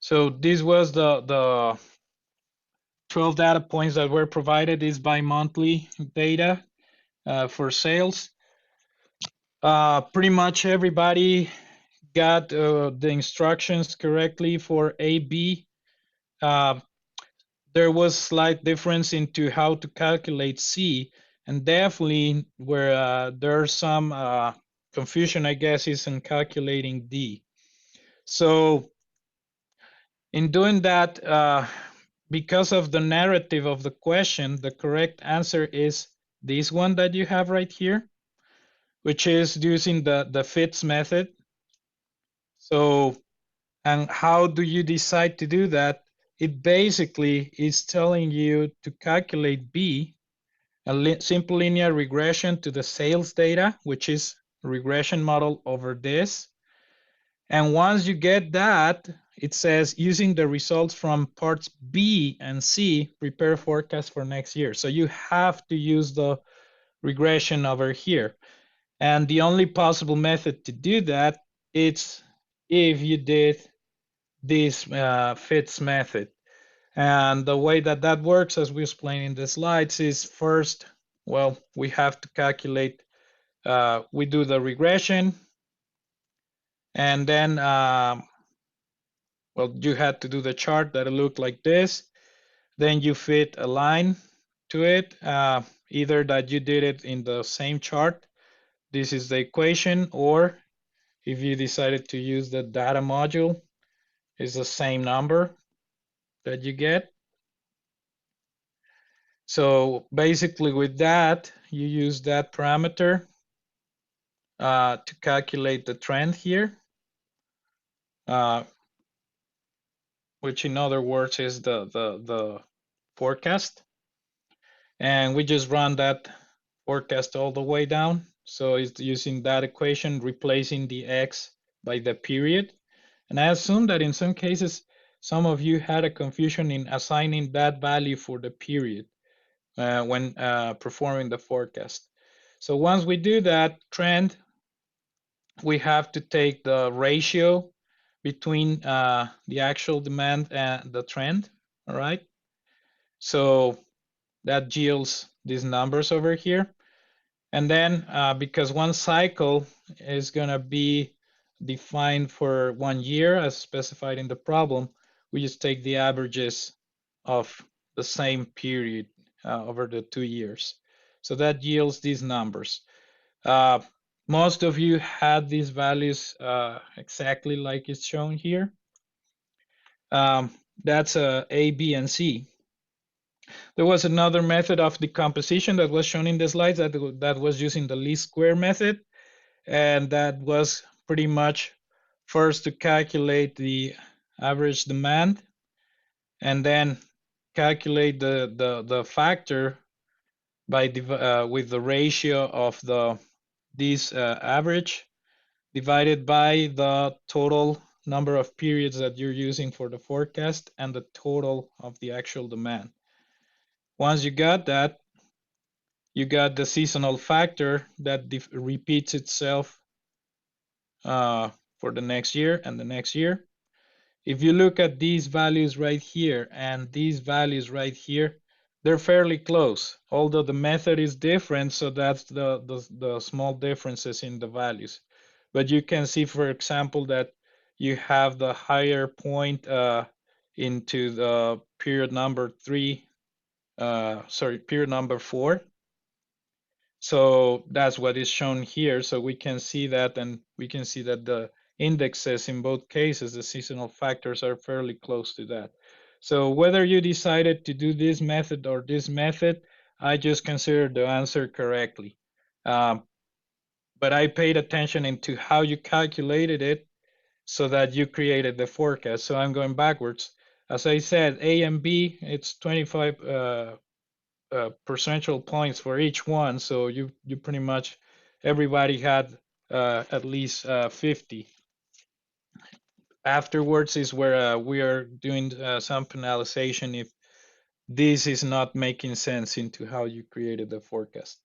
So this was the 12 data points that were provided. Is bi-monthly data for sales. Pretty much everybody got the instructions correctly for AB. There was slight difference into how to calculate C, And definitely where there's some confusion, I guess, is in calculating D. So in doing that, because of the narrative of the question, the correct answer is this one that you have right here, which is using the fits method. So, and how do you decide to do that? It basically is telling you to calculate B, a simple linear regression to the sales data, which is a regression model over this. And once you get that, it says using the results from parts B and C, prepare forecast for next year. So you have to use the regression over here. And the only possible method to do that is if you did this fits method. And the way that that works, as we explained in the slides, is first, well, we have to calculate, we do the regression, and then, well, you had to do the chart that looked like this. Then you fit a line to it, either that you did it in the same chart. This is the equation, or if you decided to use the data module, it's the same number that you get. So basically with that, you use that parameter to calculate the trend here, which in other words is the forecast. And we just run that forecast all the way down. So it's using that equation, replacing the X by the period. And I assume that in some cases, some of you had a confusion in assigning that value for the period when performing the forecast. So once we do that trend, we have to take the ratio between the actual demand and the trend, all right? So that yields these numbers over here. And then because one cycle is gonna be defined for 1 year as specified in the problem, we just take the averages of the same period over the 2 years. So that yields these numbers. Most of you had these values exactly like it's shown here. That's A, B, and C. There was another method of decomposition that was shown in the slides that was using the least square method. And that was pretty much first to calculate the average demand and then calculate the factor by with the ratio of this average divided by the total number of periods that you're using for the forecast and the total of the actual demand. Once you got that, you got the seasonal factor that repeats itself for the next year and the next year. If you look at these values right here and these values right here, they're fairly close, although the method is different, so that's the small differences in the values. But you can see, for example, that you have the higher point into the period number 4. So that's what is shown here. So we can see that, and we can see that the indexes in both cases, the seasonal factors are fairly close to that. So whether you decided to do this method or this method, I just considered the answer correctly. But I paid attention into how you calculated it so that you created the forecast. So I'm going backwards. As I said, A and B, it's 25 percentage points for each one. So you pretty much, everybody had at least 50. Afterwards is where we are doing some penalization if this is not making sense into how you created the forecast.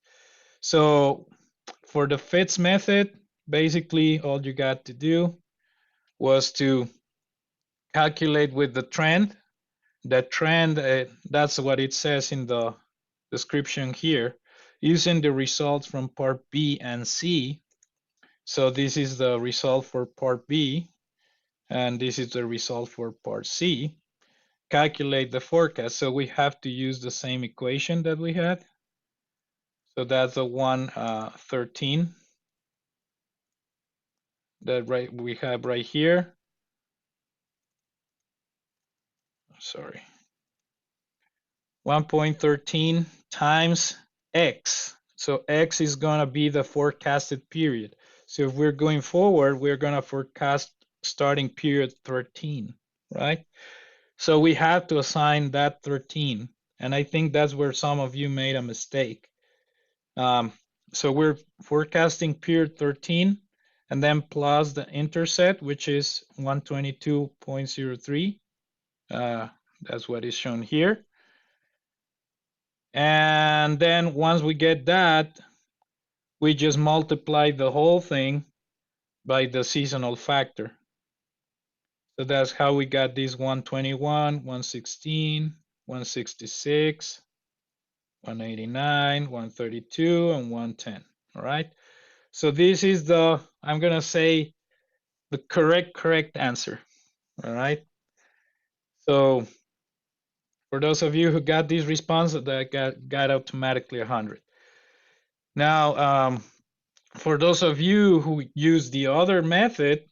So for the fits method, basically all you got to do was to calculate with the trend. The trend, that's what it says in the description here, using the results from part B and C. So this is the result for part B, and this is the result for part C. Calculate the forecast. So we have to use the same equation that we had. So that's a 113 that we have right here. Sorry. 1.13 times X. So X is gonna be the forecasted period. So if we're going forward, we're gonna forecast starting period 13, right? So we have to assign that 13. And I think that's where some of you made a mistake. So we're forecasting period 13 and then plus the intercept, which is 122.03. That's what is shown here. And then once we get that, we just multiply the whole thing by the seasonal factor. So that's how we got these 121, 116, 166, 189, 132, and 110. All right. So this is the, I'm gonna say, the correct answer. All right. So for those of you who got these responses, that got automatically 100. Now, for those of you who use the other method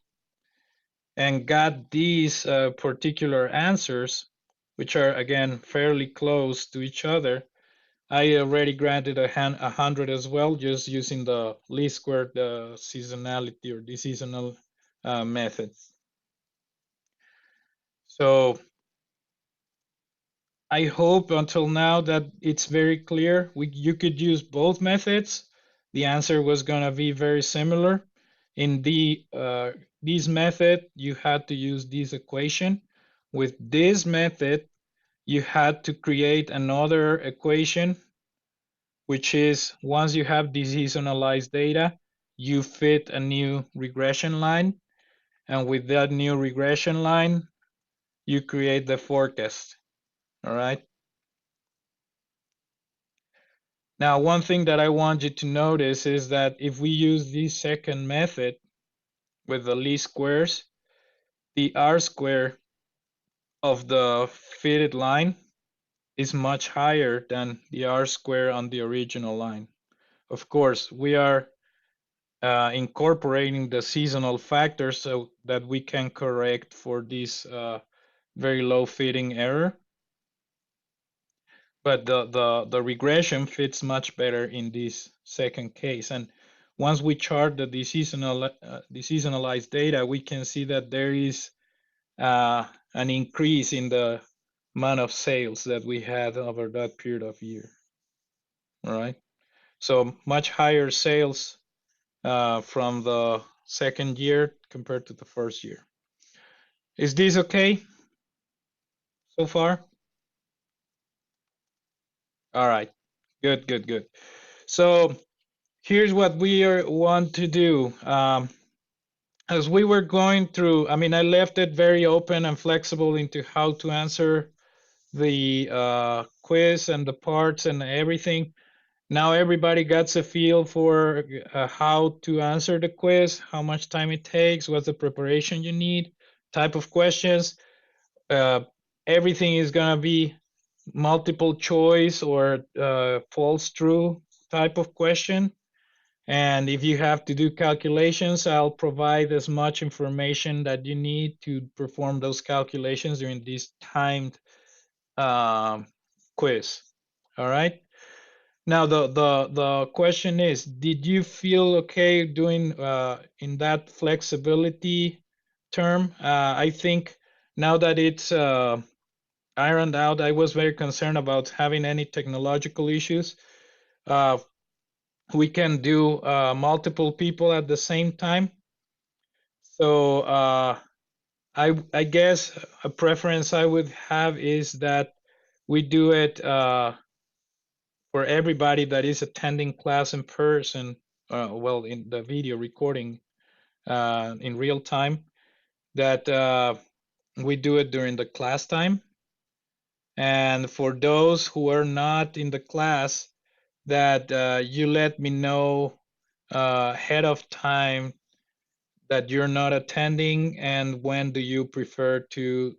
and got these particular answers, which are again fairly close to each other, I already granted 100 as well, just using the least squared seasonality or the seasonal methods. So I hope until now that it's very clear. You could use both methods. The answer was going to be very similar. In this method, you had to use this equation. With this method, you had to create another equation, which is once you have the seasonalized data, you fit a new regression line. And with that new regression line, you create the forecast. All right. Now, one thing that I want you to notice is that if we use this second method with the least squares, the R square of the fitted line is much higher than the R square on the original line. Of course, we are incorporating the seasonal factors so that we can correct for this very low fitting error. But the regression fits much better in this second case. And once we chart the seasonalized data, we can see that there is an increase in the amount of sales that we had over that period of year. All right. So much higher sales from the second year compared to the first year. Is this okay so far? All right, good. So here's what we want to do. As we were going through, I mean, I left it very open and flexible into how to answer the quiz and the parts and everything. Now everybody gets a feel for how to answer the quiz, how much time it takes, what's the preparation you need, type of questions. Everything is gonna be multiple choice or false true type of question. And if you have to do calculations, I'll provide as much information that you need to perform those calculations during this timed quiz. All right. Now the question is, did you feel okay doing in that flexibility term? I think now that it's ironed out, I was very concerned about having any technological issues. We can do multiple people at the same time. So I guess a preference I would have is that we do it for everybody that is attending class in person, well, in the video recording in real time, that we do it during the class time. And for those who are not in the class, that you let me know ahead of time that you're not attending and when do you prefer to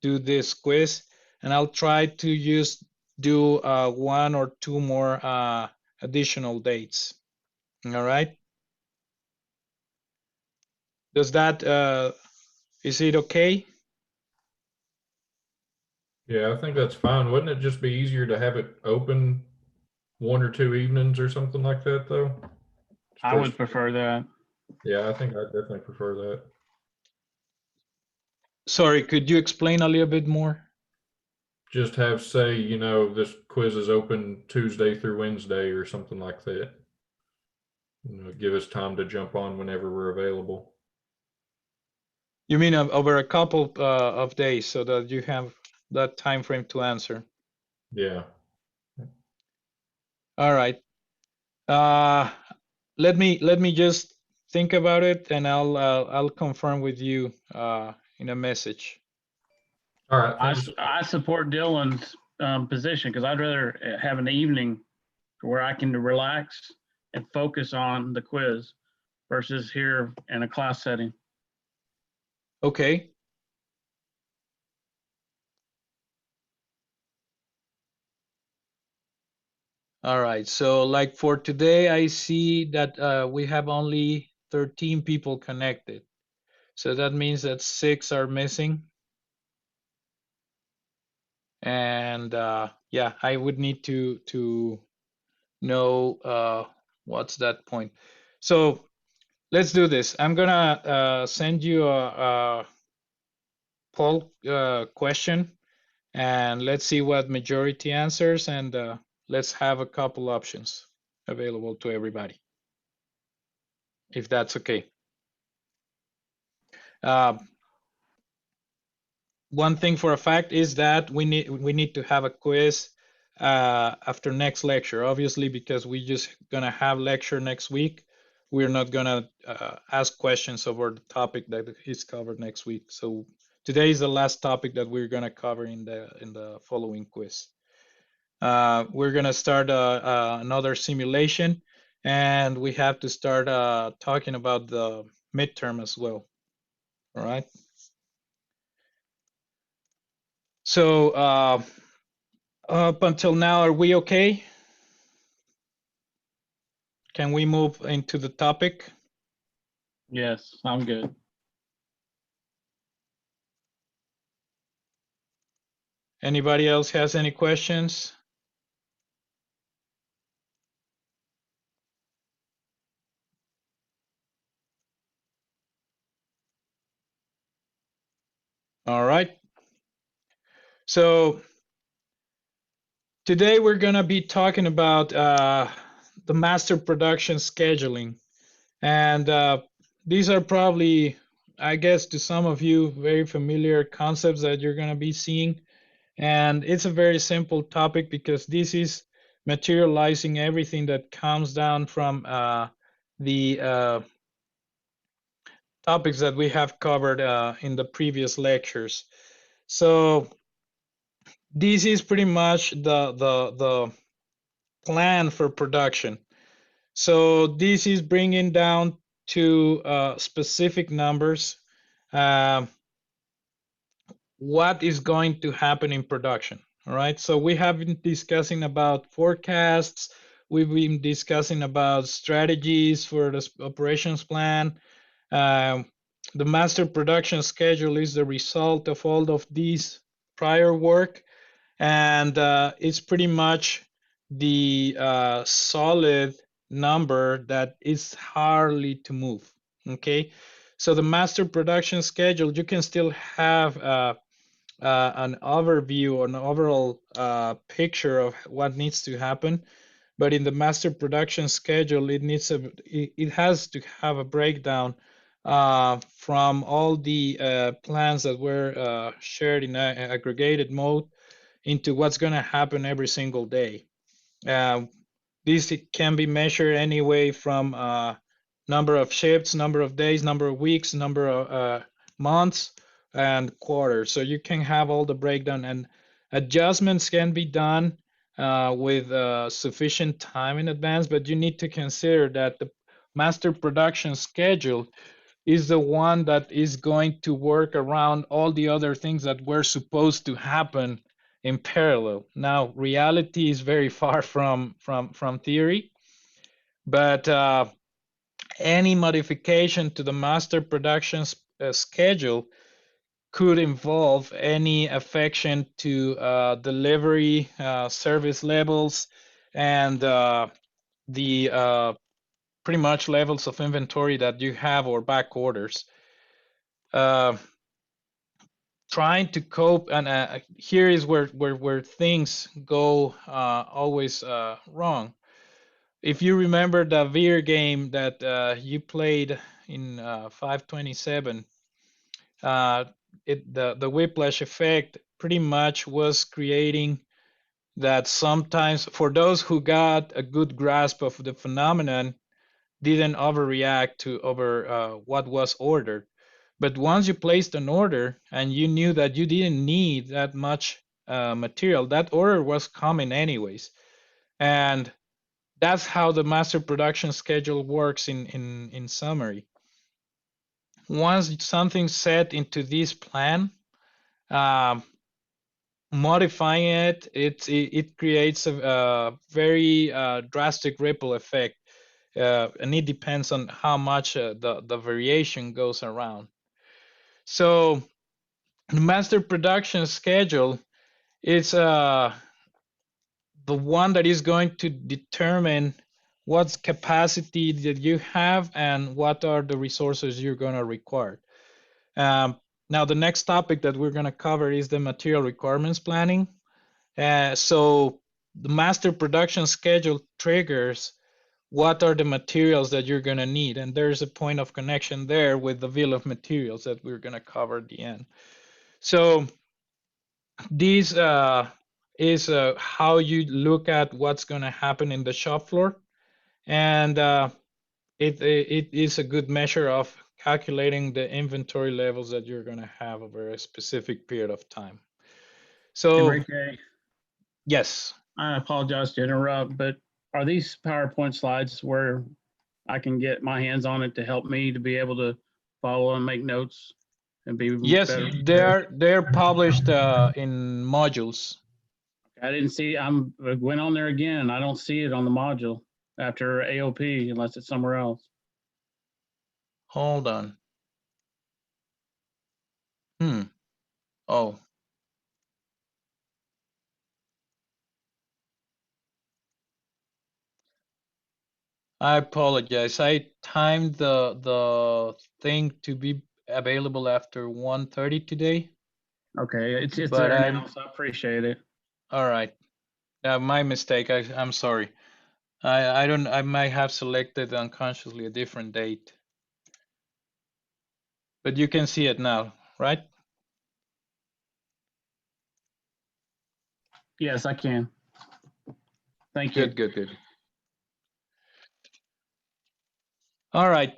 do this quiz. And I'll try to do one or two more additional dates. All right. Does that, is it okay? Yeah, I think that's fine. Wouldn't it just be easier to have it open 1 or 2 evenings or something like that, though? I would prefer that. Yeah, I think I definitely prefer that. Sorry, could you explain a little bit more? Just have, say, you know, this quiz is open Tuesday through Wednesday or something like that. You know, give us time to jump on whenever we're available. You mean over a couple of days so that you have that time frame to answer? Yeah. All right. Let me just think about it, and I'll confirm with you in a message. All right. I support Dylan's position because I'd rather have an evening where I can relax and focus on the quiz versus here in a class setting. Okay. All right. So like for today, I see that we have only 13 people connected. So that means that 6 are missing. And yeah, I would need to know what's that point. So let's do this. I'm gonna send you a poll question, and let's see what majority answers, and let's have a couple options available to everybody, if that's okay. One thing for a fact is that we need to have a quiz after next lecture, obviously, because we just gonna have lecture next week. We're not gonna ask questions over the topic that is covered next week. So today is the last topic that we're gonna cover in the following quiz. We're gonna start another simulation, and we have to start talking about the midterm as well. All right. So up until now, are we okay? Can we move into the topic? Yes, I'm good. Anybody else has any questions? All right. So today we're going to be talking about the master production scheduling. And these are probably, I guess, to some of you, very familiar concepts that you're going to be seeing. And it's a very simple topic because this is materializing everything that comes down from the topics that we have covered in the previous lectures. So this is pretty much the plan for production. So this is bringing down to specific numbers what is going to happen in production. All right. So we have been discussing about forecasts. We've been discussing about strategies for the operations plan. The master production schedule is the result of all of these prior work, and it's pretty much the solid number that is hardly to move. Okay, so the master production schedule, you can still have an overview or an overall picture of what needs to happen, but in the master production schedule, it has to have a breakdown from all the plans that were shared in aggregated mode into what's going to happen every single day. This can be measured anyway from number of shifts, number of days, number of weeks, number of months, and quarters. So you can have all the breakdown, and adjustments can be done with sufficient time in advance, but you need to consider that the master production schedule is the one that is going to work around all the other things that were supposed to happen in parallel. Now, reality is very far from theory, but any modification to the master production schedule could involve any affection to delivery service levels and the pretty much levels of inventory that you have or back orders. Trying to cope, and here is where things go always wrong. If you remember the Veer game that you played in 527, the whiplash effect pretty much was creating that sometimes, for those who got a good grasp of the phenomenon, didn't overreact to what was ordered. But once you placed an order and you knew that you didn't need that much material, that order was coming anyways. And that's how the master production schedule works in summary. Once something's set into this plan, modifying it creates a very drastic ripple effect. And it depends on how much the variation goes around. So the master production schedule is the one that is going to determine what's capacity that you have and what are the resources you're going to require. Now, the next topic that we're going to cover is the material requirements planning. So the master production schedule triggers what are the materials that you're going to need. And there's a point of connection there with the bill of materials that we're going to cover at the end. So this is how you look at what's going to happen in the shop floor. And it is a good measure of calculating the inventory levels that you're going to have over a specific period of time. So, Enrique, yes. I apologize to interrupt, but are these PowerPoint slides where I can get my hands on it to help me to be able to follow and make notes and be Yes, better? they're published in modules. I didn't see. I went on there again, and I don't see it on the module after AOP unless it's somewhere else. Hold on. Oh. I apologize. I timed the thing to be available after 1:30 today. Okay, it's but there now, so I appreciate it. All right. My mistake. I'm sorry. I might have selected unconsciously a different date. But you can see it now, right? Yes, I can. Thank you. Good. All right.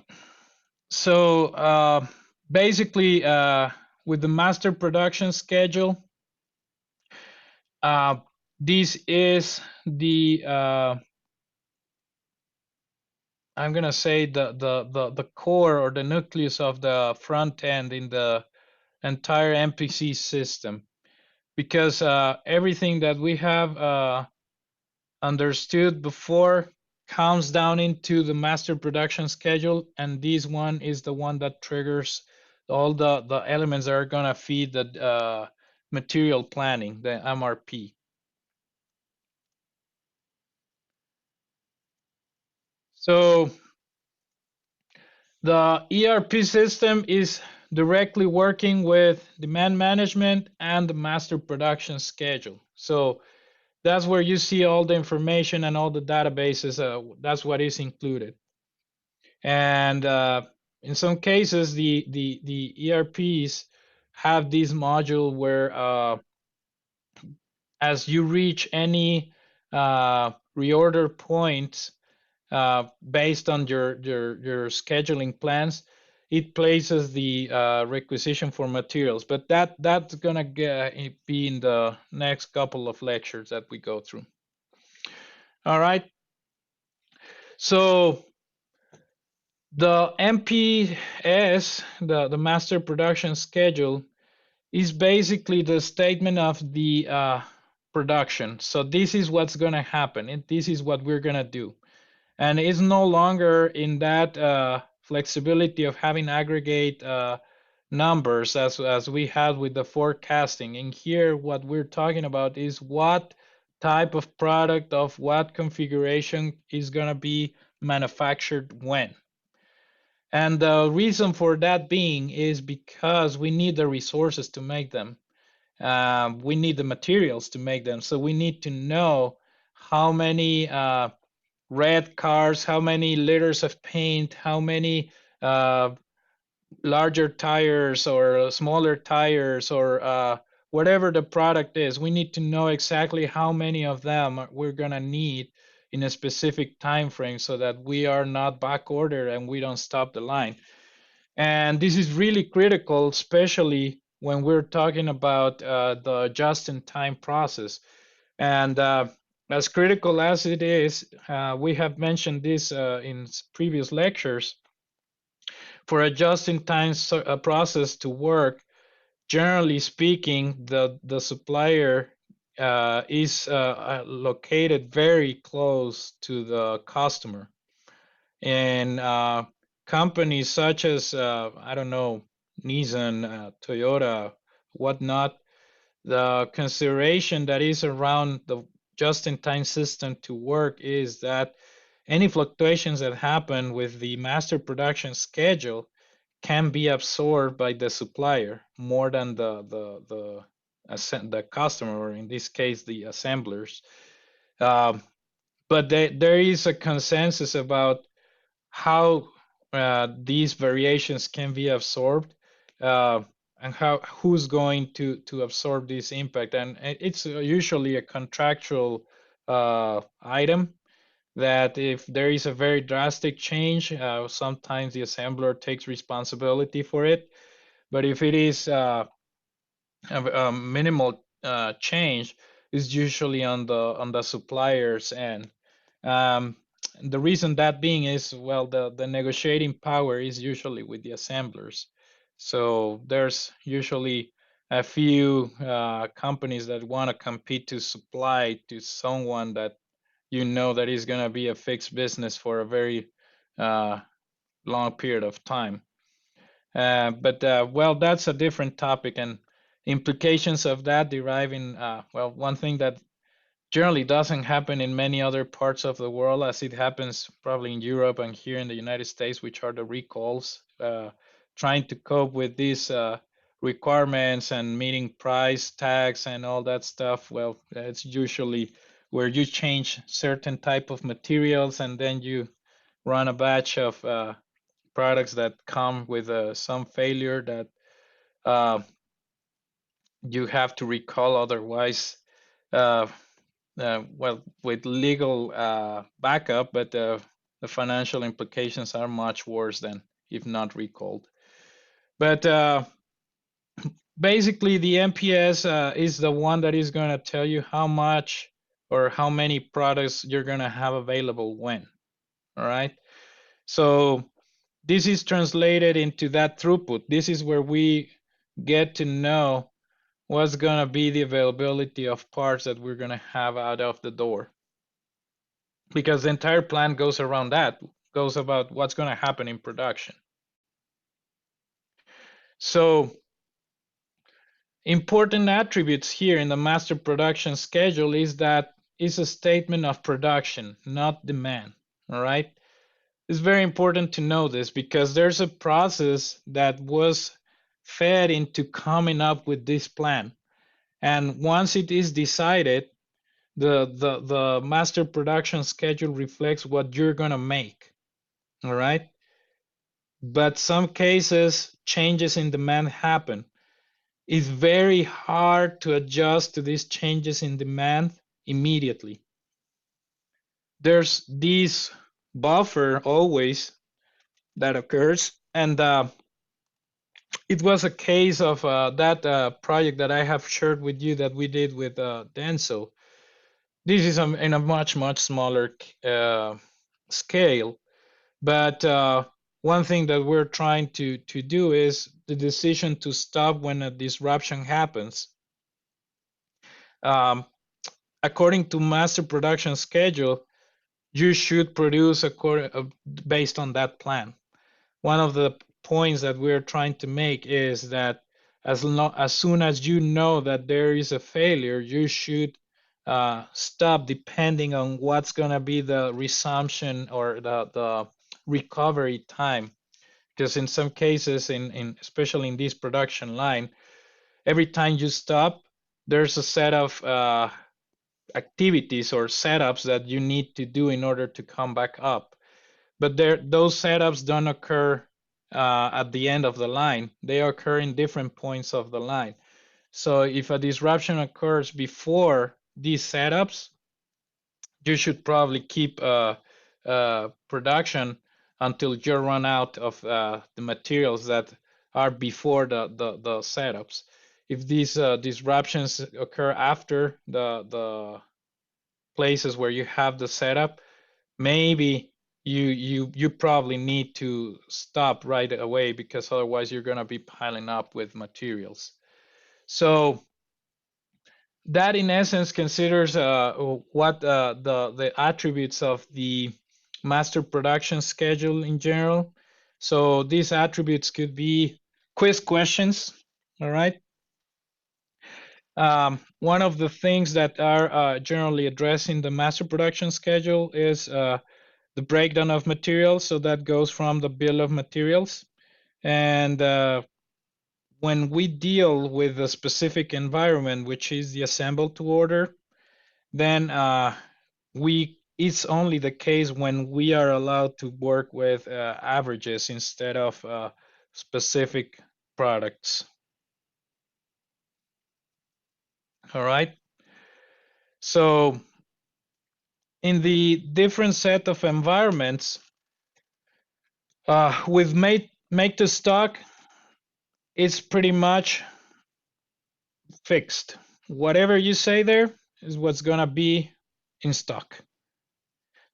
So basically, with the master production schedule, this is the I'm gonna say the core or the nucleus of the front end in the entire MPC system, because everything that we have understood before comes down into the master production schedule, and this one is the one that triggers all the elements that are gonna feed the material planning, the MRP. So the ERP system is directly working with demand management and the master production schedule. So that's where you see all the information and all the databases. That's what is included. And in some cases, the ERPs have this module where as you reach any reorder points based on your scheduling plans, it places the requisition for materials. But that's gonna be in the next couple of lectures that we go through. All right. So the MPS, the master production schedule, is basically the statement of the production. So this is what's going to happen. And this is what we're going to do. And it's no longer in that flexibility of having aggregate numbers as we had with the forecasting. And here, what we're talking about is what type of product of what configuration is going to be manufactured when. And the reason for that being is because we need the resources to make them. We need the materials to make them. So we need to know how many red cars, how many liters of paint, how many larger tires or smaller tires or whatever the product is. We need to know exactly how many of them we're going to need in a specific time frame so that we are not back ordered and we don't stop the line. And this is really critical, especially when we're talking about the just-in-time process. And as critical as it is, we have mentioned this in previous lectures. For a just-in-time process to work, generally speaking, the supplier is located very close to the customer. And companies such as, I don't know, Nissan, Toyota, whatnot, the consideration that is around the just-in-time system to work is that any fluctuations that happen with the master production schedule can be absorbed by the supplier more than the customer, or in this case, the assemblers. But there is a consensus about how these variations can be absorbed and who's going to absorb this impact. And it's usually a contractual item that if there is a very drastic change, sometimes the assembler takes responsibility for it. But if it is a minimal change, it's usually on the supplier's end. The reason that being is, well, the negotiating power is usually with the assemblers. So there's usually a few companies that want to compete to supply to someone that you know that is going to be a fixed business for a very long period of time. But well, that's a different topic, and implications of that deriving, well, one thing that generally doesn't happen in many other parts of the world, as it happens probably in Europe and here in the United States, which are the recalls, trying to cope with these requirements and meeting price tags and all that stuff. Well, it's usually where you change certain type of materials and then you run a batch of products that come with some failure that you have to recall, otherwise well, with legal backup, but the financial implications are much worse than if not recalled. But basically, the MPS is the one that is going to tell you how much or how many products you're going to have available when. All right. So this is translated into that throughput. This is where we get to know what's going to be the availability of parts that we're going to have out of the door. Because the entire plan goes around that, goes about what's going to happen in production. So important attributes here in the master production schedule is that it's a statement of production, not demand. All right. It's very important to know this because there's a process that was fed into coming up with this plan. And once it is decided, the master production schedule reflects what you're going to make. All right. But some cases, changes in demand happen. It's very hard to adjust to these changes in demand immediately. There's this buffer always that occurs, and it was a case of that project that I have shared with you that we did with Denso. This is in a much smaller scale, but one thing that we're trying to do is the decision to stop when a disruption happens. according to master production schedule, you should produce based on that plan. One of the points that we're trying to make is that as soon as you know that there is a failure, you should stop depending on what's going to be the resumption or the recovery time. Because in some cases, especially in this production line, every time you stop, there's a set of activities or setups that you need to do in order to come back up. But those setups don't occur at the end of the line. They occur in different points of the line. So if a disruption occurs before these setups, you should probably keep production until you run out of the materials that are before the setups. If these disruptions occur after the places where you have the setup, maybe you probably need to stop right away, because otherwise you're going to be piling up with materials. So that in essence considers what the attributes of the master production schedule in general. So these attributes could be quiz questions, all right? One of the things that are generally addressed in the master production schedule is the breakdown of materials. So that goes from the bill of materials. And when we deal with a specific environment, which is the assemble to order, then it's only the case when we are allowed to work with averages instead of specific products. All right. So in the different set of environments, with make to stock, it's pretty much fixed. Whatever you say there is what's going to be in stock.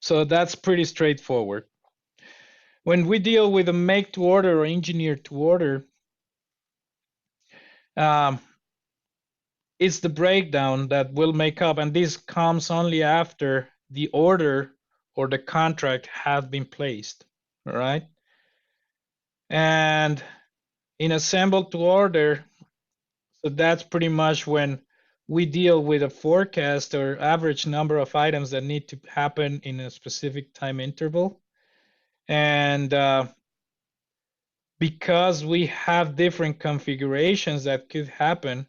So that's pretty straightforward. When we deal with a make to order or engineer to order, it's the breakdown that will make up, and this comes only after the order or the contract have been placed, all right? And in assemble to order, so that's pretty much when we deal with a forecast or average number of items that need to happen in a specific time interval. And because we have different configurations that could happen,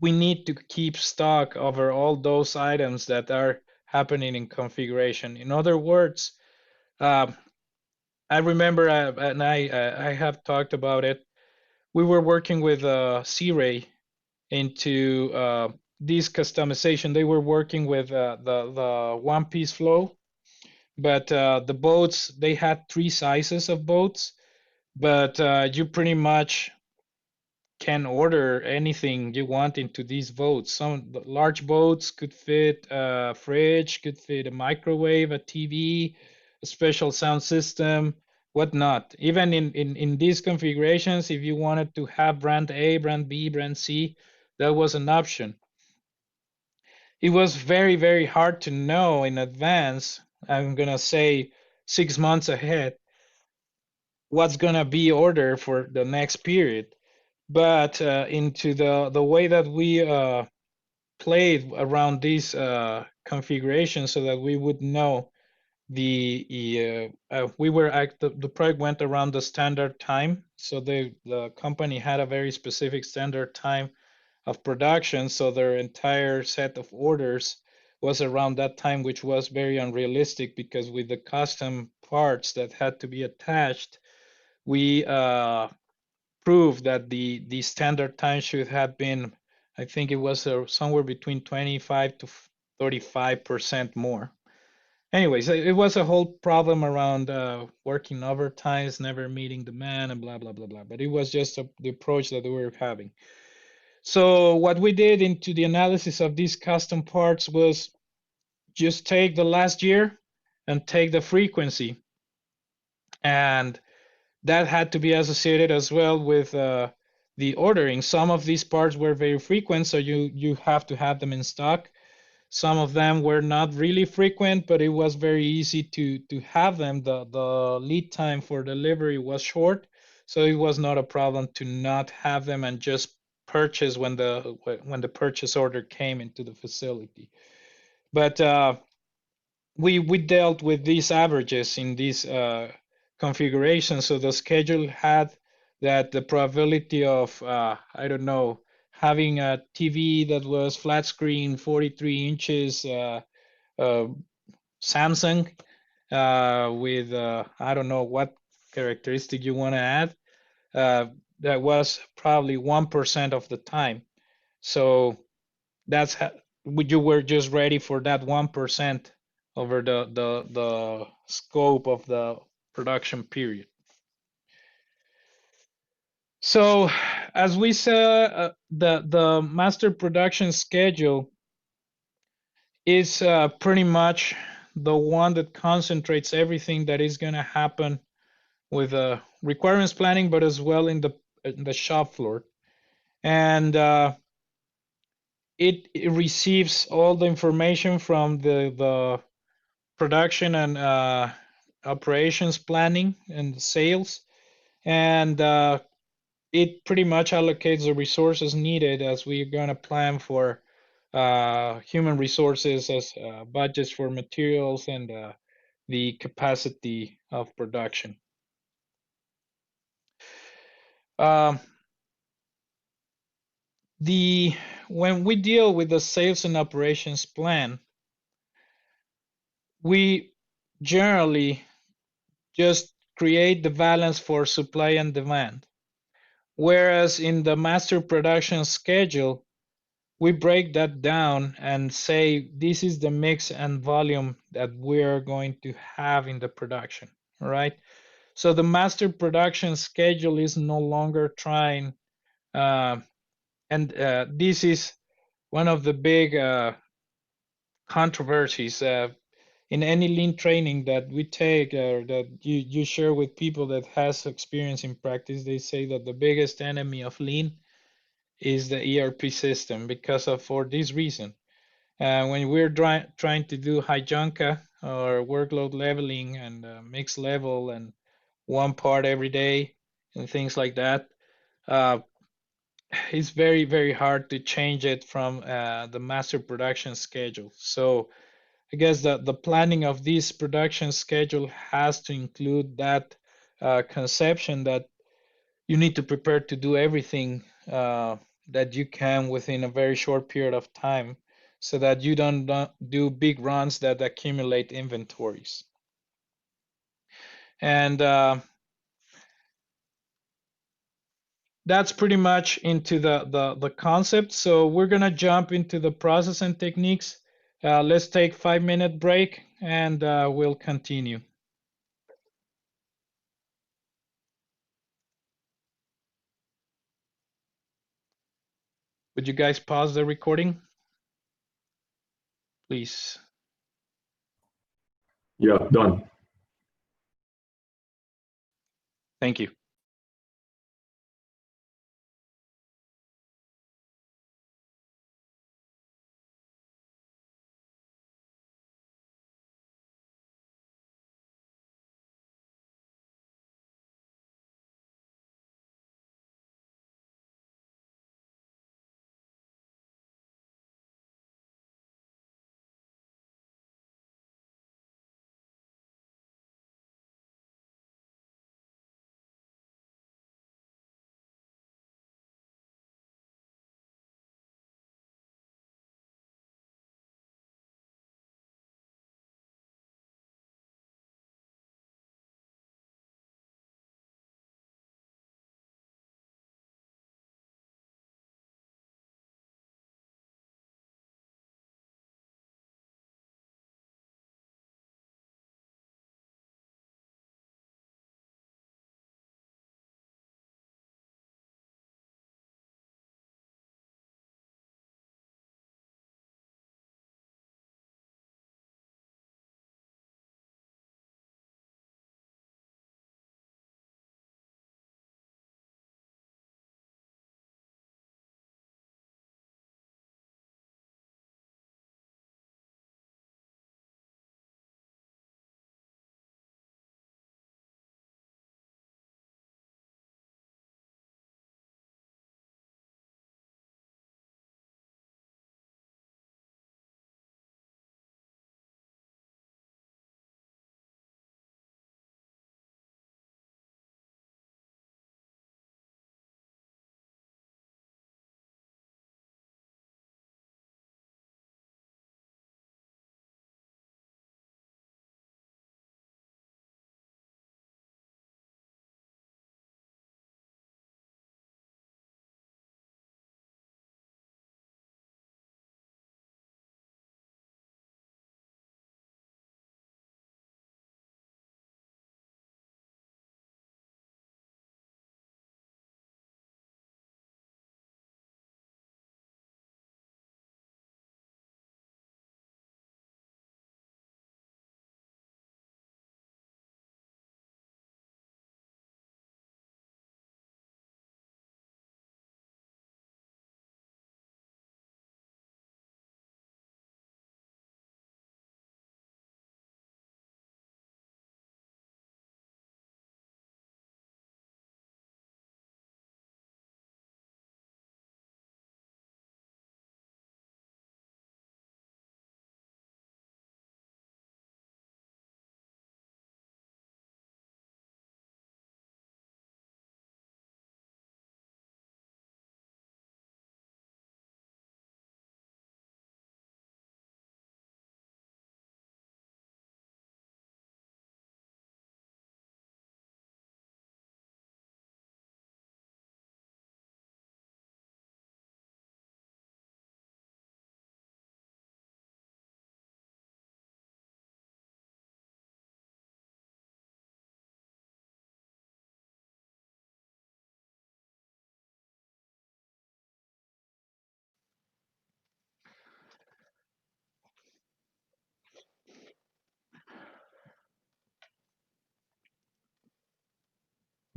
we need to keep stock over all those items that are happening in configuration. In other words, I remember, and I have talked about it, we were working with C-Ray into this customization. They were working with the one-piece flow, but the boats, they had 3 sizes of boats, but you pretty much can order anything you want into these boats. Some large boats could fit a fridge, could fit a microwave, a TV, a special sound system, whatnot. Even in these configurations, if you wanted to have brand A, brand B, brand C, that was an option. It was very, very hard to know in advance, I'm gonna say 6 months ahead, what's gonna be ordered for the next period. But into the way that we played around these configurations, so that we would know the project went around the standard time. So the company had a very specific standard time of production. So their entire set of orders was around that time, which was very unrealistic, because with the custom parts that had to be attached, we proved that the standard time should have been, I think it was somewhere between 25 to 35% more. Anyways, it was a whole problem around working overtimes, never meeting demand, and blah, blah, blah, blah. But it was just the approach that we were having. So what we did into the analysis of these custom parts was just take the last year and take the frequency. And that had to be associated as well with the ordering. Some of these parts were very frequent, so you have to have them in stock. Some of them were not really frequent, but it was very easy to have them. The lead time for delivery was short, so it was not a problem to not have them and just purchase when the purchase order came into the facility. But we dealt with these averages in these configurations. So the schedule had that the probability of I don't know, having a TV that was flat screen, 43 inches, Samsung with I don't know what characteristic you want to add. That was probably 1% of the time. So that's how you were just ready for that 1% over the scope of the production period. So as we said, the master production schedule is pretty much the one that concentrates everything that is going to happen with requirements planning, but as well in the shop floor. And it receives all the information from the production and operations planning and sales. And it pretty much allocates the resources needed as we're going to plan for human resources as budgets for materials and the capacity of production. When we deal with the sales and operations plan, we generally just create the balance for supply and demand. Whereas in the master production schedule, we break that down and say this is the mix and volume that we're going to have in the production, all right? So the master production schedule is no longer trying, and this is one of the big controversies in any lean training that we take or that you share with people that has experience in practice. They say that the biggest enemy of lean is the ERP system for this reason. When we're trying to do Heijunka or workload leveling and mix level and one part every day and things like that, it's very, very hard to change it from the master production schedule. So I guess the planning of this production schedule has to include that conception that you need to prepare to do everything that you can within a very short period of time so that you don't do big runs that accumulate inventories. And that's pretty much into the concept. So we're going to jump into the process and techniques. Let's take 5-minute break and we'll continue. Would you guys pause the recording? Please. Yeah, done. Thank you.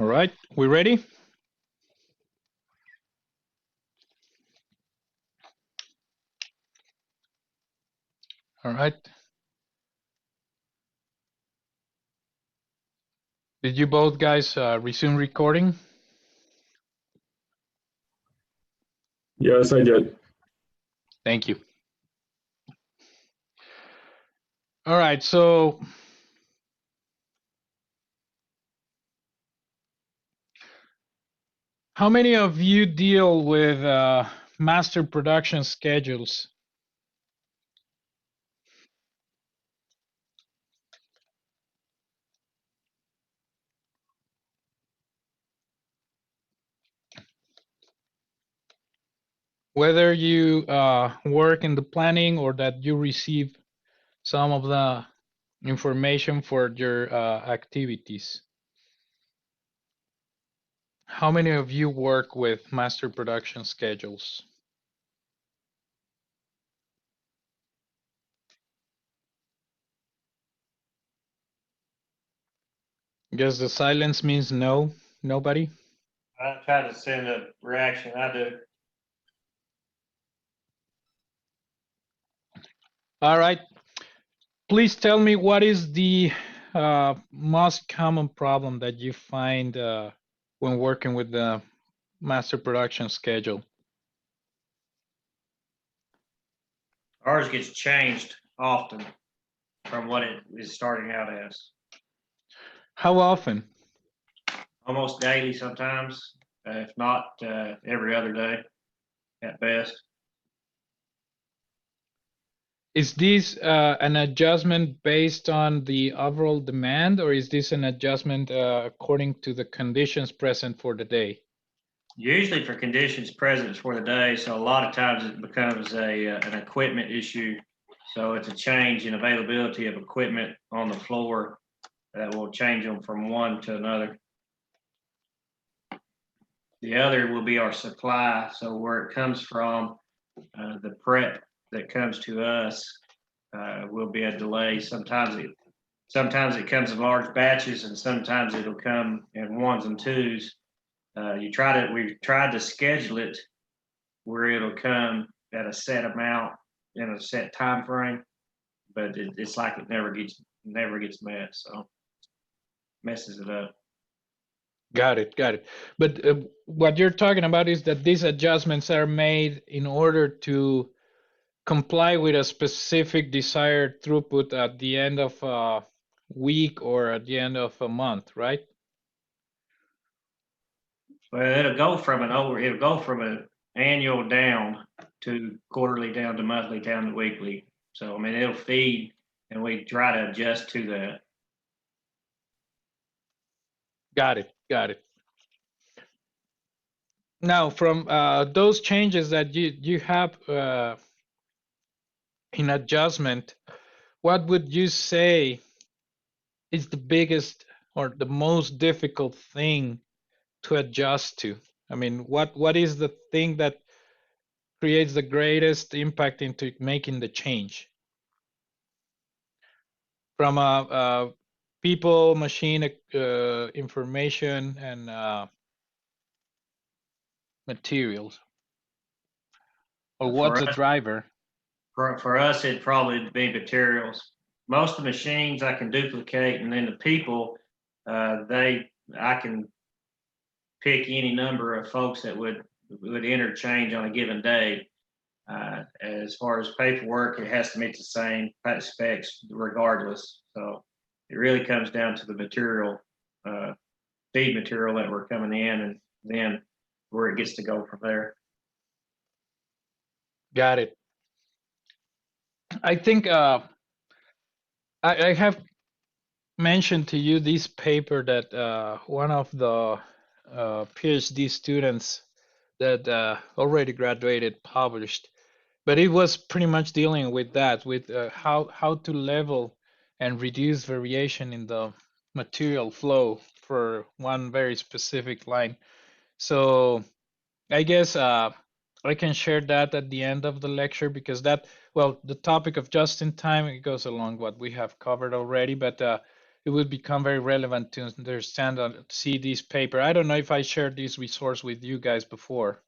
All right, we ready? All right. Did you both guys resume recording? Yes, I did. Thank you. All right, so how many of you deal with master production schedules? Whether you work in the planning or that you receive some of the information for your activities. How many of you work with master production schedules? Guess the silence means no, nobody. I try to send a reaction. I do. All right. Please tell me what is the most common problem that you find when working with the master production schedule? Ours gets changed often from what it is starting out as. How often? Almost daily sometimes, if not every other day at best. Is this an adjustment based on the overall demand, or is this an adjustment according to the conditions present for the day? Usually for conditions present for the day, so a lot of times it becomes an equipment issue. So it's a change in availability of equipment on the floor that will change them from one to another. The other will be our supply, so where it comes from, the prep that comes to us will be a delay. Sometimes it comes in large batches, and sometimes it'll come in ones and twos. We've tried to schedule it where it'll come at a set amount in a set time frame, but it's like it never gets met, so messes it up. Got it, got it. But what you're talking about is that these adjustments are made in order to comply with a specific desired throughput at the end of a week or at the end of a month, right? Well, it'll go from an annual down to quarterly down to monthly down to weekly. So I mean, it'll feed, and we try to adjust to that. Got it, got it. Now, from those changes that you have in adjustment, what would you say is the biggest or the most difficult thing to adjust to? I mean, what is the thing that creates the greatest impact into making the change? From a people, machine, information, and materials, or what's the driver? For us, it'd probably be materials. Most of the machines I can duplicate, and then the people, I can pick any number of folks that would interchange on a given day. As far as paperwork, it has to meet the same specs regardless. So it really comes down to the material, feed material that we're coming in, and then where it gets to go from there. Got it. I think I have mentioned to you this paper that one of the PhD students that already graduated published, but it was pretty much dealing with that, with how to level and reduce variation in the material flow for one very specific line. So I guess I can share that at the end of the lecture, because that, well, the topic of just in time, it goes along what we have covered already, but it would become very relevant to understand and see this paper. I don't know if I shared this resource with you guys before.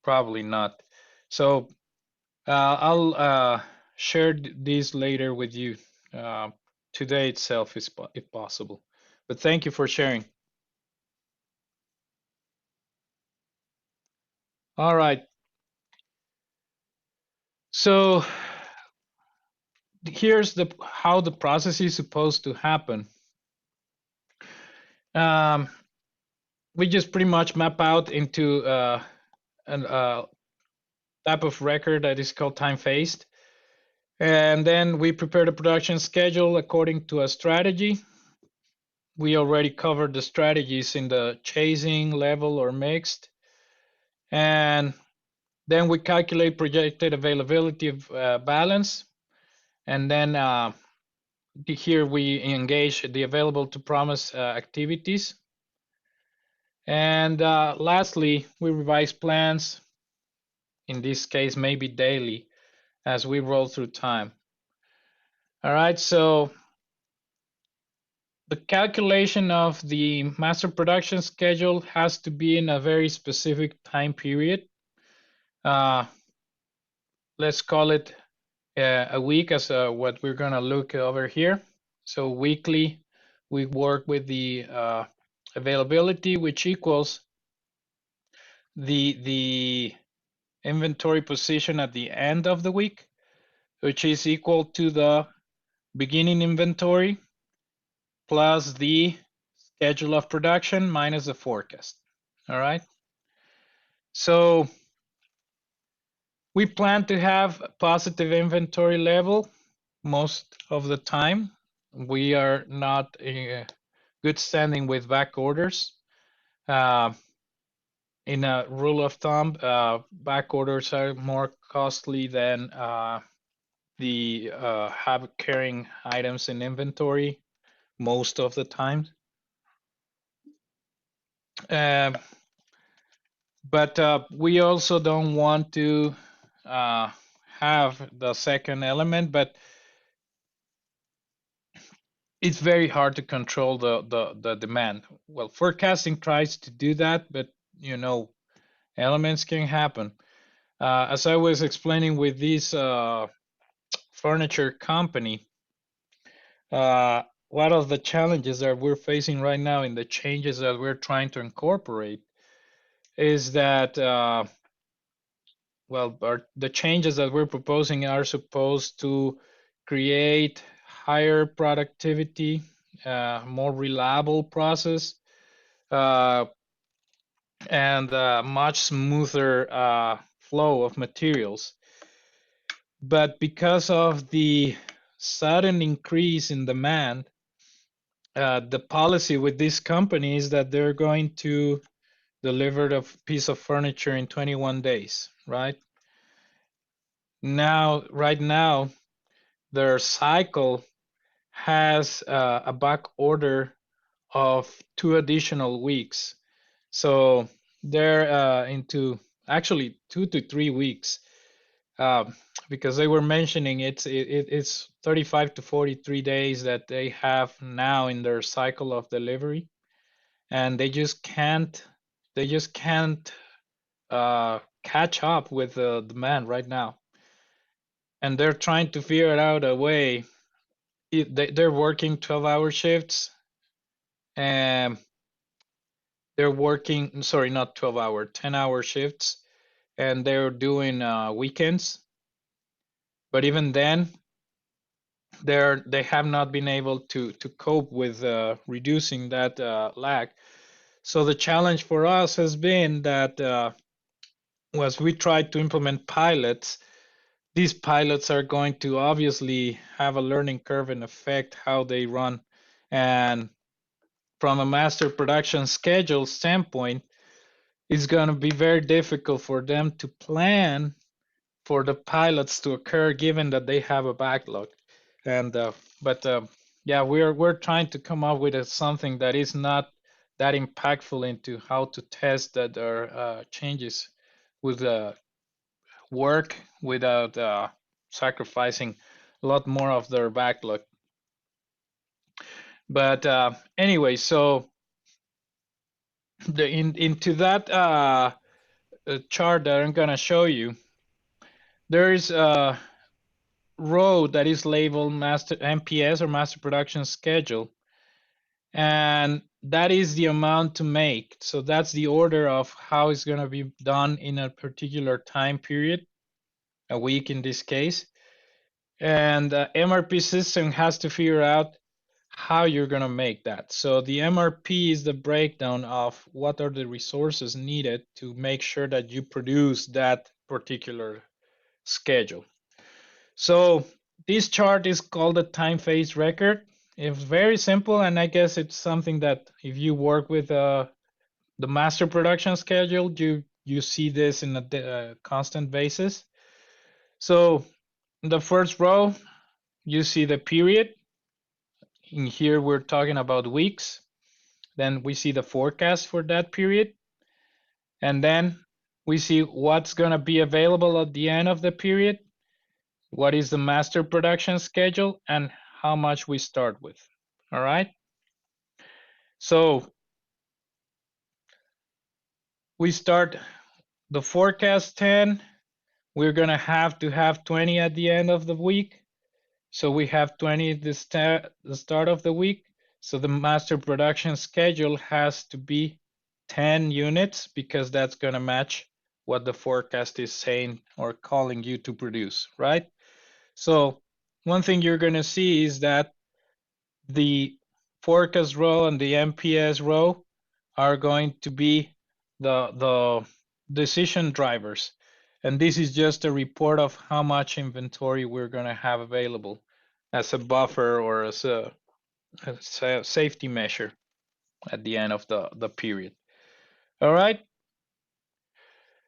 Probably not. So I'll share this later with you today itself, if possible. But thank you for sharing. All right. So here's how the process is supposed to happen. We just pretty much map out into a type of record that is called time phased. And then we prepare the production schedule according to a strategy. We already covered the strategies in the chasing, level, or mixed. And then we calculate projected availability of balance. And then here we engage the available to promise activities. And lastly, we revise plans, in this case, maybe daily, as we roll through time. All right, so the calculation of the master production schedule has to be in a very specific time period. Let's call it a week as what we're gonna look over here. So weekly, we work with the availability, which equals the inventory position at the end of the week, which is equal to the beginning inventory plus the schedule of production minus the forecast. All right. So we plan to have a positive inventory level most of the time. We are not in good standing with back orders. In a rule of thumb, back orders are more costly than the carrying items in inventory most of the time. But we also don't want to have the second element, but it's very hard to control the demand. Well, forecasting tries to do that, but you know, elements can happen. As I was explaining with this furniture company, one of the challenges that we're facing right now in the changes that we're trying to incorporate is that, the changes that we're proposing are supposed to create higher productivity, more reliable process, and much smoother flow of materials. But because of the sudden increase in demand, the policy with this company is that they're going to deliver the piece of furniture in 21 days, right? Right now, their cycle has a back order of 2 additional weeks. So they're into actually 2 to 3 weeks, because they were mentioning it's 35 to 43 days that they have now in their cycle of delivery, and they just can't catch up with the demand right now. And they're trying to figure out a way. They're working 12-hour shifts, and they're working, sorry, not 12-hour, 10-hour shifts, and they're doing weekends. But even then, they have not been able to cope with reducing that lag. So the challenge for us has been that as we try to implement pilots, these pilots are going to obviously have a learning curve and affect how they run. And from a master production schedule standpoint, it's going to be very difficult for them to plan for the pilots to occur, given that they have a backlog. And yeah, we're trying to come up with something that is not that impactful into how to test that there are changes with work without sacrificing a lot more of their backlog. But anyway, so into that chart that I'm gonna show you, there is a row that is labeled master MPS or master production schedule, and that is the amount to make. So that's the order of how it's gonna be done in a particular time period, a week in this case. And the MRP system has to figure out how you're going to make that. So the MRP is the breakdown of what are the resources needed to make sure that you produce that particular schedule. So this chart is called the time phase record. It's very simple, and I guess it's something that if you work with the master production schedule, you see this in a constant basis. So in the first row, you see the period. In here, we're talking about weeks. Then we see the forecast for that period. And then we see what's going to be available at the end of the period, what is the master production schedule, and how much we start with. All right. So we start the forecast 10. We're going to have 20 at the end of the week. So we have 20 at the start of the week. So the master production schedule has to be 10 units because that's going to match what the forecast is saying or calling you to produce, right? So one thing you're going to see is that the forecast row and the MPS row are going to be the decision drivers. And this is just a report of how much inventory we're going to have available as a buffer or as a safety measure at the end of the period. All right.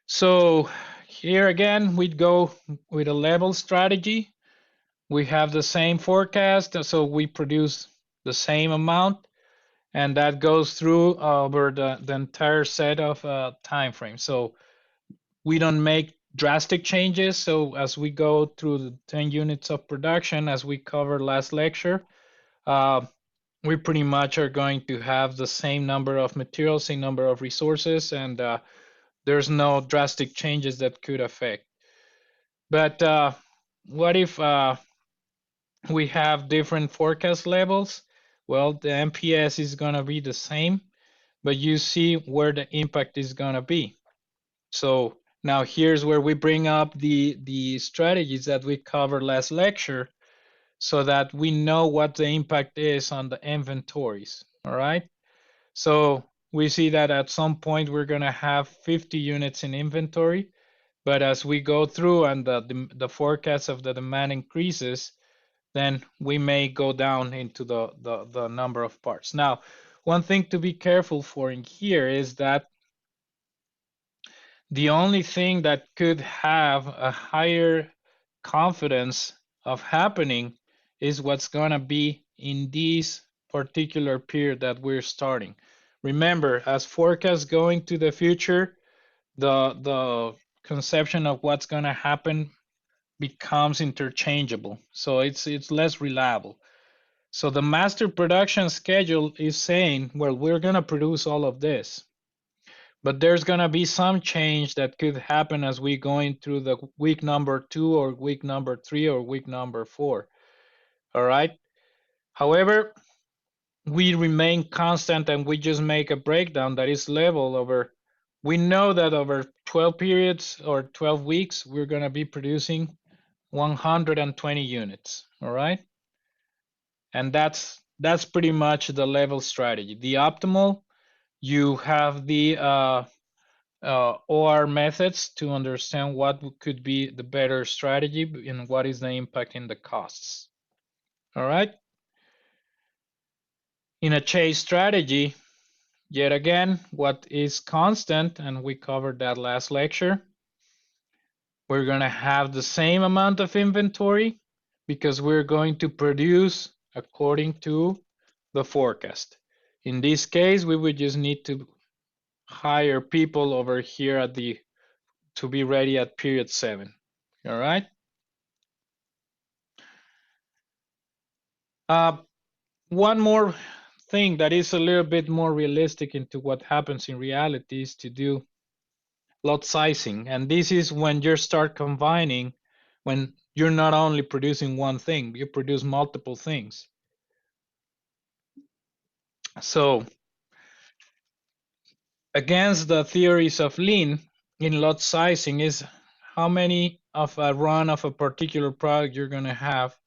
So here again, we'd go with a level strategy. We have the same forecast, so we produce the same amount, and that goes through over the entire set of time frames. So we don't make drastic changes. So as we go through the 10 units of production, as we covered last lecture, we pretty much are going to have the same number of materials, same number of resources, and there's no drastic changes that could affect. But what if we have different forecast levels? Well, the MPS is going to be the same, but you see where the impact is going to be. So now here's where we bring up the strategies that we covered last lecture so that we know what the impact is on the inventories, all right? So we see that at some point we're gonna have 50 units in inventory, but as we go through and the forecast of the demand increases, then we may go down into the number of parts. Now, one thing to be careful for in here is that the only thing that could have a higher confidence of happening is what's going to be in this particular period that we're starting. Remember, as forecasts going to the future, the conception of what's going to happen becomes interchangeable. So it's less reliable. So the master production schedule is saying, well, we're going to produce all of this. But there's going to be some change that could happen as we going through the week number 2 or week number 3 or week number 4. All right. However, we remain constant and we just make a breakdown that is level over. We know that over 12 periods or 12 weeks, we're going to be producing 120 units. All right. And that's pretty much the level strategy. The optimal, you have the OR methods to understand what could be the better strategy and what is the impact in the costs. All right. In a chase strategy, yet again, what is constant, and we covered that last lecture, we're going to have the same amount of inventory because we're going to produce according to the forecast. In this case, we would just need to hire people over here at to be ready at period 7. All right. One more thing that is a little bit more realistic into what happens in reality is to do lot sizing. And this is when you start combining, when you're not only producing one thing, you produce multiple things. So against the theories of lean in lot sizing is how many of a run of a particular product you're going to have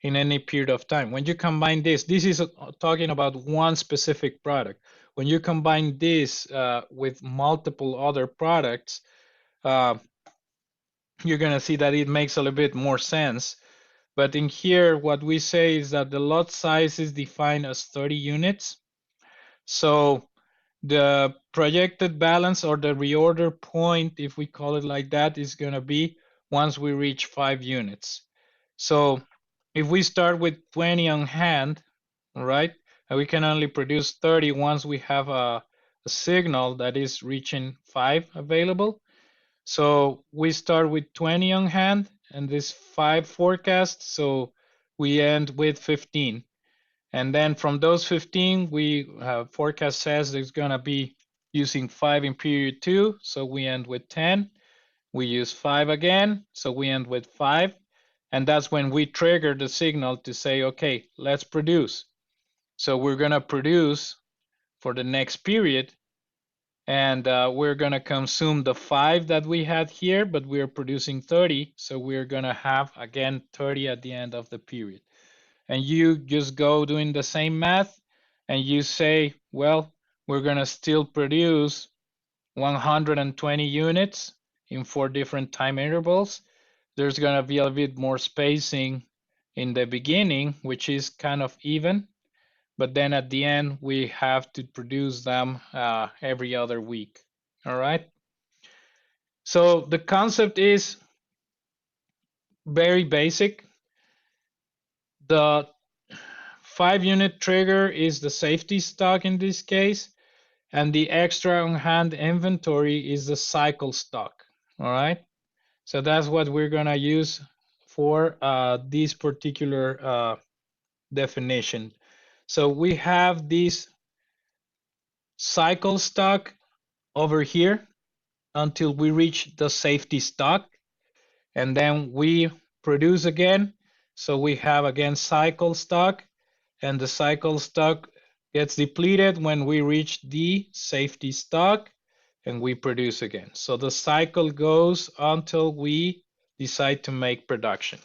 in any period of time. When you combine this is talking about one specific product. When you combine this with multiple other products, you're going to see that it makes a little bit more sense. But in here, what we say is that the lot size is defined as 30 units. So the projected balance or the reorder point, if we call it like that, is going to be once we reach 5 units. So if we start with 20 on hand, right, and we can only produce 30 once we have a signal that is reaching 5 available. So we start with 20 on hand and this 5 forecast. So we end with 15. And then from those 15, we forecast says there's going to be using 5 in period 2. So we end with 10. We use 5 again. So we end with 5. And that's when we trigger the signal to say, okay, let's produce. So we're going to produce for the next period. And we're going to consume the 5 that we had here, but we're producing 30. So we're going to have, again, 30 at the end of the period. And you just go doing the same math and you say, well, we're going to still produce 120 units in 4 different time intervals. There's going to be a bit more spacing in the beginning, which is kind of even. But then at the end, we have to produce them every other week. All right. So the concept is very basic. The 5-unit trigger is the safety stock in this case, and the extra on hand inventory is the cycle stock. All right. So that's what we're going to use for this particular definition. So we have this cycle stock over here until we reach the safety stock, and then we produce again. So we have again cycle stock, and the cycle stock gets depleted when we reach the safety stock, and we produce again. So the cycle goes until we decide to make production.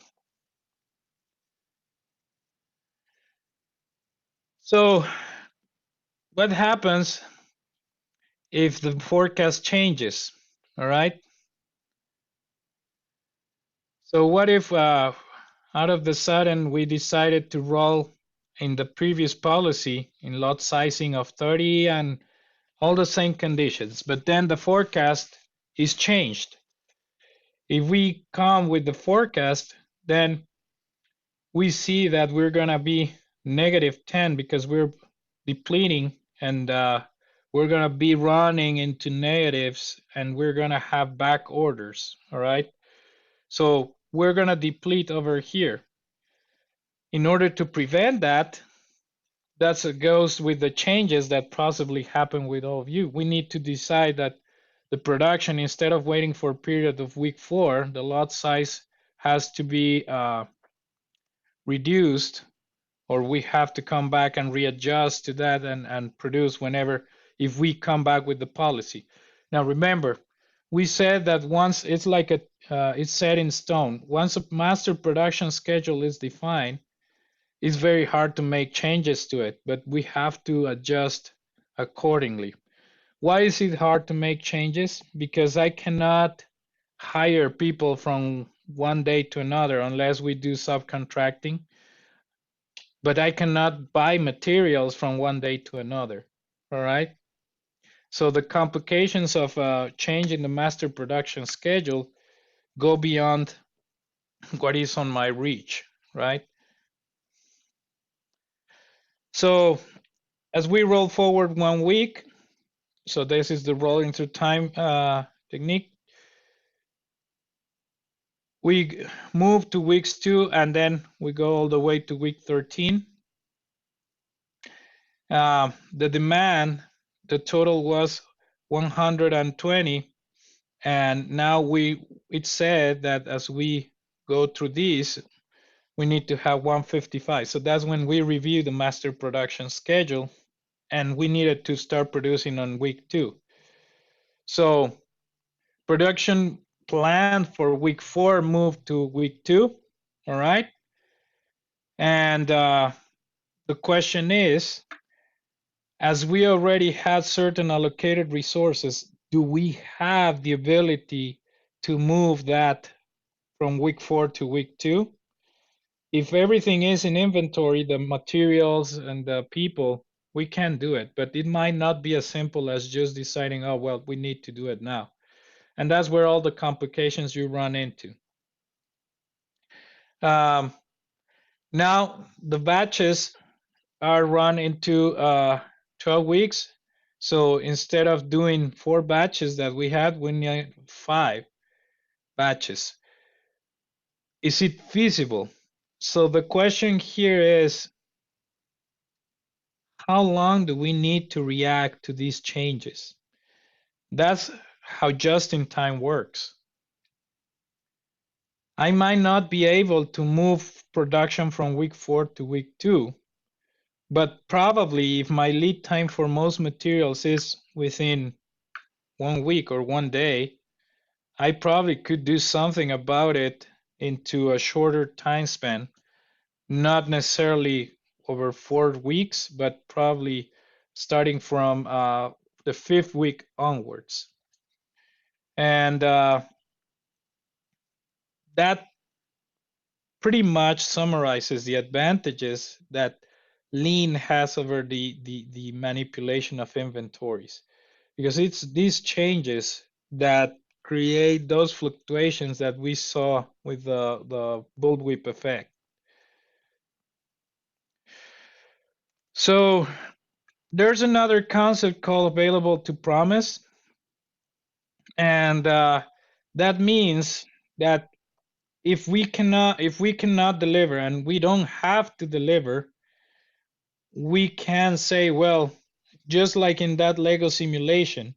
So what happens if the forecast changes? All right. So what if out of the sudden we decided to roll in the previous policy in lot sizing of 30 and all the same conditions, but then the forecast is changed? If we come with the forecast, then we see that we're going to be -10 because we're depleting, and we're going to be running into negatives, and we're going to have back orders. All right. So we're going to deplete over here. In order to prevent that, that goes with the changes that possibly happen with all of you. We need to decide that the production, instead of waiting for a period of week 4, the lot size has to be reduced, or we have to come back and readjust to that and produce whenever, if we come back with the policy. Now remember, we said that once it's like it's set in stone. Once a master production schedule is defined, it's very hard to make changes to it, but we have to adjust accordingly. Why is it hard to make changes? Because I cannot hire people from one day to another unless we do subcontracting, but I cannot buy materials from one day to another. All right. So the complications of changing the master production schedule go beyond what is on my reach, right? So as we roll forward 1 week, so this is the rolling through time technique. We move to weeks 2, and then we go all the way to week 13. The demand, the total was 120, and now it said that as we go through these, we need to have 155. So that's when we review the master production schedule, and we needed to start producing on week 2. So production plan for week 4 moved to week 2. All right. And the question is, as we already had certain allocated resources, do we have the ability to move that from week 4 to week 2? If everything is in inventory, the materials and the people, we can do it, but it might not be as simple as just deciding, oh, well, we need to do it now. And that's where all the complications you run into. Now, the batches are run into 12 weeks. So instead of doing 4 batches that we had, we need 5 batches. Is it feasible? So the question here is, how long do we need to react to these changes? That's how just-in-time works. I might not be able to move production from week 4 to week 2, but probably if my lead time for most materials is within 1 week or 1 day, I probably could do something about it into a shorter time span, not necessarily over 4 weeks, but probably starting from the 5th week onwards. And that pretty much summarizes the advantages that Lean has over the manipulation of inventories, because it's these changes that create those fluctuations that we saw with the bullwhip effect. So there's another concept called available to promise, and that means that if we cannot deliver, and we don't have to deliver, we can say, well, just like in that Lego simulation,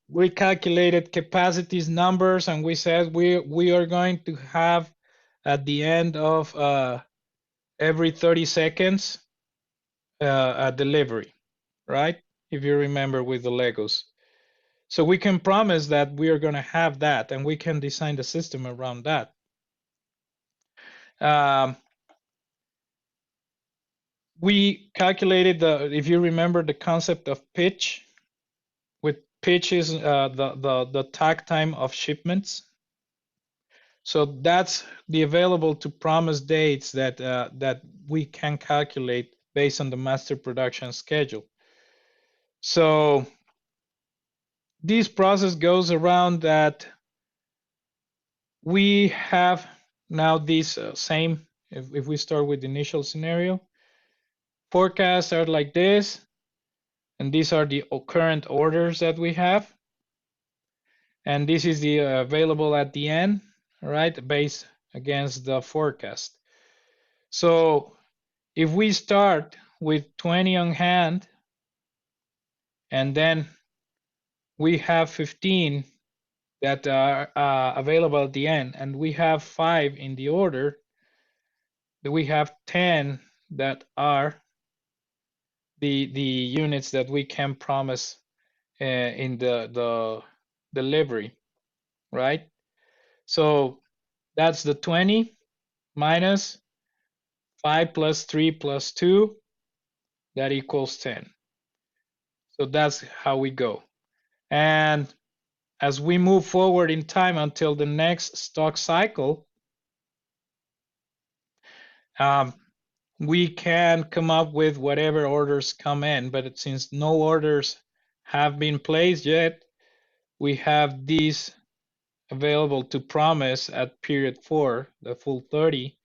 we calculated capacities numbers, and we said we are going to have at the end of every 30 seconds a delivery, right? If you remember with the Legos. So we can promise that we are going to have that, and we can design the system around that. We calculated if you remember the concept of pitch. With pitch is the takt time of shipments. So that's the available to promise dates that that we can calculate based on the master production schedule. So this process goes around that we have now this same, if we start with the initial scenario, forecasts are like this, and these are the current orders that we have. And this is the available at the end, right, based against the forecast. So if we start with 20 on hand, and then we have 15 that are available at the end, and we have 5 in the order, then we have 10 that are the units that we can promise in the delivery, right? So that's the 20 minus 5 plus 3 plus 2, that equals 10. So that's how we go. And as we move forward in time until the next stock cycle, we can come up with whatever orders come in, but since no orders have been placed yet, we have these available to promise at period 4, the full 30,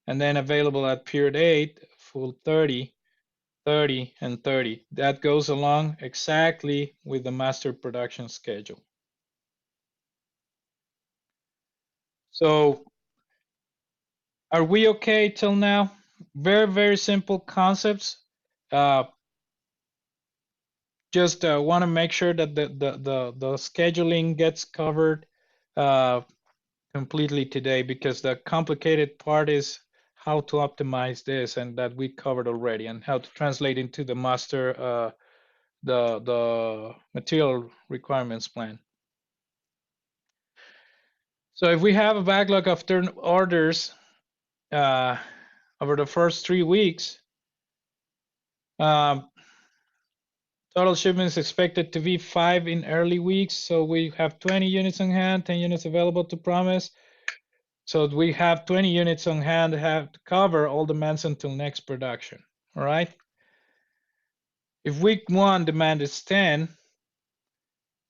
and then available at period 8, full 30, 30, and 30. That goes along exactly with the master production schedule. So are we okay till now? Very, very simple concepts. Just want to make sure that the scheduling gets covered completely today, because the complicated part is how to optimize this, and that we covered already, and how to translate into the master the material requirements plan. So if we have a backlog of turn orders over the first 3 weeks, total shipments expected to be 5 in early weeks. So we have 20 units on hand, 10 units available to promise. So we have 20 units on hand, have to cover all demands until next production. All right. If week 1 demand is 10,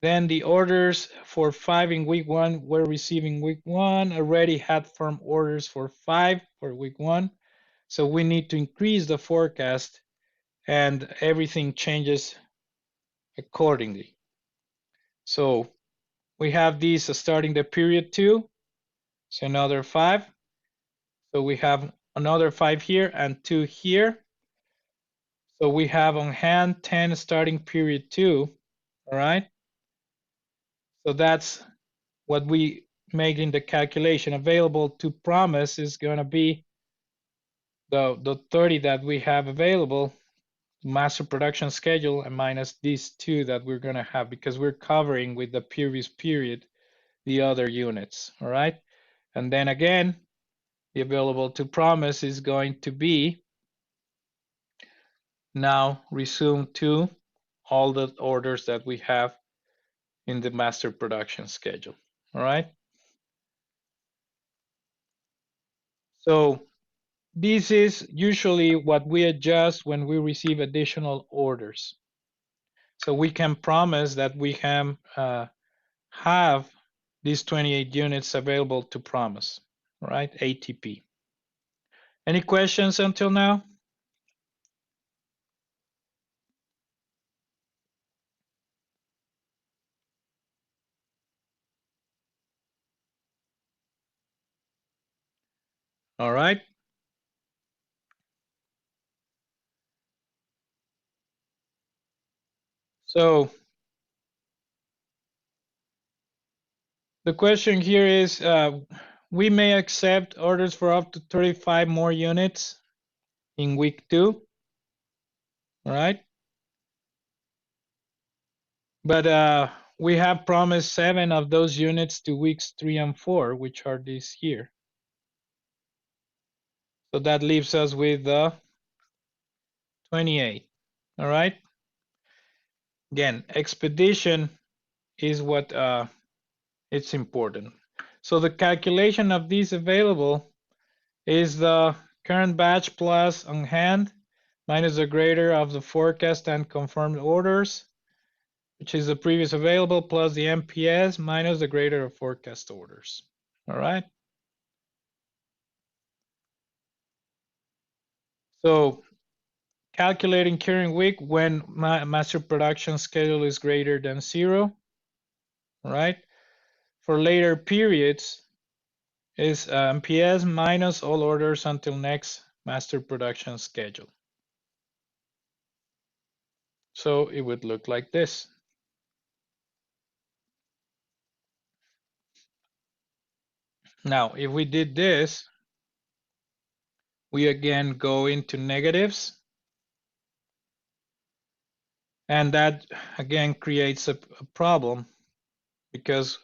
then the orders for 5 in week 1 we're receiving week 1 already had firm orders for 5 for week 1. So we need to increase the forecast, and everything changes accordingly. So we have these starting the period 2, so another 5. So we have another 5 here and 2 here. So we have on hand 10 starting period 2. All right. So that's what we make in the calculation. Available to promise is going to be the 30 that we have available, master production schedule, and minus these 2 that we're going to have, because we're covering with the previous period the other units. All right. And then again, the available to promise is going to be now resume to all the orders that we have in the master production schedule. All right. So this is usually what we adjust when we receive additional orders. So we can promise that we can have these 28 units available to promise. All right, ATP. Any questions until now? All right. So the question here is, we may accept orders for up to 35 more units in week 2. All right. But we have promised 7 of those units to weeks 3 and 4, which are these here. So that leaves us with 28. All right. Again, expedition is what it's important. So the calculation of these available is the current batch plus on hand minus the greater of the forecast and confirmed orders, which is the previous available, plus the MPS minus the greater of forecast orders. All right. So calculating current week when my master production schedule is greater than 0. All right. For later periods is MPS minus all orders until next master production schedule. So it would look like this. Now, if we did this, we again go into negatives. And that again creates a problem, because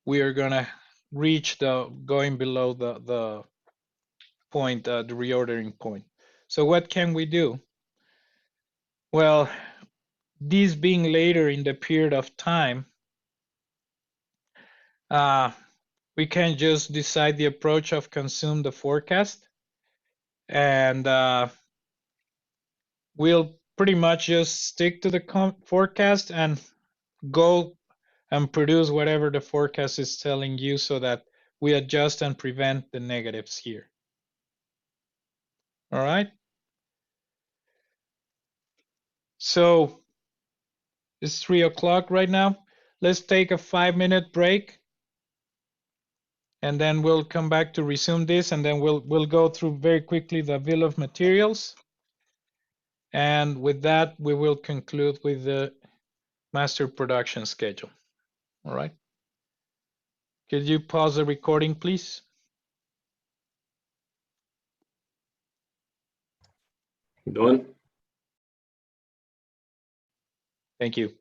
we are gonna reach the going below the point, the reordering point. So what can we do? Well, these being later in the period of time, we can just decide the approach of consume the forecast, and we'll pretty much just stick to the forecast and go and produce whatever the forecast is telling you, so that we adjust and prevent the negatives here. All right. So it's 3 o'clock right now. Let's take a 5-minute break, and then we'll come back to resume this, and then we'll go through very quickly the bill of materials. And with that, we will conclude with the master production schedule. All right. Could you pause the recording, please? Done. Thank you.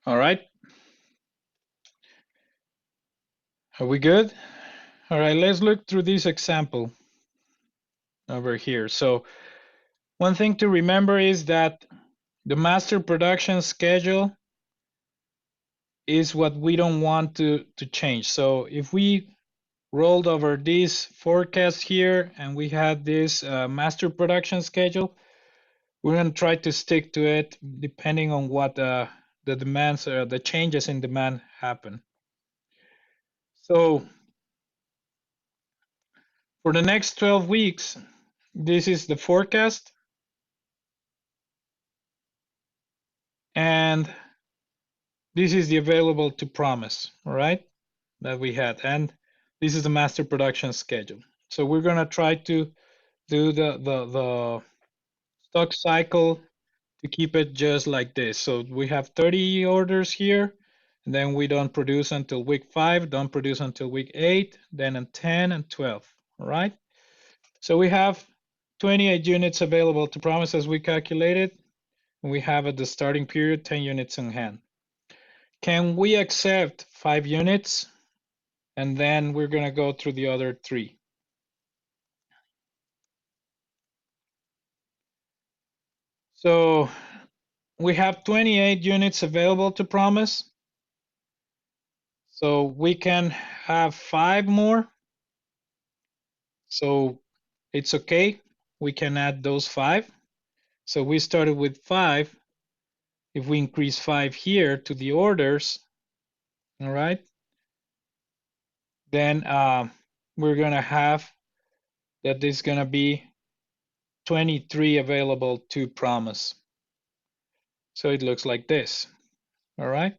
All right. Are we good? All right, let's look through this example over here. So one thing to remember is that the master production schedule is what we don't want to change. So if we rolled over this forecast here and we had this master production schedule, we're going to try to stick to it depending on what the demands or the changes in demand happen. So for the next 12 weeks, this is the forecast. And this is the available to promise, all right, that we had. And this is the master production schedule. So we're going to try to do the stock cycle to keep it just like this. So we have 30 orders here, and then we don't produce until week 5, don't produce until week 8, then in 10 and 12, all right? So we have 28 units available to promise as we calculated, and we have at the starting period 10 units in hand. Can we accept 5 units? And then we're going to go through the other 3. So we have 28 units available to promise. So we can have 5 more. So it's okay. We can add those 5. So we started with 5. If we increase 5 here to the orders, all right, then we're going to have that there's going to be 23 available to promise. So it looks like this, all right?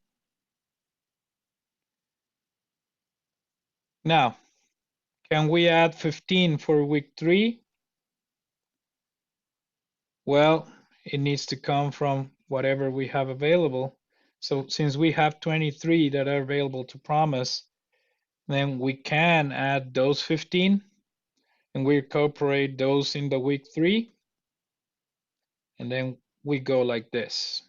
Now, can we add 15 for week 3? Well, it needs to come from whatever we have available. So since we have 23 that are available to promise, then we can add those 15 and we incorporate those in the week 3. And then we go like this.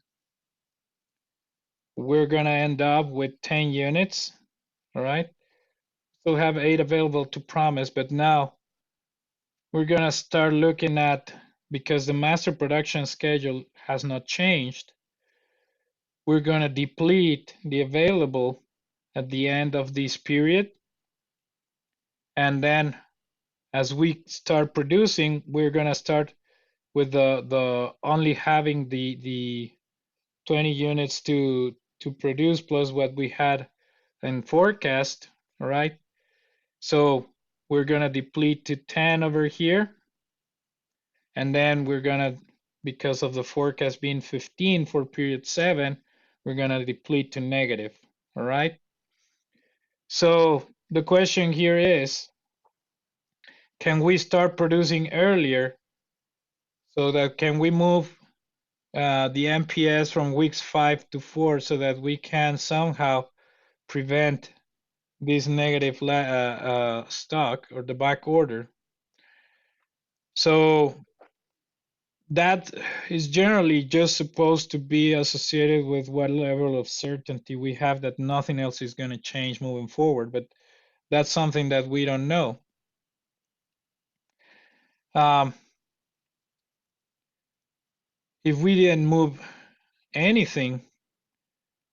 We're gonna end up with 10 units, all right? Still have 8 available to promise, but now we're gonna start looking at, because the master production schedule has not changed, we're gonna deplete the available at the end of this period. And then as we start producing, we're gonna start with the only having the 20 units to produce plus what we had in forecast, all right? So we're gonna deplete to 10 over here. And then we're gonna, because of the forecast being 15 for period 7, we're gonna deplete to negative, all right? So the question here is, can we start producing earlier so that can we move the MPS from weeks 5 to 4 so that we can somehow prevent this negative stock or the back order? So that is generally just supposed to be associated with what level of certainty we have that nothing else is going to change moving forward, but that's something that we don't know. If we didn't move anything,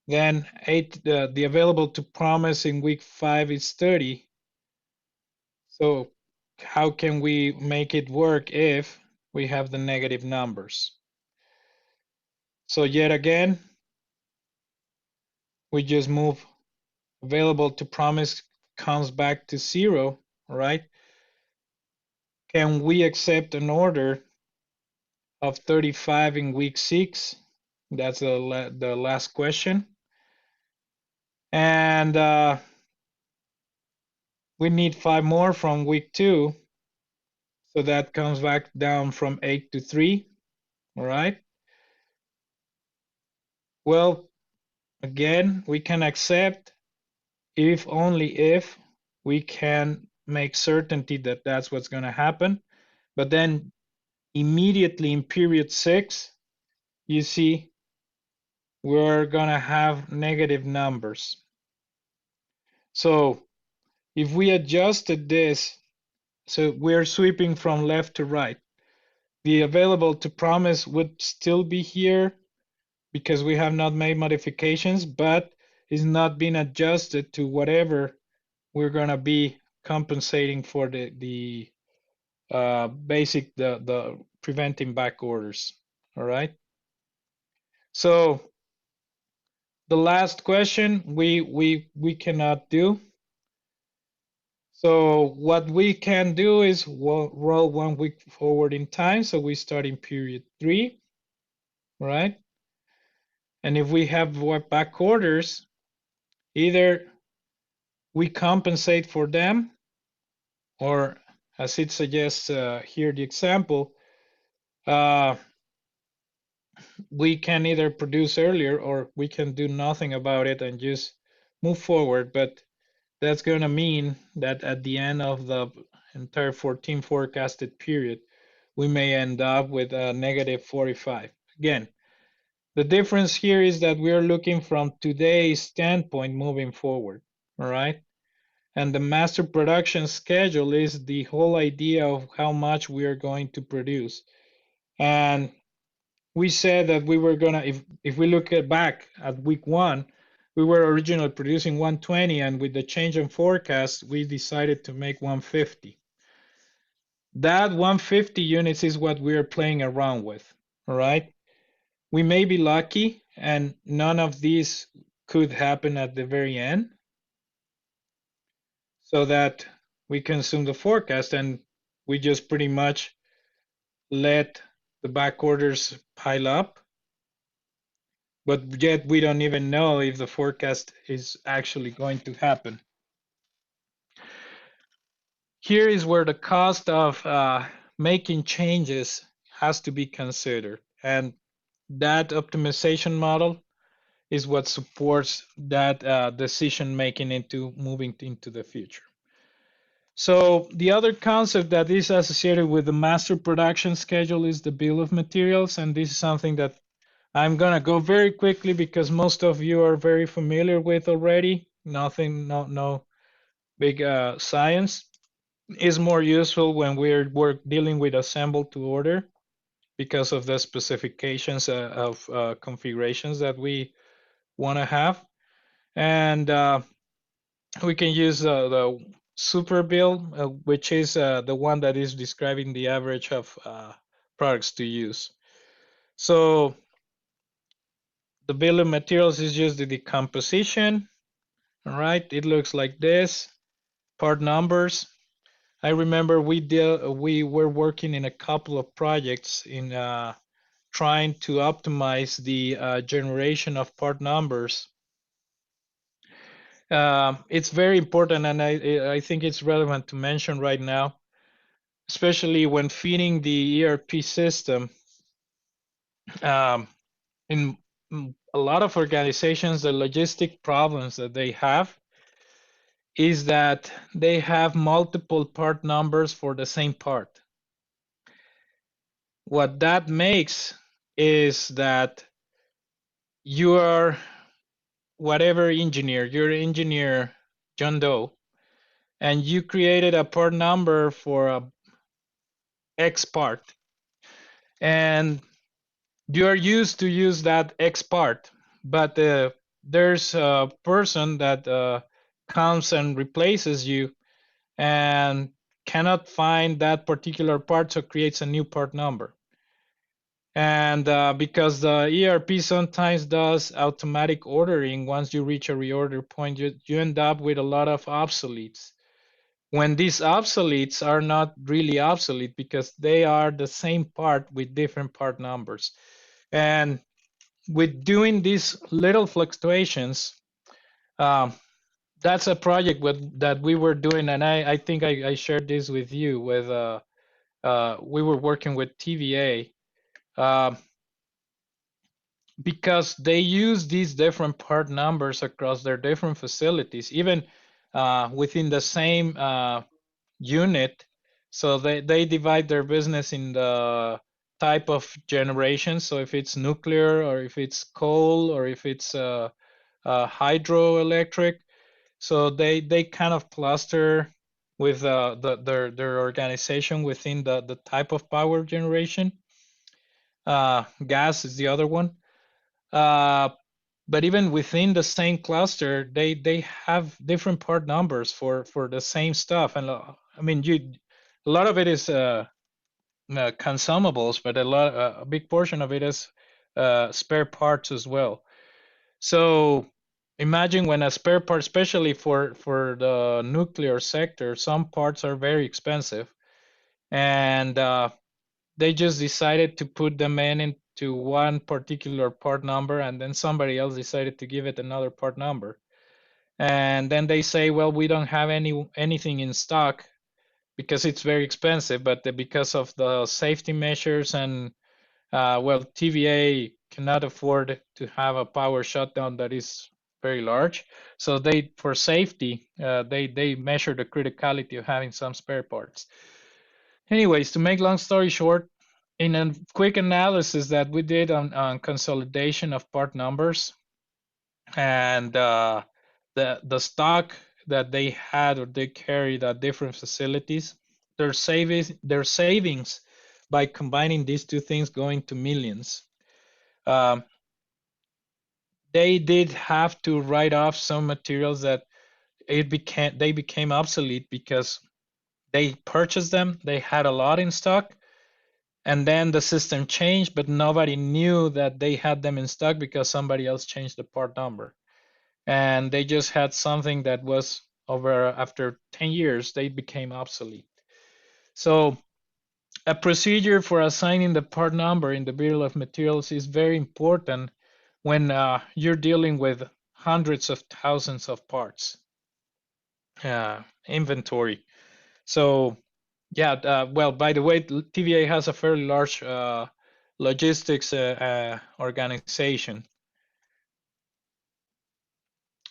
then the available to promise in week 5 is 30. So how can we make it work if we have the negative numbers? So yet again, we just move available to promise comes back to 0, right? Can we accept an order of 35 in week 6? That's the last question. And we need 5 more from week 2. So that comes back down from 8 to 3, all right? Well, again, we can accept if only if we can make certainty that that's what's going to happen. But then immediately in period 6, you see we're gonna have negative numbers. So if we adjusted this, so we're sweeping from left to right, the available to promise would still be here because we have not made modifications, but it's not been adjusted to whatever we're gonna be compensating for the basic, the preventing back orders. All right. So the last question we cannot do. So what we can do is roll 1 week forward in time. So we start in period 3, right? And if we have back orders, either we compensate for them, or as it suggests here, the example, we can either produce earlier or we can do nothing about it and just move forward. But that's going to mean that at the end of the entire 14 forecasted period, we may end up with a negative 45. Again, the difference here is that we are looking from today's standpoint moving forward, all right? And the master production schedule is the whole idea of how much we are going to produce. And we said that we were gonna, if we look back at week 1, we were originally producing 120, and with the change in forecast, we decided to make 150. That 150 units is what we are playing around with, all right? We may be lucky, and none of these could happen at the very end, so that we consume the forecast and we just pretty much let the back orders pile up. But yet we don't even know if the forecast is actually going to happen. Here is where the cost of making changes has to be considered. And that optimization model is what supports that decision making into moving into the future. So the other concept that is associated with the master production schedule is the bill of materials. And this is something that I'm gonna go very quickly because most of you are very familiar with already. Nothing, no big science. Is more useful when we're dealing with assemble to order because of the specifications of configurations that we want to have. And we can use the super bill, which is the one that is describing the average of products to use. So the bill of materials is just the decomposition. All right, it looks like this. Part numbers. I remember we were working in a couple of projects in trying to optimize the generation of part numbers. It's very important, and I think it's relevant to mention right now, especially when feeding the ERP system. In a lot of organizations, the logistic problems that they have is that they have multiple part numbers for the same part. What that makes is that you are whatever engineer, you're engineer John Doe, and you created a part number for a X part, and you are used to use that X part, but there's a person that comes and replaces you and cannot find that particular part, so creates a new part number. And because the ERP sometimes does automatic ordering, once you reach a reorder point, you end up with a lot of obsoletes. When these obsoletes are not really obsolete because they are the same part with different part numbers. And with doing these little fluctuations, that's a project that we were doing, and I think I shared this with you. With we were working with TVA because they use these different part numbers across their different facilities, even within the same unit. So they divide their business in the type of generation. So if it's nuclear or if it's coal or if it's hydroelectric, so they kind of cluster with their organization within the type of power generation. Gas is the other one. But even within the same cluster, they have different part numbers for the same stuff. And I mean, a lot of it is consumables, but a big portion of it is spare parts as well. So imagine when a spare part, especially for the nuclear sector, some parts are very expensive, and they just decided to put them into one particular part number, and then somebody else decided to give it another part number. And then they say, well, we don't have anything in stock because it's very expensive, but because of the safety measures and well, TVA cannot afford to have a power shutdown that is very large. So they, for safety, they measure the criticality of having some spare parts. Anyways, to make long story short, in a quick analysis that we did on consolidation of part numbers and the stock that they had or they carried at different facilities, their savings by combining these two things going to millions. They did have to write off some materials that they became obsolete because they purchased them, they had a lot in stock, and then the system changed, but nobody knew that they had them in stock because somebody else changed the part number. And they just had something that was after 10 years, they became obsolete. So a procedure for assigning the part number in the bill of materials is very important when you're dealing with hundreds of thousands of parts inventory. So yeah, well, by the way, TVA has a fairly large logistics organization,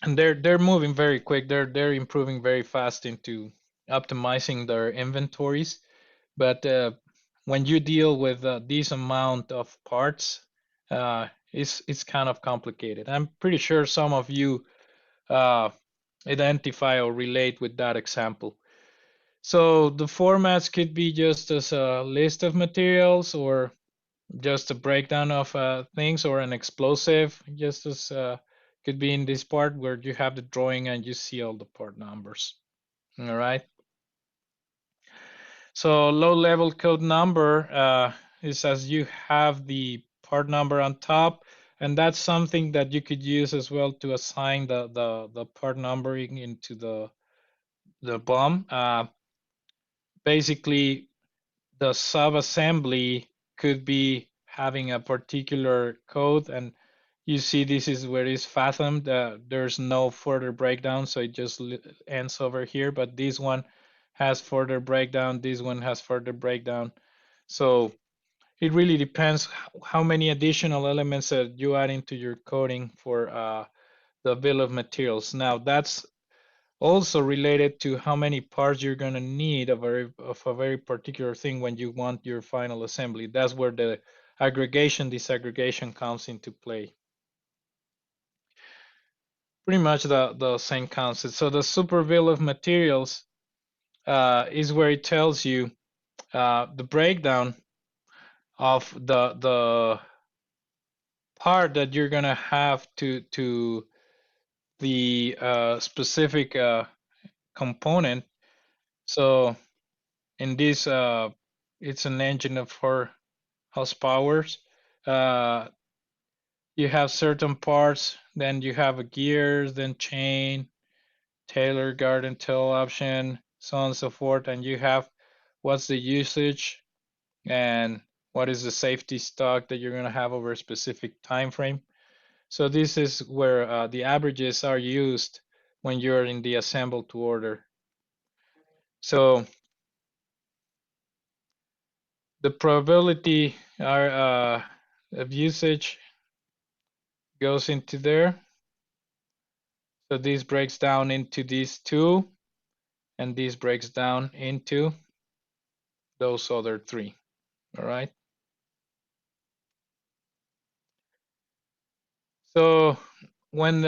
and they're moving very quick. They're improving very fast into optimizing their inventories. But when you deal with this amount of parts, it's kind of complicated. I'm pretty sure some of you identify or relate with that example. So the formats could be just as a list of materials or just a breakdown of things, or an explosive, just as could be in this part where you have the drawing and you see all the part numbers. All right. So low level code number is as you have the part number on top, and that's something that you could use as well to assign the part numbering into the BOM. Basically, the subassembly could be having a particular code, and you see this is where it's fathomed. There's no further breakdown, so it just ends over here, but this one has further breakdown, this one has further breakdown. So it really depends how many additional elements that you add into your coding for the bill of materials. Now that's also related to how many parts you're going to need of a very particular thing when you want your final assembly. That's where the aggregation, disaggregation comes into play. Pretty much the same concept. So the super bill of materials is where it tells you the breakdown of the part that you're gonna have to the specific component. So in this, it's an engine of 4 horsepower. You have certain parts, then you have a gears, then chain, Taylor garden tail option, so on and so forth, and you have what's the usage and what is the safety stock that you're going to have over a specific time frame. So this is where the averages are used when you're in the assemble to order. So the probability of usage goes into there. So this breaks down into these two, and this breaks down into those other three. All right. So when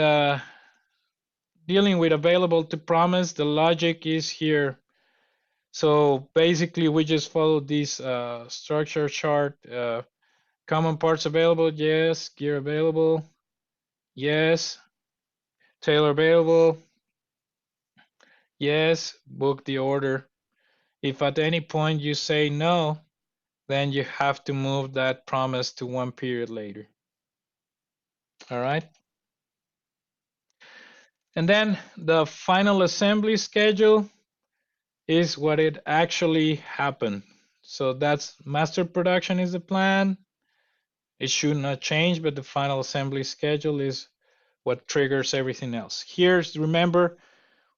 dealing with available to promise, the logic is here. So basically, we just follow this structure chart. Common parts available, yes. Gear available, yes. Tailor available, yes. Book the order. If at any point you say no, then you have to move that promise to one period later. All right. And then the final assembly schedule is what it actually happened. So that's master production is the plan. It should not change, but the final assembly schedule is what triggers everything else. Here's, remember,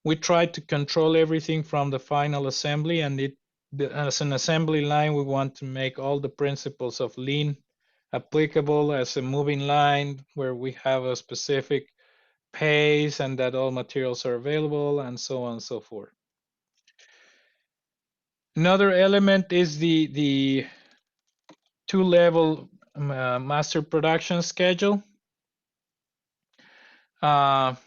we try to control everything from the final assembly, and as an assembly line, we want to make all the principles of lean applicable as a moving line where we have a specific pace and that all materials are available and so on and so forth. Another element is the two-level master production schedule. When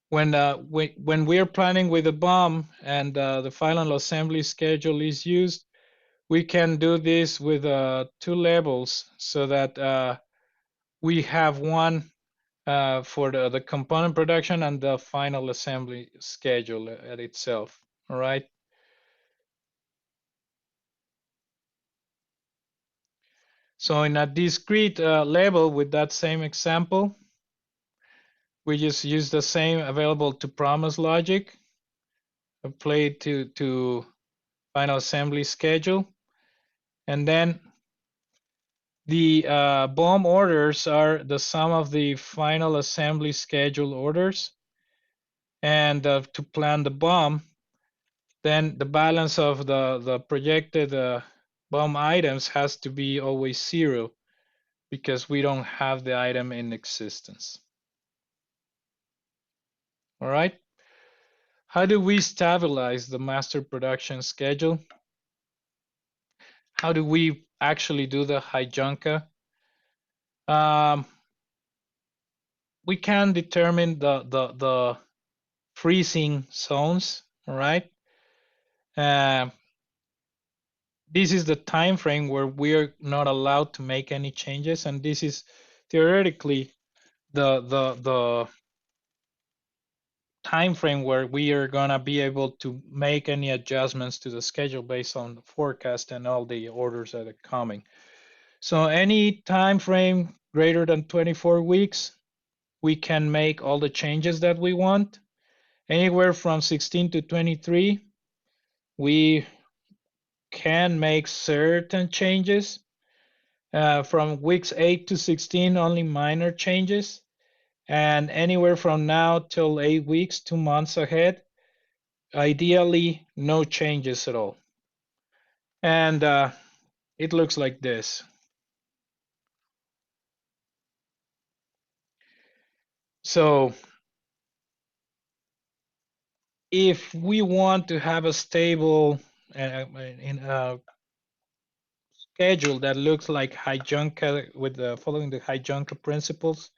we are planning with a BOM and the final assembly schedule is used, we can do this with two levels so that we have one for the component production and the final assembly schedule at itself. All right. So in a discrete level with that same example, we just use the same available to promise logic applied to final assembly schedule. And then the BOM orders are the sum of the final assembly schedule orders. And to plan the BOM, then the balance of the projected BOM items has to be always 0 because we don't have the item in existence. All right. How do we stabilize the master production schedule? How do we actually do the Heijunka? We can determine the freezing zones. All right. This is the time frame where we're not allowed to make any changes, and this is theoretically the time frame where we are gonna be able to make any adjustments to the schedule based on the forecast and all the orders that are coming. So any time frame greater than 24 weeks, we can make all the changes that we want. Anywhere from 16 to 23, we can make certain changes. From weeks 8 to 16, only minor changes. And anywhere from now till 8 weeks, 2 months ahead, ideally no changes at all. And it looks like this. So if we want to have a stable schedule that looks like Heijunka with following the Heijunka principles,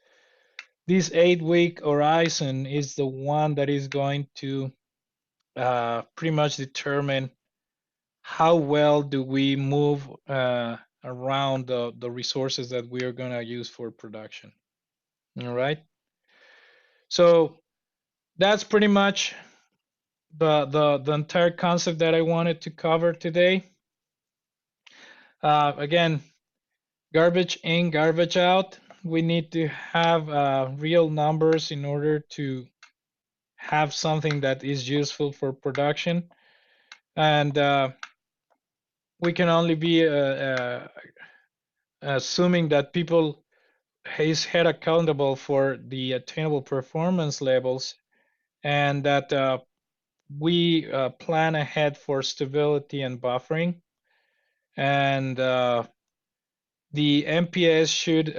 this 8-week horizon is the one that is going to pretty much determine how well do we move around the resources that we are going to use for production. All right. So that's pretty much the entire concept that I wanted to cover today. Again, garbage in, garbage out. We need to have real numbers in order to have something that is useful for production. And we can only be assuming that people is held accountable for the attainable performance levels, and that we plan ahead for stability and buffering. And the MPS should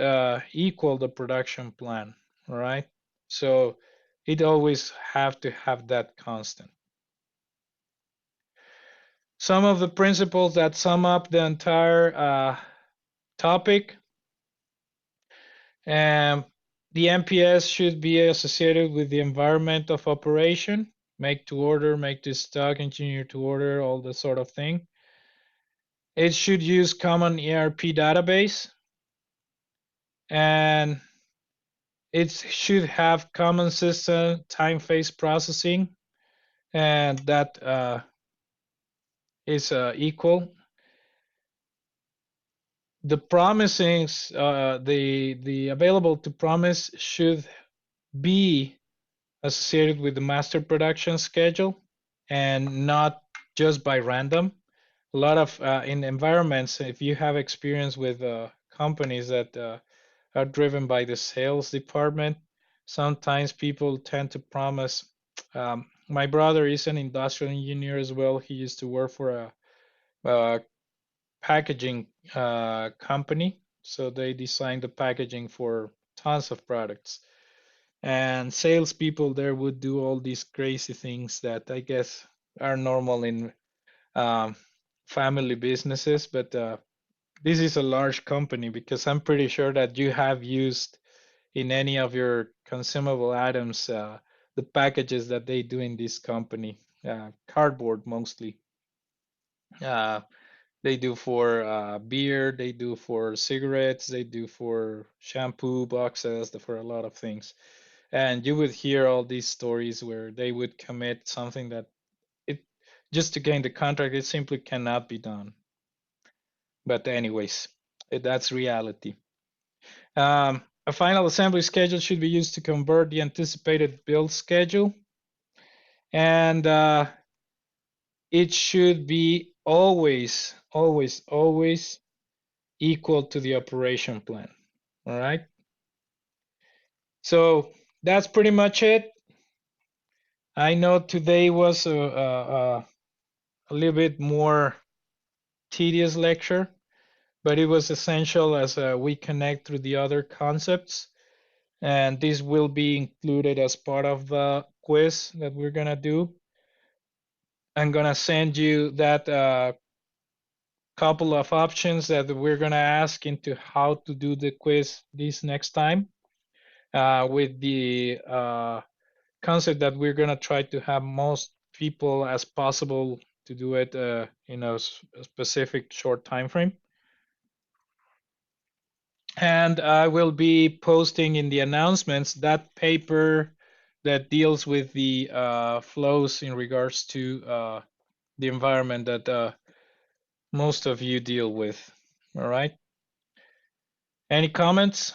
equal the production plan, right? So it always have to have that constant. Some of the principles that sum up the entire topic. And the MPS should be associated with the environment of operation, make to order, make to stock, engineer to order, all the sort of thing. It should use common ERP database, and it should have common system time phase processing, and that is equal. The promisings, the available to promise should be associated with the master production schedule and not just by random. A lot of in environments, if you have experience with companies that are driven by the sales department, sometimes people tend to promise. My brother is an industrial engineer as well. He used to work for a packaging company. So they design the packaging for tons of products. And salespeople there would do all these crazy things that I guess are normal in family businesses. But this is a large company, because I'm pretty sure that you have used in any of your consumable items the packages that they do in this company, cardboard mostly. They do for beer, they do for cigarettes, they do for shampoo boxes, for a lot of things. And you would hear all these stories where they would commit something that it just to gain the contract, it simply cannot be done. But anyways, that's reality. A final assembly schedule should be used to convert the anticipated build schedule. And it should be always equal to the operation plan. All right. So that's pretty much it. I know today was a little bit more tedious lecture, but it was essential as we connect through the other concepts. And this will be included as part of the quiz that we're gonna do. I'm gonna send you that couple of options that we're gonna ask into how to do the quiz this next time, with the concept that we're gonna try to have most people as possible to do it in a specific short time frame. And I will be posting in the announcements that paper that deals with the flows in regards to the environment that most of you deal with. All right. Any comments?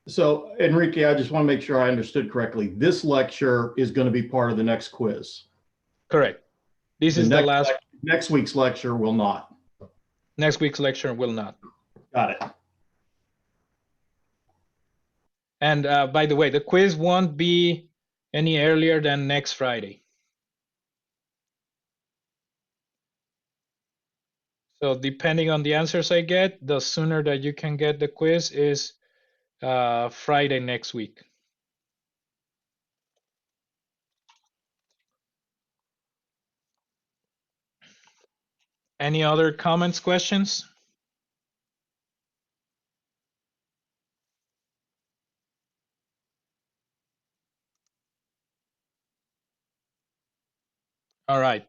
So Enrique, I just want to make sure I understood correctly. This lecture is going to be part of the next quiz. Correct. This is the last. Next week's lecture will not. Next week's lecture will not. Got it. And by the way, the quiz won't be any earlier than next Friday. So depending on the answers I get, the sooner that you can get the quiz is Friday next week. Any other comments, questions? All right.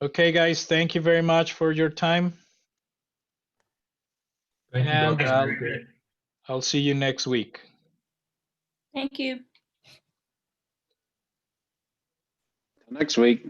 Okay, guys, thank you very much for your time. Thank you, And Dr. I'll see you next week. Thank you. Next week.